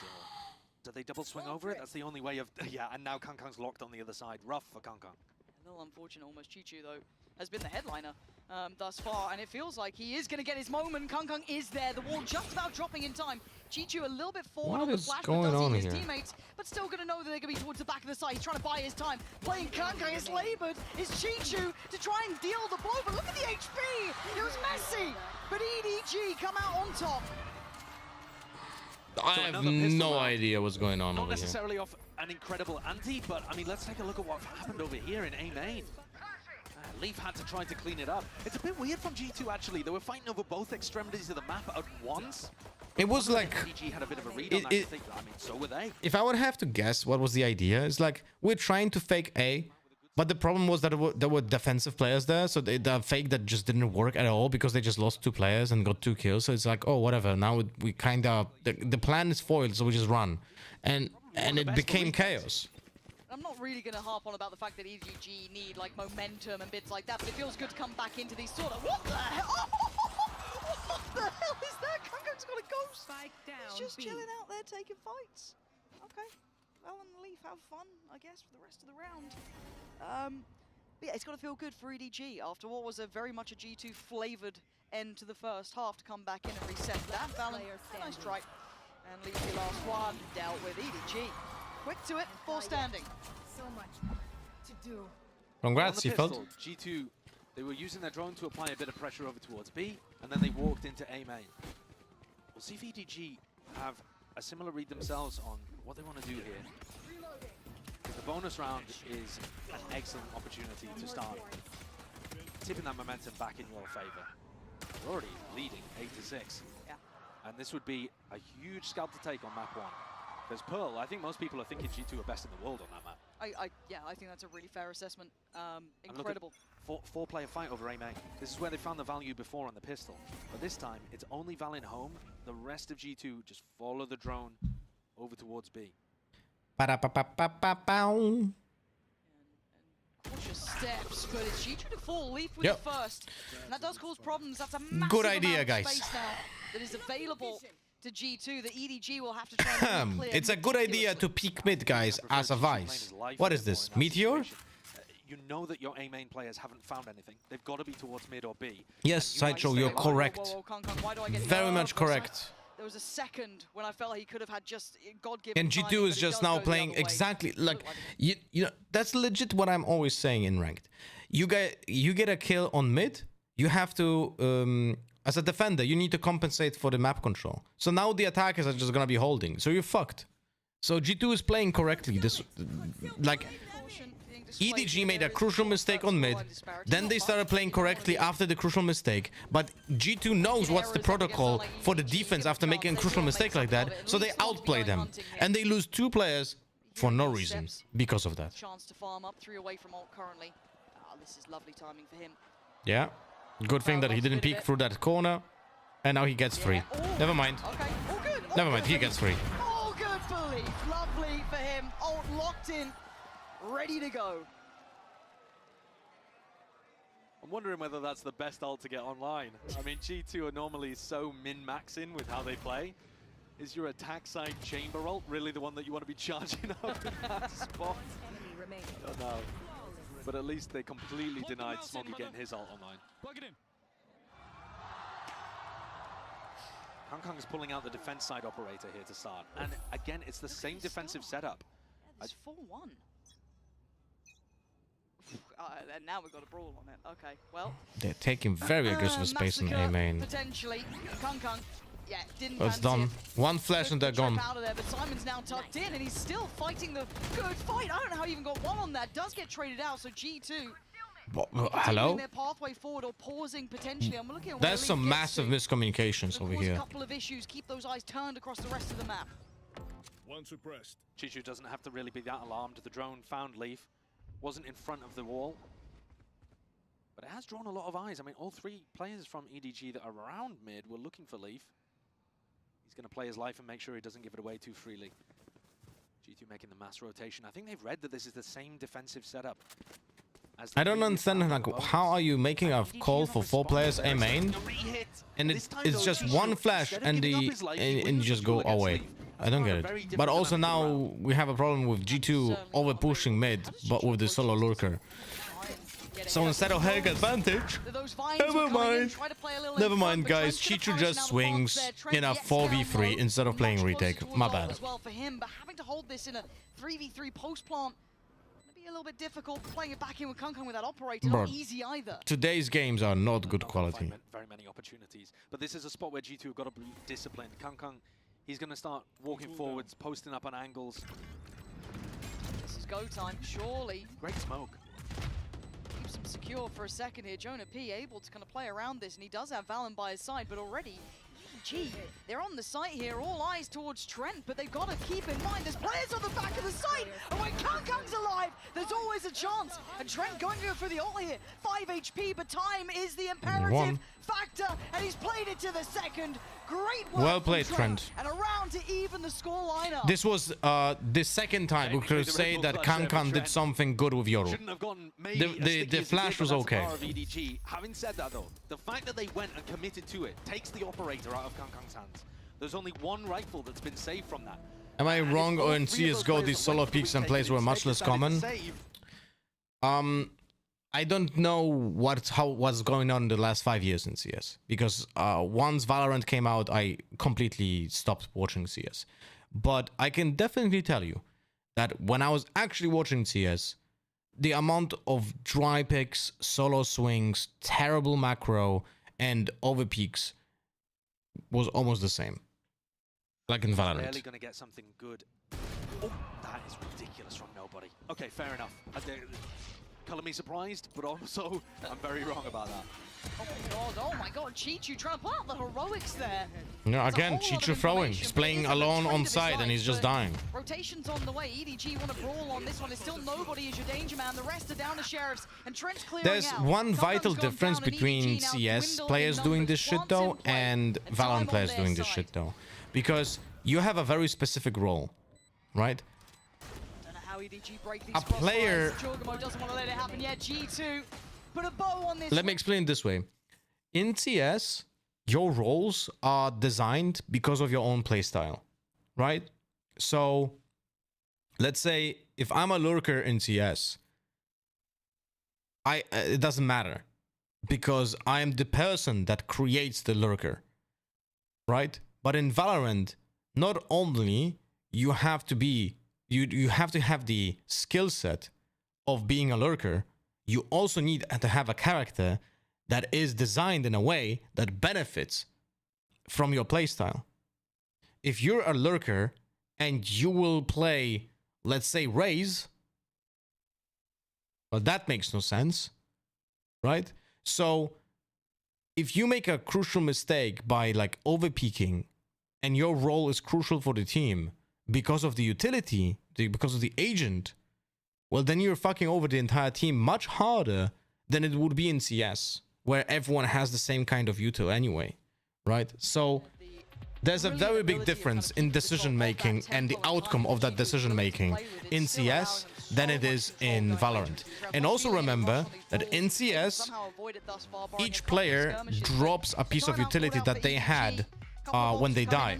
do they double swing over it? That's the only way of... Yeah, and now Kung's locked on the other side. Rough for Kung. A little unfortunate, almost. Chichu, though, has been the headliner thus far, and it feels like he is going to get his moment. Kung is there, the wall just about dropping in time. G2 a little bit forward on the flash, but does see his teammates, but still going to know that they're going to be towards the back of the site. He's trying to buy his time. Playing Kung is labored. Is Chi-Chu to try and deal the blow, but look at the HP! It was messy, but EDG come out on top. I have no idea what's going on Not over here. necessarily off an incredible ante, but I mean, let's take a look at what happened over here in A main. Leaf had to try to clean it up. It's a bit weird from G2 actually. They were fighting over both extremities of the map at once. It was like EDG had a bit of a read on that. I mean, so were they. If I would have to guess what was the idea, it's like we're trying to fake A, but the problem was that there were defensive players there, so the fake that just didn't work at all because they just lost 2 players and got 2 kills. So it's like, oh, whatever. Now we kind of the plan is foiled, so we just run, and it became chaos. I'm not really going to harp on about the fact that EDG need like momentum and bits like that, but it feels good to come back into these sort of... What the hell? What the hell is that? Kung's got a ghost. He's just chilling out there taking fights. Okay. Well, and Leaf have fun, I guess, for the rest of the round. But yeah, it's got to feel good for EDG after what was a very much a G2 flavoured end to the first half to come back in and reset that. Valen, nice try. And Leaf, the last one, dealt with EDG. Quick to it, full standing. So much to do. Congrats, you felt. G2, they were using their drone to apply a bit of pressure over towards B, and then they walked into A main. We'll see if EDG have a similar read themselves on what they want to do here. The bonus round is an excellent opportunity to start tipping that momentum back in your favor. You're already leading 8-6. Yeah. And this would be a huge scalp to take on map 1. There's Pearl. I think most people are thinking G2 are best in the world on that map. Yeah, I think that's a really fair assessment. Incredible. Four-player fight over A main. This is where they found the value before on the pistol. But this time, it's only Valen home. The rest of G2 just follow the drone over towards B. Cautious steps, but it's G2 to fall. Leaf with the first. And that does cause problems. That's a massive Good idea, amount of guys. space now that is available to G2. The EDG will have to try and clear. It's a good idea to peek mid, guys, as a vice. What is this? Meteor? You know that your A main players haven't found anything. They've got to be towards mid or B. Yes, Sideshow, you're correct. Why do I get Very much correct. There was a second when I felt like he could have had just God-given And G2 is just now playing exactly like you know. That's legit what I'm always saying in ranked. You get a kill on mid. You have to as a defender, you need to compensate for the map control. So now the attackers are just gonna be holding. So you're fucked. So G2 is playing correctly. This like. EDG made a crucial mistake on mid, then they started playing correctly after the crucial mistake, but G2 knows what's the protocol for the defense after making a crucial mistake like that, so they outplay them, and they lose 2 players for no reason because of that. Chance to farm up 3 away from ult currently. This is lovely timing for him. Yeah, good thing that he didn't peek through that corner, and now he gets 3. Never mind. Okay, all good. Never mind, he gets 3. All good for Leaf. Lovely for him. Ult locked in. Ready to go. I'm wondering whether that's the best ult to get online. I mean, G2 are normally so min-maxing with how they play. Is your attack side chamber ult really the one that you want to be charging up in that spot? I don't know. But at least they completely denied Smoggy getting his ult online. Plug it in. Kung's pulling out the defense side operator here to start. And again, it's the same defensive setup. It's 4-1. And now we've got a brawl on it. Okay, well. They're taking very aggressive space in A main. Potentially. Kung, yeah, didn't It's done. One flash and they're gone. Out of there, but Simon's now tucked in and he's still fighting the good fight. I don't know how he even got 1 on that. Does get traded out, so G2. Hello? Their pathway forward or pausing potentially. I'm looking at There's some massive miscommunications over here. A couple of issues. Keep those eyes turned across the rest of the map. One suppressed. Chi-Chu doesn't have to really be that alarmed. The drone found Leaf. Wasn't in front of the wall. But it has drawn a lot of eyes. I mean, all 3 players from EDG that are around mid were looking for Leaf. He's going to play his life and make sure he doesn't give it away too freely. G2 making the mass rotation. I think they've read that this is the same defensive setup. I don't understand, like, how are you making a call for 4 players A main, and it's just 1 flash and you just go away. I don't get it. But also now we have a problem with G2 over pushing mid, but with the solo lurker. So instead of having advantage, never mind, guys. Chichu just swings in a 4v3 instead of playing retake. My bad. As well for him, but having to hold this in a 3v3 post plant gonna be a little bit difficult. Playing it back in with Kung with that operator, Bro, not easy either. Today's games are not good quality. Very many opportunities, but this is a spot where G2 have got to be disciplined. Kung, he's going to start walking forwards, posting up on angles. This is go time, surely. Great smoke. Keeps him secure for a second here. Jonah P able to kind of play around this, and he does have Valen by his side, but already EDG, they're on the site here, all eyes towards Trent, but they've got to keep in mind there's players on the back of the site, and when Kung's alive, there's always a chance, and Trent going to go for the ult here. 5 HP, but time is the imperative factor, and he's played it to the second. Great work. Well played, Trent. And around to even the score lineup. This was the second time we could say that Kang did something good with Yoru. Shouldn't have gone maybe The flash was okay. Having said that though, the fact that they went and committed to it takes the operator out of Kang's hands. There's only one rifle that's been saved from that. Am I wrong, or in CSGO these solo peaks and plays were much less common? I don't know what's going on in the last 5 years in CS, because once Valorant came out, I completely stopped watching CS. But I can definitely tell you that when I was actually watching CS, the amount of dry picks, solo swings, terrible macro, and overpeaks was almost the same, like in Valorant. Barely gonna get something good. Oh, that is ridiculous from nobody. Okay, fair enough. Color me surprised, but also I'm very wrong about that. Oh my god, Chichu trying to pull out the heroics there. No, again, Chichu throwing. He's playing alone on side and he's just dying. Rotation's on the way. EDG want to brawl on this one. It's still nobody is your danger man. The rest are down to sheriffs, and Trent's clearing There's out. one vital difference between CS players doing this shit though and Valorant players doing this shit though. Because you have a very specific role, right? A player... doesn't want to let it happen yet. G2 put a bow on this. Let me explain it this way. In CS, your roles are designed because of your own playstyle, right? So, let's say if I'm a lurker in CS, it doesn't matter because I am the person that creates the lurker, right? But in Valorant, not only you have to be you have to have the skill set of being a lurker, you also need to have a character that is designed in a way that benefits from your playstyle. If you're a lurker and you will play, let's say, Raze, well, that makes no sense, right? So if you make a crucial mistake by like overpeaking and your role is crucial for the team, because of the utility, because of the agent, well, then you're fucking over the entire team much harder than it would be in CS, where everyone has the same kind of util anyway, right? So there's a very big difference in decision-making and the outcome of that decision-making in CS than it is in Valorant. And also remember that in CS, each player drops a piece of utility that they had when they die.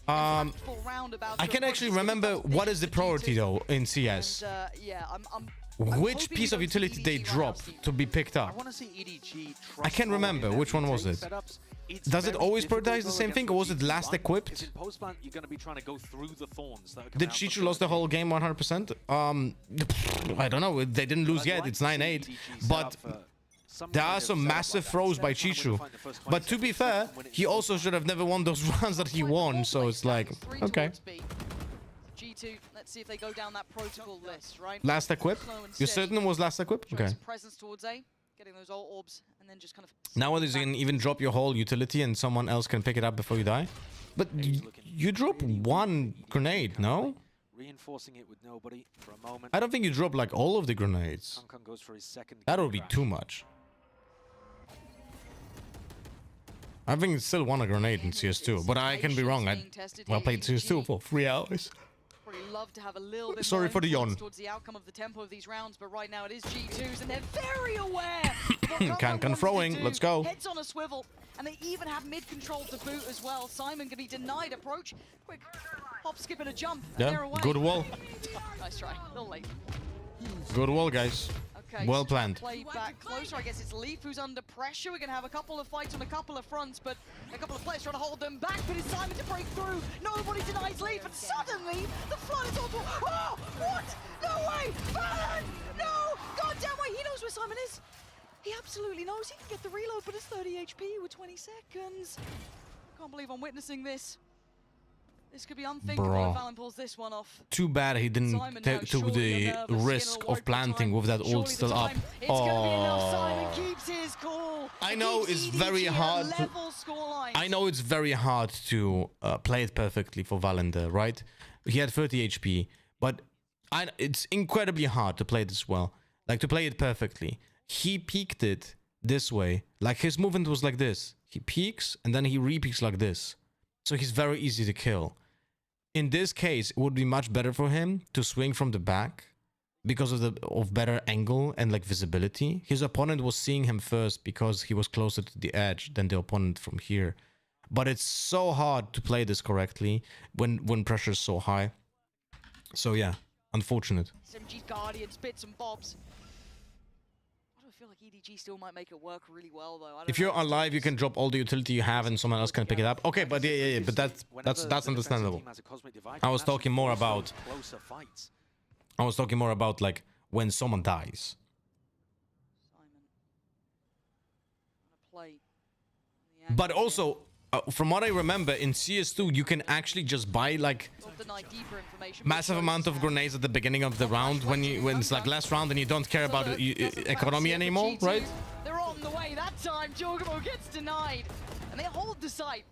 I can actually remember what is the priority though in CS. Which piece of utility they drop to be picked up? I can't remember which one was it. Does it always prioritize the same thing, or was it last equipped? Did Chichu lose the whole game 100%? I don't know. They didn't lose yet. It's 9-8, but there are some massive throws by Chichu. But to be fair, he also should have never won those rounds that he won, so it's like, okay. G2, let's see if they go down that protocol list, right? Last equip? You're certain it was last equip? Okay. Presence towards A, getting those ult orbs, and then just kind of... Nowadays you can even drop your whole utility and someone else can pick it up before you die. But you drop one grenade, no? Reinforcing it with nobody for a moment. I don't think you drop like all of the grenades. Goes for his second that would be too much. I think it's still won a grenade in CS2, but I can be wrong. I played CS2 for 3 hours. Love to have a little bit Sorry for the yawn. Towards the outcome of the tempo of these rounds, but right now it is G2's, and they're very aware. Can throwing. Let's go. Heads on a swivel, and they even have mid control to boot as well. Simon gonna be denied approach. Quick hop, skip, and a jump. Yeah, good wall. Nice try. A little late. Good wall, guys. Okay, Well so planned. Play back closer. I guess it's Leaf who's under pressure. We're going to have a couple of fights on a couple of fronts, but a couple of players trying to hold them back. But it's Simon to break through. Nobody denies Leaf, and suddenly the flood is on. Oh, what? No way! Balan! No! Goddamn way! He knows where Simon is. He absolutely knows. He can get the reload, but it's 30 HP with 20 seconds. Can't believe I'm witnessing this. This could be unthinkable Bro. if Valen pulls this one off. Too bad he didn't took the risk of planting with that ult still up. Oh. I know it's very hard. I know it's very hard to play it perfectly for Valender, right? He had 30 HP, but it's incredibly hard to play this well, like to play it perfectly. He peaked it this way, like his movement was like this. He peaks and then he re-peaks like this. So he's very easy to kill. In this case, it would be much better for him to swing from the back because of better angle and like visibility. His opponent was seeing him first because he was closer to the edge than the opponent from here. But it's so hard to play this correctly when pressure is so high. So yeah, unfortunate. SMG's Guardians, bits and bobs. I feel like EDG still might make it work really well though. If you're on live, you can drop all the utility you have and someone else can pick it up. Okay, but yeah, but that's understandable. I was talking more about like when someone dies. But also, from what I remember, in CS2, you can actually just buy like massive amount of grenades at the beginning of the round when it's like last round and you don't care about economy anymore, right? They're on the way that time. Jogamo gets denied, and they hold the site.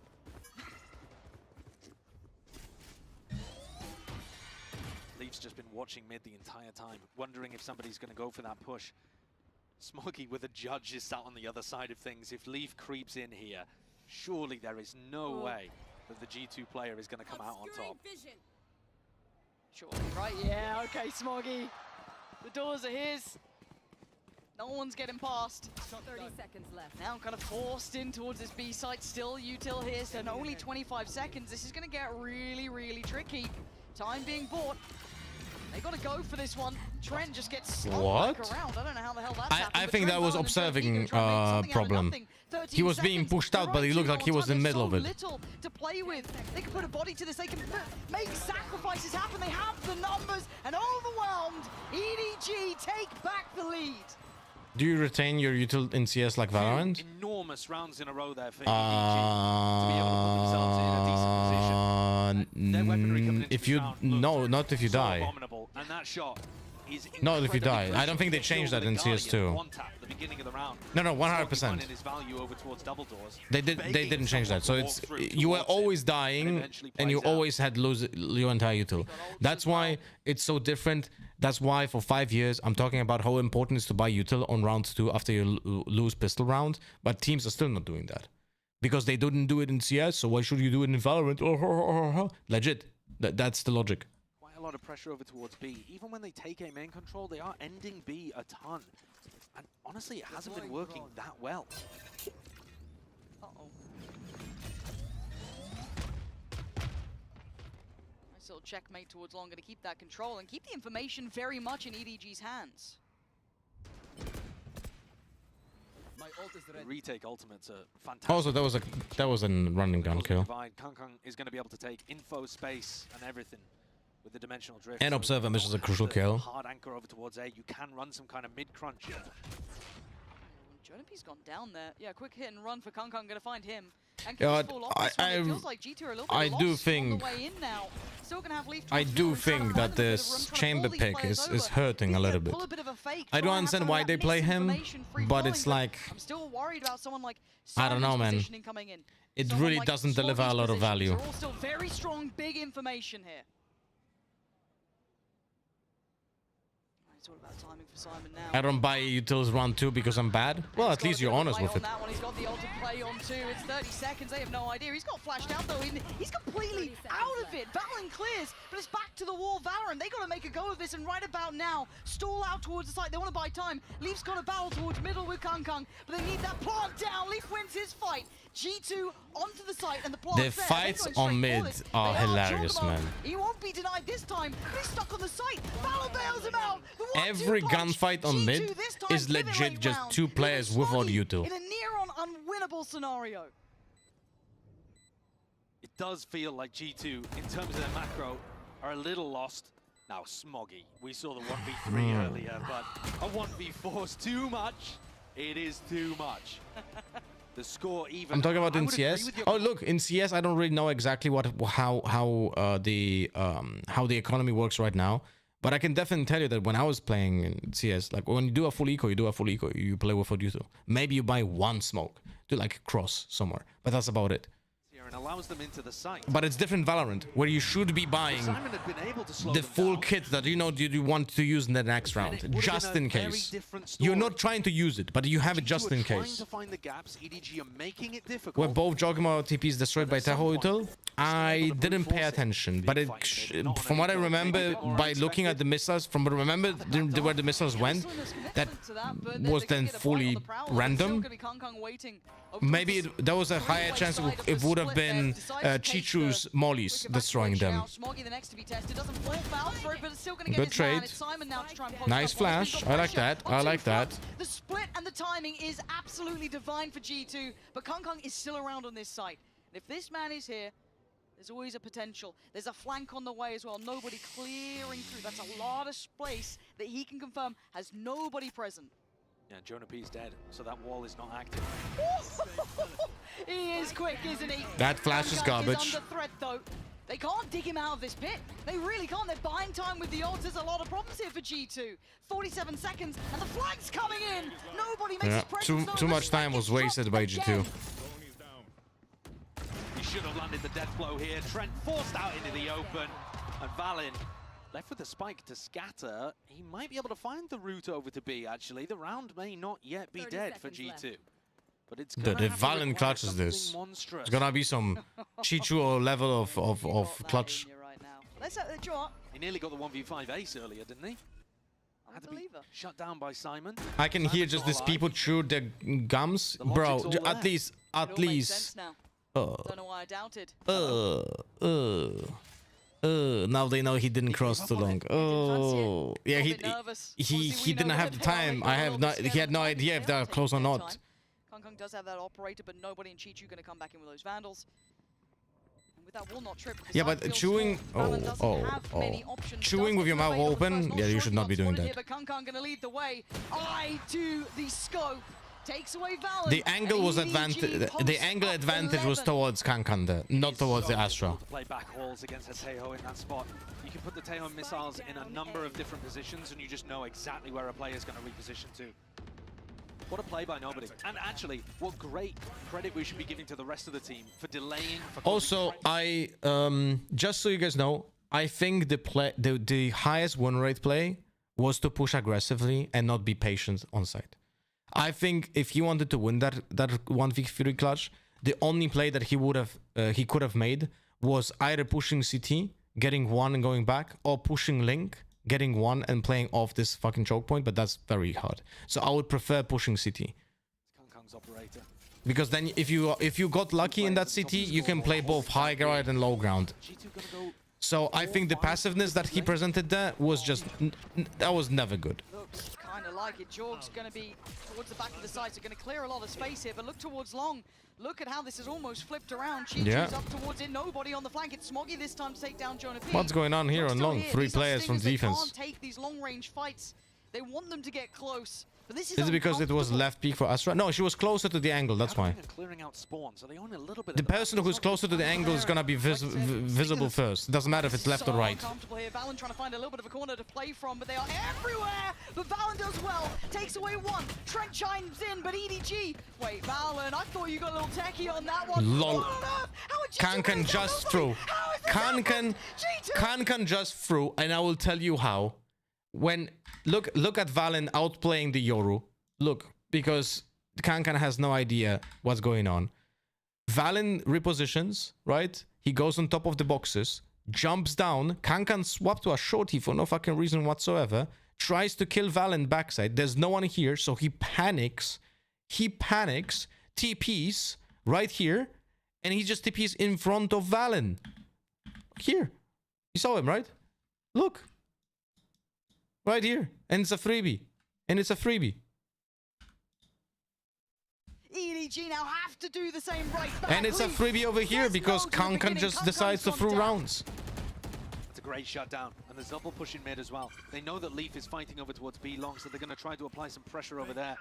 Leaf's just been watching mid the entire time, wondering if somebody's going to go for that push. Smoggy with a judge is sat on the other side of things. If Leaf creeps in here, surely there is no way that the G2 player is going to come out on top. Surely, right? Yeah, okay, Smoggy. The doors are his. No one's getting past. 30 seconds left. Now kind of forced in towards this B site. Still util here, so only 25 seconds. This is going to get really, really tricky. Time being bought. They got to go for this one. Trent just gets slung back around. I don't know how the hell that's happened. I think that was observing problem. He was being pushed out, but he looked like he was in the middle of it. Little to play with. They can put a body to this. They can make sacrifices happen. They have the numbers, and overwhelmed, EDG take back the lead. Do you retain your util in CS like Valorant? Enormous rounds in a row there for EDG to be able to put themselves in a decent position. Their weaponry coming into if you not if you so die. Abominable. And that shot is not if you die. I don't think they changed that in CS2. No, 100%. They didn't change that. So it's you were always dying and you always had lose your entire util. That's why it's so different. That's why for 5 years I'm talking about how important it is to buy util on round 2 after you lose pistol round. But teams are still not doing that because they didn't do it in CS. So why should you do it in Valorant? Legit. That's the logic. A lot of pressure over towards B. Even when they take A main control, they are ending B a ton. And honestly, it hasn't been working that well. Uh-oh. Nice little checkmate towards Long, going to keep that control and keep the information very much in EDG's hands. The retake ultimates are fantastic. Also, that was a running gun kill. Kangkang is going to be able to take info, space, and everything. With the dimensional drift. And Observer Mission is a crucial kill. Hard anchor over towards A. You can run some kind of mid-crunch. Jonapi's gone down there. Yeah, quick hit and run for Kangkang, gonna find him. And yeah, I do think that this chamber pick is hurting a little bit. I don't understand why they play him, but it's like I'm still worried about someone like I don't know, man. It really doesn't deliver a lot of value. They're all still very strong, big information here. It's all about timing for Simon now. I don't buy utils round 2 because I'm bad. Well, at least you're honest with it. He's got the ult to play on 2. It's 30 seconds. They have no idea. He's got flashed out though. He's completely out of it. Valen clears, but it's back to the wall. Valorant, they got to make a go of this, and right about now, stall out towards the site. They want to buy time. Leaf's got a battle towards middle with Kangkang, but they need that plant down. Leaf wins his fight. G2 onto the site and the The fights on mid are hilarious, man. He won't be denied this time. He's stuck on the site. Valor bails him out. Every gunfight on mid is legit just two players without util. In a near-on unwinnable scenario. It does feel like G2, in terms of their macro, are a little lost. Now, Smoggy, we saw the 1v3 earlier, but a 1v4 is too much. It is too much. The score even... I'm talking about in CS. Oh, look, in CS, I don't really know exactly how the economy works right now. But I can definitely tell you that when I was playing in CS, like when you do a full eco, you do a full eco. You play with what you do. Maybe you buy one smoke to like cross somewhere, but that's about it. And allows them into the site. But it's different Valorant, where you should be buying the full kit that you know you want to use in the next round, just in case. You're not trying to use it, but you have it just in case. Were both Jogma TPs destroyed by Tahoe Util? I didn't pay attention, but from what I remember, by looking at the missiles, from what I remember where the missiles went, that was then fully random. Maybe there was a higher chance it would have been Chichu's mollies destroying them. Good trade. Nice flash. I like that. I like that. The split and the timing is absolutely divine for G2, but Kong is still around on this site. And if this man is here, there's always a potential. There's a flank on the way as well. Nobody clearing through. That's a lot of space that he can confirm has nobody present. Yeah, Jonah P is dead, so that wall is not active. He is quick, isn't he? That flash is garbage. Under threat, though. They can't dig him out of this pit. They really can't. They're buying time with the ults. There's a lot of problems here for G2. 47 seconds, and the flag's coming in. Nobody makes presence. Too much time was wasted by G2. He should have landed the death blow here. Trent forced out into the open, and Valen left with the spike to scatter. He might be able to find the route over to B, actually. The round may not yet be dead for G2. Left. But it's Dude, if Valen clutches this, it's gonna be some Chichu level of clutch. Let's draw. He nearly got the 1v5 ace earlier, didn't he? Had to be shut down by Simon. I can hear just these people chew their gums. Bro, at least. Don't know why I doubted. Now they know he didn't cross too long. Oh, yeah, he didn't have the time. He had no idea if they're close or not. Kong does have that operator, but nobody in Chichu going to come back in with those vandals. And with that will not trip. Yeah, but chewing. Chewing with your mouth open. Yeah, you should not be doing that. But Kong going to lead the way. Eye to the scope. Takes away Valen. The angle was the angle advantage was towards Kankan there, not towards the Astra. Play back walls against a Taeho in that spot. You can put the Taeho missiles in a number of different positions, and you just know exactly where a player is going to reposition to. What a play by nobody. And actually, what great credit we should be giving to the rest of the team for delaying. Also, I just so you guys know, I think the highest win rate play was to push aggressively and not be patient on site. I think if he wanted to win that 1v3 clutch, the only play that he could have made was either pushing CT, getting one and going back, or pushing Link, getting one and playing off this fucking choke point, but that's very hard. So I would prefer pushing CT. Because then if you got lucky in that CT, you can play both high ground and low ground. So I think the passiveness that he presented there was just that was never good. Kind of like it. Jorg's going to be towards the back of the site, so going to clear a lot of space here, but look towards Long. Look at how this is almost flipped around. Chichu's up towards it, nobody on the flank. It's Smoggy this time to take down Jonah P. What's going on here on Long? 3 players from defense. They can't take these long-range fights. They want them to get close. But this is it because it was left peak for Astra? No, she was closer to the angle, that's why. The person who's closer to the angle is gonna be visible first. It doesn't matter if it's left or right. Here. Valen trying to find a little bit of a corner to play from, but they are everywhere! But Valen does well, takes away one. Trent chimes in, but EDG... Wait, Valen, I thought you got a little techie on that one. Lol. Kankan just threw. Kankan just threw, and I will tell you how. When look at Valen outplaying the Yoru. Look, because Kankan has no idea what's going on. Valen repositions, right? He goes on top of the boxes, jumps down. Kankan swapped to a shorty for no fucking reason whatsoever. Tries to kill Valen backside. There's no one here, so he panics. TPs, right here, and he just TPs in front of Valen. Here. You saw him, right? Look. Right here. And it's a freebie. And it's a freebie. EDG now have to do the same right back. And it's a freebie over here because Kankan just decides to throw rounds. It's a great shutdown. And there's double push in mid as well. They know that Leaf is fighting over towards B long, so they're going to try to apply some pressure over there.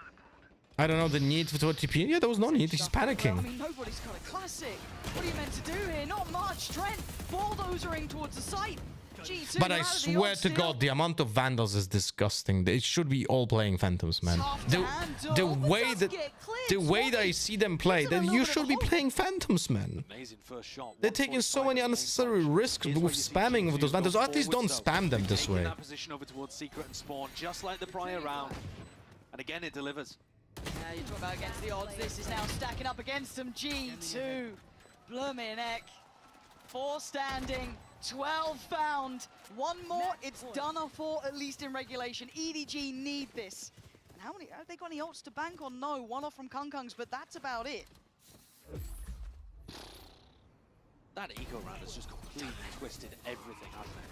I don't know the need for TP. Yeah, there was no need. He's panicking. I mean, nobody's got a classic. What are you meant to do here? Not much strength. Bulldozering towards the site. G2 But I swear to God, the amount of Vandals is disgusting. It should be all playing Phantoms, man. The way that I see them play, that you should be playing Phantoms, man. Amazing first shot. They're taking so many unnecessary risks with spamming with those Vandals. Or at least don't spam them this way. That position over towards Secret and Spawn, just like the prior round. And again, it delivers. Yeah, you talk about against the odds. This is now stacking up against some G2. Blooming heck. 4 standing, 12 found. One more, it's done for, at least in regulation. EDG need this. And how many, have they got any ults to bank on? No, one off from Kungkungs, but that's about it. That eco round has just completely twisted everything, hasn't it?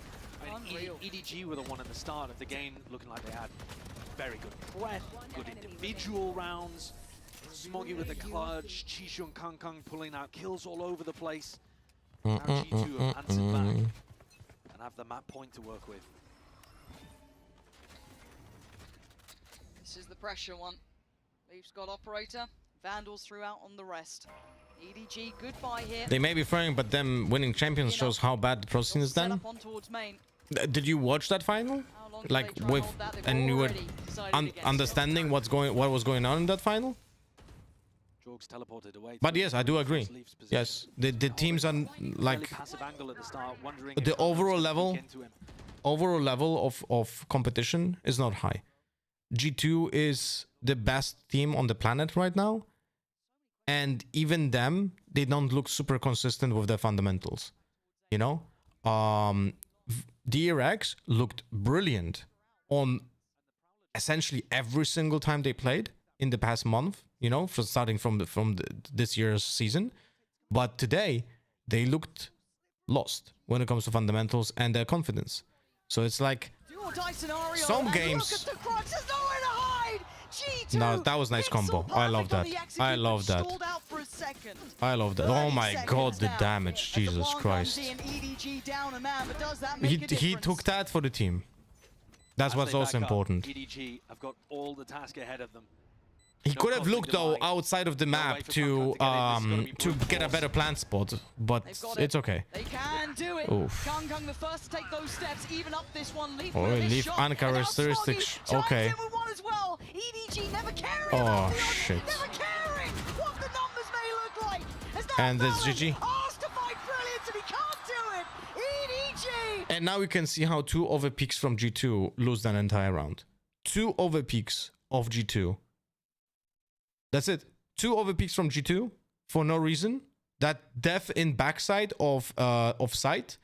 I mean, EDG were the one at the start of the game looking like they had very good breath, good individual rounds. Smoggy with the clutch, Chishu and Kangkang pulling out kills all over the place. Now G2 have answered back and have the map point to work with. This is the pressure one. Leaf's got operator, Vandals throughout on the rest. EDG, goodbye here. They may be throwing, but them winning champions shows how bad the pro scene is done. Did you watch that final? Like with, and you were understanding what was going on in that final? Teleported away. But yes, I do agree. Yes, the teams are like the overall level of competition is not high. G2 is the best team on the planet right now, and even them, they don't look super consistent with their fundamentals. You know, DRX looked brilliant on essentially every single time they played in the past month, you know, starting from this year's season. But today, they looked lost when it comes to fundamentals and their confidence. So it's like some games. No, that was nice combo. I love that. I love that. I love that. Oh my God, the damage. Jesus Christ. He took that for the team. That's what's also important. EDG have got all the task ahead of them. He could have looked though outside of the map to get a better plant spot, but it's okay. They can do it. Kangkang the first to take those steps, even up this one. Leaf oh, Leaf uncharacteristics. Okay. Well. EDG never caring oh shit. Never caring what the numbers may look like. And it's GG. Asked to fight brilliance and he can't do it. EDG. And now we can see how 2 overpeaks from G2 lose an entire round. 2 overpeaks of G2. That's it. 2 overpeaks from G2 for no reason. That death in backside of site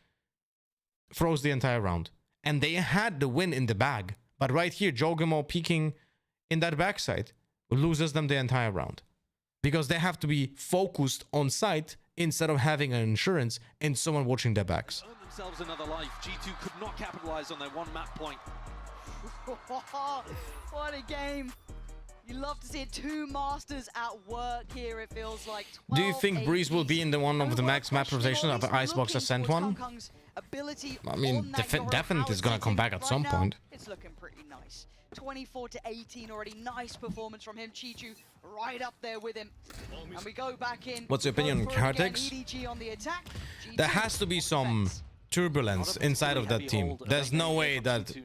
throws the entire round. And they had the win in the bag. But right here, Jogamo peeking in that backside loses them the entire round. Because they have to be focused on site instead of having an insurance and someone watching their backs. Earned themselves another life. G2 could not capitalize on their 1 map point. What a game. You love to see it. 2 masters at work here, it feels like. Do you think Breeze will be in the one of the max map rotation of the Icebox Ascent one? I mean, definitely is gonna come back at some point. It's looking pretty nice. 24-18 already. Nice performance from him. Chichu right up there with him. And we go back in. What's your opinion on Cartex? There has to be some turbulence inside of that team. There's no way that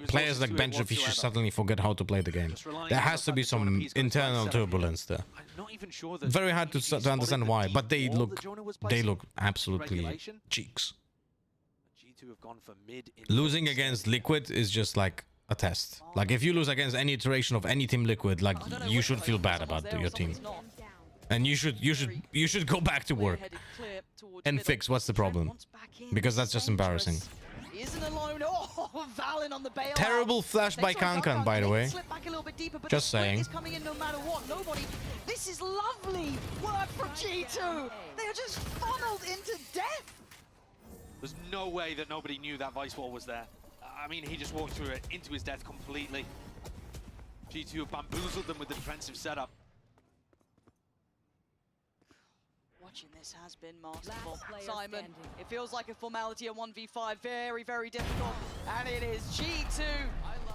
players like Benji Fischer suddenly forget how to play the game. There has to be some internal turbulence there. Very hard to understand why, but they look absolutely cheeks. Losing against Liquid is just like a test. Like if you lose against any iteration of any team Liquid, like you should feel bad about your team. And you should go back to work and fix what's the problem, because that's just embarrassing. He isn't alone. Oh, Oh, Valen on the bailout. Terrible flash by Kankan, by the way. Slip back a little bit deeper, but Just the saying. is coming in no matter what. Nobody. This is lovely work from G2. They are just funneled into death. There's no way that nobody knew that Vice Wall was there. I mean, he just walked through it into his death completely. G2 have bamboozled them with the defensive setup. Watching this has been masterful. Simon, it feels like a formality, a 1v5, very, very difficult. And it is G2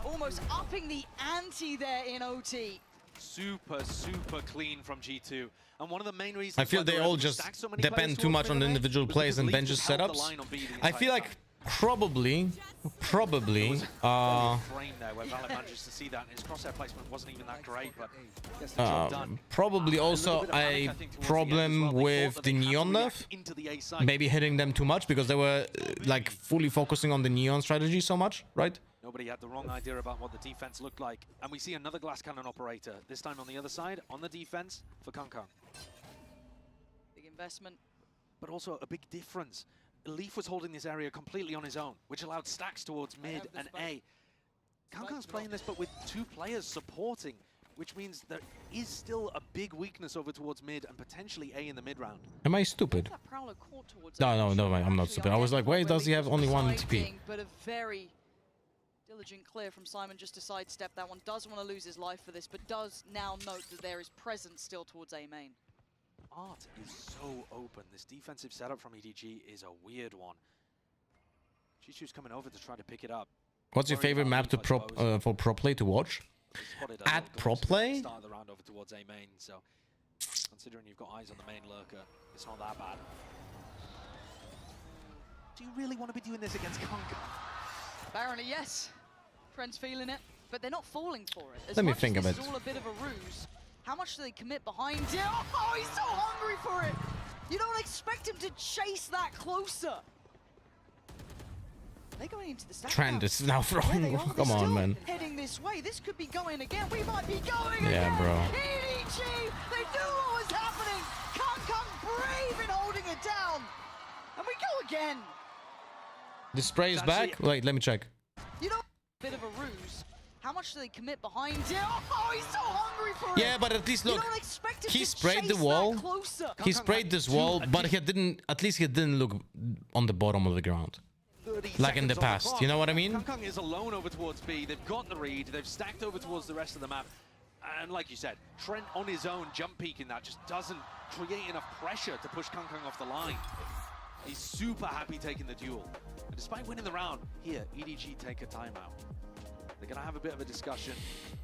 almost upping the ante there in OT. Super, super clean from G2. And one of the main reasons I feel they all just depend too much on the individual players and benches setups. I feel like probably frame there where Valen manages to see that, and his crosshair placement wasn't even that great, but gets the job done. probably also a problem with the Neon nerf. Maybe hitting them too much because they were like fully focusing on the Neon strategy so much, right? Nobody had the wrong idea about what the defense looked like. And we see another glass cannon operator, this time on the other side, on the defense for Kangkang. Big investment. But also a big difference. Leaf was holding this area completely on his own, which allowed stacks towards mid and A. Kangkang's playing this, but with two players supporting, which means there is still a big weakness over towards mid and potentially A in the mid round. Am I stupid? No, I'm not stupid. I was like, why does he have only one TP? But a very diligent clear from Simon just to sidestep that one. Doesn't want to lose his life for this, but does now note that there is presence still towards A main. Art is so open. This defensive setup from EDG is a weird one. G2's coming over to try to pick it up. What's your favorite map to for pro play to watch? At pro play? Start the round over towards A main, so considering you've got eyes on the main lurker, it's not that bad. Do you really want to be doing this against Kangkang? Apparently, yes. Friends feeling it, but they're not falling for it. As Let me much think as of this it. is all a bit of a ruse. How much do they commit behind it? Oh, he's so hungry for it! You don't expect him to chase that closer. They're going into the stack Trend now. is now throwing. Come on, man. Heading this way. This could be going again. We might be going Yeah, again. bro. EDG, they knew what was happening. Kangkang brave in holding it down. And we go again. The spray is back? Wait, let me check. You know, bit of a ruse. How much do they commit behind it? Oh, he's so hungry for it. Yeah, but at least look, You don't expect him he to sprayed the chase wall. that closer. He sprayed this wall, but he didn't. At least he didn't look on the bottom of the ground, like in the past. You know what I mean? Kangkang is alone over towards B. They've got the read. They've stacked over towards the rest of the map. And like you said, Trent on his own, jump peeking that just doesn't create enough pressure to push Kangkang off the line. He's super happy taking the duel. And despite winning the round, here, EDG take a timeout. They're going to have a bit of a discussion.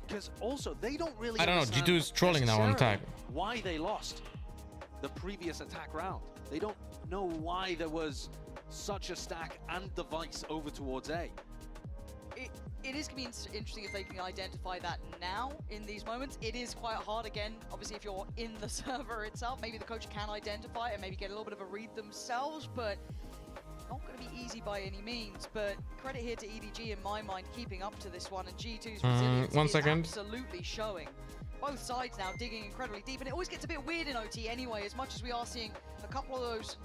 Because also, they don't really I don't know, G2 is trolling now on attack. Why they lost the previous attack round. They don't know why there was such a stack and device over towards A. It is going to be interesting if they can identify that now in these moments. It is quite hard again. Obviously, if you're in the server itself, maybe the coach can identify it and maybe get a little bit of a read themselves, but not going to be easy by any means. But credit here to EDG in my mind, keeping up to this one, and G2's resilience is absolutely showing. Both sides now digging incredibly deep, and it always gets a bit weird in OT anyway, as much as we are seeing a couple of those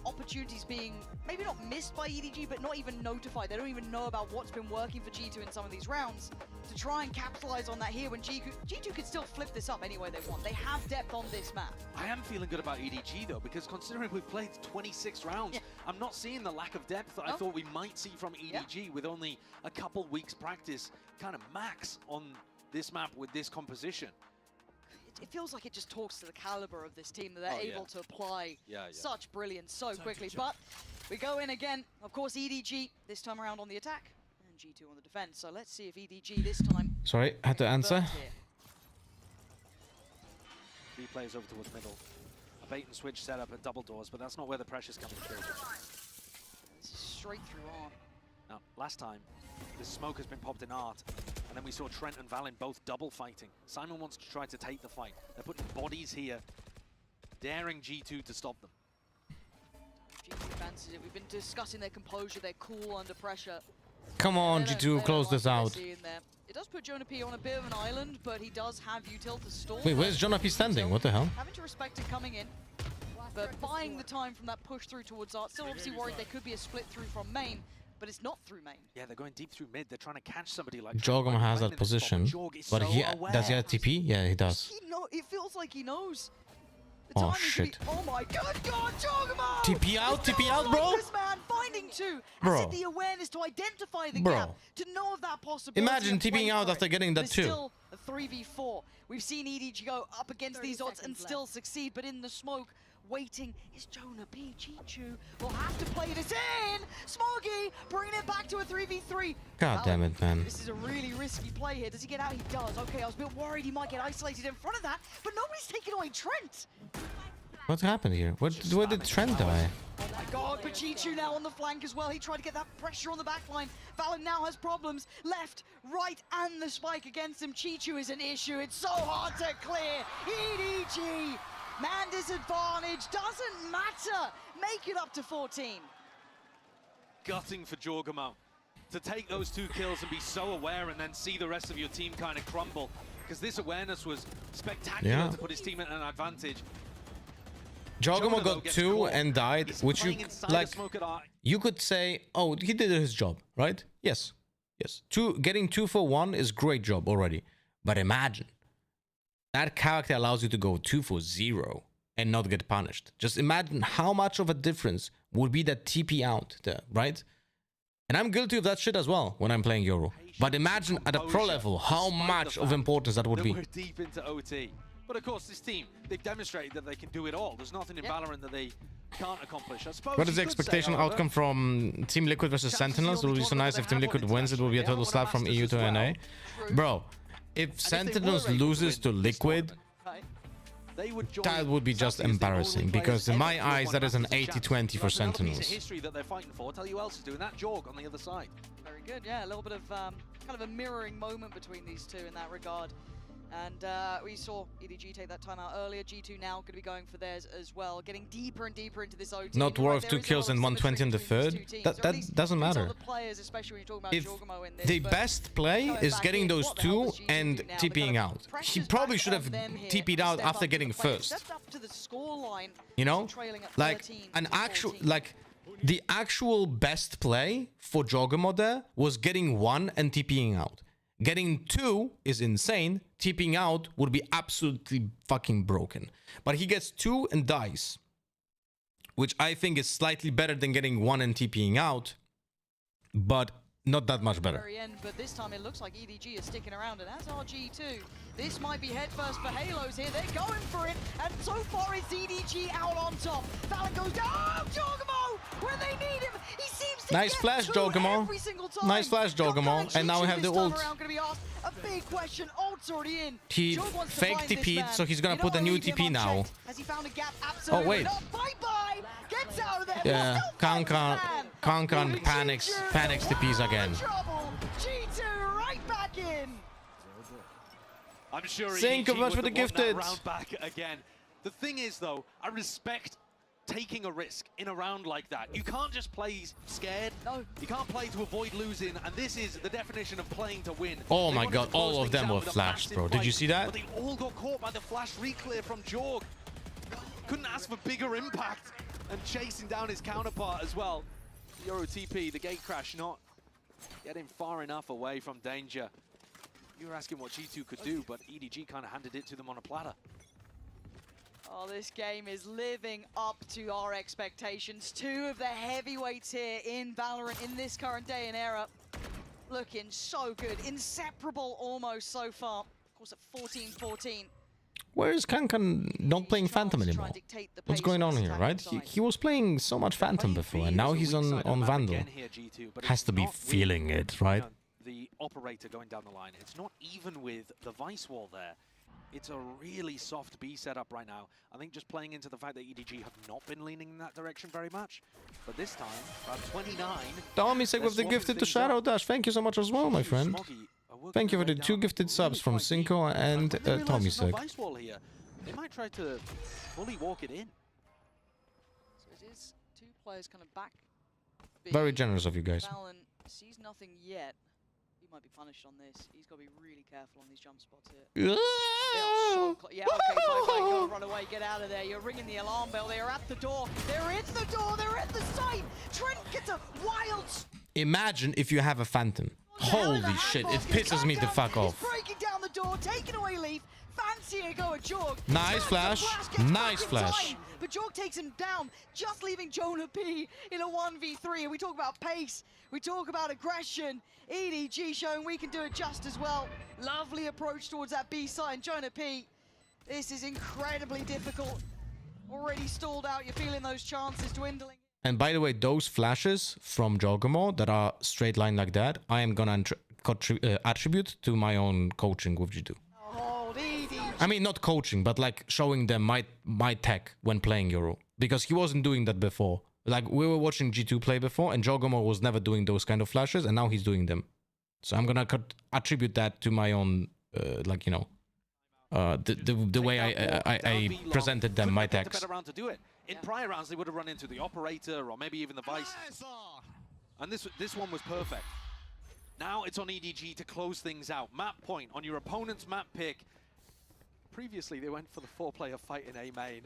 opportunities being maybe not missed by EDG, but not even notified. They don't even know about what's been working for G2 in some of these rounds to try and capitalize on that here when G2 could still flip this up any way they want. They have depth on this map. I am feeling good about EDG though, because considering we've played 26 rounds, I'm not seeing the lack of depth that I thought we might see from EDG with only a couple weeks practice, kind of max on this map with this composition. It feels like it just talks to the caliber of this team that they're able to apply such brilliance so quickly. But we go in again. Of course, EDG this time around on the attack and G2 on the defense. So let's see if EDG this time. Sorry, I had to answer. 3 players over towards middle. A bait and switch setup at double doors, but that's not where the pressure's coming through. This is straight through arm. Now, last time, the smoke has been popped in Art, and then we saw Trent and Valen both double fighting. Simon wants to try to take the fight. They're putting bodies here, daring G2 to stop them. G2 fancies it. We've been discussing their composure, their cool under pressure. Come on, G2, close this out. It does put Jonah P on a bit of an island, but he does have util to stall. Wait, where's Jonah P standing? What the hell? Having to respect it coming in, but buying the time from that push through towards Art. Still obviously worried there could be a split through from main, but it's not through main. Yeah, they're going deep through mid. They're trying to catch somebody like Jogama has that position, but he does he have TP? Yeah, he does. It feels like he knows. Oh shit! Oh my god, Jogama! TP out, bro. This man finding two. Bro. Has the awareness to identify the gap, to know of that possibility. Imagine TPing out after getting that too. Still a 3v4. We've seen EDG go up against these odds and still succeed, but in the smoke, waiting is Jonah P. Chichu will have to play this in. Smoggy bringing it back to a 3v3. God damn it, man. This is a really risky play here. Does he get out? He does. Okay, I was a bit worried he might get isolated in front of that, but nobody's taking away Trent. What happened here? Where did Trent die? Oh my god, but Chichu now on the flank as well. He tried to get that pressure on the backline. Valen now has problems. Left, right, and the spike against him. Chichu is an issue. It's so hard to clear. EDG, man disadvantage, doesn't matter. Make it up to 14. Gutting for Jorgamo to take those 2 kills and be so aware and then see the rest of your team kind of crumble. Because this awareness was spectacular to put his team at an advantage. Jogamo got 2 and died, which you like. You could say, oh, he did his job, right? Yes, yes. Getting 2 for 1 is great job already. But imagine that character allows you to go 2 for 0 and not get punished. Just imagine how much of a difference would be that TP out there, right? And I'm guilty of that shit as well when I'm playing Yoru. But imagine at a pro level how much of importance that would be. We're deep into OT. But of course, this team, they've demonstrated that they can do it all. There's nothing in Valorant that they can't accomplish. I suppose what is the expectation outcome from Team Liquid versus Sentinels? It would be so nice if Team Liquid wins. It will be a total slap from EU to NA. Bro, if Sentinels loses to Liquid, that would be just embarrassing. Because in my eyes, that is an 80-20 for Sentinels. History that they're fighting for. Tell you who else is doing that. Jorg on the other side. Very good, yeah. A little bit of kind of a mirroring moment between these two in that regard. And we saw EDG take that time out earlier. G2 now going to be going for theirs as well, getting deeper and deeper into this OT. Not worth 2 kills and 120 in the third. That doesn't matter. If the best play is getting those 2 and TPing out, he probably should have TP'd out after getting first. You know, like an actual the actual best play for Jogamo there was getting 1 and TPing out. Getting 2 is insane. TPing out would be absolutely fucking broken. But he gets 2 and dies, which I think is slightly better than getting 1 and TPing out, but not that much better. Very end, but this time it looks like EDG is sticking around, and as are G2. This might be headfirst for Halos here. They're going for it, and so far it's EDG out on top. Valen goes down. Oh, Jogamo, where they need him. He seems to nice flash, Jogamo. Nice flash, Jogamo. And now we have the ult. A big question. Ult's already in. He fake TP'd, so he's gonna put a new TP now. Has he found a gap? Absolutely. Oh wait. Bye-bye. Gets out of there. Yeah, Kankan panics TPs again. G2 right back in. I'm sure Thank you much for the gifted. Round back again. The thing is, though, I respect taking a risk in a round like that. You can't just play scared. No. You can't play to avoid losing, and this is the definition of playing to win. Oh my god, all of them were flashed, bro. Did you see that? But they all got caught by the flash reclear from Jorg. Couldn't ask for bigger impact, and chasing down his counterpart as well. Euro TP, the gate crash, not getting far enough away from danger. You were asking what G2 could do, but EDG kind of handed it to them on a platter. Oh, this game is living up to our expectations. 2 of the heavyweights here in Valorant in this current day and era. Looking so good. Inseparable almost so far. Of course, at 14-14. Where is Kankan not playing Phantom anymore? What's going on here, right? He was playing so much Phantom before, and now he's on Vandal. Has to be feeling it, right? The operator going down the line. It's not even with the Vice Wall there. It's a really soft B setup right now. I think just playing into the fact that EDG have not been leaning in that direction very much. But this time, about 29. Tomisek with the gifted to Shadow Dash. Thank you so much as well, my friend. Thank you for the 2 gifted subs from Cinco and Tomisek. Vice Wall here. They might try to fully walk it in. So it is 2 players kind of back. Very generous of you guys. Valen sees nothing yet. Might be punished on this. He's got to be really careful on these jump spots here. So yeah, okay, bye-bye, go, run away, get out of there. You're ringing the alarm bell. They are at the door. They're in the door. They're at the site. Trent gets a wild Imagine if you have a Phantom. Holy shit, it pisses me the fuck off. Breaking down the door, taking away Leaf. Fancy a go at Jorg. Nice flash. Nice flash. But Jorg takes him down, just leaving Jonah P in a 1v3. And we talk about pace, we talk about aggression. EDG showing we can do it just as well. Lovely approach towards that B side. And Jonah P, this is incredibly difficult. Already stalled out, you're feeling those chances dwindling. And by the way, those flashes from Jogamo that are straight line like that, I am gonna attribute to my own coaching with G2. I mean, not coaching, but like showing them my tech when playing Euro. Because he wasn't doing that before. Like, we were watching G2 play before, and Jogamo was never doing those kind of flashes, and now he's doing them. So I'm gonna attribute that to my own, like, you know, the way I presented them, my techs. Better round to do it. In prior rounds, they would have run into the operator or maybe even the vice. And this one was perfect. Now it's on EDG to close things out. Map point on your opponent's map pick. Previously, they went for the 4-player fight in A main,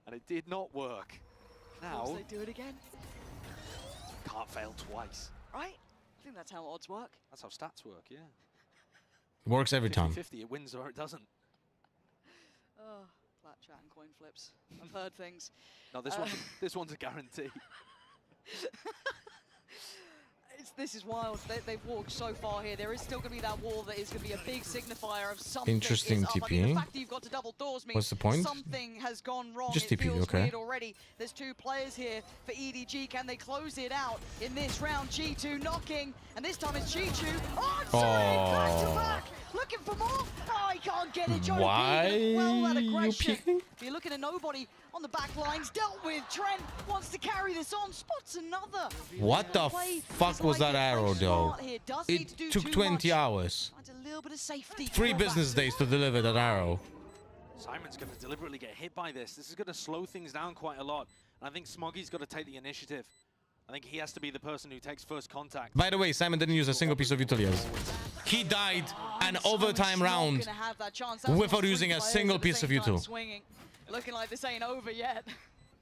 and it did not work. Now they do it again. Can't fail twice. Right? I think that's how odds work. That's how stats work, yeah. It works every time. 50-50, it wins or it doesn't. Oh, flat chat and coin flips. I've heard things. No, this one's a guarantee. This is wild. They've walked so far here. There is still going to be that wall that is going to be a big signifier of something. Interesting is up. TP. I mean, the fact that you've got to double doors means what's the point? Something has gone wrong. Just it TP, feels okay. weird already. There's 2 players here for EDG. Can they close it out in this round? G2 knocking, and this time it's G2. Oh, back to back. Looking for more. Oh, he can't get it. Joe Why well, that you aggression. peeking? You're looking at nobody on the back lines. Dealt with. Trent wants to carry this on. Spots another. What the fuck was that arrow, though? It took 20 hours. A little bit of safety. 3 business days to deliver that arrow. Simon's going to deliberately get hit by this. This is going to slow things down quite a lot. And I think Smoggy's got to take the initiative. I think he has to be the person who takes first contact. By the way, Simon didn't use a single piece of utilities. He died an overtime round without using a single piece of util. Looking like this ain't over yet.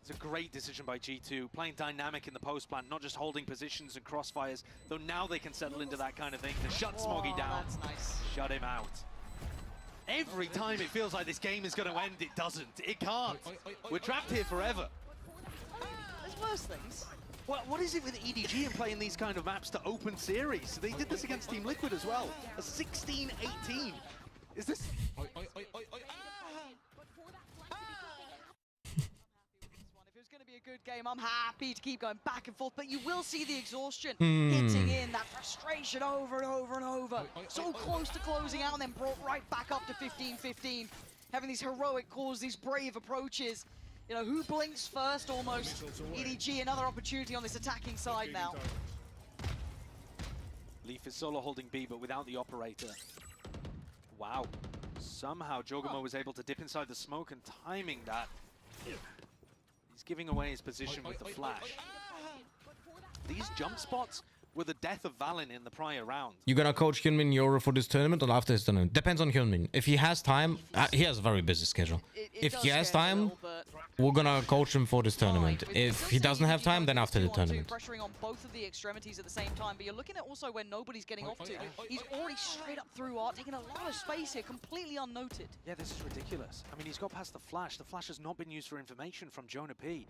It's a great decision by G2, playing dynamic in the post plant, not just holding positions and crossfires, though now they can settle into that kind of thing to shut Smoggy down. That's nice. Shut him out. Every time it feels like this game is going to end, it doesn't. It can't. We're trapped here forever. There's worse things. What is it with EDG and playing these kind of maps to open series? They did this against Team Liquid as well. A 16-18. Is this... If it's going to be a good game, I'm happy to keep going back and forth, but you will see the exhaustion hitting in, that frustration over and over and over. So close to closing out and then brought right back up to 15-15. Having these heroic calls, these brave approaches. You know, who blinks first almost? EDG, another opportunity on this attacking side now. Leaf is solo holding B, but without the operator. Wow. Somehow Jogamo was able to dip inside the smoke and timing that. He's giving away his position with the flash. These jump spots were the death of Valen in the prior round. You gonna coach Hyunmin Euro for this tournament or after his tournament? Depends on Hyunmin. If he has time, he has a very busy schedule. If he has time, we're gonna coach him for this tournament. If he doesn't have time, then after the tournament. Pressuring on both of the extremities at the same time, but you're looking at also where nobody's getting off to. He's already straight up through art, taking a lot of space here, completely unnoted. Yeah, this is ridiculous. I mean, he's got past the flash. The flash has not been used for information from Jonah P.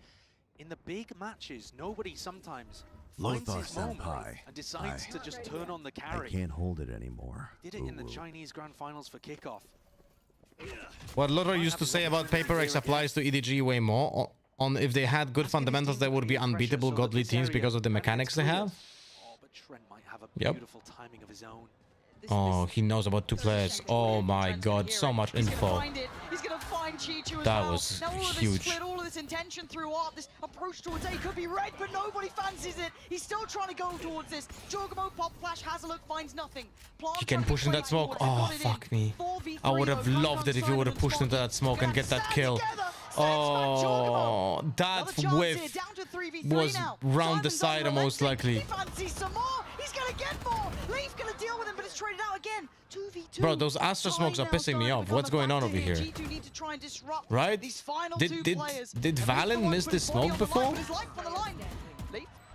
In the big matches, nobody sometimes finds his moment and decides to just turn on the carry. I can't hold it anymore. Did it in the Chinese Grand Finals for kickoff. What Lothar used to say about Paper X applies to EDG way more. On if they had good fundamentals, they would be unbeatable godly teams because of the mechanics they have. Oh, but Trent might have a beautiful timing of his own. Oh, he knows about 2 players. Oh my god, so much info. He's gonna find Chi-Chu as that well. was now all of huge. This split, all of this intention through art, this approach towards A could be red, but nobody fancies it. He's still trying to go towards this. Jogamo pop flash, has a look, finds nothing. Plant He can push in that smoke. Oh, fuck me. I would have loved it if he would have pushed into that smoke and get that kill. Oh, that whiff was round the side most likely. He fancies some more. He's gonna get more. Leaf gonna deal with him, but it's traded out again. 2v2. Bro, those Astra smokes are pissing me off. What's going on over here? Right? Did Valen miss this smoke before?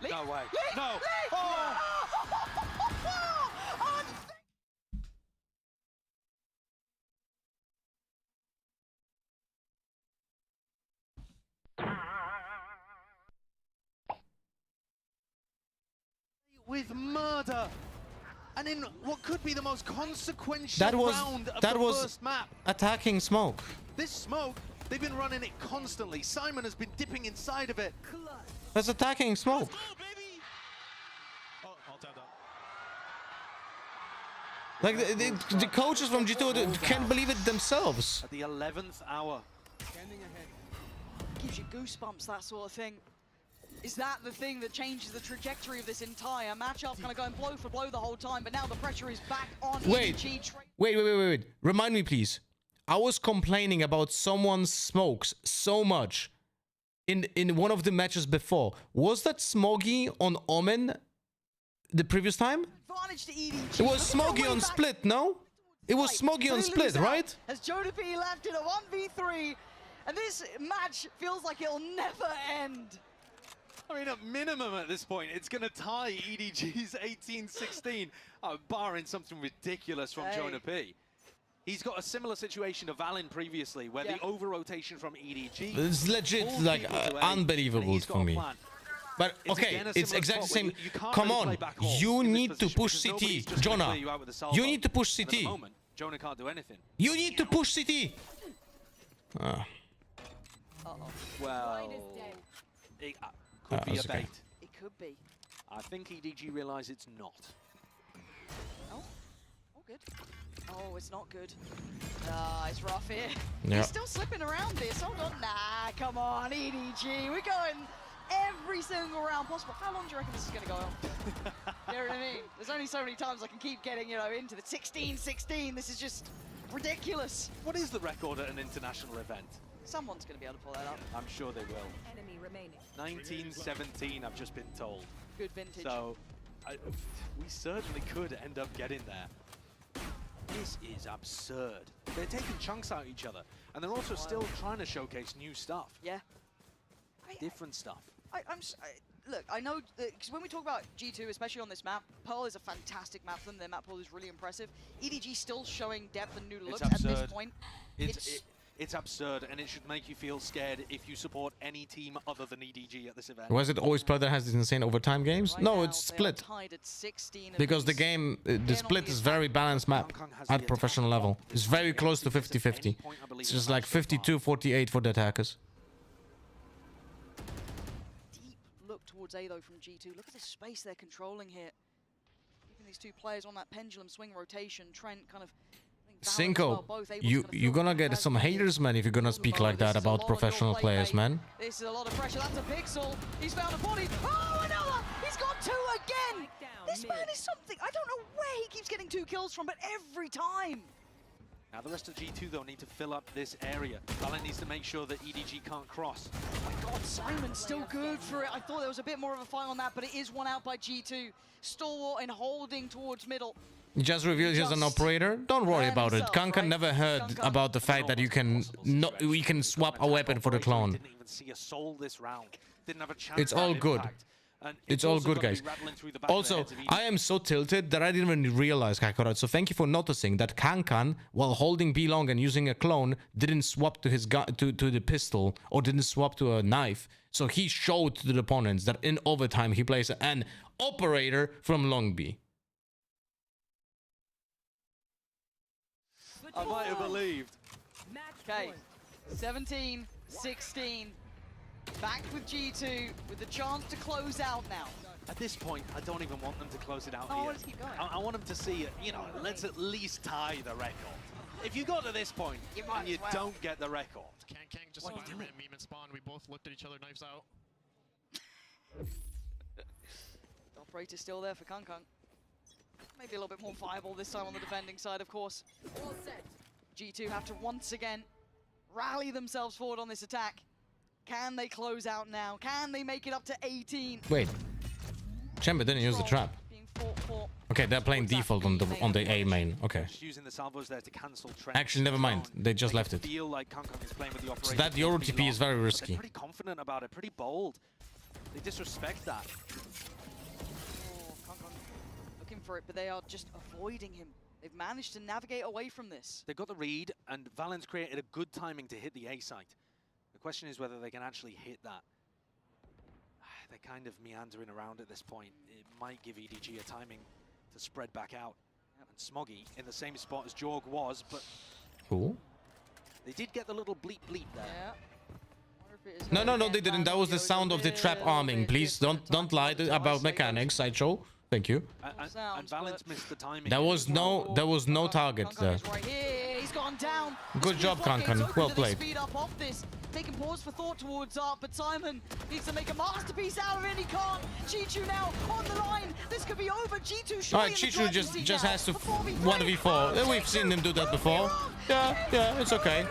No way. No. Oh. with murder. And in what could be the most consequential That was round of the first map. attacking smoke. This smoke, they've been running it constantly. Simon has been dipping inside of it. That's attacking smoke. Like the coaches from G2 can't believe it themselves. At the 11th hour. Gives you goosebumps, that sort of thing. Is that the thing that changes the trajectory of this entire matchup? Kind of going blow for blow the whole time, but now the pressure is back on EDG. Wait. Remind me, please. I was complaining about someone's smokes so much in one of the matches before. Was that Smoggy on Omen the previous time? Advantage to EDG. It was Smoggy on Split, no? It was Smoggy on Split, right? As Jonah P left in a 1v3, and this match feels like it'll never end. I mean, at minimum at this point, it's going to tie EDG's 18-16, barring something ridiculous from Jonah P. He's got a similar situation to Valen previously, where the over-rotation from EDG... It's legit, like, unbelievable for me. But, okay, it's exactly the same. Come on, you need to push CT, Jonah. You need to push CT. Jonah can't do anything. You need to push CT. Well, it could be a bait. It could be. I think EDG realise it's not. Oh, good. Oh, it's not good. It's rough here. Yeah. He's still slipping around this. Hold on. Nah, come on, EDG. We're going every single round possible. How long do you reckon this is going to go on? You know what I mean? There's only so many times I can keep getting, you know, into the 16-16. This is just ridiculous. What is the record at an international event? Someone's going to be able to pull that up. I'm sure they will. Enemy remaining. 1917, I've just been told. Good vintage. So, we certainly could end up getting there. This is absurd. They're taking chunks out of each other, and they're also still trying to showcase new stuff. Yeah. Different stuff. Look, I know, because when we talk about G2, especially on this map, Pearl is a fantastic map for them. Their map pool is really impressive. EDG still showing depth and new looks at this point. It's absurd, and it should make you feel scared if you support any team other than EDG at this event. Was it always Pearl that has these insane overtime games? Right no, now, it's Split. tied at 16 Because the game, the Split is very balanced map at professional level. It's very close to 50-50. It's just like 52-48 for the attackers. Deep look towards A, though, from G2. Look at the space they're controlling here. Keeping these two players on that pendulum swing rotation. Trent kind of... Cinco, you're gonna get some haters, man, if you're gonna speak like that about professional players, man. This is a lot of pressure. That's a pixel. He's found a body. Oh, another! He's got two again! This man is something. I don't know where he keeps getting 2 kills from, but every time. Now the rest of G2, though, need to fill up this area. Valen needs to make sure that EDG can't cross. Oh my God, Simon's still good for it. I thought there was a bit more of a fight on that, but it is one out by G2. Stalwart and holding towards middle. You just revealed he's an operator. Don't worry about it. Kankan never heard about the fact that you can swap a weapon for the clone. Didn't even see a soul this round. Didn't have a chance. It's all good. It's all good, guys. Also, I am so tilted that I didn't even realize, Kakarot. So thank you for noticing that Kankan, while holding B long and using a clone, didn't swap to his gun to the pistol or didn't swap to a knife. So he showed to the opponents that in overtime he plays an operator from long B. I might have believed. Okay, 17-16. Back with G2 with the chance to close out now. At this point, I don't even want them to close it out I here. want to keep going. I want them to see, you know, let's at least tie the record. If you got to this point and you don't get the record. Kang just spawned him, meme and spawn. We both looked at each other, knives out. The operator's still there for Kankan. Maybe a little bit more viable this time on the defending side, of course. G2 have to once again rally themselves forward on this attack. Can they close out now? Can they make it up to 18? Wait, Chamber didn't use the trap. Okay, they're playing default on the A main. Okay. Just using the salvos there to cancel Trent. Actually, never mind. They just left it. Feel like Kankan is playing with the operator. So that Euro TP is very risky. They're pretty confident about it, pretty bold. They disrespect that. Oh, Kankan looking for it, but they are just avoiding him. They've managed to navigate away from this. They've got the read, and Valen's created a good timing to hit the A site. The question is whether they can actually hit that. they're kind of meandering around at this point. It might give EDG a timing to spread back out. And Smoggy in the same spot as Jorg was, but Cool. they did get the little bleep bleep there. No, they didn't. That was the sound of the trap arming. Please don't lie about mechanics, Sideshow. Thank you. And Valence missed the timing. There was no target there. Right here, he's gone down. Good job, Kankan. Well played. Speed up off this. Taking pause for thought towards Art, but Simon needs to make a masterpiece out of it. He can't. G2 now on the line. This could be over. G2 Alright, G2 just has to 1v4. We've seen him do that before. Yeah, it's okay.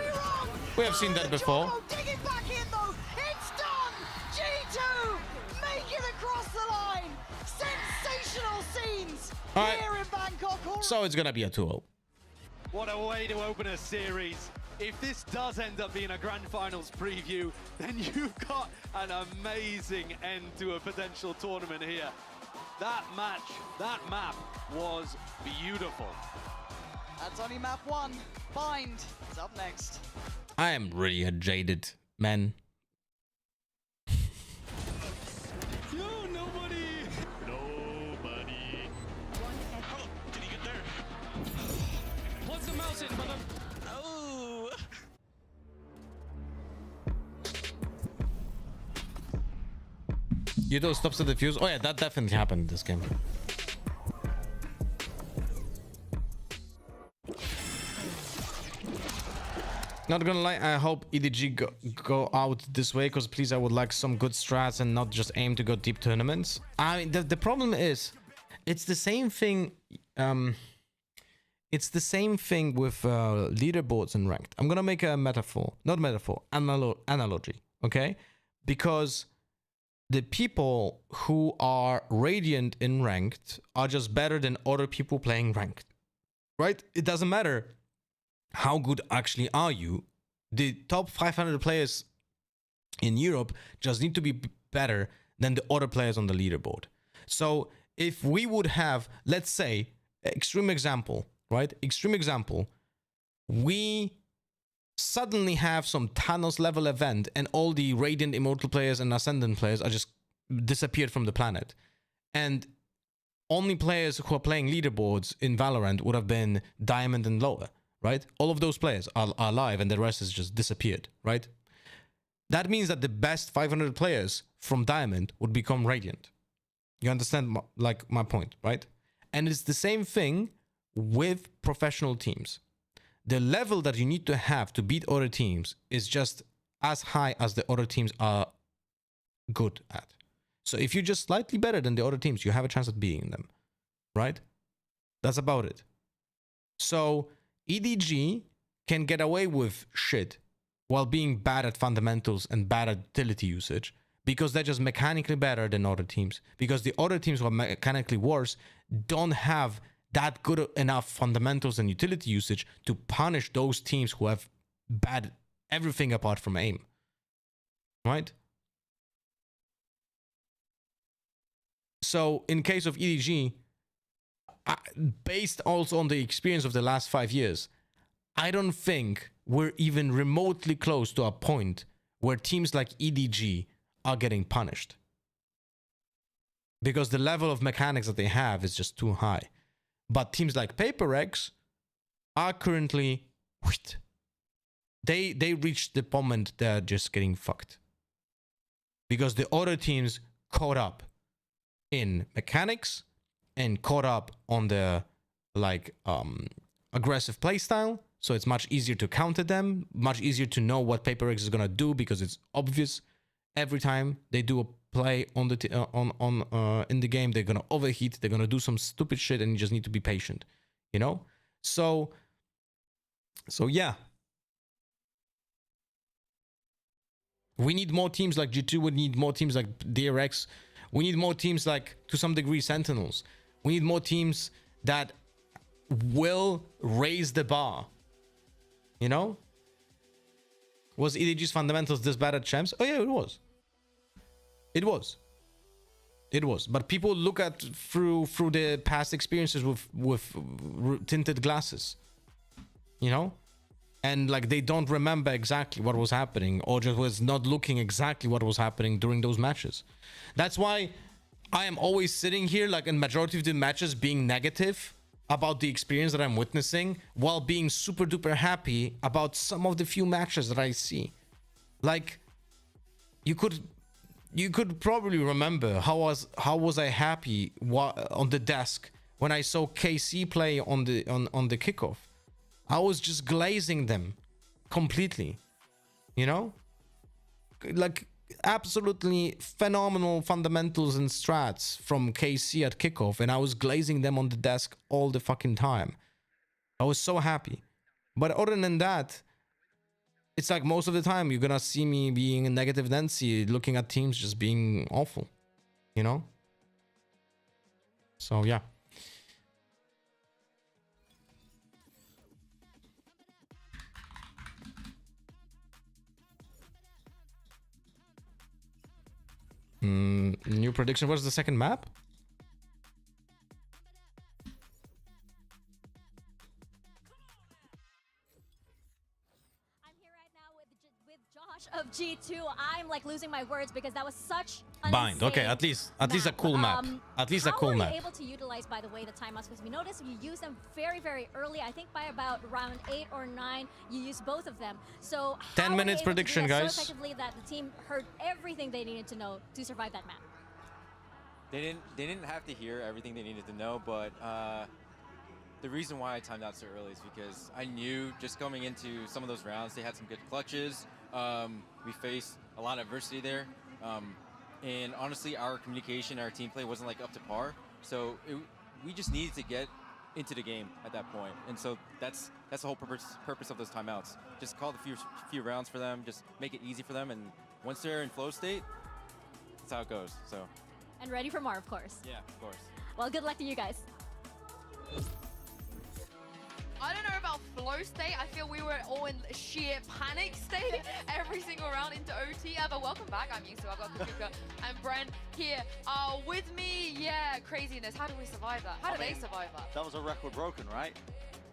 We have seen that before. Digging back in though. It's done. G2 make it across the line. Sensational scenes here in Bangkok. So it's gonna be a 2-0. What a way to open a series. If this does end up being a Grand Finals preview, then you've got an amazing end to a potential tournament here. That match, that map was beautiful. That's only map 1. Bind is up next. I am really a jaded man. Nobody. Did he get there? Plug the mouse in, mother. Oh. Yudo stops the defuse. Oh yeah, that definitely happened in this game. Not gonna lie, I hope EDG go out this way, because please, I would like some good strats and not just aim to go deep tournaments. I mean, the problem is, it's the same thing. It's the same thing with leaderboards and ranked. I'm gonna make a metaphor, not metaphor, analogy, okay? Because the people who are radiant in ranked are just better than other people playing ranked, right? It doesn't matter how good actually are you. The top 500 players in Europe just need to be better than the other players on the leaderboard. So if we would have, let's say, extreme example, right? Extreme example, we suddenly have some Thanos level event and all the Radiant Immortal players and Ascendant players are just disappeared from the planet. And only players who are playing leaderboards in Valorant would have been Diamond and lower, right? All of those players are alive and the rest has just disappeared, right? That means that the best 500 players from Diamond would become Radiant. You understand my point, right? And it's the same thing with professional teams. The level that you need to have to beat other teams is just as high as the other teams are good at. So if you're just slightly better than the other teams, you have a chance at beating them, right? That's about it. So EDG can get away with shit while being bad at fundamentals and bad at utility usage because they're just mechanically better than other teams. Because the other teams who are mechanically worse don't have that good enough fundamentals and utility usage to punish those teams who have bad everything apart from aim, right? So in case of EDG, based also on the experience of the last 5 years, I don't think we're even remotely close to a point where teams like EDG are getting punished. Because the level of mechanics that they have is just too high. But teams like PaperX are currently... They reached the moment they're just getting fucked. Because the other teams caught up in mechanics and caught up on the aggressive playstyle. So it's much easier to counter them, much easier to know what PaperX is gonna do because it's obvious. Every time they do a play on the in the game, they're gonna overheat, they're gonna do some stupid shit, and you just need to be patient, you know. So yeah, we need more teams like G2. We need more teams like DRX. We need more teams like, to some degree, Sentinels. We need more teams that will raise the bar. You know? Was EDG's fundamentals this bad at champs? Oh yeah, it was. It was. It was. But people look at through the past experiences with tinted glasses. You know? and like they don't remember exactly what was happening, or just was not looking exactly what was happening during those matches. That's why I am always sitting here, like in majority of the matches, being negative about the experience that I'm witnessing, while being super duper happy about some of the few matches that I see. Like, you could probably remember how was I happy on the desk when I saw KC play on the kickoff. I was just glazing them completely, you know, like absolutely phenomenal fundamentals and strats from KC at kickoff, and I was glazing them on the desk all the fucking time. I was so happy. But other than that, it's like most of the time you're gonna see me being a negative Nancy, looking at teams just being awful, you know? So yeah. New prediction. What's the second map? Of G2, I'm like losing my words because that was such Bind. Okay, at least a cool map. At least a cool map. How were you able to utilize, by the way, the timeouts? Because we noticed you use them very, very early. I think by about round 8 or 9, you used both of them. So 10 minutes prediction, guys. So effectively that the team heard everything they needed to know to survive that map. They didn't have to hear everything they needed to know, but the reason why I timed out so early is because I knew just coming into some of those rounds, they had some good clutches. We faced a lot of adversity there, and honestly, our communication, our team play wasn't like up to par. So we just needed to get into the game at that point, and so that's the whole purpose of those timeouts. Just call the few rounds for them, just make it easy for them, and once they're in flow state, that's how it goes. So. And ready for more, of course. Yeah, of course. Well, good luck to you guys. I don't know about flow state. I feel we were all in sheer panic state every single round into OT. But welcome back. I'm Yusu. I've got Kazuka and Bren here with me. Yeah, craziness. How do we survive that? How do they survive that? That was a record broken, right?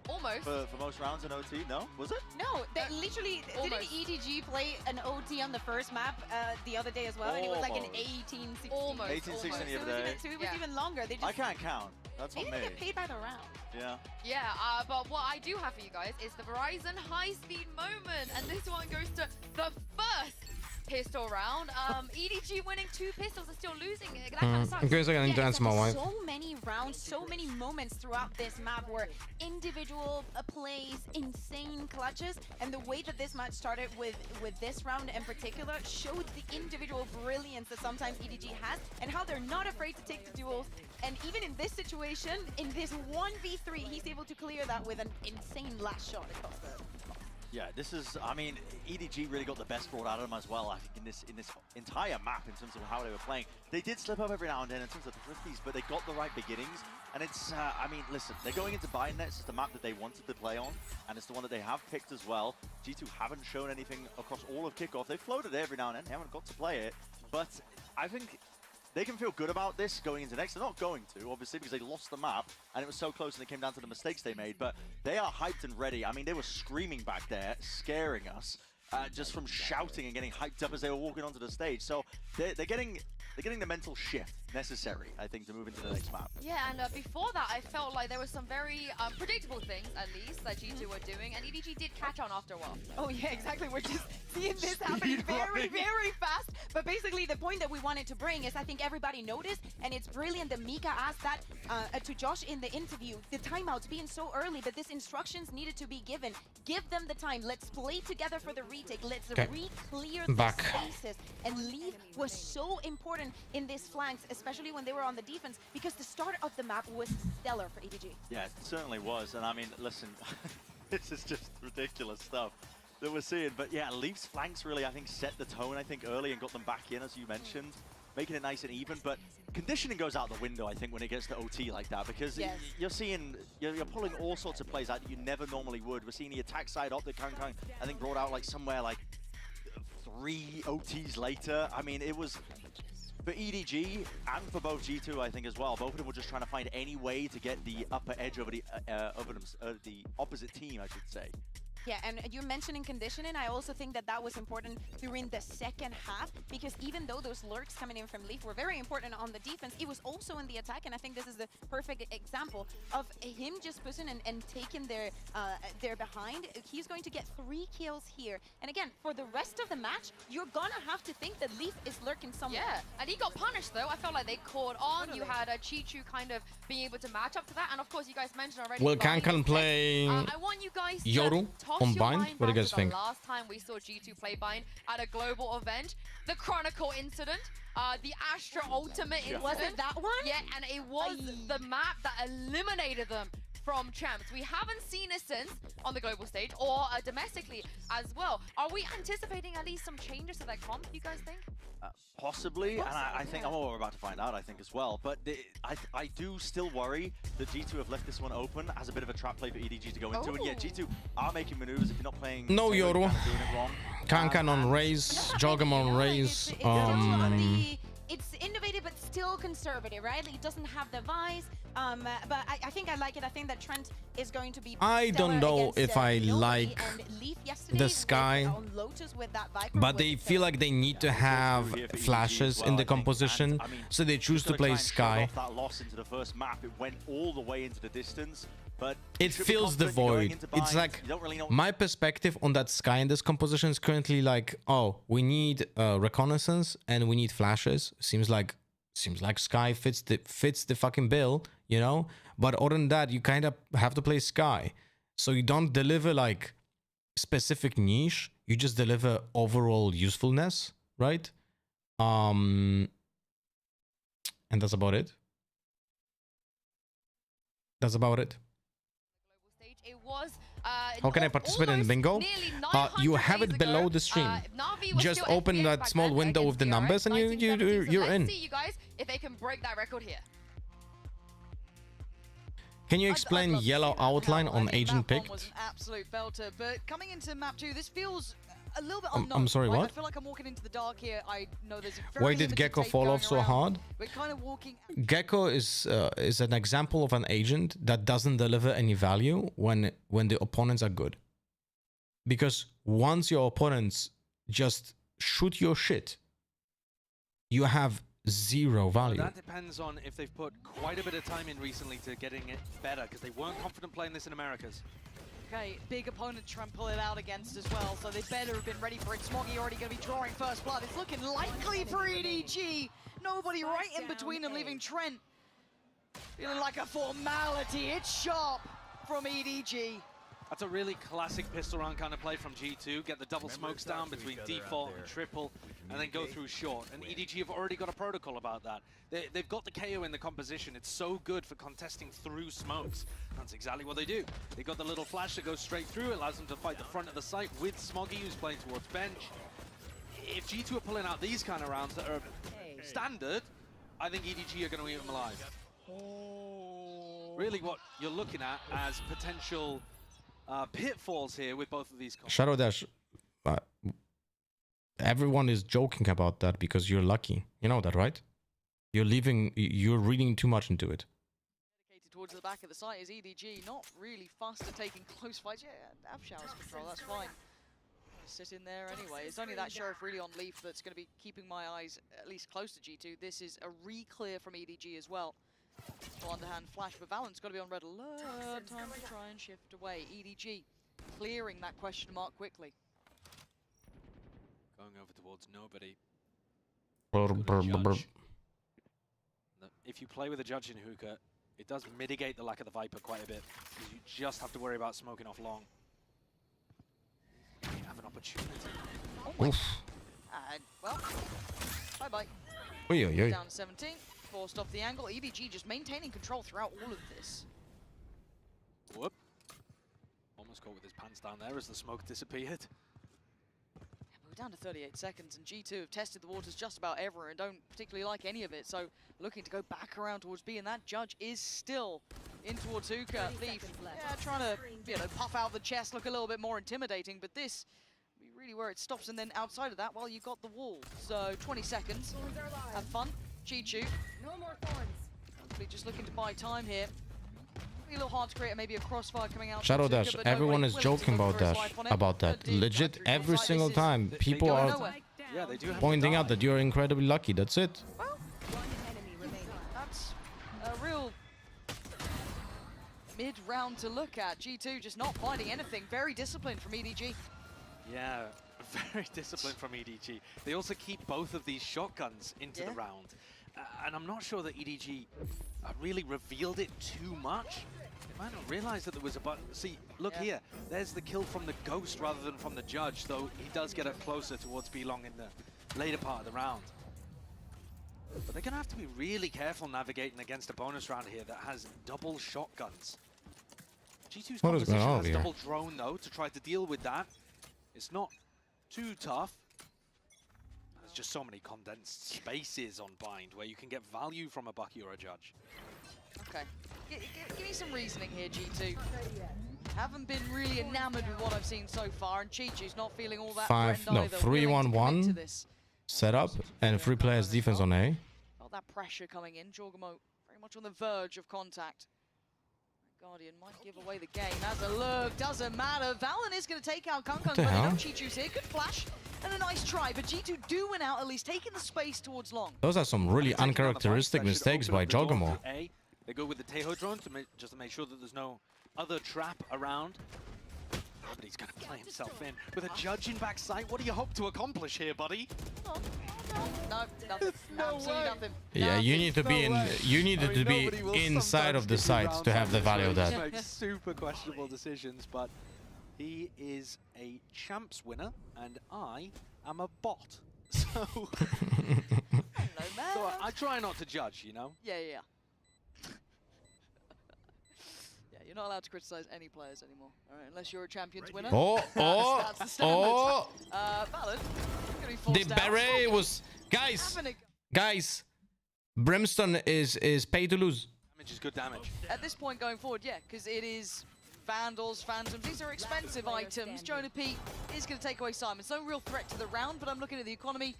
Almost. For most rounds in OT, no? Was it? No, they literally didn't EDG play an OT on the first map the other day as well, and it was like an 18-16. Almost. 18-16 the other day. So it was even longer. They just, I can't count. That's on me. They get paid by the round. Yeah. Yeah, but what I do have for you guys is the Verizon high-speed moment, and this one goes to the first pistol round. EDG winning 2 pistols and still losing it. That kind of sucks. Okay, so I need to answer my wife. So many rounds, so many moments throughout this map where individual plays, insane clutches, and the way that this match started with this round in particular showed the individual brilliance that sometimes EDG has and how they're not afraid to take the duels. And even in this situation, in this 1v3, he's able to clear that with an insane last shot across the box. Yeah, this is, I mean, EDG really got the best brought out of them as well, I think, in this entire map in terms of how they were playing. They did slip up every now and then in terms of the thrifties, but they got the right beginnings. And it's, I mean, listen, they're going into Binetnets, it's the map that they wanted to play on, and it's the one that they have picked as well. G2 haven't shown anything across all of kickoff. They've floated it every now and then, they haven't got to play it, but I think they can feel good about this going into next. They're not going to, obviously, because they lost the map, and it was so close and it came down to the mistakes they made, but they are hyped and ready. I mean, they were screaming back there, scaring us, just from shouting and getting hyped up as they were walking onto the stage. So they're getting the mental shift necessary, I think, to move into the next map. Yeah, and before that, I felt like there were some very predictable things, at least, that G2 were doing, and EDG did catch on after a while. Oh yeah, exactly. We're just seeing this happening very, very fast. But basically, the point that we wanted to bring is I think everybody noticed, and it's brilliant that Mika asked that to Josh in the interview, the timeouts being so early, but this instructions needed to be given. Give them the time. Let's play together for the retake. Let's re-clear the spaces. And Leaf was so important in this flanks, especially when they were on the defense, because the start of the map was stellar for EDG. Yeah, it certainly was. And I mean, listen, this is just ridiculous stuff that we're seeing. But yeah, Leaf's flanks really, I think, set the tone, I think, early and got them back in, as you mentioned, making it nice and even. But conditioning goes out the window, I think, when it gets to OT like that, because you're seeing, you're pulling all sorts of plays out that you never normally would. We're seeing the attack side up, the Kang, I think, brought out like somewhere like 3 OTs later. I mean, it was, for EDG and for both G2, I think, as well, both of them were just trying to find any way to get the upper edge over the opposite team, I should say. Yeah, and you're mentioning conditioning. I also think that that was important during the second half, because even though those lurks coming in from Leaf were very important on the defense, it was also in the attack, and I think this is the perfect example of him just pushing and taking their behind. He's going to get 3 kills here. And again, for the rest of the match, you're gonna have to think that Leaf is lurking somewhere. Yeah, and he got punished though. I felt like they caught on. You had a Chichu kind of being able to match up to that, and of course you guys mentioned already. Will Kankan play I want you guys to Yoru toss on your Bind? mind What do you back guys to think? The last time we saw G2 play Bind at a global event, the Chronicle incident, the Astra Ultimate incident. Was it that one? Yeah, and it was the map that eliminated them from champs. We haven't seen it since on the global stage or domestically as well. Are we anticipating at least some changes to that comp, you guys think? Possibly, and I think we're about to find out, I think, as well. But I do still worry that G2 have left this one open as a bit of a trap play for EDG to go into. And yeah, G2 are making maneuvers if you're not playing. No Yoru. Doing it wrong. Kankan on Raze, Jogam on Raze. It's innovative, but still conservative, right? Like, it doesn't have the Vice. But I think I like it. I think that Trent is going to be. I don't know if I like the Sky, but they feel like they need to have flashes in the composition, so they choose to play Sky. That loss into the first map, it went all the way into the distance. But it fills the void. It's like my perspective on that Sky in this composition is currently like, oh, we need reconnaissance and we need flashes. Seems like Sky fits the fucking bill, you know. But other than that, you kind of have to play Sky, so you don't deliver like specific niche. You just deliver overall usefulness, right? And that's about it. That's about it. It was, how can I participate in bingo? You have it below the stream. Just open that small window with the numbers and you're in. Let's see, you guys, if they can break that record here. Can you explain yellow outline on agent picked? Was an absolute belter, but coming into map 2, this feels a little bit unknown. I'm sorry, right? what? I feel like I'm walking into the dark here. I know there's a very Why did Gecko fall off so hard? We're kind of walking. Gecko is an example of an agent that doesn't deliver any value when the opponents are good. Because once your opponents just shoot your shit, you have zero value. That depends on if they've put quite a bit of time in recently to getting it better, because they weren't confident playing this in Americas. Okay, big opponent try and pull it out against as well, so they better have been ready for it. Smoggy already going to be drawing first blood. It's looking likely for EDG. Nobody right in between them, leaving Trent feeling like a formality. It's sharp from EDG. That's a really classic pistol round kind of play from G2. Get the double smokes down between default and triple, and then go through short. And EDG have already got a protocol about that. They've got the KO in the composition. It's so good for contesting through smokes. That's exactly what they do. They got the little flash that goes straight through. It allows them to fight the front of the site with Smoggy, who's playing towards bench. If G2 are pulling out these kind of rounds that are standard, I think EDG are going to eat them alive. Really what you're looking at as potential pitfalls here with both of these. Shadow Dash, everyone is joking about that because you're lucky. You know that, right? You're reading too much into it. Dedicated towards the back of the site is EDG, not really fast at taking close fights. Yeah, have showers control, that's fine. Sit in there anyway. It's only that Sheriff really on Leaf that's going to be keeping my eyes at least close to G2. This is a re-clear from EDG as well. Full underhand flash, but Valent's got to be on red alert. Time to try and shift away. EDG clearing that question mark quickly. Going over towards nobody. If you play with a judge in hookah, it does mitigate the lack of the Viper quite a bit, because you just have to worry about smoking off long. You have an opportunity. Oh my. Well, bye-bye. Down to 17. Forced off the angle. EDG just maintaining control throughout all of this. Whoop. Almost caught with his pants down there as the smoke disappeared. We're down to 38 seconds, and G2 have tested the waters just about ever and don't particularly like any of it, so looking to go back around towards B, and that judge is still in towards hookah. Leaf, yeah, trying to, puff out the chest, look a little bit more intimidating, but this really where it stops, and then outside of that, well, you got the wall. So 20 seconds, have fun. G2. No more thorns. Hopefully just looking to buy time here. A little hard to create maybe a crossfire coming out. Shadow from Dash, Zuka, but no, everyone Ray is willing to joking go about for his that. life on it. About that. Legit, every single time, people are Yeah, they do have pointing to out that you're incredibly lucky. That's it. That's a real mid-round to look at. G2 just not finding anything. Very disciplined from EDG. Yeah, very disciplined from EDG. They also keep both of these shotguns into the round. And I'm not sure that EDG really revealed it too much. They might not realize that there was a button. See, look here. There's the kill from the Ghost rather than from the Judge, though he does get up closer towards B-Long in the later part of the round. But they're going to have to be really careful navigating against a bonus round here that has double shotguns. G2's What is going composition on has here? double drone, though, to try to deal with that. It's not too tough. There's just so many condensed spaces on Bind where you can get value from a Bucky or a Judge. Okay. Give me some reasoning here, G2. Haven't been really enamored with what I've seen so far, and Chi-Chi's not feeling all that friend either. 3-1-1 setup and 3 players defense on A. Felt that pressure coming in. Jorgamo very much on the verge of contact. Guardian might give away the game. As a look, doesn't matter. Valen is going to take out Kung Kung, but they know Chi-Chu's here. Good flash and a nice try, but G2 do win out, at least taking the space towards long. Those are some really uncharacteristic mistakes by Jorgamo. They go with the Taeho drone just to make sure that there's no other trap around. But he's going to play himself in with a Judge in backside. What do you hope to accomplish here, buddy? No, nothing. Absolutely nothing. Yeah, you need to be in. You needed to be inside of the site to have the value of that. Makes super questionable decisions, but he is a champs winner, and I am a bot. So, Hello, man. so I try not to judge, you know. Yeah. Yeah, you're not allowed to criticize any players anymore, all right, unless you're a Champions winner. That's the standard. Valen, gonna be The forced out. beret was guys. Brimstone is pay to lose. Damage is good damage. At this point going forward, yeah, because it is Vandals, Phantoms. These are expensive items. Jonah P is going to take away Simon. It's no real threat to the round, but I'm looking at the economy.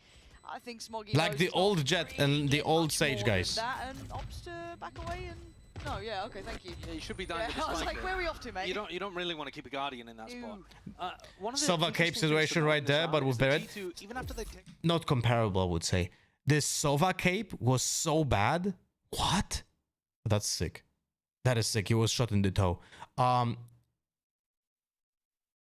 I think Smoggy Like knows the it's old not Jet really and the old Sage more guys. than that, and opts to back away and... No, yeah, okay, thank you. Yeah, you should be down to the I was spike like, there. where are we off to, mate? You don't really want to keep a Guardian in that spot. One of the Silver interesting Cape things situation about right this there, round but is with that Barrett. G2, even after they take Not comparable, I would say. This Sova Cape was so bad. What? That's sick. That is sick. He was shot in the toe.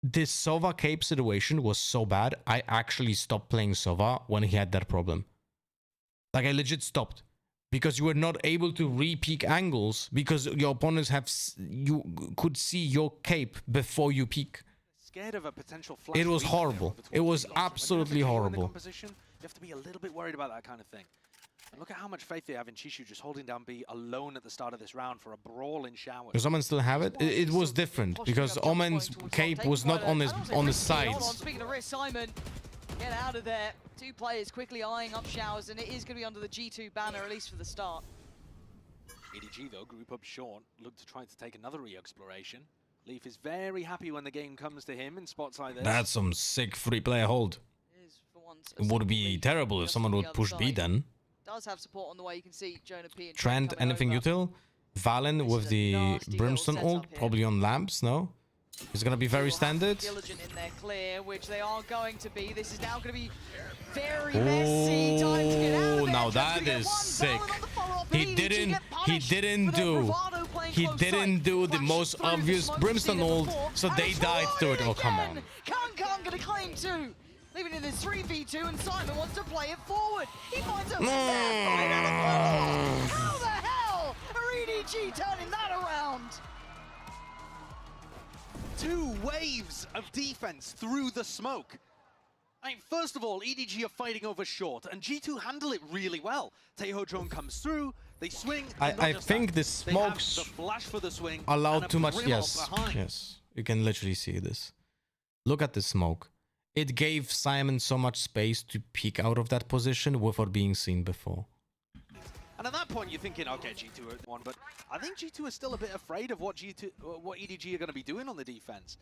This Sova Cape situation was so bad, I actually stopped playing Sova when he had that problem. Like, I legit stopped. Because you were not able to re-peek angles because your opponents you could see your cape before you peek. scared of a potential flash. It was lead horrible. there It was between Long. absolutely When you're in the horrible. composition, you have to be a little bit worried about that kind of thing. And look at how much faith they have in Chishu just holding down B alone at the start of this round for a brawl in showers. Does Omen still have it? It was different because Omen's cape was not on the Hold on, sides. speaking of risk, Simon, get out of there. Two players quickly eyeing up showers, and it is going to be under the G2 banner, at least for the start. EDG, though, group up short, look to try to take another re-exploration. Leaf is very happy when the game comes to him in spots like this. That's some sick free-player hold. It would be terrible if someone would push B then. Does have support on the way. You can see Jonah P and Trent, anything util? Valen with the Brimstone ult, probably on lamps, no? It's gonna be very standard. Diligent in their clear, which they are going to be. This is now going to be very messy. Time to get out of Oh, there. now Just that gonna get is one sick. Valen on the follow-up. He EDG didn't get punished for their bravado playing close sight. do the most Flashes obvious through the smoke, Brimstone we've seen it ult, before. so And they it's died to it. Ryan Oh, come again. on. Kang going to claim two. Leaving it in this 3v2, and Simon wants to play it forward. He finds a How the hell are EDG turning that around? Two waves of defense through the smoke. I mean, first of all, EDG are fighting over short, and G2 handle it really well. Taeho drone comes through, they swing. And not I just think that, the they have smokes the flash for the swing and allowed a too much. brim Yes, off behind. yes. You can literally see this. Look at the smoke. It gave Simon so much space to peek out of that position without being seen before. And at that point, you're thinking, okay, G2 are one, but I think G2 are still a bit afraid of what EDG are going to be doing on the defense.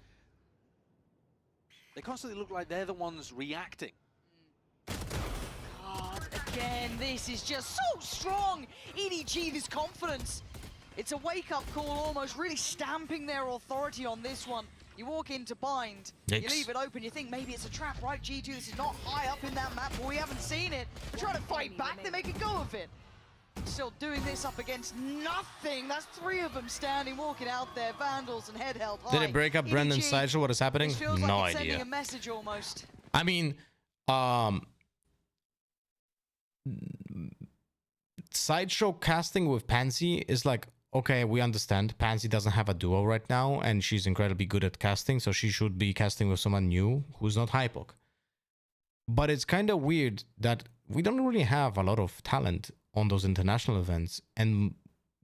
They constantly look like they're the ones reacting. God, again, this is just so strong. EDG, this confidence. It's a wake-up call almost, really stamping their authority on this one. You walk into bind, you leave it open, you think maybe it's a trap, right? G2, this is not high up in that map, but we haven't seen it. Trying to fight back, they make a go of it. Still doing this up against nothing. That's 3 of them standing, walking out there, Vandals and head held high. Did it break up Brendan Sideshow? What is happening? Feels No like it's idea. sending a message almost. I mean, Sideshow casting with Pansy is like, okay, we understand. Pansy doesn't have a duo right now, and she's incredibly good at casting, so she should be casting with someone new who's not Hypok. But it's kind of weird that we don't really have a lot of talent on those international events, and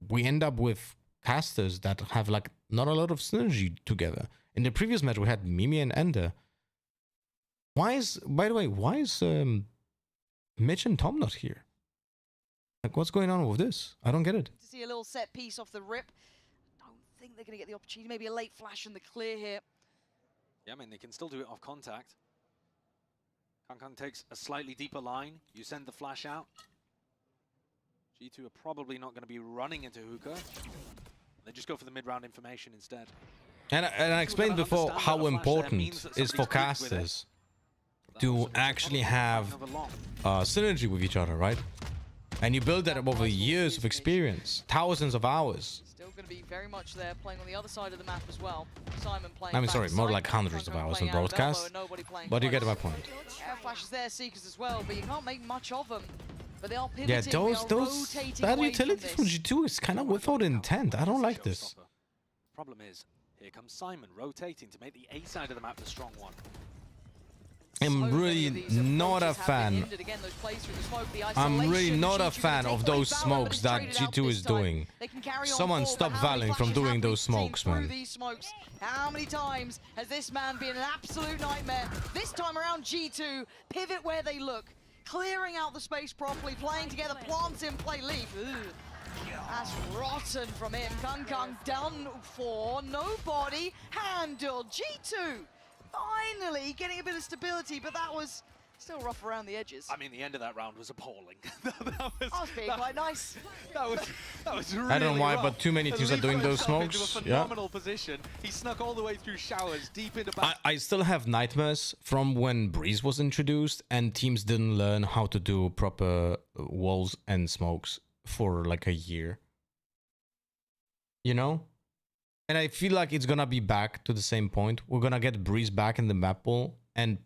we end up with casters that have like not a lot of synergy together. In the previous match, we had Mimi and Ender. Why is, by the way, Mitch and Tom not here? Like, what's going on with this? I don't get it. To see a little set piece off the rip. Don't think they're going to get the opportunity. Maybe a late flash in the clear here. Yeah, I mean, they can still do it off contact. Kang takes a slightly deeper line. You send the flash out. G2 are probably not going to be running into Hookah. They just go for the mid-round information instead. And I explained before how important it is for casters to actually have synergy with each other, right? And you build that up over years of experience, thousands of hours. Still going to be very much there, playing on the other side of the map as well. Simon playing. I mean, sorry, more like hundreds of hours in broadcast. But you get my point. Air flashes there, Seekers as well, but you can't make much of them. But they are pivoting. Yeah, those bad utilities from G2 is kind of without intent. I don't like this. Problem is, here comes Simon rotating to make the A side of the map the strong one. I'm really not a fan. I'm really not a fan of those smokes that G2 is doing. Someone stop Valen from doing those smokes, man. How many times has this man been an absolute nightmare? This time around, G2 pivot where they look, clearing out the space properly, playing together, plants in play, leaf. That's rotten from him. Kang done for, nobody handled. G2 finally getting a bit of stability, but that was still rough around the edges. I mean, the end of that round was appalling. I was being quite nice. That was really I don't know why, rough. but too many teams are doing those smokes. Into a phenomenal position. He snuck all the way through showers, deep into back. I still have nightmares from when Breeze was introduced and teams didn't learn how to do proper walls and smokes for like a year. You know? And I feel like it's gonna be back to the same point. We're gonna get Breeze back in the map pool, and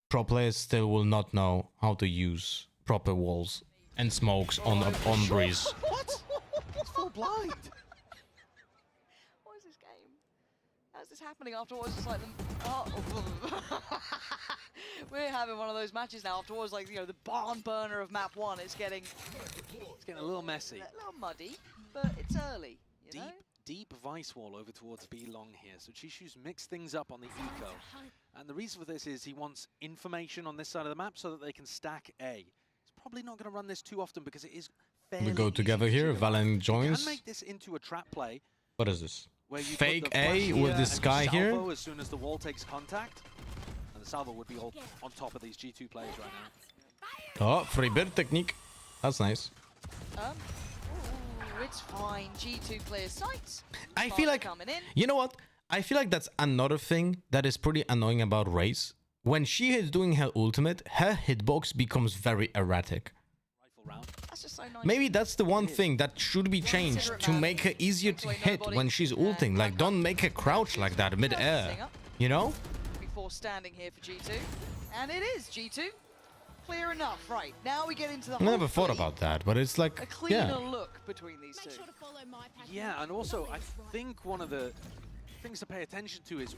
pro players still will not know how to use proper walls and smokes on Breeze. What? It's full blind. What is this game? How's this happening afterwards? Just like we're having one of those matches now afterwards, like, you know, the barn burner of map 1. It's getting a little messy. A little muddy, but it's early. You know? Deep Vice Wall over towards B long here. So Chishu's mixed things up on the eco. And the reason for this is he wants information on this side of the map so that they can stack A. He's probably not going to run this too often because it is fairly We go together here. Valen joins. Can make this into a trap play. What is this? Where you Fake put the A flash with this guy here? salvo as soon as the wall takes contact. And the salvo would be all on top of these G2 players right now. Oh, free bird technique. That's nice. It's fine. G2 clears sights. I feel like, you know what? I feel like that's another thing that is pretty annoying about Raze. When she is doing her ultimate, her hitbox becomes very erratic. That's just so nice. Maybe that's the one thing that should be changed to make her easier to hit when she's ulting. Like, don't make her crouch like that mid-air. You know? Before standing here for G2. And it is G2. Clear enough. Right, now we get into the I never thought about that, but it's like, a cleaner yeah. look between these two. Yeah, and also I think one of the things to pay attention to is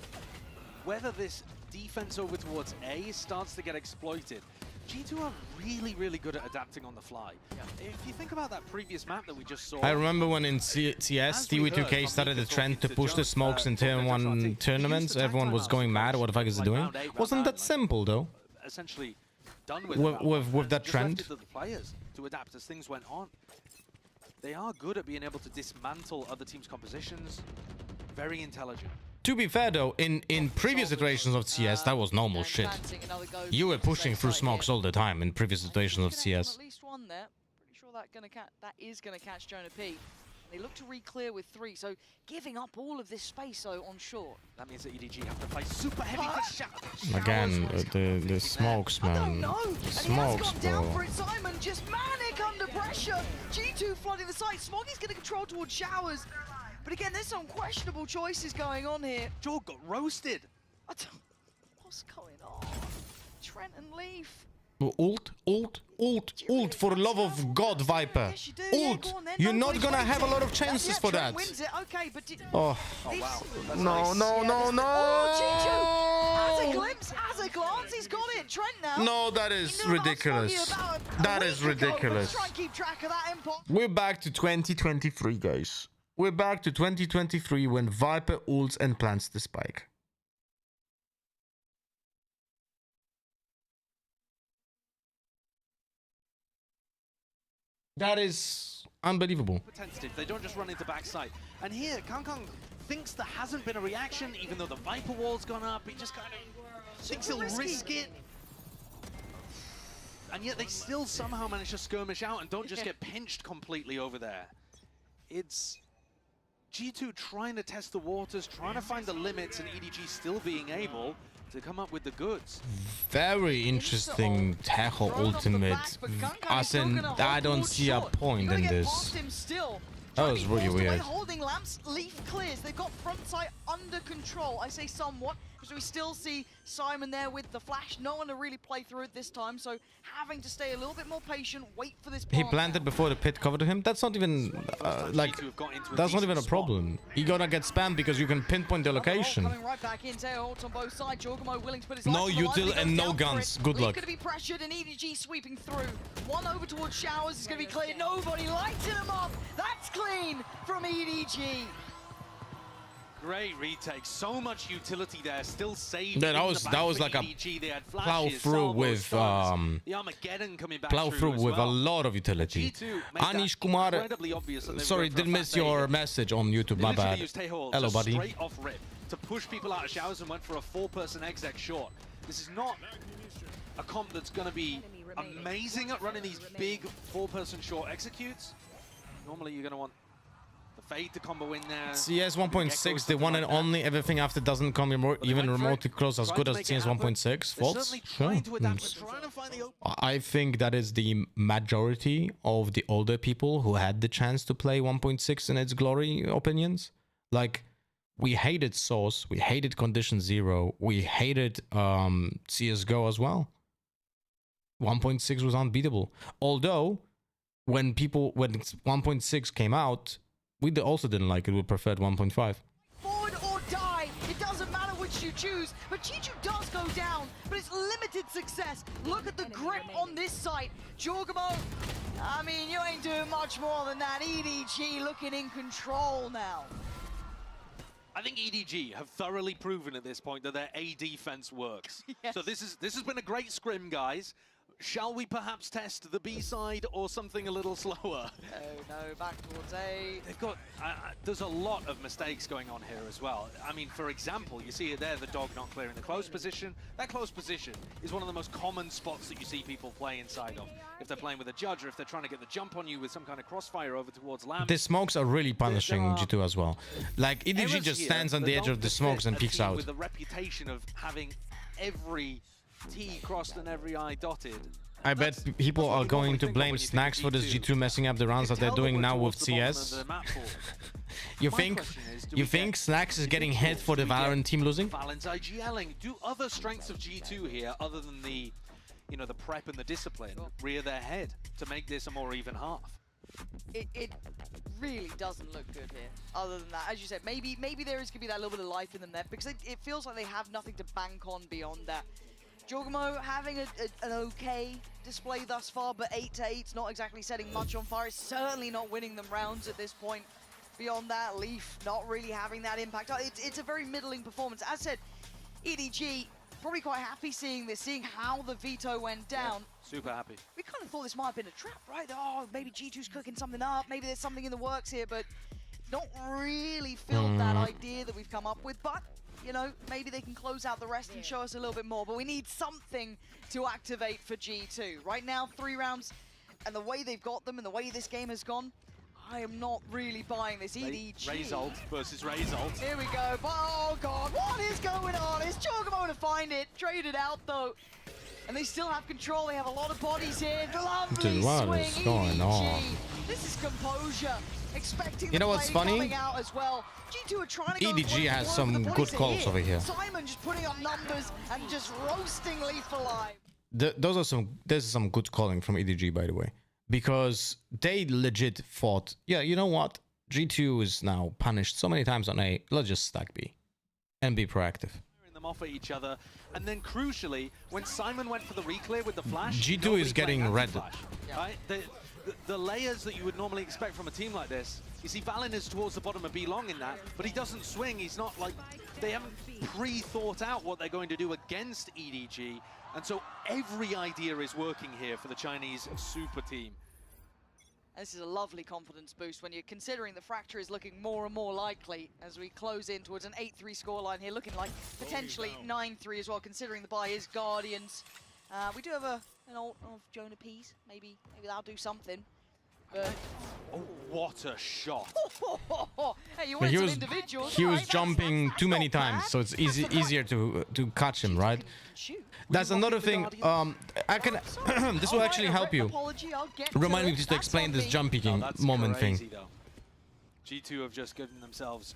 whether this defense over towards A starts to get exploited. G2 are really, really good at adapting on the fly. If you think about that previous map that we just saw... I remember when in CS, TV2K started the trend to push the smokes in Tier 1 tournaments, everyone was going mad, what the fuck is it doing? Wasn't that simple, though? Essentially done with that trend. Just left it to the players to adapt as things went on. They are good at being able to dismantle other teams' compositions. Very intelligent. To be fair though, in previous iterations of CS, that was normal shit. You were pushing through smokes all the time in previous iterations of CS. At least one there. Pretty sure that is gonna catch Jonah P. They look to re-clear with 3, so giving up all of this space though on short. That means that EDG have to play super heavy for Showers. Again, the smokes, man. No, The and he has smokes, gone down bro. for it. Simon just manic under pressure. G2 flooding the site. Smoggy's going to control towards Showers. But again, there's some questionable choices going on here. Jorg got roasted. What's going on? Trent and Leaf. Ult, for the love of God, Viper. Ult. You're not gonna have a lot of chances for that. Wins it. Okay, but Oh, wow. no. Oh, G2. As a glimpse, as a glance, he's got it. Trent now. No, that is ridiculous. That is ridiculous. Try and keep track of that impulse. We're back to 2023, guys. We're back to 2023 when Viper ults and plants the spike. That is unbelievable. Tentative. They don't just run into backside. And here, Kangkang thinks there hasn't been a reaction, even though the Viper wall's gone up. He just kind of thinks he'll risk it. And yet they still somehow manage to skirmish out and don't just get pinched completely over there. It's G2 trying to test the waters, trying to find the limits, and EDG still being able to come up with the goods. Very interesting Tahoe ultimate. As in, I don't see a point in this. That was really weird. Holding lamps, Leaf clears. They've got front sight under control. I say somewhat, because we still see Simon there with the flash. No one to really play through it this time, so having to stay a little bit more patient, wait for this. He planted before the pit covered him. That's not even like that's not even a problem. He gonna get spammed because you can pinpoint the location. Coming right back in, Tails on both sides. Jorgamo willing to put his No life on the line, util but he and goes no down for guns. it. Good Leaf luck. gonna be pressured and EDG sweeping through. One over towards Showers is gonna be clear. Nobody lighting him up. That's clean from EDG. Great retake. So much utility there. Still saved. Yeah, that was like EDG. They had plow flashes, through with stuns. The Armageddon coming back plow through as with well. a lot of utility. G2 made Anish that Kumar, incredibly obvious that they were sorry, going for a did miss fast your A. message on YouTube. They My literally bad. used Taeho Hello, just buddy. straight off rip to push people out of Showers and went for a 4-person exec short. This is not a comp that's going to be amazing at running these big 4-person short executes. Normally you're going to want the Fade to combo in there. CS 1.6, the one and only. Everything after doesn't come even remotely close as good as CS 1.6. Faults? Sure. I think that is the majority of the older people who had the chance to play 1.6 in its glory opinions. Like, we hated Source, we hated Condition Zero, we hated CSGO as well. 1.6 was unbeatable. Although, when 1.6 came out, we also didn't like it. We preferred 1.5. Forward or die. It doesn't matter which you choose. But G2 does go down, but it's limited success. Look at the grip on this site. Jorgamo, I mean, you ain't doing much more than that. EDG looking in control now. I think EDG have thoroughly proven at this point that their A defense works. Yes. So this has been a great scrim, guys. Shall we perhaps test the B side or something a little slower? No, back towards A. They've got, there's a lot of mistakes going on here as well. I mean, for example, you see it there, the dog not clearing the close position. That close position is one of the most common spots that you see people play inside of. If they're playing with a judge or if they're trying to get the jump on you with some kind of crossfire over towards Lamb. The smokes are really punishing G2 as well. Like, EDG just stands on the edge of the smokes and peeks out. With the reputation of having every T crossed and every I dotted. I bet people are going to blame Snacks for this G2 messing up the runs that they're doing now with CS. You think Snacks is getting hit for the Valorant team losing? Valens IGLing. Do other strengths of G2 here, other than the, the prep and the discipline, rear their head to make this a more even half? It really doesn't look good here. Other than that, as you said, maybe there is going to be that little bit of life in them there, because it feels like they have nothing to bank on beyond that. Jorgamo having an okay display thus far, but 8-8's not exactly setting much on fire. It's certainly not winning them rounds at this point. Beyond that, Leaf not really having that impact. It's a very middling performance. As said, EDG probably quite happy seeing this, seeing how the veto went down. Yeah, super happy. We kind of thought this might have been a trap, right? Oh, maybe G2's cooking something up. Maybe there's something in the works here, but not really filled that idea that we've come up with. But maybe they can close out the rest and show us a little bit more, but we need something to activate for G2. Right now, 3 rounds, and the way they've got them and the way this game has gone, I am not really buying this. EDG. Result versus Result. Here we go. Oh, God. What is going on? Is Chocobo to find it? Traded out, though. And they still have control. They have a lot of bodies here. Lovely Dude, what swing. is going EDG. on? This is composure. Expecting You know the what's play funny? coming out as well. G2 are trying to go EDG has for some the good bodies calls over here. Simon just putting up numbers and just roasting Leaf alive. This is some good calling from EDG, by the way, because they legit thought, yeah, you know what? G2 is now punished so many times on A. Let's just stack B and be proactive. Them off at each other, and then crucially, when Simon went for the reclear with the flash, G2 is getting red. Right? The layers that you would normally expect from a team like this. You see, Valen is towards the bottom of B long in that, but he doesn't swing. He's not like, they haven't pre-thought out what they're going to do against EDG, and so every idea is working here for the Chinese super team. This is a lovely confidence boost when you're considering the fracture is looking more and more likely as we close in towards an 8-3 scoreline here, looking like potentially 9-3 as well, considering the buy is Guardians. We do have an ult of Jonah Pease. Maybe that'll do something. But oh, what a shot! Hey, you want some individuals? He was jumping too many times, so it's easier to catch him, right? That's another thing. I can. This will actually help you. Remind me just to explain this jump peeking moment thing. G2 have just given themselves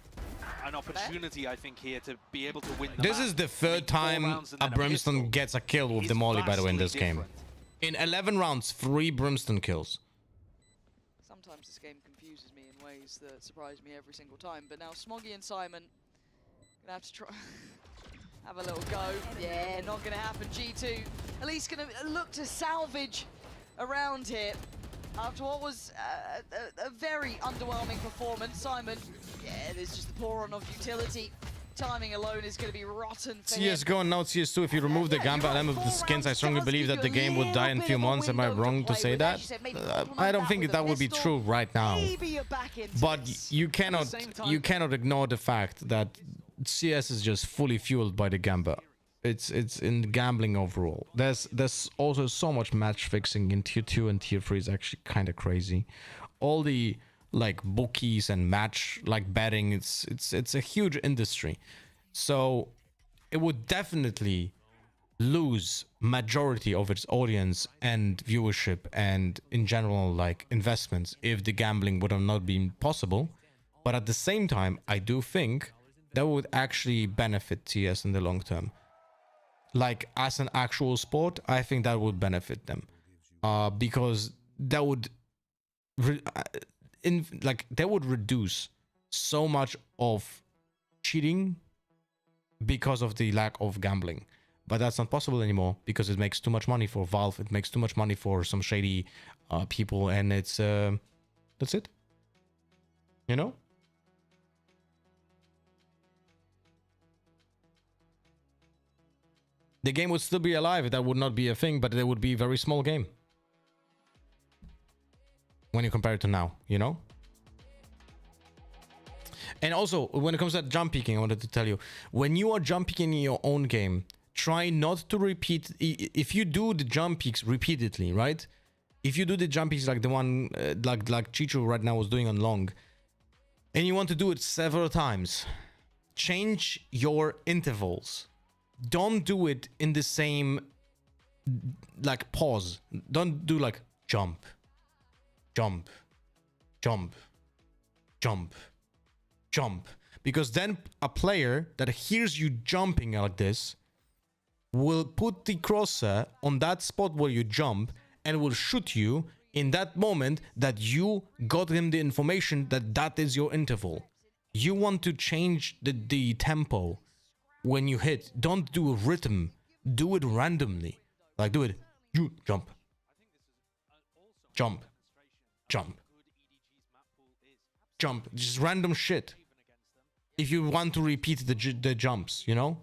an opportunity, I think, here to be able to win the This map. is the third time a Brimstone gets a kill with the Molly, by the way, in this game. In 11 rounds, 3 Brimstone kills. Sometimes this game confuses me in ways that surprise me every single time. But now Smoggy and Simon gonna have to try have a little go. Yeah, not gonna happen. G2 at least gonna look to salvage around here. After what was a very underwhelming performance, Simon, yeah, there's just the pour on of utility. Timing alone is going to be rotten for him. CSGO and now CS2, if you remove the Gamba element of the skins, I strongly believe that the game would die in a few months. Am I wrong to say that? I don't think that would be true right now. But you cannot ignore the fact that CS is just fully fueled by the Gamba. It's in gambling overall. There's also so much match fixing in tier 2 and tier 3 is actually kind of crazy. All the like bookies and match like betting, it's a huge industry. So it would definitely lose majority of its audience and viewership and in general like investments if the gambling would have not been possible. But at the same time, I do think that would actually benefit TS in the long term. Like as an actual sport, I think that would benefit them, because that would they would reduce so much of cheating because of the lack of gambling. But that's not possible anymore because it makes too much money for Valve. It makes too much money for some shady people, and it's that's it. You know. The game would still be alive. That would not be a thing, but it would be a very small game. When you compare it to now, you know? And also, when it comes to jump peeking, I wanted to tell you, when you are jump peeking in your own game, try not to repeat. If you do the jump peeks repeatedly, right? If you do the jump peeks like the one, like Chicho right now was doing on long, and you want to do it several times, change your intervals. Don't do it in the same, like, pause. Don't do, like, jump, jump, jump, jump, jump. Because then a player that hears you jumping like this will put the crosshair on that spot where you jump and will shoot you in that moment that you got him the information that that is your interval. You want to change the tempo. When you hit, don't do a rhythm, do it randomly. Like do it, you jump, jump, jump, jump, just random shit. If you want to repeat the jumps, you know?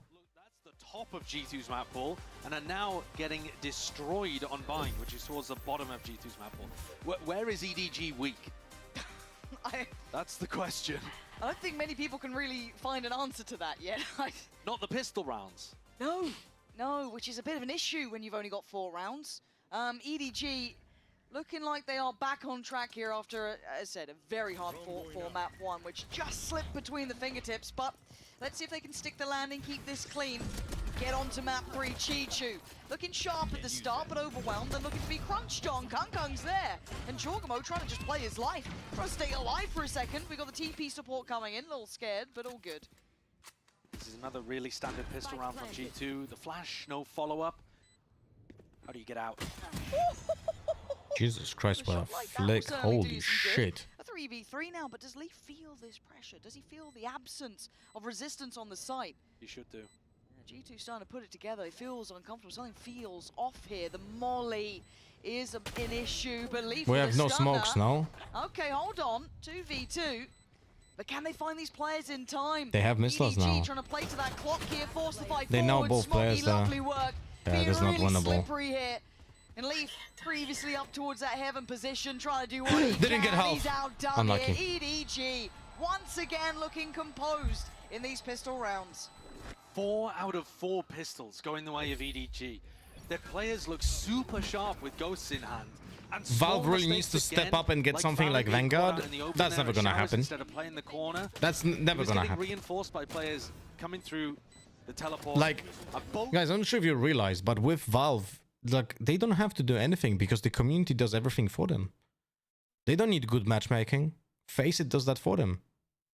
That's the top of G2's map pool, and are now getting destroyed on Bind, which is towards the bottom of G2's map pool. Where is EDG weak? That's the question. I don't think many people can really find an answer to that yet. Not the pistol rounds. No, which is a bit of an issue when you've only got 4 rounds. EDG Looking like they are back on track here after, as I said, a very hard fought for map 1, which just slipped between the fingertips. But let's see if they can stick the landing, keep this clean, get onto map 3. Chi-Chu looking sharp at the start, but overwhelmed and looking to be crunched on. Kangkang's there, and Jorgamo trying to just play his life, trying to stay alive for a second. We got the TP support coming in, a little scared, but all good. This is another really standard pistol round from G2. The flash, no follow-up. How do you get out? Jesus Christ, what a flick. Holy shit. A 3v3 now, but does Lee feel this pressure? Does he feel the absence of resistance on the site? You should do. Yeah, G2 starting to put it together. It feels uncomfortable. Something feels off here. The molly is an issue, but Lee We have no smokes now. Okay, hold on. 2v2. But can they find these players in time? They have missiles now. Trying to play to that clock here, force the fight They forward. know both players there. Lovely work. Yeah, that's not winnable. Slippery here. And Leaf previously up towards that heaven position, trying to do what he Didn't can. get half. He's outdone Unlucky. here. EDG once again looking composed in these pistol rounds. 4 out of 4 pistols going the way of EDG. Their players look super sharp with ghosts in hand. And Valve really needs to step up and get something like Vanguard. That's never gonna happen. Instead of playing the corner. That's never gonna happen. Reinforced by players coming through the teleport. Like, guys, I'm not sure if you realize, but with Valve, like, they don't have to do anything because the community does everything for them. They don't need good matchmaking. Faceit does that for them.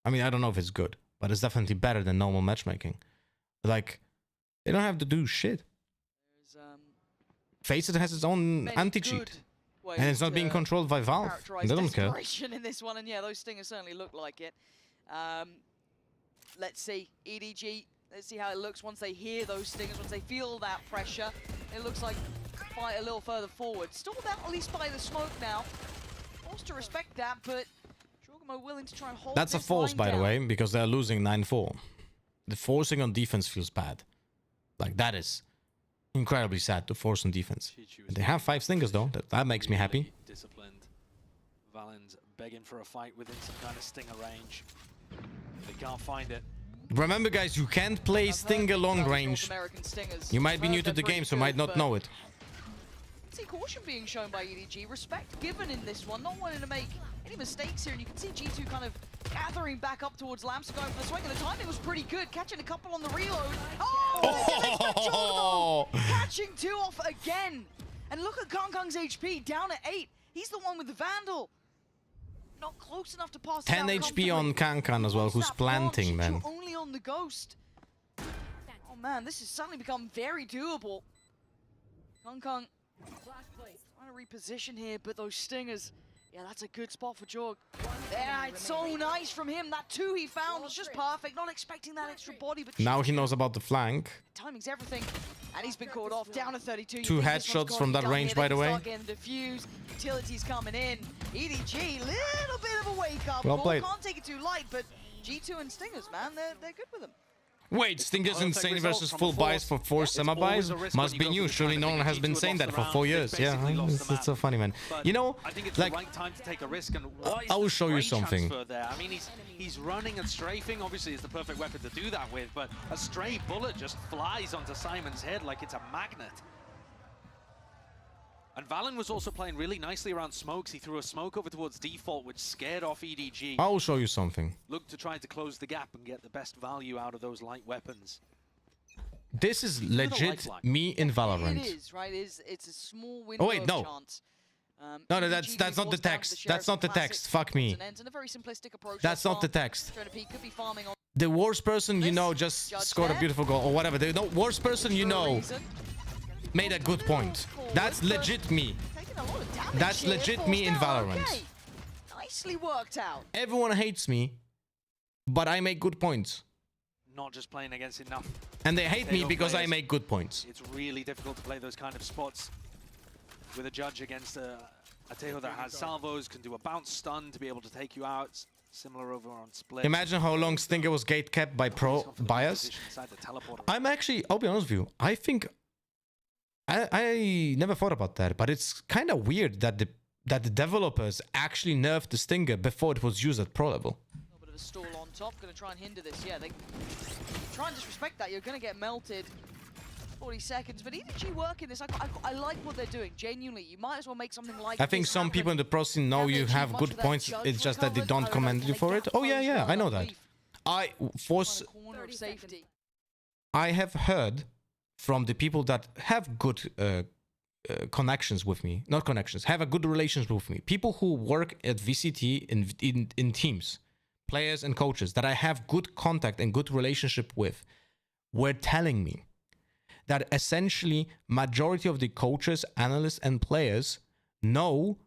I mean, I don't know if it's good, but it's definitely better than normal matchmaking. Like, they don't have to do shit. Faceit has its own anti-cheat. And it's not being controlled by Valve. They don't care. In this one, and yeah, those stingers certainly look like it. Let's see, EDG. Let's see how it looks once they hear those stingers, once they feel that pressure. It looks like fight a little further forward. Stalled out at least by the smoke now. Forced to respect that, but Jorgamo willing to try and hold. That's a force, by the way, because they're losing 9-4. The forcing on defense feels bad. Like, that is incredibly sad to force on defense. And they have 5 stingers though. That makes me happy. Disciplined. Valen's begging for a fight within some kind of stinger range. They can't find it. Remember, guys, you can't play stinger long range. You might be new to the game, so might not know it. See caution being shown by EDG. Respect given in this one. Not wanting to make any mistakes here. And you can see G2 kind of gathering back up towards Lamps, going for the swing. And the timing was pretty good. Catching a couple on the reload. Oh! Catching 2 off again. And look at Kangkang's HP down at 8. He's the one with the Vandal. Not close enough to pass 10 HP on Kankan as well, who's planting, man. Only on the Ghost. Oh man, this has suddenly become very doable. Kangkang trying to reposition here, but those stingers, yeah, that's a good spot for Jorg. Yeah, it's so nice from him. That 2 he found was just perfect. Not expecting that extra body, but now he knows about the flank. Timing's everything. And he's been caught off, down to 32. 2 headshots from that range, by the way. Diffuse, utilities coming in. EDG, little bit of a wake up. Well played. Can't take it too light, but G2 and Stingers, man, they're good with them. Wait, Stingers insane versus full buys for 4 semi-buys? Must be new. Surely no one has been saying that for 4 years. Yeah, it's so funny, man. You know, I think it's like, the right time to take a risk. And I will show you something. There? I mean, he's running and strafing. Obviously, it's the perfect weapon to do that with. But a stray bullet just flies onto Simon's head like it's a magnet. And Valen was also playing really nicely around smokes. He threw a smoke over towards default, which scared off EDG. I will show you something. Looked to try to close the gap and get the best value out of those light weapons. This is legit me in Valorant. It is, right? It's a small window of chance. No, that's not the text. That's not the text. Fuck me. That's not the text. The worst person you know just scored a beautiful goal or whatever. The worst person you know made a good point. That's legit me. That's legit me in Valorant. Nicely worked out. Everyone hates me, but I make good points. Not just playing against enough. And they hate me because I make good points. It's really difficult to play those kind of spots with a judge against a Tejo that has salvos, can do a bounce stun to be able to take you out. Similar over on Split. Imagine how long Stinger was gate kept by pro bias. I'm actually, I'll be honest with you, I think I never thought about that, but it's kind of weird that the developers actually nerfed the Stinger before it was used at pro level. A little bit of a stall on top, going to try and hinder this. Yeah, they try and disrespect that. You're going to get melted. 40 seconds, but EDG working this. I like what they're doing, genuinely. You might as well make something like I think this some happen. people in the pro scene know you have good points. It's just that they don't commend you for it. Oh yeah, I know that. Corner of safety. I have heard from the people that have good connections with me, not connections, have a good relations with me. People who work at VCT in teams, players and coaches that I have good contact and good relationship with, were telling me that essentially majority of the coaches, analysts, and players know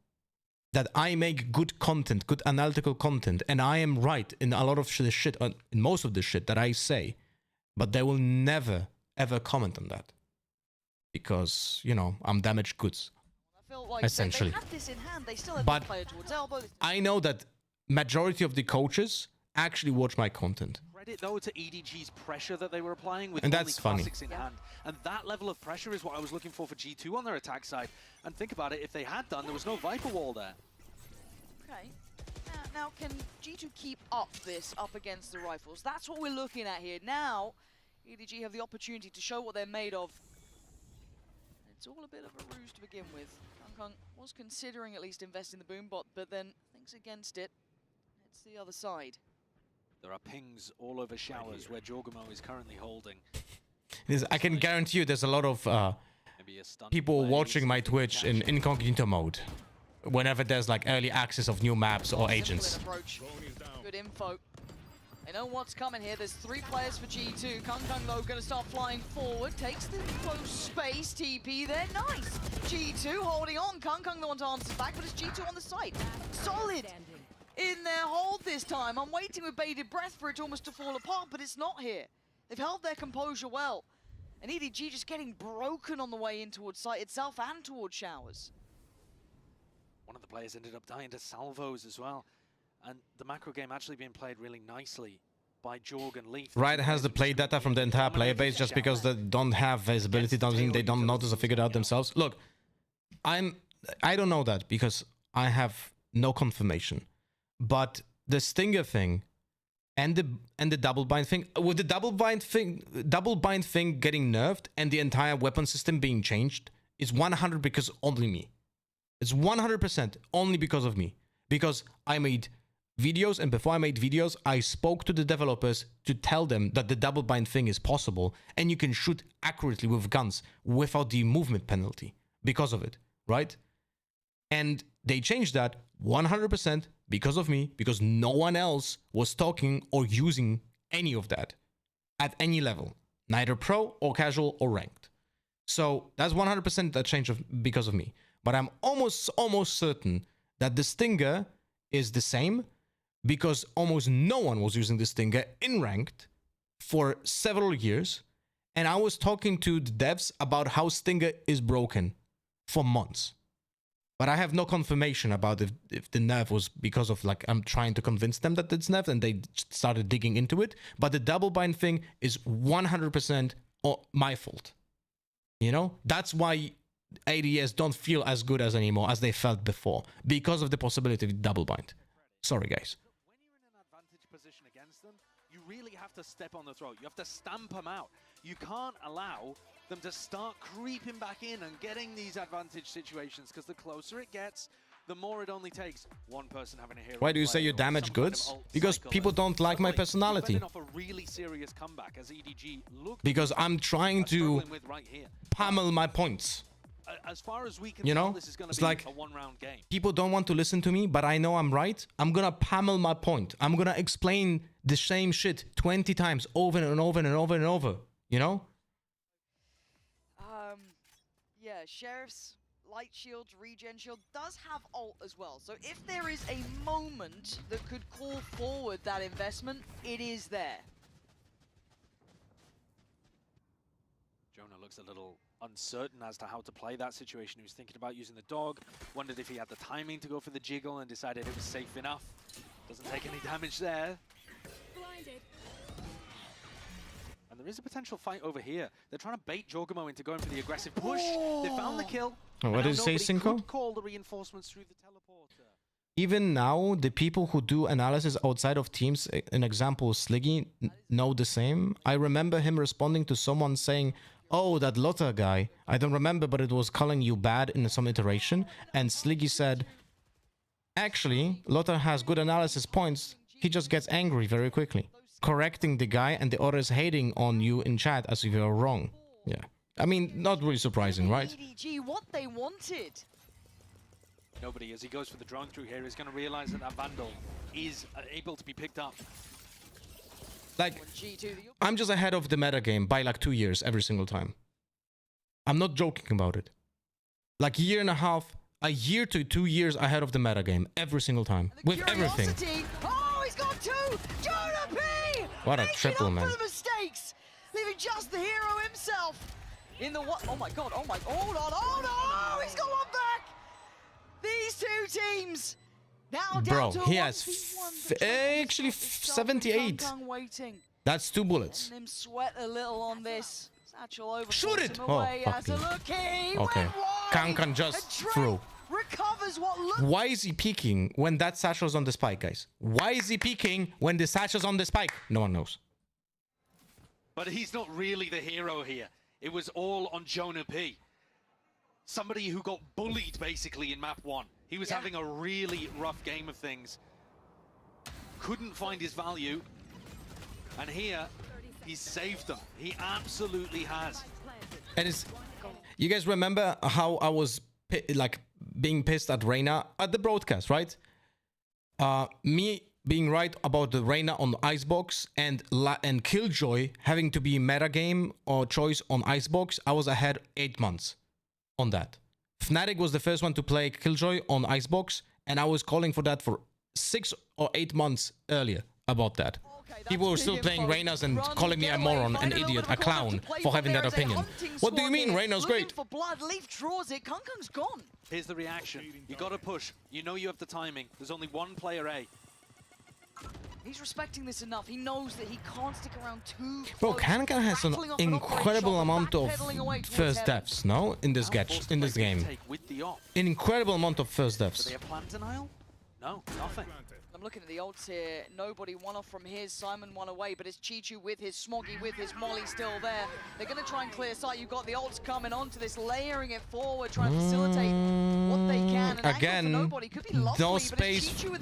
that I make good content, good analytical content, and I am right in a lot of the shit, in most of the shit that I say, but they will never, ever comment on that. Because, you know, I'm damaged goods, essentially. They had this in hand. They still had But the player towards elbow. I know that majority of the coaches actually watch my content. Credit though to EDG's pressure that they were applying with And only that's funny. classics in hand. And that level of pressure is what I was looking for G2 on their attack side. And think about it, if they had done, there was no Viper wall there. Okay. Now, can G2 keep up this up against the rifles? That's what we're looking at here. Now, EDG have the opportunity to show what they're made of. It's all a bit of a ruse to begin with. Kung was considering at least investing the boombot, but then thinks against it. It's the other side. There are pings all over showers where Jorgamo is currently holding. I can guarantee you there's a lot of people watching my Twitch in incognito mode whenever there's like early access of new maps or agents. Good info. They know what's coming here. There's 3 players for G2. Kung though going to start flying forward. Takes the close space. TP there. Nice. G2 holding on. Kung the one to answer back, but it's G2 on the site. Solid in their hold this time. I'm waiting with bated breath for it almost to fall apart, but it's not here. They've held their composure well. And EDG just getting broken on the way in towards site itself and towards showers. One of the players ended up dying to salvos as well. And the macro game actually being played really nicely by Jorg and Leaf. Riot has the play data from the entire player base just because they don't have visibility, doesn't mean they don't notice or figure it out themselves. Look, I don't know that because I have no confirmation. But the Stinger thing and the double bind thing, with the double bind thing getting nerfed and the entire weapon system being changed, is 100% because only me. It's 100% only because of me. Because I made videos, and before I made videos, I spoke to the developers to tell them that the double bind thing is possible and you can shoot accurately with guns without the movement penalty because of it, right? And they changed that 100% because of me, because no one else was talking or using any of that at any level, neither pro or casual or ranked. So that's 100% a change because of me. But I'm almost certain that the Stinger is the same because almost no one was using the Stinger in ranked for several years. And I was talking to the devs about how Stinger is broken for months. But I have no confirmation about if the nerf was because of, like, I'm trying to convince them that it's nerfed and they started digging into it. But the double bind thing is 100% my fault. You know? That's why ADS don't feel as good as anymore as they felt before because of the possibility of double bind. Sorry, guys. When you're in an advantage position against them, you really have to step on the throat. You have to stamp them out. You can't allow them to start creeping back in and getting these advantage situations, because the closer it gets, the more it only takes one person having a hero. Why do you say you damage goods? Because people don't like my personality. Off a really serious comeback as EDG look. Because I'm trying to pummel my points. As far as we can you know, tell, this is going to it's be like a one-round game. People don't want to listen to me, but I know I'm right. I'm gonna pummel my point. I'm gonna explain the same shit 20 times over and over and over and over. You know? Yeah, Sheriff's Light Shield, Regen Shield does have ult as well. So if there is a moment that could call forward that investment, it is there. Jonah looks a little uncertain as to how to play that situation. He was thinking about using the dog, wondered if he had the timing to go for the jiggle, and decided it was safe enough. Doesn't take any damage there. Blinded. And there is a potential fight over here. They're trying to bait Jorgamo into going for the aggressive push. They found the kill. Oh, what did you say, Cinco? Could call the reinforcements through the teleporter. Even now, the people who do analysis outside of teams, an example, Sliggy, know the same. I remember him responding to someone saying, oh, that Lotta guy, I don't remember, but it was calling you bad in some iteration. And Sliggy said, actually, Lotta has good analysis points. He just gets angry very quickly, correcting the guy, and the others hating on you in chat as if you're wrong. Yeah. I mean, not really surprising, right? EDG, what they wanted. Nobody, as he goes for the drone through here, is going to realize that that Vandal is able to be picked up. Like, I'm just ahead of the meta game by like 2 years every single time. I'm not joking about it. Like a year to 2 years ahead of the meta game every single time with everything. Oh, he's got two. Jonah P. What a triple, man. For the mistakes, leaving just the hero himself in the what? Oh my god! Oh my! Hold on! Oh no! He's got one back. These two teams now down to he has actually 78. That's 2 bullets. Let him sweat a little on this. Satchel over. Shoot it! Oh, fuck me. Okay. Kankan just threw. Recovers what looks. Why is he peeking when that satchel's on the spike, guys? Why is he peeking when the satchel's on the spike? No one knows. But he's not really the hero here. It was all on Jonah P. Somebody who got bullied, basically, in map 1. He was having a really rough game of things. Couldn't find his value. And here, he's saved them. He absolutely has. And it's... You guys remember how I was, like, being pissed at Reyna at the broadcast, right? Me being right about the Reyna on the Icebox and Killjoy having to be metagame or choice on Icebox, I was ahead 8 months on that. Fnatic was the first one to play Killjoy on Icebox, and I was calling for that for 6 or 8 months earlier about that. People were still playing Reyna's and calling me a moron, an idiot, a clown for having that opinion. What do you mean? Reyna's great. For blood, Leaf draws it. Kangkang's gone. Here's the reaction. You got to push. You know you have the timing. There's only one player A. He's respecting this enough. He knows that he can't stick around too Bro, Kankan has an incredible amount of first deaths, no? In this game. An incredible amount of first deaths. Do they have plan denial? No, nothing. I'm looking at the ults here. Nobody one off from his. Simon one away, but it's Chichu with his Smoggy, with his Molly still there. They're going to try and clear sight. You've got the ults coming onto this, layering it forward, trying to facilitate what they can. And again, no space. Dude,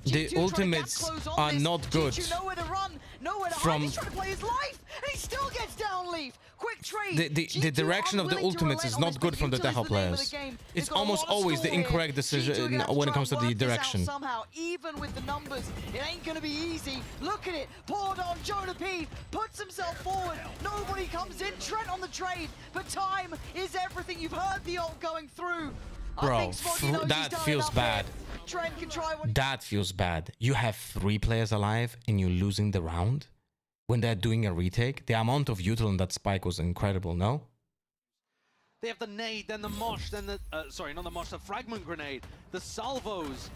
the ultimates are not good. Nowhere to run, nowhere to hide. He's trying to play his life, and he still gets down, Leaf. Quick trade. The direction of the ultimates is not good from the Tahoe players. It's almost always the incorrect decision when it comes to the direction. Somehow, even with the numbers, it ain't gonna be easy. Look at it. Poured on Jonah P. Puts himself forward. Nobody comes in. Trent on the trade. But time is everything. You've heard the ult going through. Bro, that feels bad. Trent can try one. That feels bad. You have 3 players alive and you're losing the round? When they're doing a retake, the amount of util on that spike was incredible, no? They have the nade, then the mosh, then the... sorry, not the mosh, the fragment grenade, the salvos,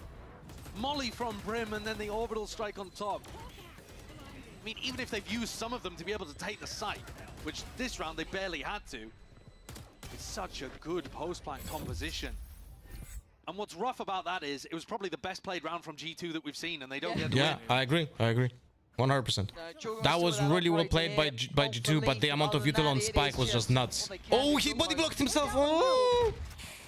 Molly from Brim, and then the orbital strike on top. I mean, even if they've used some of them to be able to take the site, which this round they barely had to, it's such a good post-plant composition. And what's rough about that is, it was probably the best played round from G2 that we've seen, and they don't get the win. I agree. 100%. That was really well played by G2, but the amount of util on Spike was just nuts. Oh, he body blocked himself! Oh!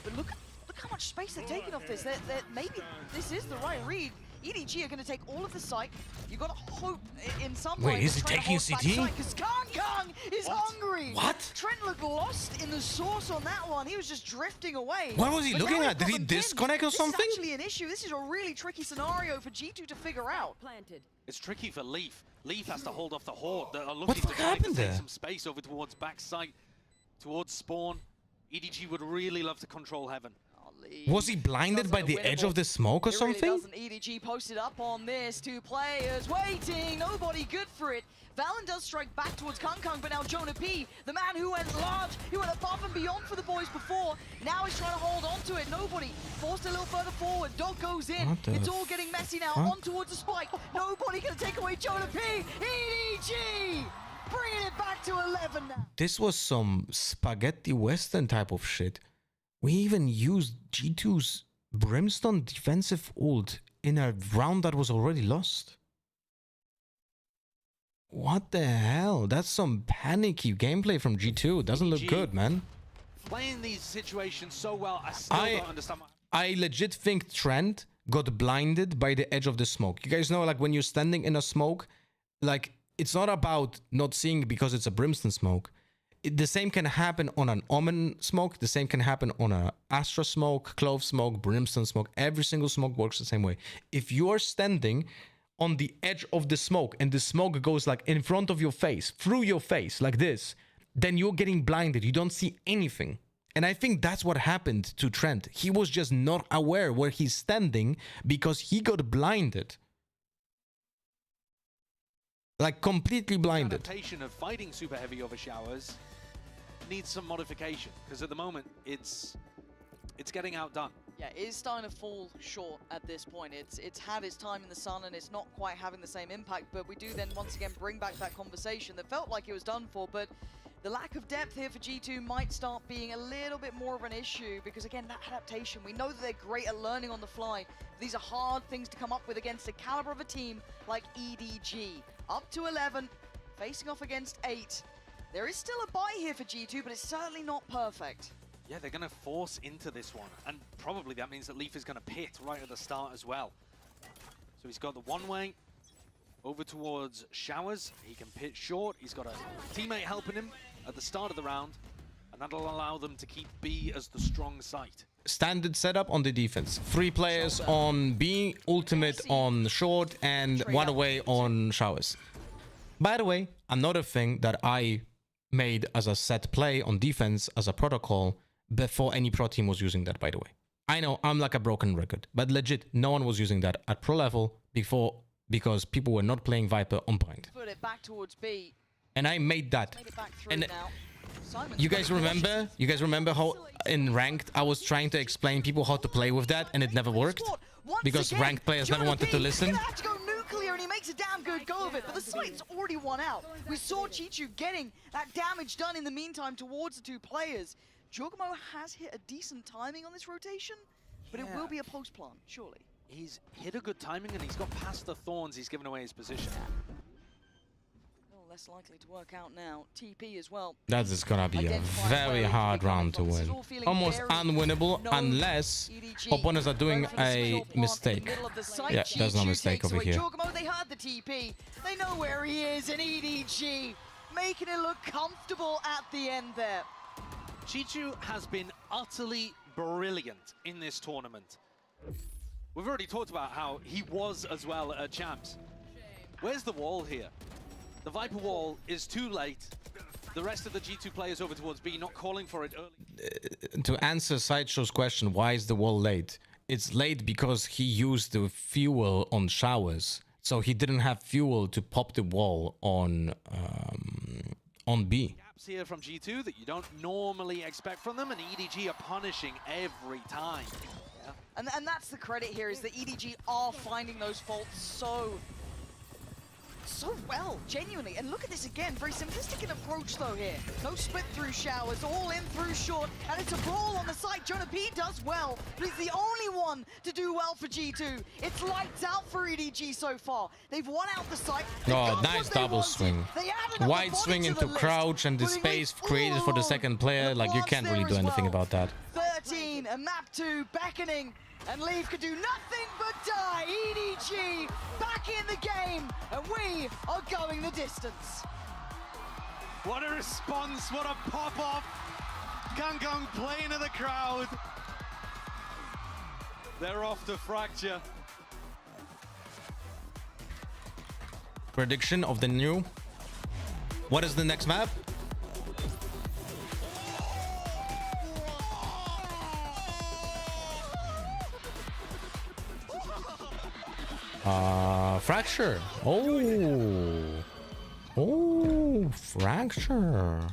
But look how much space they're taking off this. Maybe this is the right read. EDG are going to take all of the site. You've got to hope in some way. Wait, is he taking CT? Because Kang is hungry. What? Trent looked lost in the source on that one. He was just drifting away. What was he looking at? Did he disconnect or something? This is actually an issue. This is a really tricky scenario for G2 to figure out. It's tricky for Leaf. Leaf has to hold off the Horde that are What looking the fuck happened to take there? some space over towards backside, towards spawn. EDG would really love to control Heaven. Was he blinded by the edge of the smoke or something? Really EDG posted up on this. 2 players waiting. Nobody good for it. Valen does strike back towards Kangkang, but now Jonah P, the man who went large, who went above and beyond for the boys before, now he's trying to hold on to it. Nobody forced a little further forward. Dog goes in. It's all getting messy now. On towards the spike. Nobody can take away Jonah P. EDG bringing it back to 11 now. This was some spaghetti western type of shit. We even used G2's Brimstone defensive ult in a round that was already lost. What the hell? That's some panicky gameplay from G2. Doesn't look good, man. Playing these situations so well, I still don't understand. I legit think Trent got blinded by the edge of the smoke. You guys know, like, when you're standing in a smoke, like, it's not about not seeing because it's a Brimstone smoke. The same can happen on an Omen smoke. The same can happen on a Astra smoke, Clove smoke, Brimstone smoke. Every single smoke works the same way. If you are standing on the edge of the smoke and the smoke goes like in front of your face, through your face like this, then you're getting blinded. You don't see anything. And I think that's what happened to Trent. He was just not aware where he's standing because he got blinded. Like, completely blinded. The adaptation of fighting super heavy over showers needs some modification, because at the moment it's getting outdone. Yeah, it is starting to fall short at this point. It's had its time in the sun and it's not quite having the same impact, but we do then once again bring back that conversation that felt like it was done for, but the lack of depth here for G2 might start being a little bit more of an issue, because again, that adaptation, we know that they're great at learning on the fly. These are hard things to come up with against the caliber of a team like EDG. Up to 11, facing off against 8. There is still a bye here for G2, but it's certainly not perfect. Yeah, they're going to force into this one, and probably that means that Leaf is going to pit right at the start as well. So he's got the one-way over towards Showers. He can pit short. He's got a teammate helping him at the start of the round, and that'll allow them to keep B as the strong site. Standard setup on the defense. 3 players on B, ultimate on short, and 1 away on Showers. By the way, another thing that I made as a set play on defense as a protocol before any pro team was using that, by the way. I know I'm like a broken record, but legit, no one was using that at pro level before because people were not playing Viper on point. Put it back towards B. And I made that. Made it back through And now. Simon's you guys remember? You guys remember how in ranked I was trying to explain people how to play with that and it never worked? Because ranked players never wanted to listen. Have to go nuclear, and he makes a damn good go of it, but the site's already won out. We saw Chichu getting that damage done in the meantime towards the 2 players. Giacomo has hit a decent timing on this rotation, but it will be a post plant, surely. He's hit a good timing, and he's got past the thorns. He's given away his position. Less likely to work out now. TP as well. That is gonna be a very hard round to win. Almost unwinnable unless opponents are doing a mistake. Yeah, there's no mistake over here. Giacomo, they heard the TP. They know where he is, and EDG making it look comfortable at the end there. Chichu has been utterly brilliant in this tournament. We've already talked about how he was as well at Champs. Where's the wall here? The Viper wall is too late. The rest of the G2 players over towards B not calling for it early. To answer Sideshow's question, why is the wall late? It's late because he used the fuel on Showers. So he didn't have fuel to pop the wall on B. Gaps here from G2 that you don't normally expect from them, and EDG are punishing every time. Yeah. And that's the credit here, is that EDG are finding those faults so well, genuinely. And look at this again, very simplistic in approach though here. No split through Showers, all in through short, and it's a brawl on the side. Jonah P does well, but he's the only one to do well for G2. It's lights out for EDG so far. They've won out the site. Oh, nice double swing. Wide swing into crouch and the space created for the second player. Like, you can't really do anything about that. 13 and map 2 beckoning. And Leaf could do nothing but die. EDG back in the game, and we are going the distance. What a response, what a pop-off. Ganggang playing to the crowd. They're off to Fracture. Prediction of the new. What is the next map? Fracture. Oh, Fracture.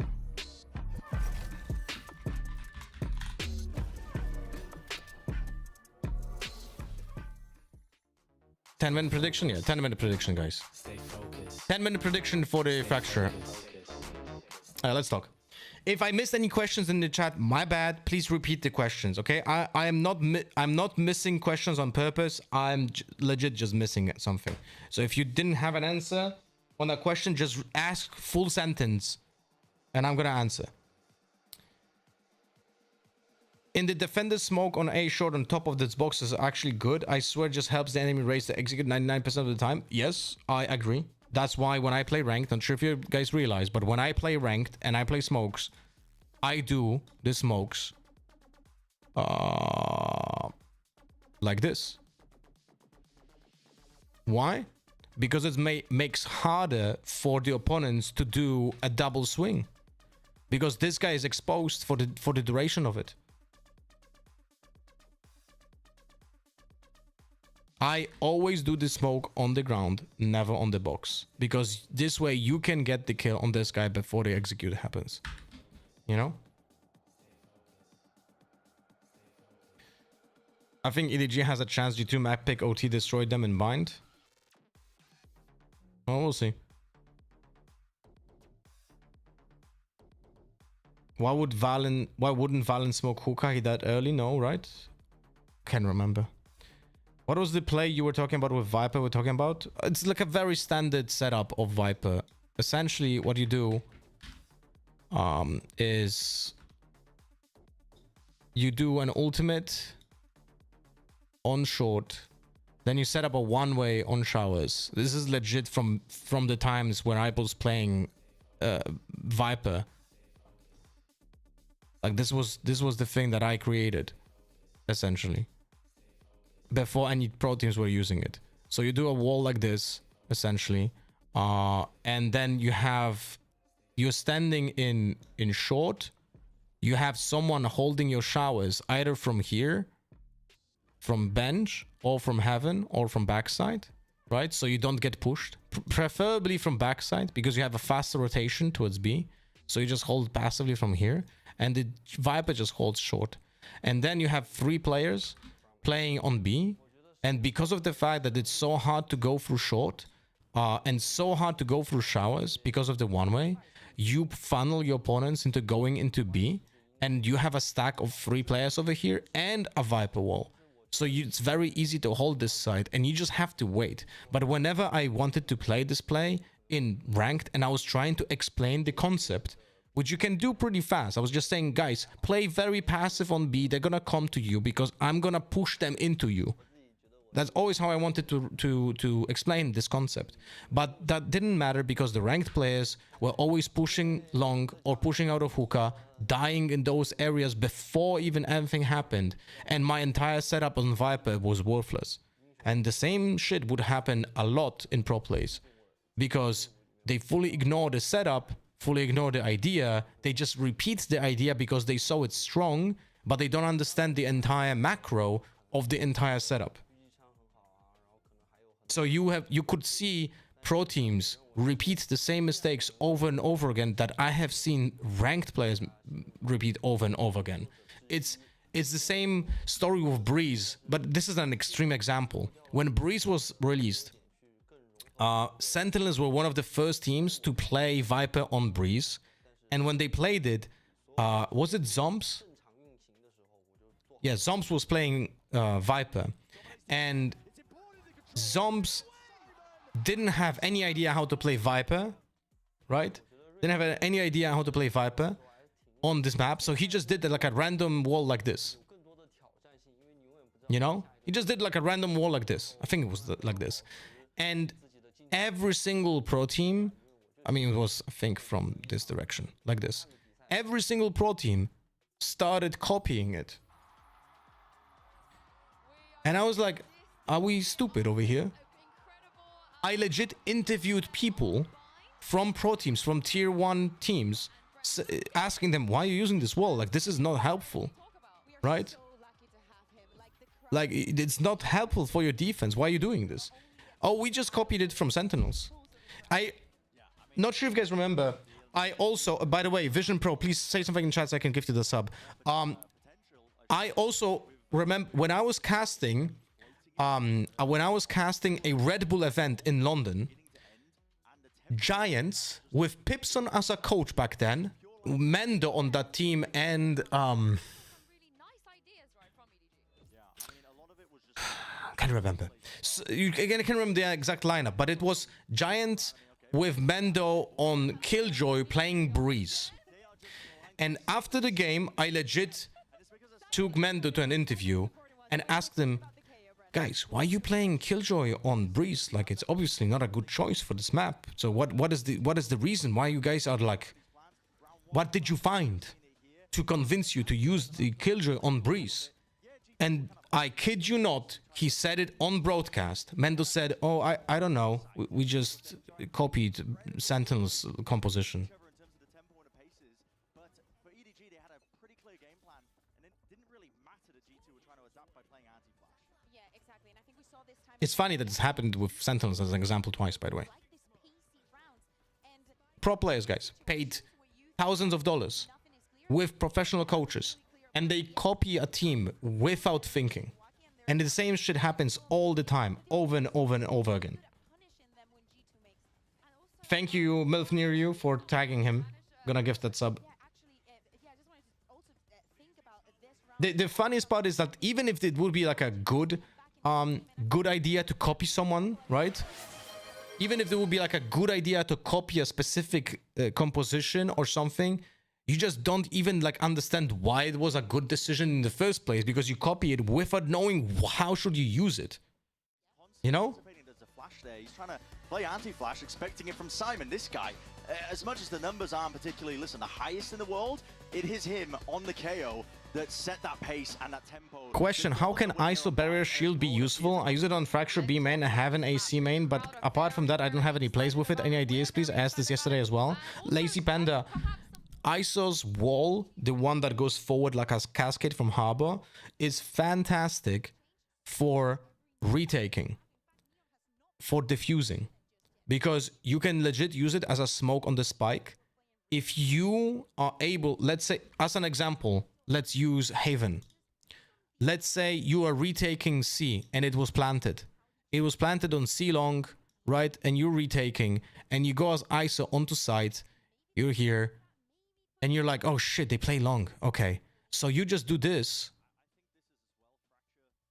Ten-minute prediction, yeah. 10-minute prediction, guys. Stay focused. 10-minute prediction for the Fracture. Let's talk. If I missed any questions in the chat, my bad. Please repeat the questions, okay? I'm not missing questions on purpose. I'm legit just missing something. So if you didn't have an answer, on a question, just ask full sentence, and I'm gonna answer. In the defender smoke on A short on top of this box is actually good. I swear just helps the enemy raise the execute 99% of the time. Yes, I agree. That's why when I play ranked, not sure if you guys realize, but when I play ranked and I play smokes, I do the smokes like this. Why? Because it makes harder for the opponents to do a double swing. Because this guy is exposed for the duration of it. I always do the smoke on the ground, never on the box. Because this way you can get the kill on this guy before the execute happens. You know? I think EDG has a chance. G2 map pick OT destroyed them in bind. Oh, we'll see. Why wouldn't Valen smoke hookah that early? No, right? Can't remember. What was the play you were talking about with Viper? We're talking about? It's like a very standard setup of Viper. Essentially, what you do is you do an ultimate on short, then you set up a one-way on showers. This is legit from the times when I was playing Viper. Like this was the thing that I created, essentially, before any pro teams were using it. So you do a wall like this, essentially, and then you're standing in short. You have someone holding your showers either from here, from bench, or from heaven, or from backside, right? So you don't get pushed, preferably from backside, because you have a faster rotation towards B. So you just hold passively from here, and the Viper just holds short. And then you have 3 players playing on B, and because of the fact that it's so hard to go through short, and so hard to go through showers because of the one-way, you funnel your opponents into going into B, and you have a stack of 3 players over here and a Viper wall. So it's very easy to hold this side, and you just have to wait. But whenever I wanted to play this play in ranked, and I was trying to explain the concept, which you can do pretty fast, I was just saying, guys, play very passive on B. They're gonna come to you because I'm gonna push them into you. That's always how I wanted to explain this concept. But that didn't matter because the ranked players were always pushing long or pushing out of hookah, dying in those areas before even anything happened. And my entire setup on Viper was worthless. And the same shit would happen a lot in pro plays because they fully ignore the setup, fully ignore the idea. They just repeat the idea because they saw it strong, but they don't understand the entire macro of the entire setup. So you could see pro teams repeat the same mistakes over and over again that I have seen ranked players repeat over and over again. It's the same story with Breeze, but this is an extreme example. When Breeze was released, Sentinels were one of the first teams to play Viper on Breeze, and when they played it, was it Zomps? Yeah, Zomps was playing Viper, and Zomps didn't have any idea how to play Viper, right? Didn't have any idea how to play Viper on this map, so he just did like a random wall like this. You know? He just did like a random wall like this. I think it was like this. And every single pro team, I mean, it was, I think, from this direction, like this. Every single pro team started copying it. And I was like, are we stupid over here? I legit interviewed people from pro teams, from tier 1 teams, asking them, why are you using this wall? Like, this is not helpful, right? Like, it's not helpful for your defense. Why are you doing this? Oh, we just copied it from Sentinels. Not sure if you guys remember, I also, by the way, Vision Pro, please say something in chat so I can give you the sub. I also remember when I was casting a Red Bull event in London, Giants with Pipson as a coach back then, Mendo on that team, and can't remember. So, I can't remember the exact lineup, but it was Giants, with Mendo on Killjoy playing Breeze. And after the game, I legit took Mendo to an interview and asked him, guys, why are you playing Killjoy on Breeze? Like, it's obviously not a good choice for this map. So what is the reason why you guys are like, what did you find to convince you to use the Killjoy on Breeze? And I kid you not, he said it on broadcast. Mendo said, oh, I don't know. We just copied Sentinel's composition. It's funny that it's happened with Sentinels as an example twice, by the way. Pro players, guys, paid thousands of dollars with professional coaches, and they copy a team without thinking. And the same shit happens all the time, over and over and over again. Thank you, Milf near you, for tagging him. Gonna gift that sub. The funniest part is that even if it would be like a good idea to copy someone, right? Even if there would be like a good idea to copy a specific composition or something, you just don't even like understand why it was a good decision in the first place, because you copy it without knowing how should you use it. You know? He's trying to play anti-flash, expecting it from Simon. This guy, as much as the numbers aren't particularly, listen, the highest in the world, it is him on the KO that set that pace and that tempo. Question, how can ISO barrier shield be useful? I use it on Fracture B main, I have an AC main, but apart from that, I don't have any plays with it. Any ideas, please? I asked this yesterday as well. Lazy Panda, ISO's wall, the one that goes forward like a cascade from Harbor, is fantastic for retaking, for diffusing, because you can legit use it as a smoke on the spike. If you are able, let's say, as an example, let's use Haven. Let's say you are retaking C and it was planted. It was planted on C long, right? And you're retaking and you go as ISO onto site. You're here and you're like, oh shit, they play long. Okay. So you just do this.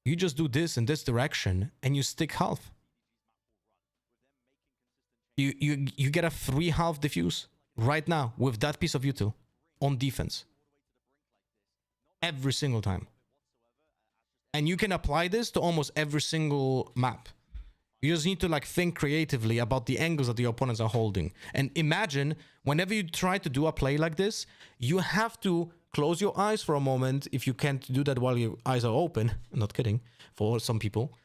You just do this in this direction and you stick half. You get a 3 half diffuse right now with that piece of util on defense. Every single time. And you can apply this to almost every single map. You just need to like think creatively about the angles that the opponents are holding. And imagine whenever you try to do a play like this, you have to close your eyes for a moment if you can't do that while your eyes are open. I'm not kidding, for some people.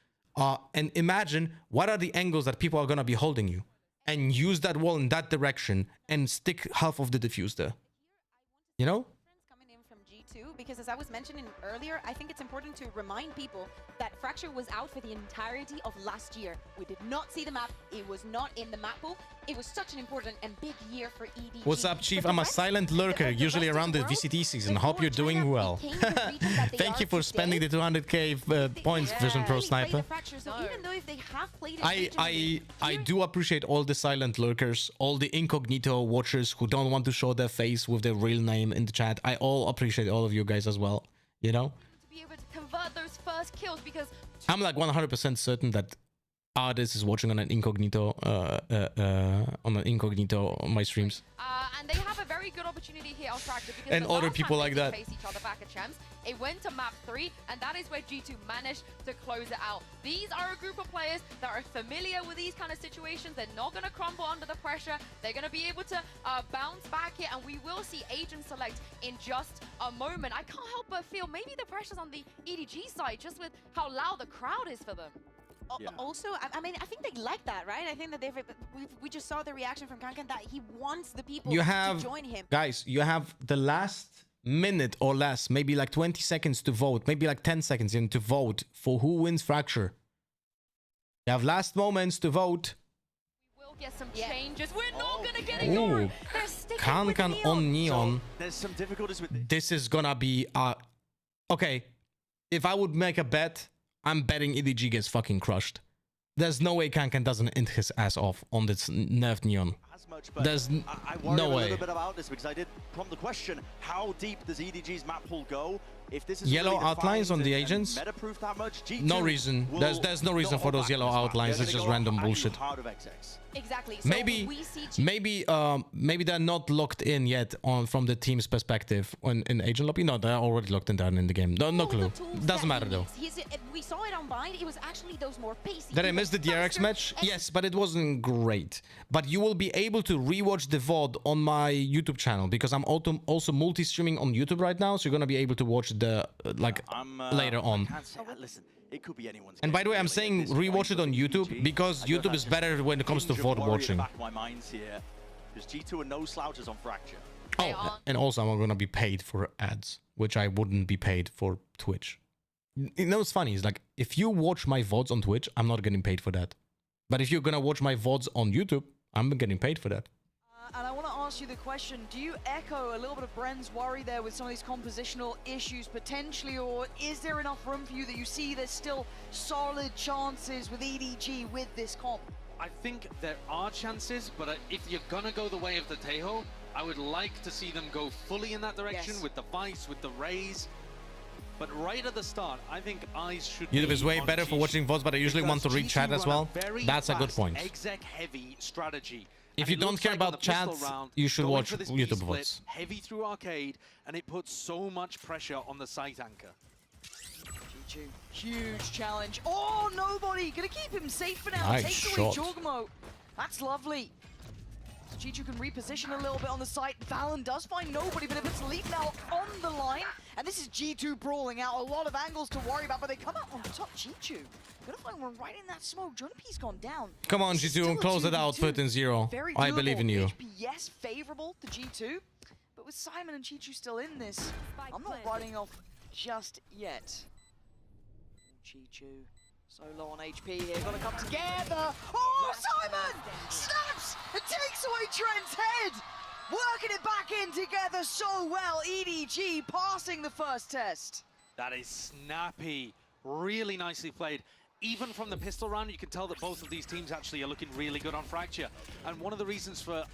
And imagine what are the angles that people are going to be holding you. And use that wall in that direction and stick half of the diffuse there. You know? Because as I was mentioning earlier, I think it's important to remind people that Fracture was out for the entirety of last year. We did not see the map. It was not in the map pool. It was such an important and big year for EDG. What's up, Chief? I'm a silent lurker, usually around the VCT season. Hope you're doing well. Thank you for spending the 200k points, Vision Pro Sniper. I do appreciate all the silent lurkers, all the incognito watchers who don't want to show their face with their real name in the chat. I all appreciate all of you guys as well, you know? To be able to convert those first kills, because I'm like 100% certain that Artist is watching on an incognito on my streams. And they have a very good opportunity here on Fracture, because and other people like that. Face each other back at Champs. It went to map 3, and that is where G2 managed to close it out. These are a group of players that are familiar with these kind of situations. They're not going to crumble under the pressure. They're going to be able to bounce back here, and we will see Agent Select in just a moment. I can't help but feel maybe the pressure's on the EDG side, just with how loud the crowd is for them. Yeah. Also, I mean, I think they like that, right? I think that we just saw the reaction from Kankan that he wants the people to join him. Guys, you have the last minute or less, maybe like 20 seconds to vote, maybe like 10 seconds in to vote for who wins Fracture. You have last moments to vote. We will get some changes. We're not gonna get ignored. They're sticking Kankan with on Neon. So, there's some difficulties with this is gonna be okay. If I would make a bet, I'm betting EDG gets fucking crushed. There's no way Kankan doesn't end his ass off on this nerfed Neon. There's I worry no a way. little bit about this because I did prompt the question, how deep does EDG's map pool go? if this is yellow really outlines on the defined and agents, meta-proof that much, G2 no reason. There's no reason not for hold those back yellow on this map. outlines. They're It's gonna just go random at you bullshit. hard of XX. Exactly. So Maybe, we see maybe they're not locked in yet from the team's perspective in agent lobby. No, they're already locked in down in the game. No clue. Doesn't matter though. We saw it on Bind. It was actually those more pacey. Did I miss the DRX match? Yes, but it wasn't great. But you will be able to rewatch the VOD on my YouTube channel because I'm also multi-streaming on YouTube right now. So you're gonna be able to watch the later on. Listen, it could be anyone's. And by the way, I'm saying rewatch it on YouTube because YouTube is better when it comes to VOD watching. Back of my mind's here, because G2 are no slouches on Fracture. Oh, and also I'm gonna be paid for ads, which I wouldn't be paid for Twitch. You know what's funny? It's like, if you watch my VODs on Twitch, I'm not getting paid for that. But if you're gonna watch my VODs on YouTube, I'm getting paid for that. And I want to ask you the question, do you echo a little bit of Bren's worry there with some of these compositional issues potentially, or is there enough room for you that you see there's still solid chances with EDG with this comp? I think there are chances, but if you're gonna go the way of the Tejo, I would like to see them go fully in that direction with the Vice, with the Raze. But right at the start, I think eyes should YouTube be is way on better for G2 watching VODs, but I usually want to read because chat G2 as run well. very That's a good fast point. exec-heavy strategy. If And you it don't looks care like on about the pistol chats, round, you should going watch for this YouTube B-split, VODs. heavy through arcade, and it puts so much pressure on the site anchor. G2, huge challenge. Oh, nobody gonna keep him safe for now. Nice Takes away shot. Jorgmo. That's lovely. G2 can reposition a little bit on the site. Valen does find nobody, but if it's Leaf now on the line, and this is G2 brawling out, a lot of angles to worry about, but they come out on top. G2 gonna find one right in that smoke. Jonapi's gone down. Come on, G2, close it out, 13-0. Very I believe in you. HP, yes, favorable to G2, but with Simon and G2 still in this, I'm not writing off just yet. G2 so low on HP here, gotta come together. Oh, Simon snaps and takes away Trent's head. Working it back in together so well. EDG passing the first test. That is snappy, really nicely played. Even from the pistol round, you can tell that both of these teams actually are looking really good on Fracture. And one of the reasons for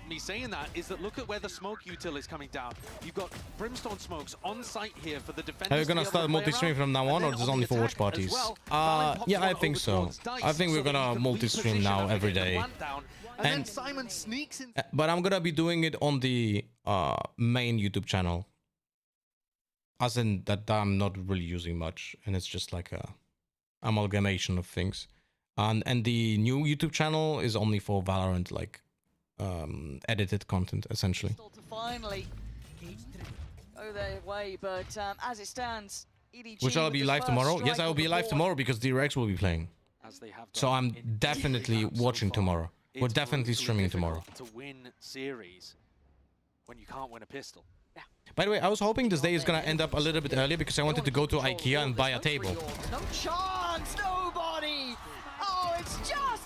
me saying that is that look at where the smoke util is coming down. You've got Brimstone smokes on site here for the defenders. Are you gonna start multi-stream from now on, or just only for watch parties? Yeah, I think so. I think we're gonna multi-stream now every day. And Simon sneaks in. But I'm gonna be doing it on the main YouTube channel. As in that I'm not really using much, and it's just like a amalgamation of things. And the new YouTube channel is only for Valorant, like edited content, essentially. To finally go their way, but as it stands, EDG Which I'll with be the live first tomorrow. Yes, strike I will on be the live board. tomorrow because DRX will be playing. As they have So I'm definitely watching tomorrow. We're definitely streaming tomorrow. To win series when you can't win a pistol. By the way, I was hoping this day is gonna end up a little bit earlier because I wanted to go to IKEA and buy a table. No chance, nobody. Oh, it's just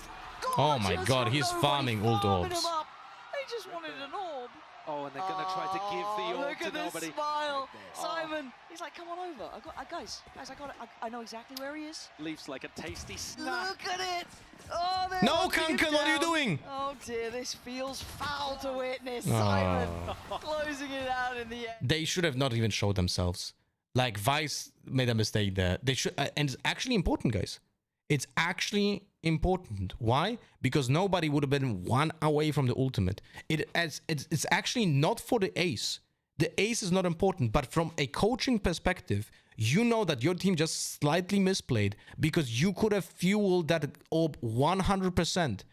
Oh my gorgeous god, from he's nobody farming old farming orbs. him up. They just wanted an orb. Oh, and they're gonna try to give the orb Look to at this nobody. smile, Simon. He's like, come on over. Guys, I got it. I know exactly where he is. Leafs like a tasty snack. Look at it. Oh, they're No, locking him Kankan, what are you down. doing? Oh dear, this feels foul to witness. Oh. Simon closing it out in the end. They should have not even showed themselves. Like, Vice made a mistake there. They should, and it's actually important, guys. It's actually important. Why? Because nobody would have been one away from the ultimate. It's actually not for the ace. The ace is not important, but from a coaching perspective, you know that your team just slightly misplayed because you could have fueled that orb 100%.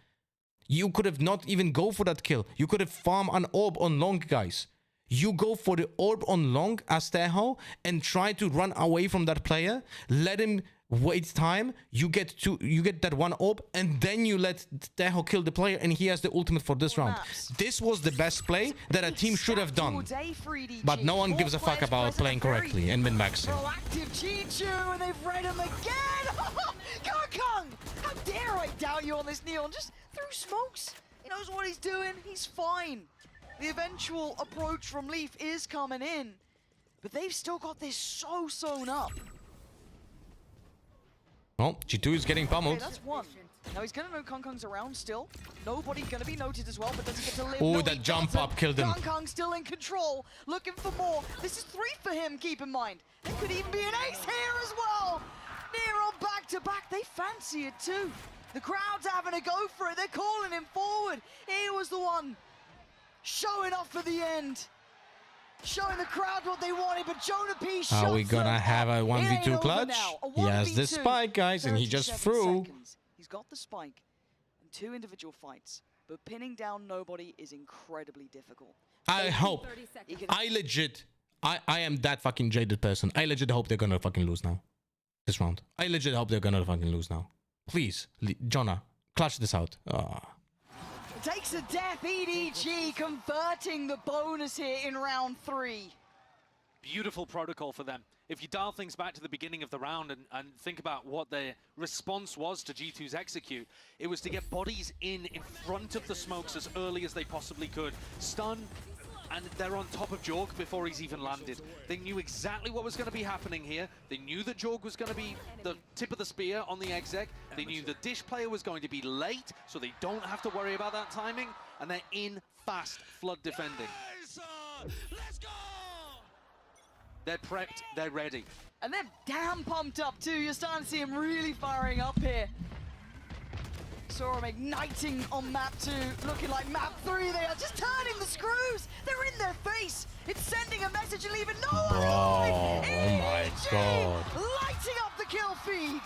You could have not even go for that kill. You could have farmed an orb on long, guys. You go for the orb on long as Tejo and try to run away from that player. Let him wait time. You get that one orb, and then you let Tejo kill the player, and he has the ultimate for this round. This was the best play that a team should have done. But no one gives a fuck about playing correctly and min-maxing. Proactive G2, and they've read him again. Kung, how dare I doubt you on this Neon? Just through smokes. He knows what he's doing. He's fine. The eventual approach from Leaf is coming in, but they've still got this so sewn up. Well, G2 is getting pummeled. Okay, that's one. Now he's gonna know Kung Kung's around still. Nobody gonna be noted as well, but does he get to live? Oh, No, that he jump doesn't. up killed him. Kung Kung still in control, looking for more. This is 3 for him, keep in mind. There could even be an ace here as well. Nero back to back, they fancy it too. The crowd's having a go for it, they're calling him forward. He was the one showing off for the end. Showing the crowd what they wanted, but Jonah P shots Are we gonna have a 1v2 clutch? He has this 1v2, spike, guys, and he just 37 threw. seconds. He's got the spike and 2 individual fights, but pinning down nobody is incredibly difficult. I hope. I am that fucking jaded person. I legit hope they're gonna fucking lose now. This round. I legit hope they're gonna fucking lose now. Please, Jonah, clutch this out. Takes a death, EDG converting the bonus here in round 3. Beautiful protocol for them. If you dial things back to the beginning of the round and think about what their response was to G2's execute, it was to get bodies in front of the smokes as early as they possibly could. Stun, and they're on top of Jorg before he's even landed. They knew exactly what was going to be happening here. They knew that Jorg was going to be the tip of the spear on the exec. They knew the Dish player was going to be late, so they don't have to worry about that timing. And they're in fast flood defending. Let's go! They're prepped, they're ready. And they're damn pumped up too. You're starting to see him really firing up here. Saw him igniting on map 2, looking like map 3. They are just turning the screws. They're in their face. It's sending a message and leaving no one alive. Oh my god. Lighting up the kill feed.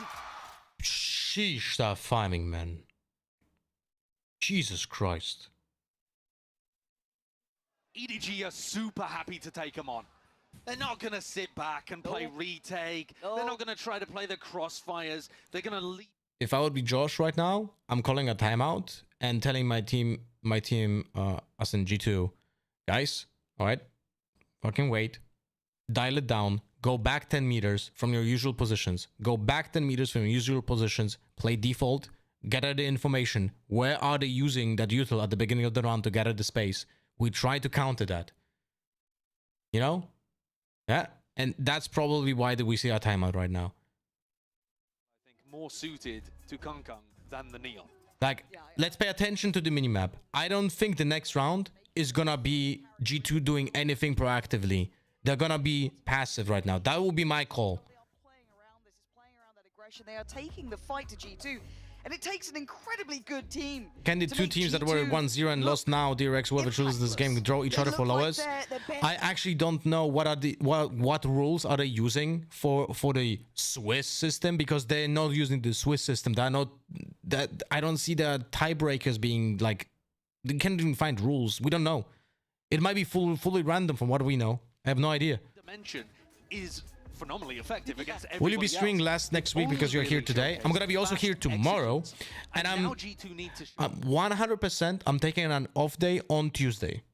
Sheesh, that farming, man. Jesus Christ. EDG are super happy to take him on. They're not going to sit back and play retake. They're not going to try to play the crossfires. They're going to leave. If I would be Josh right now, I'm calling a timeout and telling my team, us in G2, guys, all right, fucking wait, dial it down, go back 10 meters from your usual positions, go back 10 meters from your usual positions, play default, gather the information. Where are they using that util at the beginning of the round to gather the space? We try to counter that. You know? Yeah, and that's probably why we see our timeout right now. More suited to Kung Kung than the Neon. Like, let's pay attention to the minimap. I don't think the next round is gonna be G2 doing anything proactively. They're gonna be passive right now. That will be my call. They are taking the fight to G2, and it takes an incredibly good team. Can the two teams that were 1-0 and lost now, DRX, whoever chooses this game, draw each other for lowers? I actually don't know what are the what rules are they using for the Swiss system, because they're not using the Swiss system. They're not that I don't see the tiebreakers being like they can't even find rules. We don't know. It might be fully random from what we know. I have no idea. Dimension is phenomenally effective against everybody. Will you be streaming next week because you're here today? I'm gonna be also here tomorrow, and I'm 100%. I'm taking an off day on Tuesday,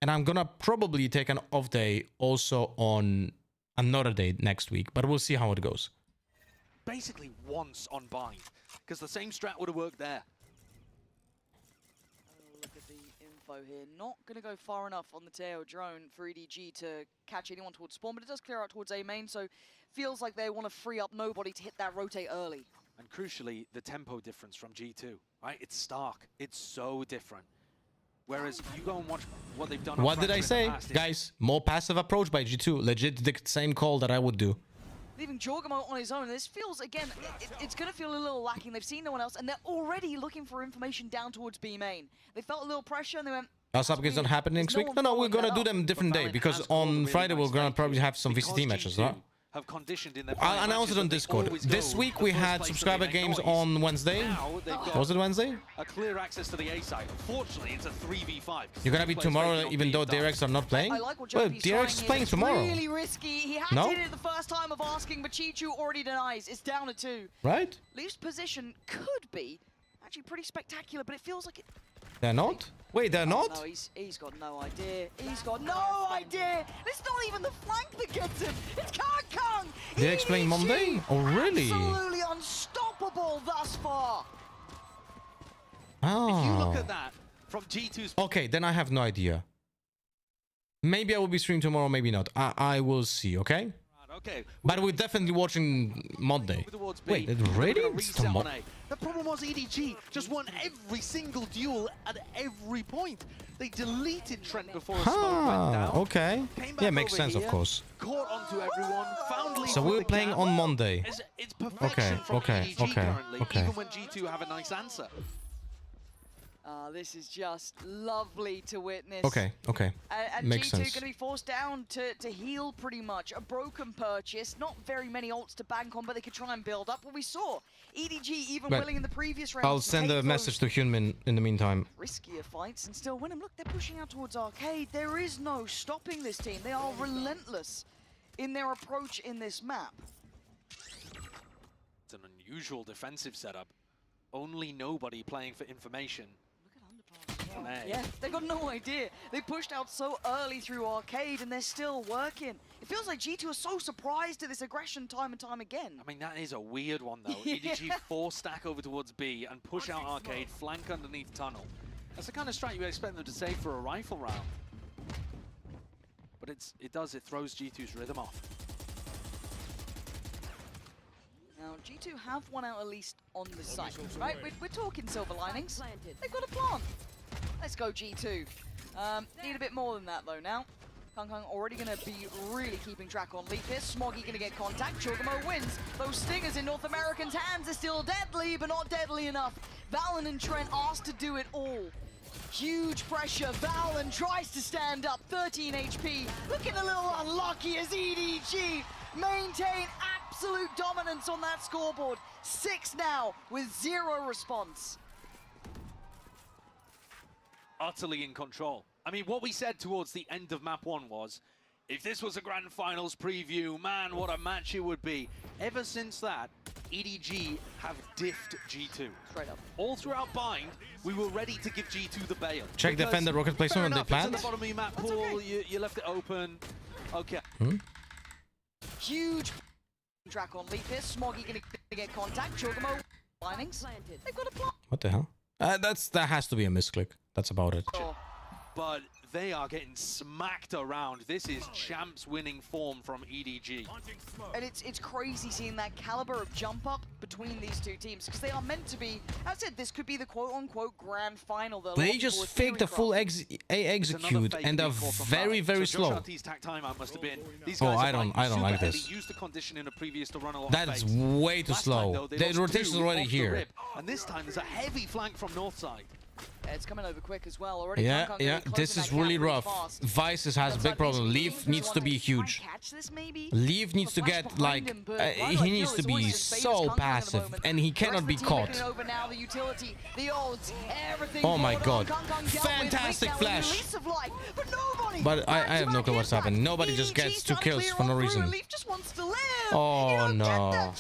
and I'm gonna probably take an off day also on another day next week. But we'll see how it goes. Basically once on bind, because the same strat would have worked there. Look at the info here. Not going to go far enough on the Teo drone for EDG to catch anyone towards spawn, but it does clear out towards A main, so feels like they want to free up nobody to hit that rotate early. And crucially, the tempo difference from G2, right? It's stark. It's so different. Whereas you go and watch what they've done. What did I say? Guys, more passive approach by G2. Legit the same call that I would do. Leaving Jorgamo on his own. This feels, again, it's going to feel a little lacking. They've seen no one else, and they're already looking for information down towards B main. They felt a little pressure, and they went... Our upgrades don't happen next week? No, we're gonna do them different day, because on Friday we're gonna probably have some VCT matches, right? Have conditioned in their I'll announce it on Discord. This week we had subscriber games on Wednesday. Was it Wednesday? A clear access to the A side. Unfortunately, it's a 3v5. You're gonna be tomorrow, even though DRX are not playing? Well, DRX is playing tomorrow. Really risky. He had No? hit it the first time of asking, but Chichu already denies. It's down to 2. Right? Leaf's position could be actually pretty spectacular, but it feels like it... They're not? Wait, they're not? No, he's got no idea. He's got no idea. It's not even the flank that gets him. It's Kung Kung. They explain Monday? Oh, really? Absolutely unstoppable thus far. Oh. If you look at that from G2's... Okay, then I have no idea. Maybe I will be streaming tomorrow, maybe not. I will see, okay? Okay. But we're definitely watching Monday. Wait, it really? It's tomorrow. The problem was EDG just won every single duel at every point. They deleted Trent before a smoke went down. Okay. Yeah, makes over sense, here, of course. Caught onto everyone, found lead So with we're the playing gap. on Monday. It's perfection from EDG currently, okay. even when G2 have a nice answer. This is just lovely to witness. Okay. And Makes G2 sense. going to be forced down to heal pretty much. A broken purchase, not very many ults to bank on, but they could try and build up. What we saw, EDG even Right. willing in the previous round. I'll send a message to Hyunmin in the meantime. Riskier fights and still win them. Look, they're pushing out towards Arcade. There is no stopping this team. They are relentless in their approach in this map. It's an unusual defensive setup. Only nobody playing for information. Yeah, they got no idea. They pushed out so early through Arcade and they're still working. It feels like G2 are so surprised at this aggression time and time again. I mean, that is a weird one, though. Yeah. EDG 4-stack over towards B and push out Arcade, flank underneath tunnel. That's the kind of strat you expect them to save for a rifle round. But it throws G2's rhythm off. Now, G2 have one out at least on the site, right? We're talking silver linings. They've got a plant. Let's go, G2. Need a bit more than that, though, now. Kung already going to be really keeping track on Leaf here. Smoggy going to get contact. Chogamo wins. Those stingers in North American's hands are still deadly, but not deadly enough. Valen and Trent asked to do it all. Huge pressure. Valen tries to stand up. 13 HP. Looking a little unlucky as EDG maintain absolute dominance on that scoreboard. 6 now with 0 response. Utterly in control. I mean, what we said towards the end of map 1 was, if this was a grand finals preview, man, what a match it would be. Ever since that, EDG have diffed G2. Straight up. All throughout Bind, we were ready to give G2 the bail. Check defender rocket placement when they It's at plant. the bottom of your map pool, okay. you left it open. Okay. Huge track on Leaf here. Smoggy going to get contact. Chogamo linings. They've got a plant. What the hell? That has to be a misclick. That's about it. But they are getting smacked around. This is champs winning form from EDG. And it's crazy seeing that caliber of jump up between these two teams because they are meant to be, as I said, this could be the quote-unquote grand final. They just faked the full execute and are very, very slow. Oh, I don't like this. That is way too slow. The rotation is already here. And this time there's a heavy flank from north side. It's coming over quick as well. Already Yeah. This is really rough. Vices has a big problem. Leaf needs to be huge. Leaf needs to get like he needs to be so passive, and he cannot be caught. Oh my god! Fantastic flash. But I have no clue what's happening. Nobody just gets 2 kills for no reason. Oh no!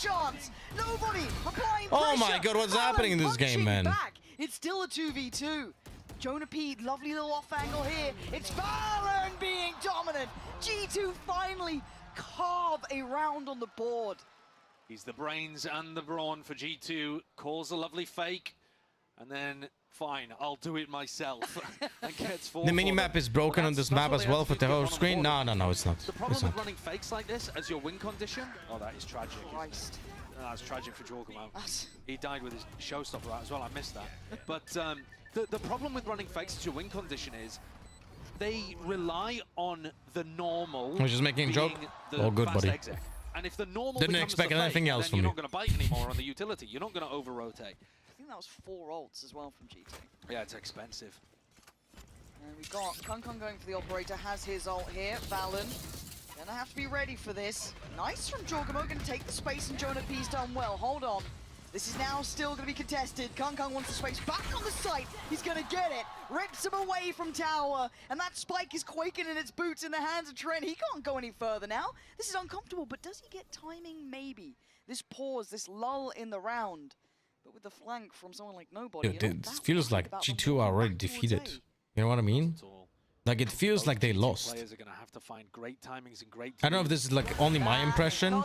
Oh my god! What's happening in this game, man? It's still a 2v2. Jonah P, lovely little off angle here. It's Valen being dominant. G2 finally carve a round on the board. He's the brains and the brawn for G2. Calls a lovely fake. And then, fine, I'll do it myself. And gets The minimap is broken on this map as well for terror screen. No, it's not. The problem with running fakes like this as your win condition, oh, that is tragic. Christ. That's tragic for Jorgamo. He died with his showstopper out as well. I missed that. But the problem with running fakes as your win condition is they rely on the normal. I'm just making a joke. Oh, good, buddy. Exec. And if the normal Didn't becomes expect the anything fake, else then from you're you. not going to bite anymore on the utility. You're not going to over-rotate. I think that was 4 ults as well from G2. Yeah, it's expensive. And we've got Kung going for the operator, has his ult here. Valen gonna have to be ready for this. Nice from Jorgamo, gonna take the space, and Jonah P's done well. Hold on. This is now still gonna be contested. Kung wants the space back on the site. He's gonna get it. Rips him away from tower. And that spike is quaking in its boots in the hands of Trent. He can't go any further now. This is uncomfortable, but does he get timing? Maybe. This pause, this lull in the round. But with the flank from someone like Nobody. Dude, it feels like G2 are already defeated. You know what I mean? Like, it feels like they lost. Players are going to have to find great timings and great. I don't know if this is like only my impression,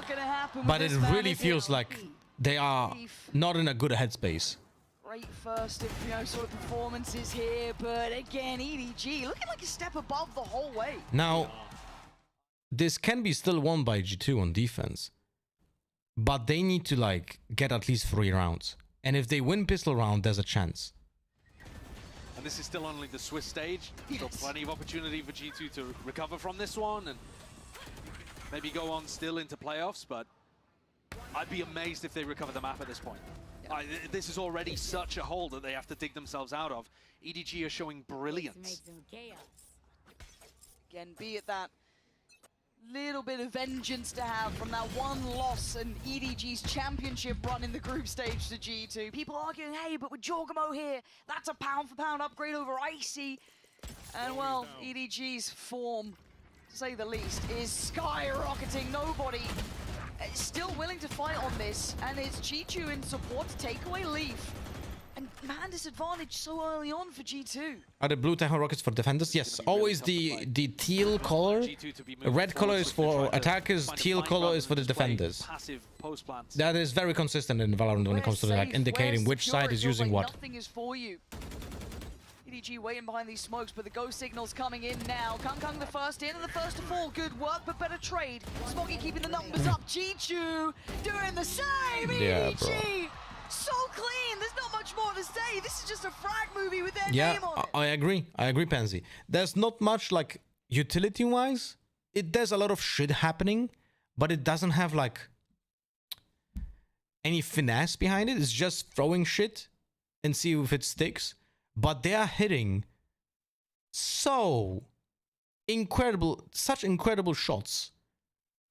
but it really feels like they are not in a good headspace. Great first, sort of performances here, but again, EDG looking like a step above the whole way. Now, this can be still won by G2 on defense, but they need to like get at least 3 rounds. And if they win pistol round, there's a chance. And this is still only the Swiss stage. Still plenty of opportunity for G2 to recover from this one and maybe go on still into playoffs, but I'd be amazed if they recover the map at this point. This is already such a hole that they have to dig themselves out of. EDG are showing brilliance. Again, be it that little bit of vengeance to have from that one loss in EDG's championship run in the group stage to G2. People arguing, hey, but with Jorgamo here, that's a pound-for-pound upgrade over Icy. And well, EDG's form, to say the least, is skyrocketing. Nobody is still willing to fight on this, and it's G2 in support to take away Leaf. And man, disadvantage so early on for G2. Are the blue Tahoe rockets for defenders? Yes, always the teal color. Red color is for attackers, teal color is for the defenders. That is very consistent in Valorant when it comes to like indicating which side is using what. Nothing is for you. EDG waiting behind these smokes, but the go signal's coming in now. Kung the first in and the first to fall. Good work, but better trade. Smoggy keeping the numbers up. G2 doing the same. Yeah, EDG. bro. So clean, there's not much more to say. This is just a frag movie with their name on it. I agree, Pansy. There's not much like utility-wise. There's a lot of shit happening, but it doesn't have like any finesse behind it. It's just throwing shit and see if it sticks. But they are hitting so incredible, such incredible shots.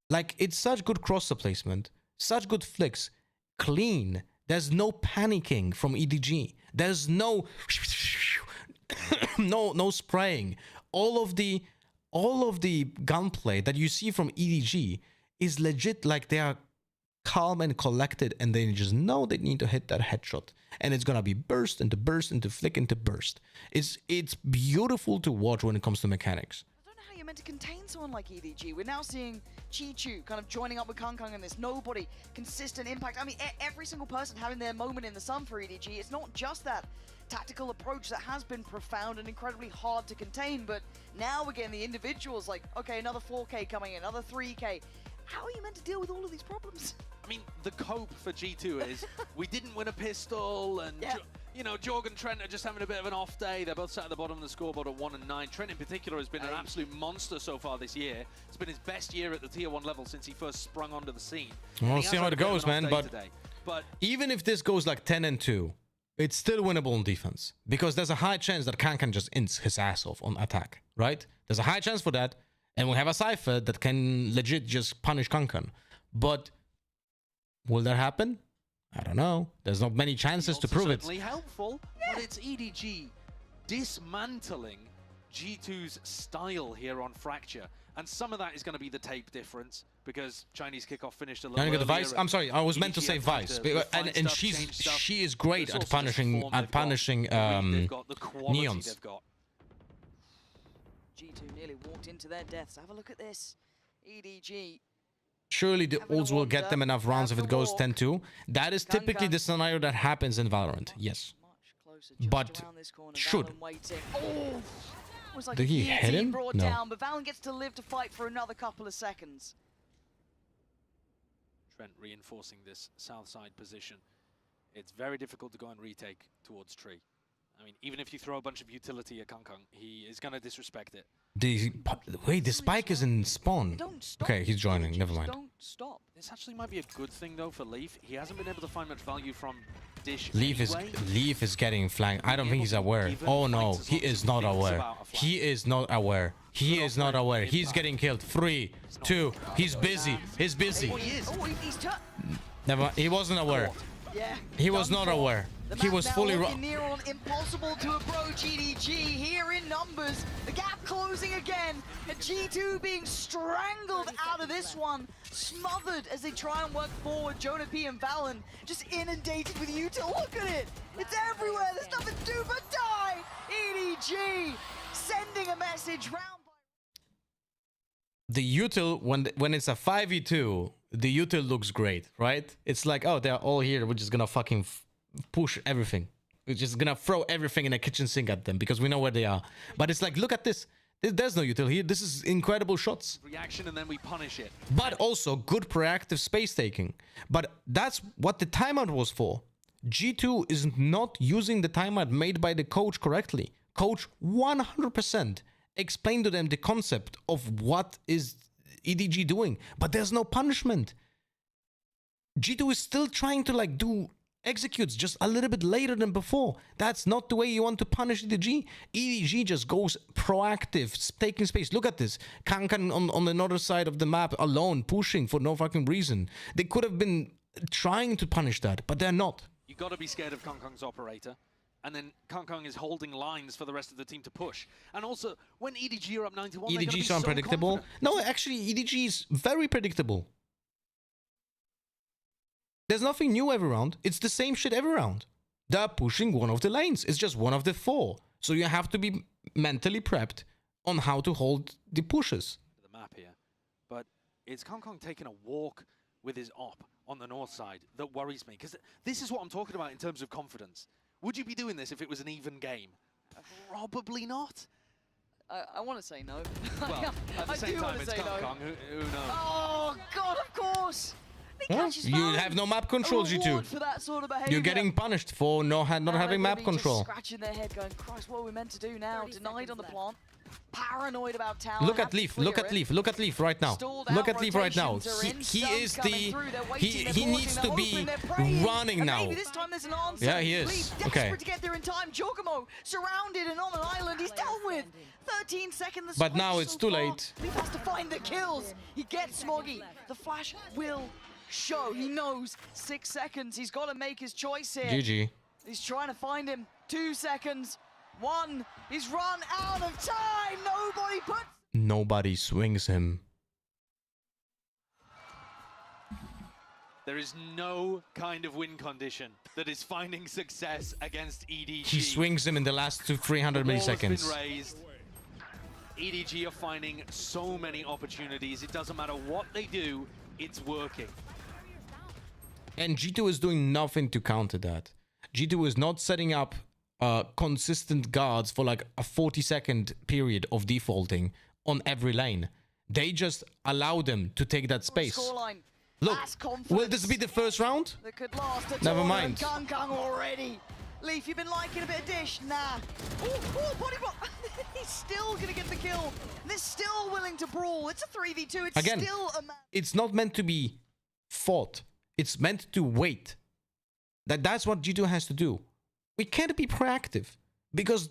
Like it's such good crosser placement, such good flicks, clean. There's no panicking from EDG. There's no no spraying. All of the gunplay that you see from EDG is legit. Like they are calm and collected, and they just know they need to hit that headshot, and it's gonna be burst into burst into flick into burst. It's beautiful to watch when it comes to mechanics. You're meant to contain someone like EDG. We're now seeing Chi-Chu kind of joining up with Kung in this. Nobody consistent impact. I mean, every single person having their moment in the sun for EDG. It's not just that tactical approach that has been profound and incredibly hard to contain, but now we're getting the individuals like, okay, another 4K coming in, another 3K. How are you meant to deal with all of these problems? I mean, the cope for G2 is we didn't win a pistol, and you know, Jorg and Trent are just having a bit of an off day. They're both sat at the bottom of the scoreboard at 1 and 9. Trent in particular has been an absolute monster so far this year. It's been his best year at the tier 1 level since he first sprung onto the scene. We'll see how it goes, man. But even if this goes like 10 and 2, it's still winnable on defense, because there's a high chance that Kankan just ints his ass off on attack, right? There's a high chance for that, and we have a Cypher that can legit just punish Kankan. But will that happen? I don't know. There's not many chances to prove it. Certainly helpful, but it's EDG dismantling G2's style here on Fracture. And some of that is going to be the tape difference, because Chinese kickoff finished a little earlier. The Vice? I'm sorry, I was meant to say Vice. And she is great at punishing neons. G2 nearly walked into their deaths. Have a look at this. EDG. Surely the ults will get them enough rounds if it goes 10-2. That is typically the scenario that happens in Valorant. Yes. But should. Like did he hit him? No. Down, but Valen gets to live to fight for another couple of seconds. Trent reinforcing this south side position. It's very difficult to go and retake towards Tree. I mean, even if you throw a bunch of utility at Kung, he is going to disrespect it. Wait, the spike is in spawn. Okay, he's joining. Never mind. Don't stop. This actually might be a good thing, though, for Leaf. He hasn't been able to find much value from Dish Leaf is getting flanked. I don't think he's aware. Oh, no. He is not aware. He is not aware. He is not aware. He's getting killed. 3, 2. He's busy. He's busy. Never mind. He wasn't aware. Yeah. He was not aware. He was fully near on, impossible to approach EDG here in numbers. The gap closing again, and G2 being strangled out of this one, smothered as they try and work forward. Jonah P and Valen just inundated with util. Look at it, it's everywhere. There's nothing to do but die. EDG sending a message round. The util, when it's a 5v2, the util looks great, right? It's like, oh, they're all here. We're just gonna fucking push everything. We're just gonna throw everything in a kitchen sink at them because we know where they are. But it's like, look at this. There's no util here. This is incredible shots. Reaction and then we punish it. But also good proactive space taking. But that's what the timeout was for. G2 is not using the timeout made by the coach correctly. Coach 100% explained to them the concept of what is EDG doing. But there's no punishment. G2 is still trying to like do executes just a little bit later than before. That's not the way you want to punish EDG. EDG just goes proactive, taking space. Look at this. Kankan on another side of the map alone, pushing for no fucking reason. They could have been trying to punish that, but they're not. You got to be scared of Kongkong's operator. And then Kongkong is holding lines for the rest of the team to push. And also, when EDG are up 91, EDG is unpredictable. No, actually, EDG is very predictable. There's nothing new every round. It's the same shit every round. They're pushing one of the lanes. It's just one of the 4. So you have to be mentally prepped on how to hold the pushes. The map here. But it's Kongkong taking a walk with his op on the north side that worries me. Because this is what I'm talking about in terms of confidence. Would you be doing this if it was an even game? Probably not. I want to say no. Well, at the same time, it's Kongkong. Who knows? Oh, God, of course. Well, you have no map control, G2. For that sort of You're getting punished for not having map control. Just scratching their head going, Christ, what are we meant to do now? Denied on the plant. Paranoid about tower. Look at Leaf. Look at Leaf. Look at Leaf right now. Look at Leaf right now. He is the. He needs to be running now. Maybe this time there's an answer. Yeah, he is. Leaf Okay. desperate to get there in time. Giacomo surrounded and on an island. He's dealt with. 13 seconds. But now it's too late. Leaf has to find the kills. He gets Smoggy. The flash will show. He knows 6 seconds. He's got to make his choice here. GG. He's trying to find him. 2 seconds. 1. He's run out of time. Nobody puts. Nobody swings him. There is no kind of win condition that is finding success against EDG. He swings him in the last 300 milliseconds. Been raised. EDG are finding so many opportunities. It doesn't matter what they do, it's working. And G2 is doing nothing to counter that. G2 is not setting up consistent guards for like a 40-second period of defaulting on every lane. They just allow them to take that space. Look, will this be the first round? That could last a Never mind. Kongkong already. Leaf, you've been liking a bit of dish. Nah. Ooh, body block. He's still gonna get the kill. They're still willing to brawl. It's a 3v2. It's Again, still a match. It's not meant to be fought. It's meant to wait. That's what G2 has to do. We can't be proactive because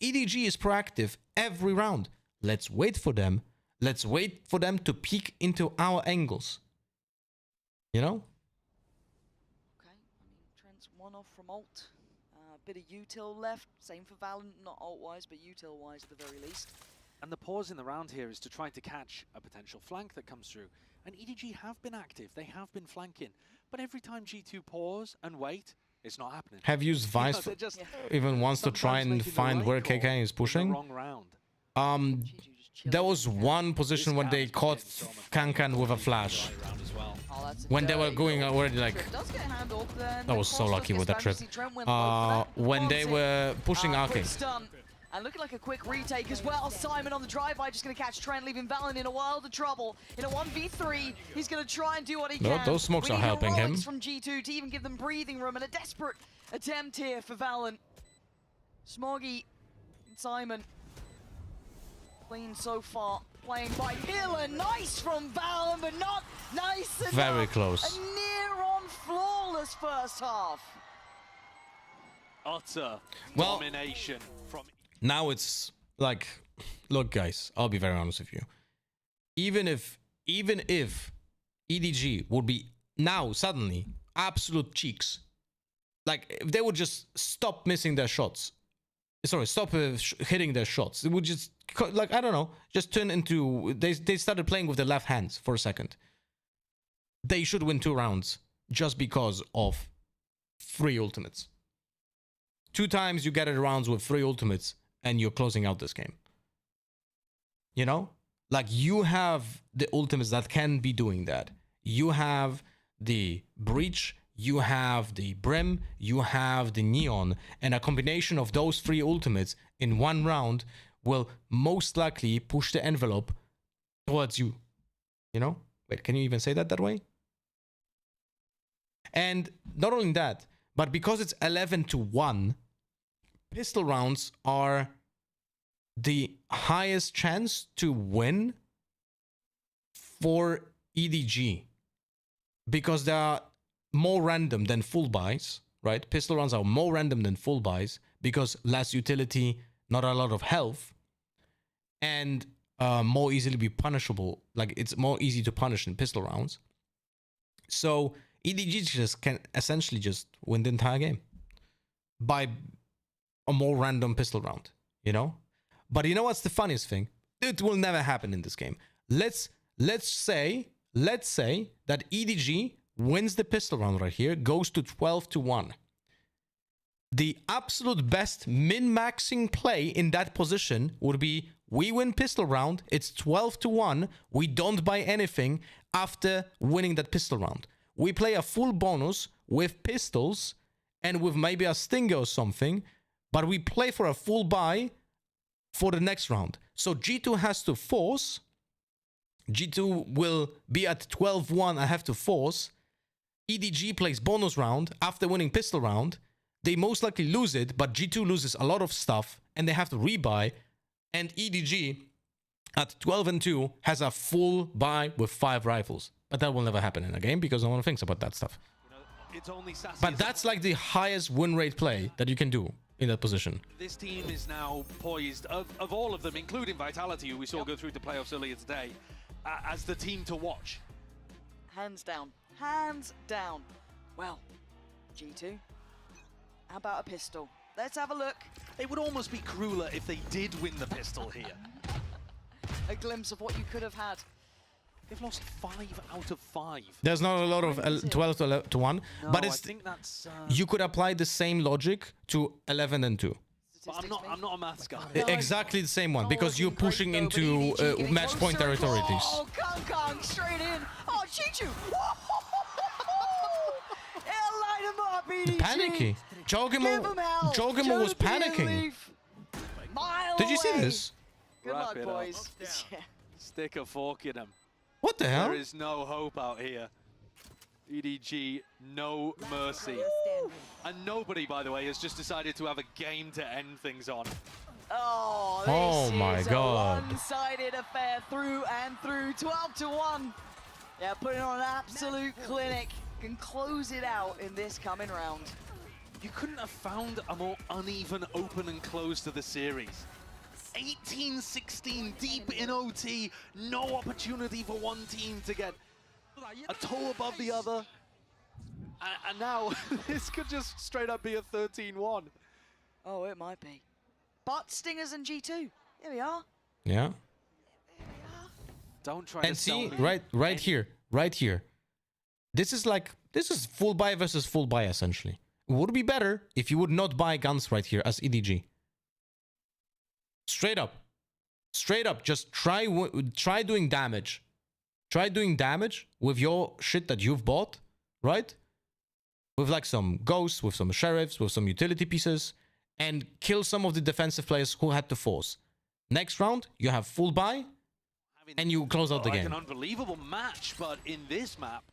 EDG is proactive every round. Let's wait for them. Let's wait for them to peek into our angles. You know? Okay, I mean, Trent's 1 off from ult. Bit of util left. Same for Valen, not ult-wise, but util-wise at the very least. And the pause in the round here is to try to catch a potential flank that comes through. And EDG have been active. They have been flanking. But every time G2 pause and wait, it's not happening. Have used Vice even once to try and find where KK is pushing? Wrong round. There was one position when they caught Kankan with a flash. When they were going already like... I was so lucky with that trip. When they were pushing Arcade. And looking like a quick retake as well. Simon on the drive-by, just going to catch Trent, leaving Valen in a world of trouble. In a 1v3, he's going to try and do what he can. Those smokes are helping him. From G2 to even give them breathing room, and a desperate attempt here for Valen. Smoggy, Simon, clean so far. Playing by Killer, nice from Valen, but not nice enough. Very close. A near-on flawless first half. Utter domination from... Now it's like, look guys, I'll be very honest with you. Even if EDG would be now suddenly absolute cheeks, like if they would just stop missing their shots, sorry, stop hitting their shots, it would just, like, I don't know, just turn into, they started playing with their left hands for a second. They should win 2 rounds just because of 3 ultimates. 2 times you get it rounds with 3 ultimates and you're closing out this game. You know? Like, you have the ultimates that can be doing that. You have the Breach, you have the Brim, you have the Neon, and a combination of those 3 ultimates in 1 round will most likely push the envelope towards you. You know? Wait, can you even say that way? And not only that, but because it's 11-1, pistol rounds are the highest chance to win for EDG. Because they are more random than full buys, right? Pistol rounds are more random than full buys because less utility, not a lot of health, and more easily be punishable. Like, it's more easy to punish in pistol rounds. So EDG just can essentially just win the entire game by a more random pistol round, you know? But you know what's the funniest thing? It will never happen in this game. Let's say that EDG wins the pistol round right here, goes to 12-1. The absolute best min-maxing play in that position would be, we win pistol round, it's 12-1, we don't buy anything after winning that pistol round. We play a full bonus with pistols and with maybe a stinger or something, but we play for a full buy for the next round. So G2 has to force. G2 will be at 12-1, I have to force. EDG plays bonus round after winning pistol round. They most likely lose it, but G2 loses a lot of stuff and they have to rebuy. And EDG at 12-2 has a full buy with 5 rifles. But that will never happen in a game because no one thinks about that stuff. It's only but that's like the highest win rate play that you can do in that position. This team is now poised, of all of them, including Vitality, who we saw go through the playoffs earlier today, as the team to watch. Hands down. Hands down. Well, G2, how about a pistol? Let's have a look. It would almost be crueler if they did win the pistol here. A glimpse of what you could have had. They've lost 5 out of 5. There's not a lot of 12-1, no, but it's, I think that's, you could apply the same logic to 11-2. But I'm not a maths guy. Exactly the same one, because you're pushing into match point territories. Oh, Kang straight in. Oh, Chichu. It'll light him up, EDG. Panicky. Jogamo was panicking. Did you see this? Good luck, boys. Yeah. Stick a fork in him. What the hell? There is no hope out here. EDG, no mercy. And nobody, by the way, has just decided to have a game to end things on. Oh, this my is God. a one-sided affair through and through. 12-1. Yeah, putting on an absolute clinic. Can close it out in this coming round. You couldn't have found a more uneven open and close to the series. 18-16 deep in OT, no opportunity for one team to get a toe above the other. And now this could just straight up be a 13-1. Oh, it might be. But Stingers and G2, here we are. Yeah. Don't try and to see, right here. This is full buy versus full buy, essentially. It would be better if you would not buy guns right here as EDG. Straight up, just try doing damage. Try doing damage with your shit that you've bought, right? With like some ghosts, with some sheriffs, with some utility pieces, and kill some of the defensive players who had to force. Next round, you have full buy, and you close out the game. An unbelievable match, but in this map,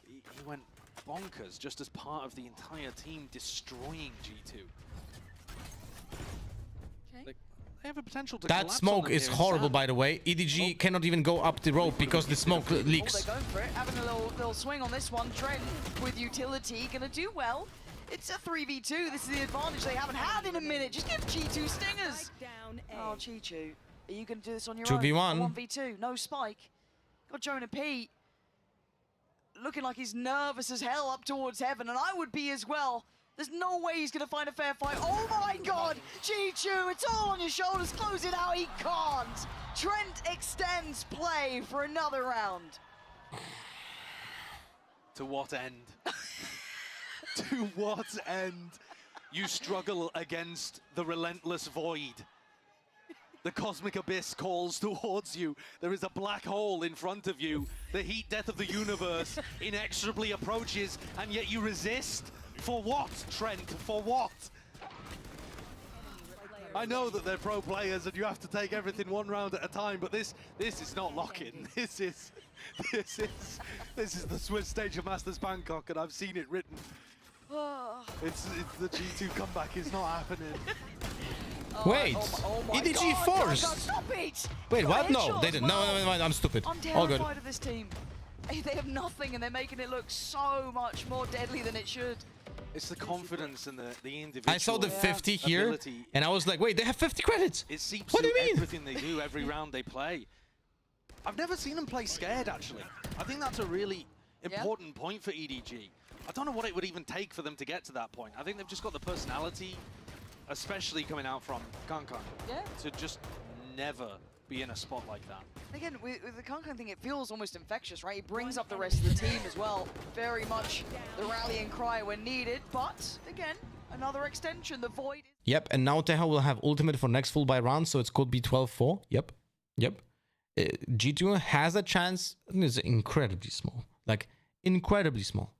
he went bonkers just as part of the entire team destroying G2. They have a potential to that smoke is horrible, by the way. EDG cannot even go up the rope because the smoke leaks. They're going for it, having a little swing on this one. Trent with utility, gonna do well. It's a 3v2. This is the advantage they haven't had in a minute. Just give G2 stingers. Oh, Chichu, are you gonna do this on your 2v1. own? 1v2, no spike. Got Jonah P looking like he's nervous as hell up towards heaven, and I would be as well. There's no way he's going to find a fair fight. Oh my God! G2, it's all on your shoulders. Close it out. He can't. Trent extends play for another round. To what end? To what end? You struggle against the relentless void. The cosmic abyss calls towards you. There is a black hole in front of you. The heat death of the universe inexorably approaches, and yet you resist. For what, Trent? For what? I know that they're pro players and you have to take everything one round at a time, but this is not lock-in. This is the Swiss stage of Masters Bangkok, and I've seen it written. It's the G2 comeback is not happening. Wait, EDG forced. Stop it! Wait, what? No, Headshots, they didn't. No, I'm stupid. I'm All good. terrified of this team. They have nothing, and they're making it look so much more deadly than it should. It's the confidence and the individual. I saw the 50 here, ability. and I was like, wait, they have 50 credits. It seeps What do you through mean? everything they do, every round they play. I've never seen them play scared, actually. I think that's a really important point for EDG. I don't know what it would even take for them to get to that point. I think they've just got the personality, especially coming out from Kankan, to just never be in a spot like that. Again, with the Kankan thing, it feels almost infectious, right? He brings up the rest of the team as well. Very much the rallying cry when needed, but again, another extension. The Void. Yep, and now Teha will have ultimate for next full buy round, so it could be 12-4. Yep. G2 has a chance. It's incredibly small, like incredibly small.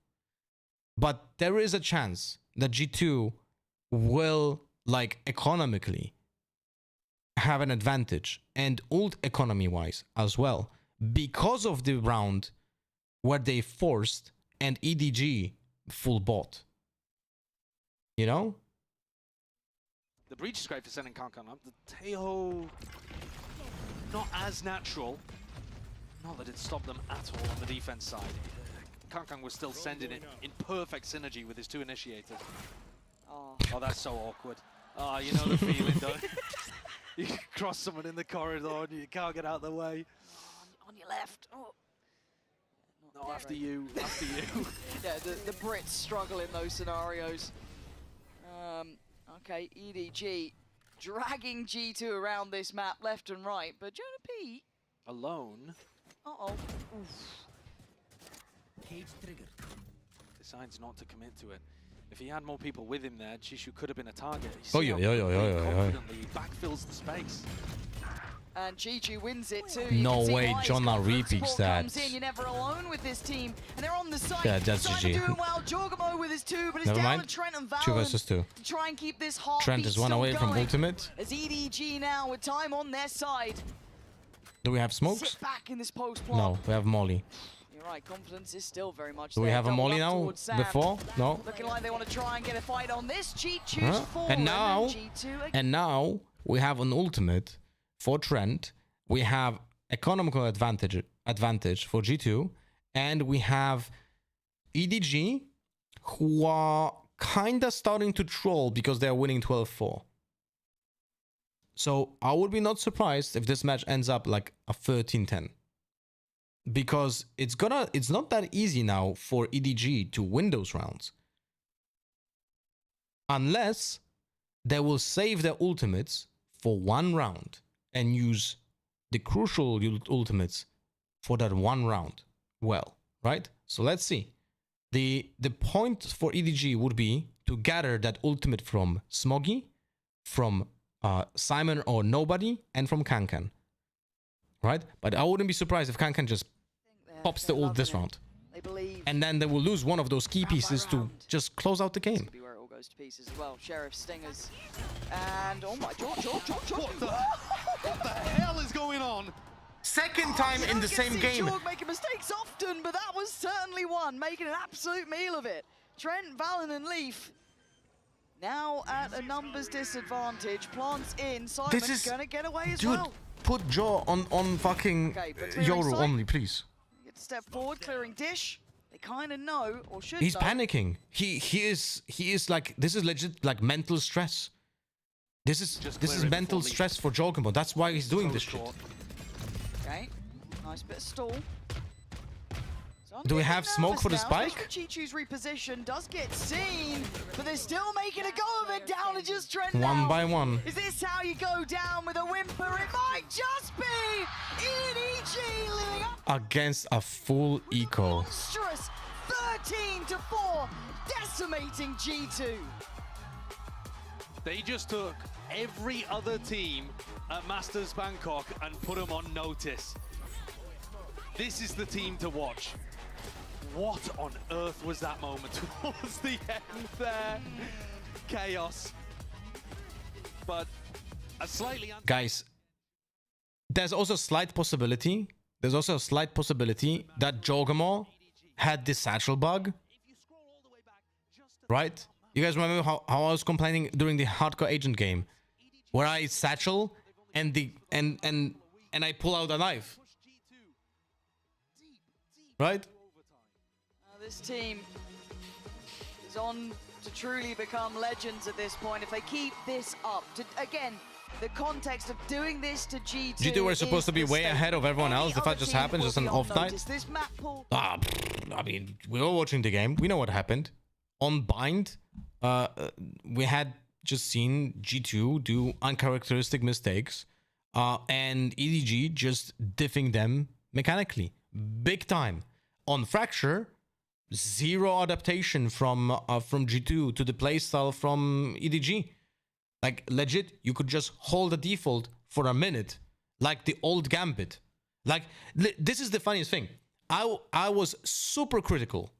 But there is a chance that G2 will, like, economically have an advantage, and ult economy-wise as well, because of the round where they forced and EDG full bot. You know? The breach is great for sending Kankan up. The Teho, not as natural. Not that it stopped them at all on the defense side. Kankan was still sending it in perfect synergy with his two initiators. Oh, that's so awkward. Oh, you know the feeling, don't you? You cross someone in the corridor and you can't get out of the way. On your left. Oh. No, after you, after you. Yeah, the Brits struggle in those scenarios. Okay, EDG dragging G2 around this map left and right, but Jonah P. alone. Uh-oh. Decides not to commit to it. If he had more people with him there, Chishu could have been a target. Oh, yeah. Confidently, he backfills the space. And Chi wins it too. No way, Jonna repeats that. You're never alone with this team, and they're on the side. Yeah, that's GG. Doing well. Jorgamo with his 2, but it's Never down mind. to Trent and Valen 2 versus 2. to try and keep this heartbeat Trent is one away from going. ultimate. As EDG now with time on their side. Do we have smokes? Sit back in this post plot. No, we have Molly. You're right, confidence is still very much Do we there. have a Double Molly up now? towards Sam. Before? No. Looking like they want to try and get a fight on this. G2's Huh? forward, And now, G2 and now we have an ultimate for Trent. We have economical advantage for G2, and we have EDG, who are kinda starting to troll because they're winning 12-4. So I would be not surprised if this match ends up like a 13-10. Because it's not that easy now for EDG to win those rounds. Unless they will save their ultimates for one round and use the crucial ultimates for that one round. Well, right? So let's see. The point for EDG would be to gather that ultimate from Smoggy, from Simon or Nobody, and from Kankan. Right? But I wouldn't be surprised if Kankan just pops the ult this round. And then they will lose one of those key pieces to just close out the game. Where it all goes to pieces as well. Sheriff, Stingers, and oh my, George. What the hell is going on? Second time in the same game. Jorg making mistakes often, but that was certainly one, making an absolute meal of it. Trent, Valen, and Leaf now at a numbers disadvantage. Plants in. Simon's gonna get away as well. Put Jaw on fucking Yoru only, please. Get to step forward, clearing dish. They kind of know, or should He's know. panicking. He is like, this is legit like mental stress. This is mental stress for Jorgamo. That's why he's doing this shit. Okay, nice bit of stall. Do we have smoke for the spike? Chichu's reposition does get seen, but they're still making a go of it. Down to just Trent One now. by one. Is this how you go down with a whimper? It might just be EDG living up. Against a full eco. Monstrous 13-4, decimating G2. They just took every other team at Masters Bangkok and put them on notice. This is the team to watch. What on earth was that moment towards the end there? Chaos. But Guys, there's also a slight possibility. There's also a slight possibility that Jogamo had this satchel bug. Right? You guys remember how I was complaining during the hardcore agent game, where I satchel and I pull out a knife. Right? This team is on to truly become legends at this point. If they keep this up, again, the context of doing this to G2. G2 were supposed to be way ahead of everyone else. The fact just happened, just an off night. This map pool. I mean, we were watching the game. We know what happened. On Bind, we had just seen G2 do uncharacteristic mistakes, and EDG just diffing them mechanically, big time. On Fracture, zero adaptation from G2 to the playstyle from EDG. Like, legit, you could just hold the default for a minute, like the old Gambit. Like, this is the funniest thing. I was super critical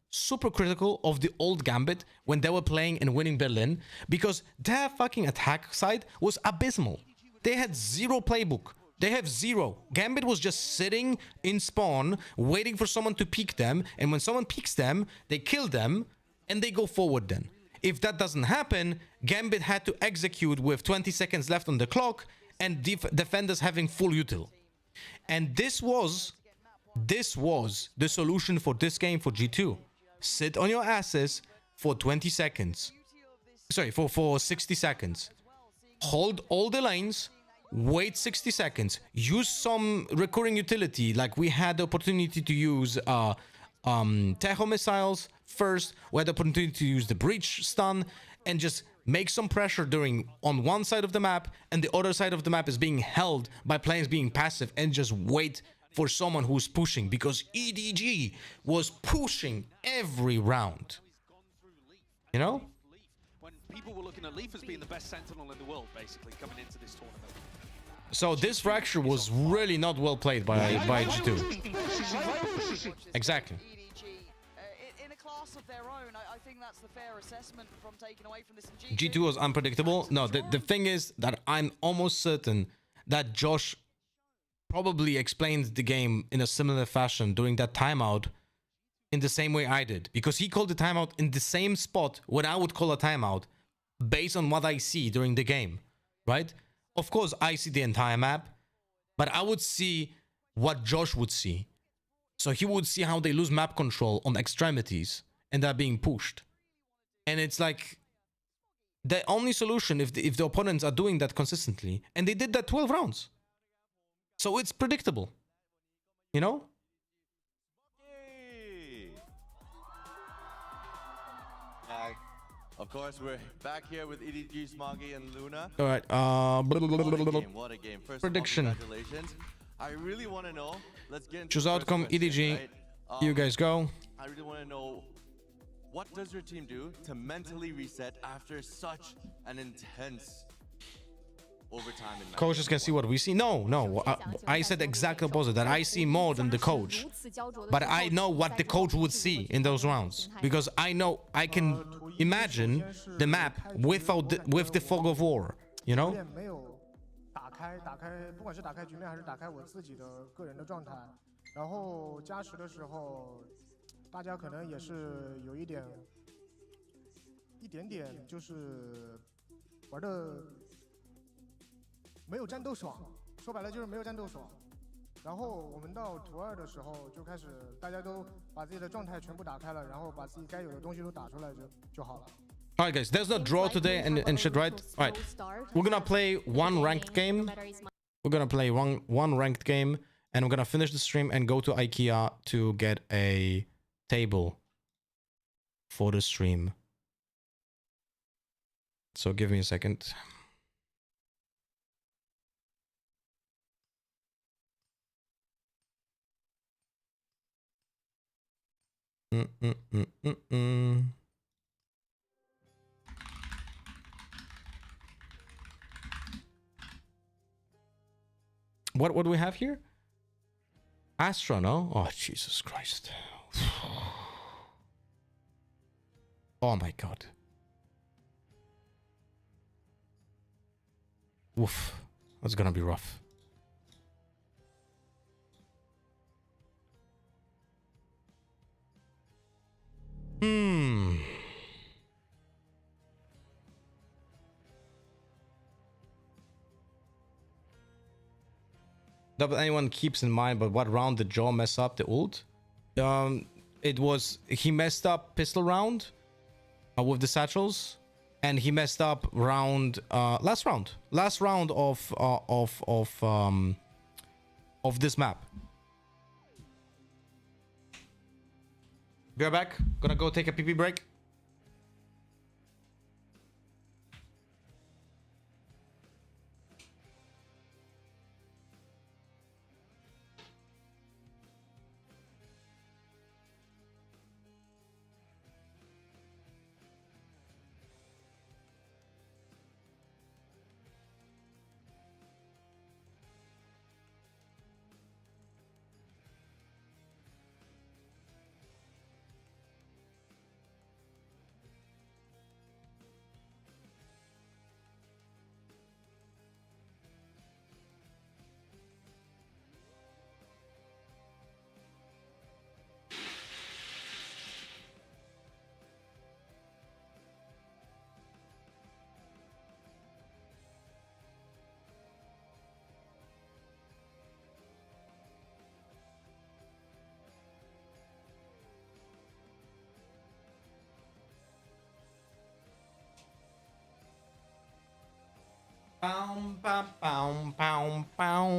of the old Gambit when they were playing and winning Berlin, because their fucking attack side was abysmal. They had zero playbook. They have zero. Gambit was just sitting in spawn, waiting for someone to peek them, and when someone peeks them, they kill them, and they go forward then. If that doesn't happen, Gambit had to execute with 20 seconds left on the clock, and defenders having full util. And this was the solution for this game for G2. Sit on your asses for 20 seconds. Sorry, for 60 seconds. Hold all the lanes. Wait 60 seconds. Use some recurring utility, like we had the opportunity to use Tejo missiles first. We had the opportunity to use the breach stun, and just make some pressure on one side of the map, and the other side of the map is being held by players being passive, and just wait for someone who's pushing, because EDG was pushing every round. You know? When people were looking at Leaf as being the best sentinel in the world, basically, coming into this tournament. So this Fracture was really not well played by G2. Exactly. In a class of their own, I think that's the fair assessment from taking away from this. G2 was unpredictable. No, the thing is that I'm almost certain that Josh probably explained the game in a similar fashion during that timeout in the same way I did. Because he called the timeout in the same spot what I would call a timeout based on what I see during the game, right? Of course, I see the entire map, but I would see what Josh would see. So he would see how they lose map control on extremities and they're being pushed. And it's like the only solution if the opponents are doing that consistently, and they did that 12 rounds. So it's predictable, you know? Of course, we're back here with EDG, Smoggy, and Luna. All right. What a game. First Prediction. of all, congratulations. I really want to know. Let's get into Choose the first outcome, question, EDG. right? You guys go. I really want to know, what does your team do to mentally reset after such an intense overtime in match? Coaches can see what we see. No. I said exactly opposite, that I see more than the coach. But I know what the coach would see in those rounds, because I know I can imagine the map with the fog of war, you know? 打开，不管是打开局面还是打开我自己的个人的状态，然后加时的时候，大家可能也是有一点点就是玩的没有战斗爽，说白了就是没有战斗爽。然后我们到图2的时候就开始大家都把自己的状态全部打开了，然后把自己该有的东西都打出来就好了。All right, guys, there's no draw today and shit, right? All right, we're gonna play one ranked game. We're gonna play one ranked game, and we're gonna finish the stream and go to IKEA to get a table for the stream. So give me a second. What do we have here? Astra, no? Oh, Jesus Christ. Oh my God. Oof. That's gonna be rough. Double anyone keeps in mind, but what round did Joe mess up the ult? It was he messed up pistol round with the satchels, and he messed up round last round of this map. Be right back. Gonna go take a pee break. Bow, bow, bow, bow, bow.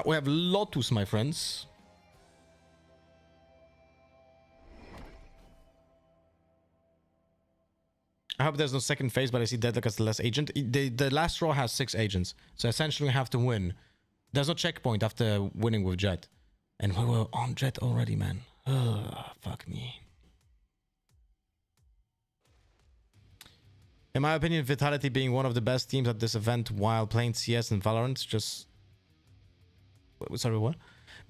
We have Lotus, my friends. I hope there's no second phase, but I see Deadlock as the last agent. The last row has 6 agents, so essentially we have to win. There's no checkpoint after winning with Jet. And we were on Jet already, man. Ugh, fuck me. In my opinion, Vitality being one of the best teams at this event while playing CS and Valorant just... Sorry, what?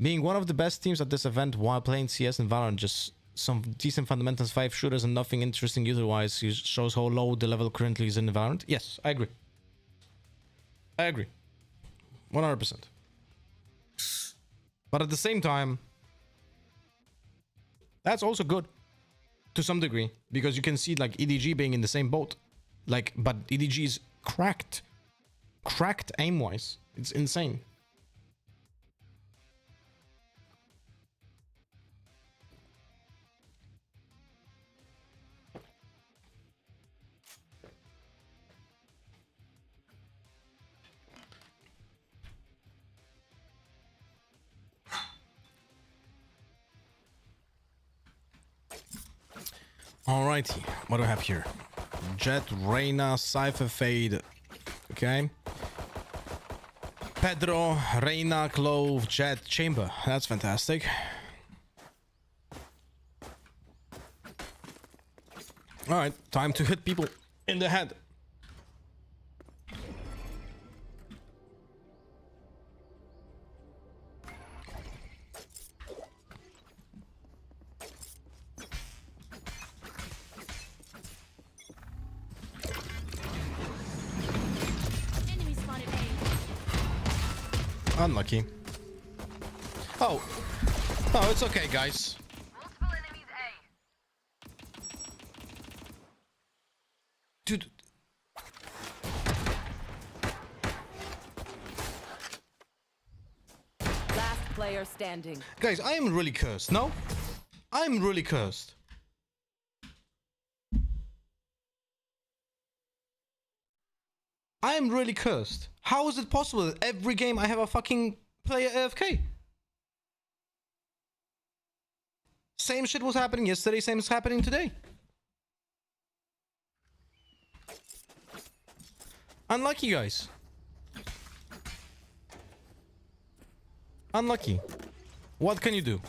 Being one of the best teams at this event while playing CS and Valorant, just some decent fundamentals, 5 shooters and nothing interesting user-wise, shows how low the level currently is in Valorant. Yes, I agree. I agree. 100%. But at the same time, that's also good to some degree, because you can see like EDG being in the same boat. Like, but EDG is cracked aim-wise. It's insane. Alrighty, what do I have here? Jet, Reyna, Cypher, Fade. Okay. Pedro, Reyna, Clove, Jet, Chamber. That's fantastic. Alright, time to hit people in the head. Unlucky. Oh. Oh, it's okay, guys. Dude. Last player standing. Guys, I am really cursed, no? I'm really cursed. I am really cursed. How is it possible that every game I have a fucking player AFK? Same shit was happening yesterday, same is happening today. Unlucky, guys. Unlucky. What can you do?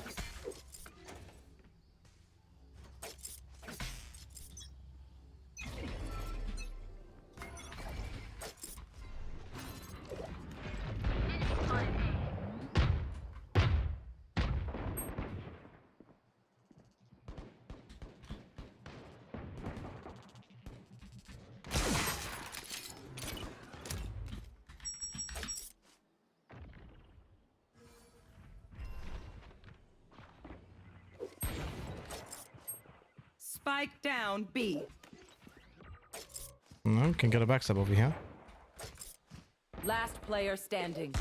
Spike down B. No, can get a backstab over here. Last player standing.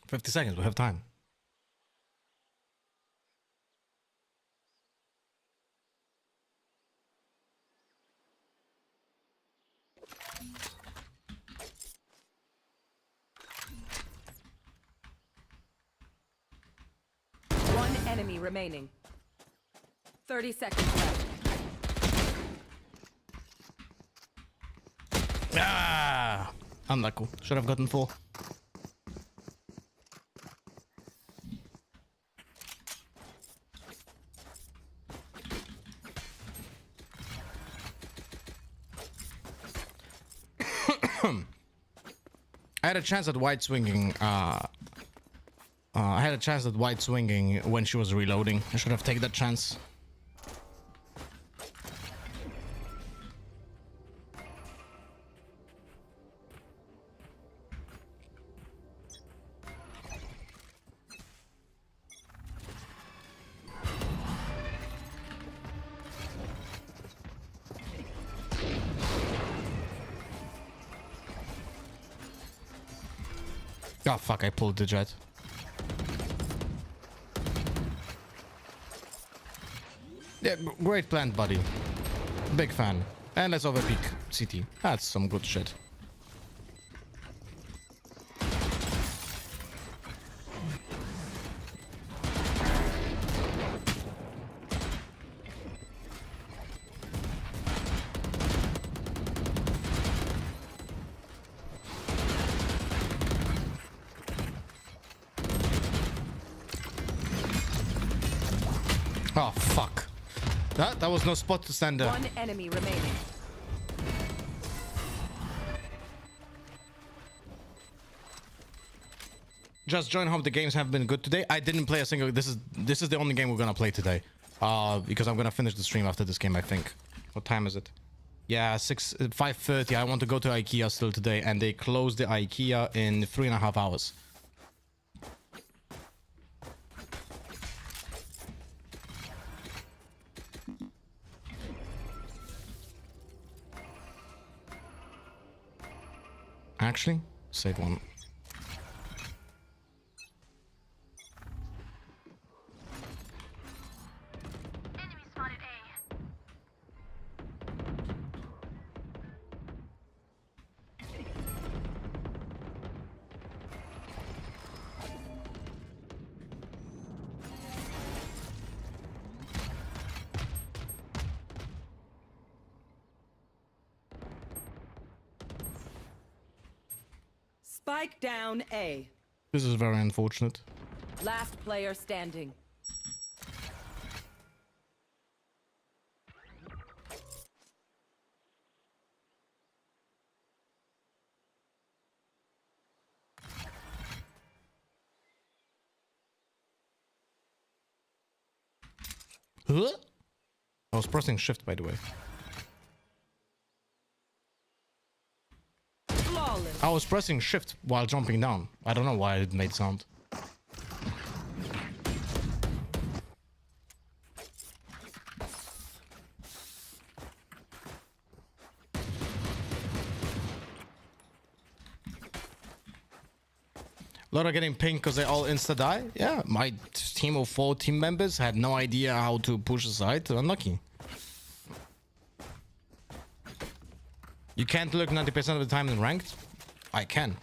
$50 seconds, we have time. One enemy remaining. 30 seconds left. Ah! Unlucky. Should have gotten 4. I had a chance at white swinging. I had a chance at white swinging when she was reloading. I should have taken that chance. Oh fuck, I pulled the jet. Yeah, great plant, buddy. Big fan. And let's overpeak CT. That's some good shit. Oh fuck. That was no spot to stand there. One enemy remaining. Just join. Hope the games have been good today. I didn't play a single. This is the only game we're gonna play today. Because I'm gonna finish the stream after this game, I think. What time is it? Yeah, 5:30. I want to go to IKEA still today, and they close the IKEA in 3.5 hours. Actually, save one. Spike down A. This is very unfortunate. Last player standing. Huh? I was pressing shift, by the way. I was pressing shift while jumping down. I don't know why it made sound. A lot of getting pinged because they all insta-die. Yeah, my team of 4 team members had no idea how to push aside. Unlucky. You can't look 90% of the time in ranked. I can.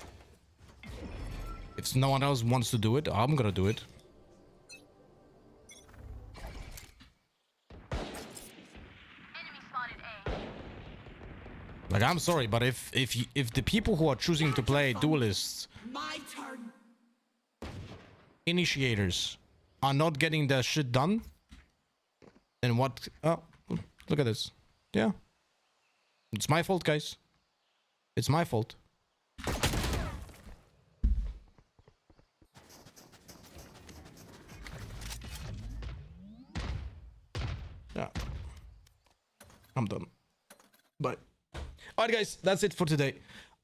If no one else wants to do it, I'm gonna do it. Like, I'm sorry, but if the people who are choosing to play duelists, initiators, are not getting their shit done, then what? Oh, look at this. Yeah, it's my fault, guys. It's my fault. Yeah. I'm done. Bye. All right, guys, that's it for today.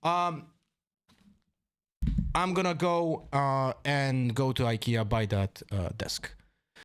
I'm gonna go and go to IKEA, buy that desk.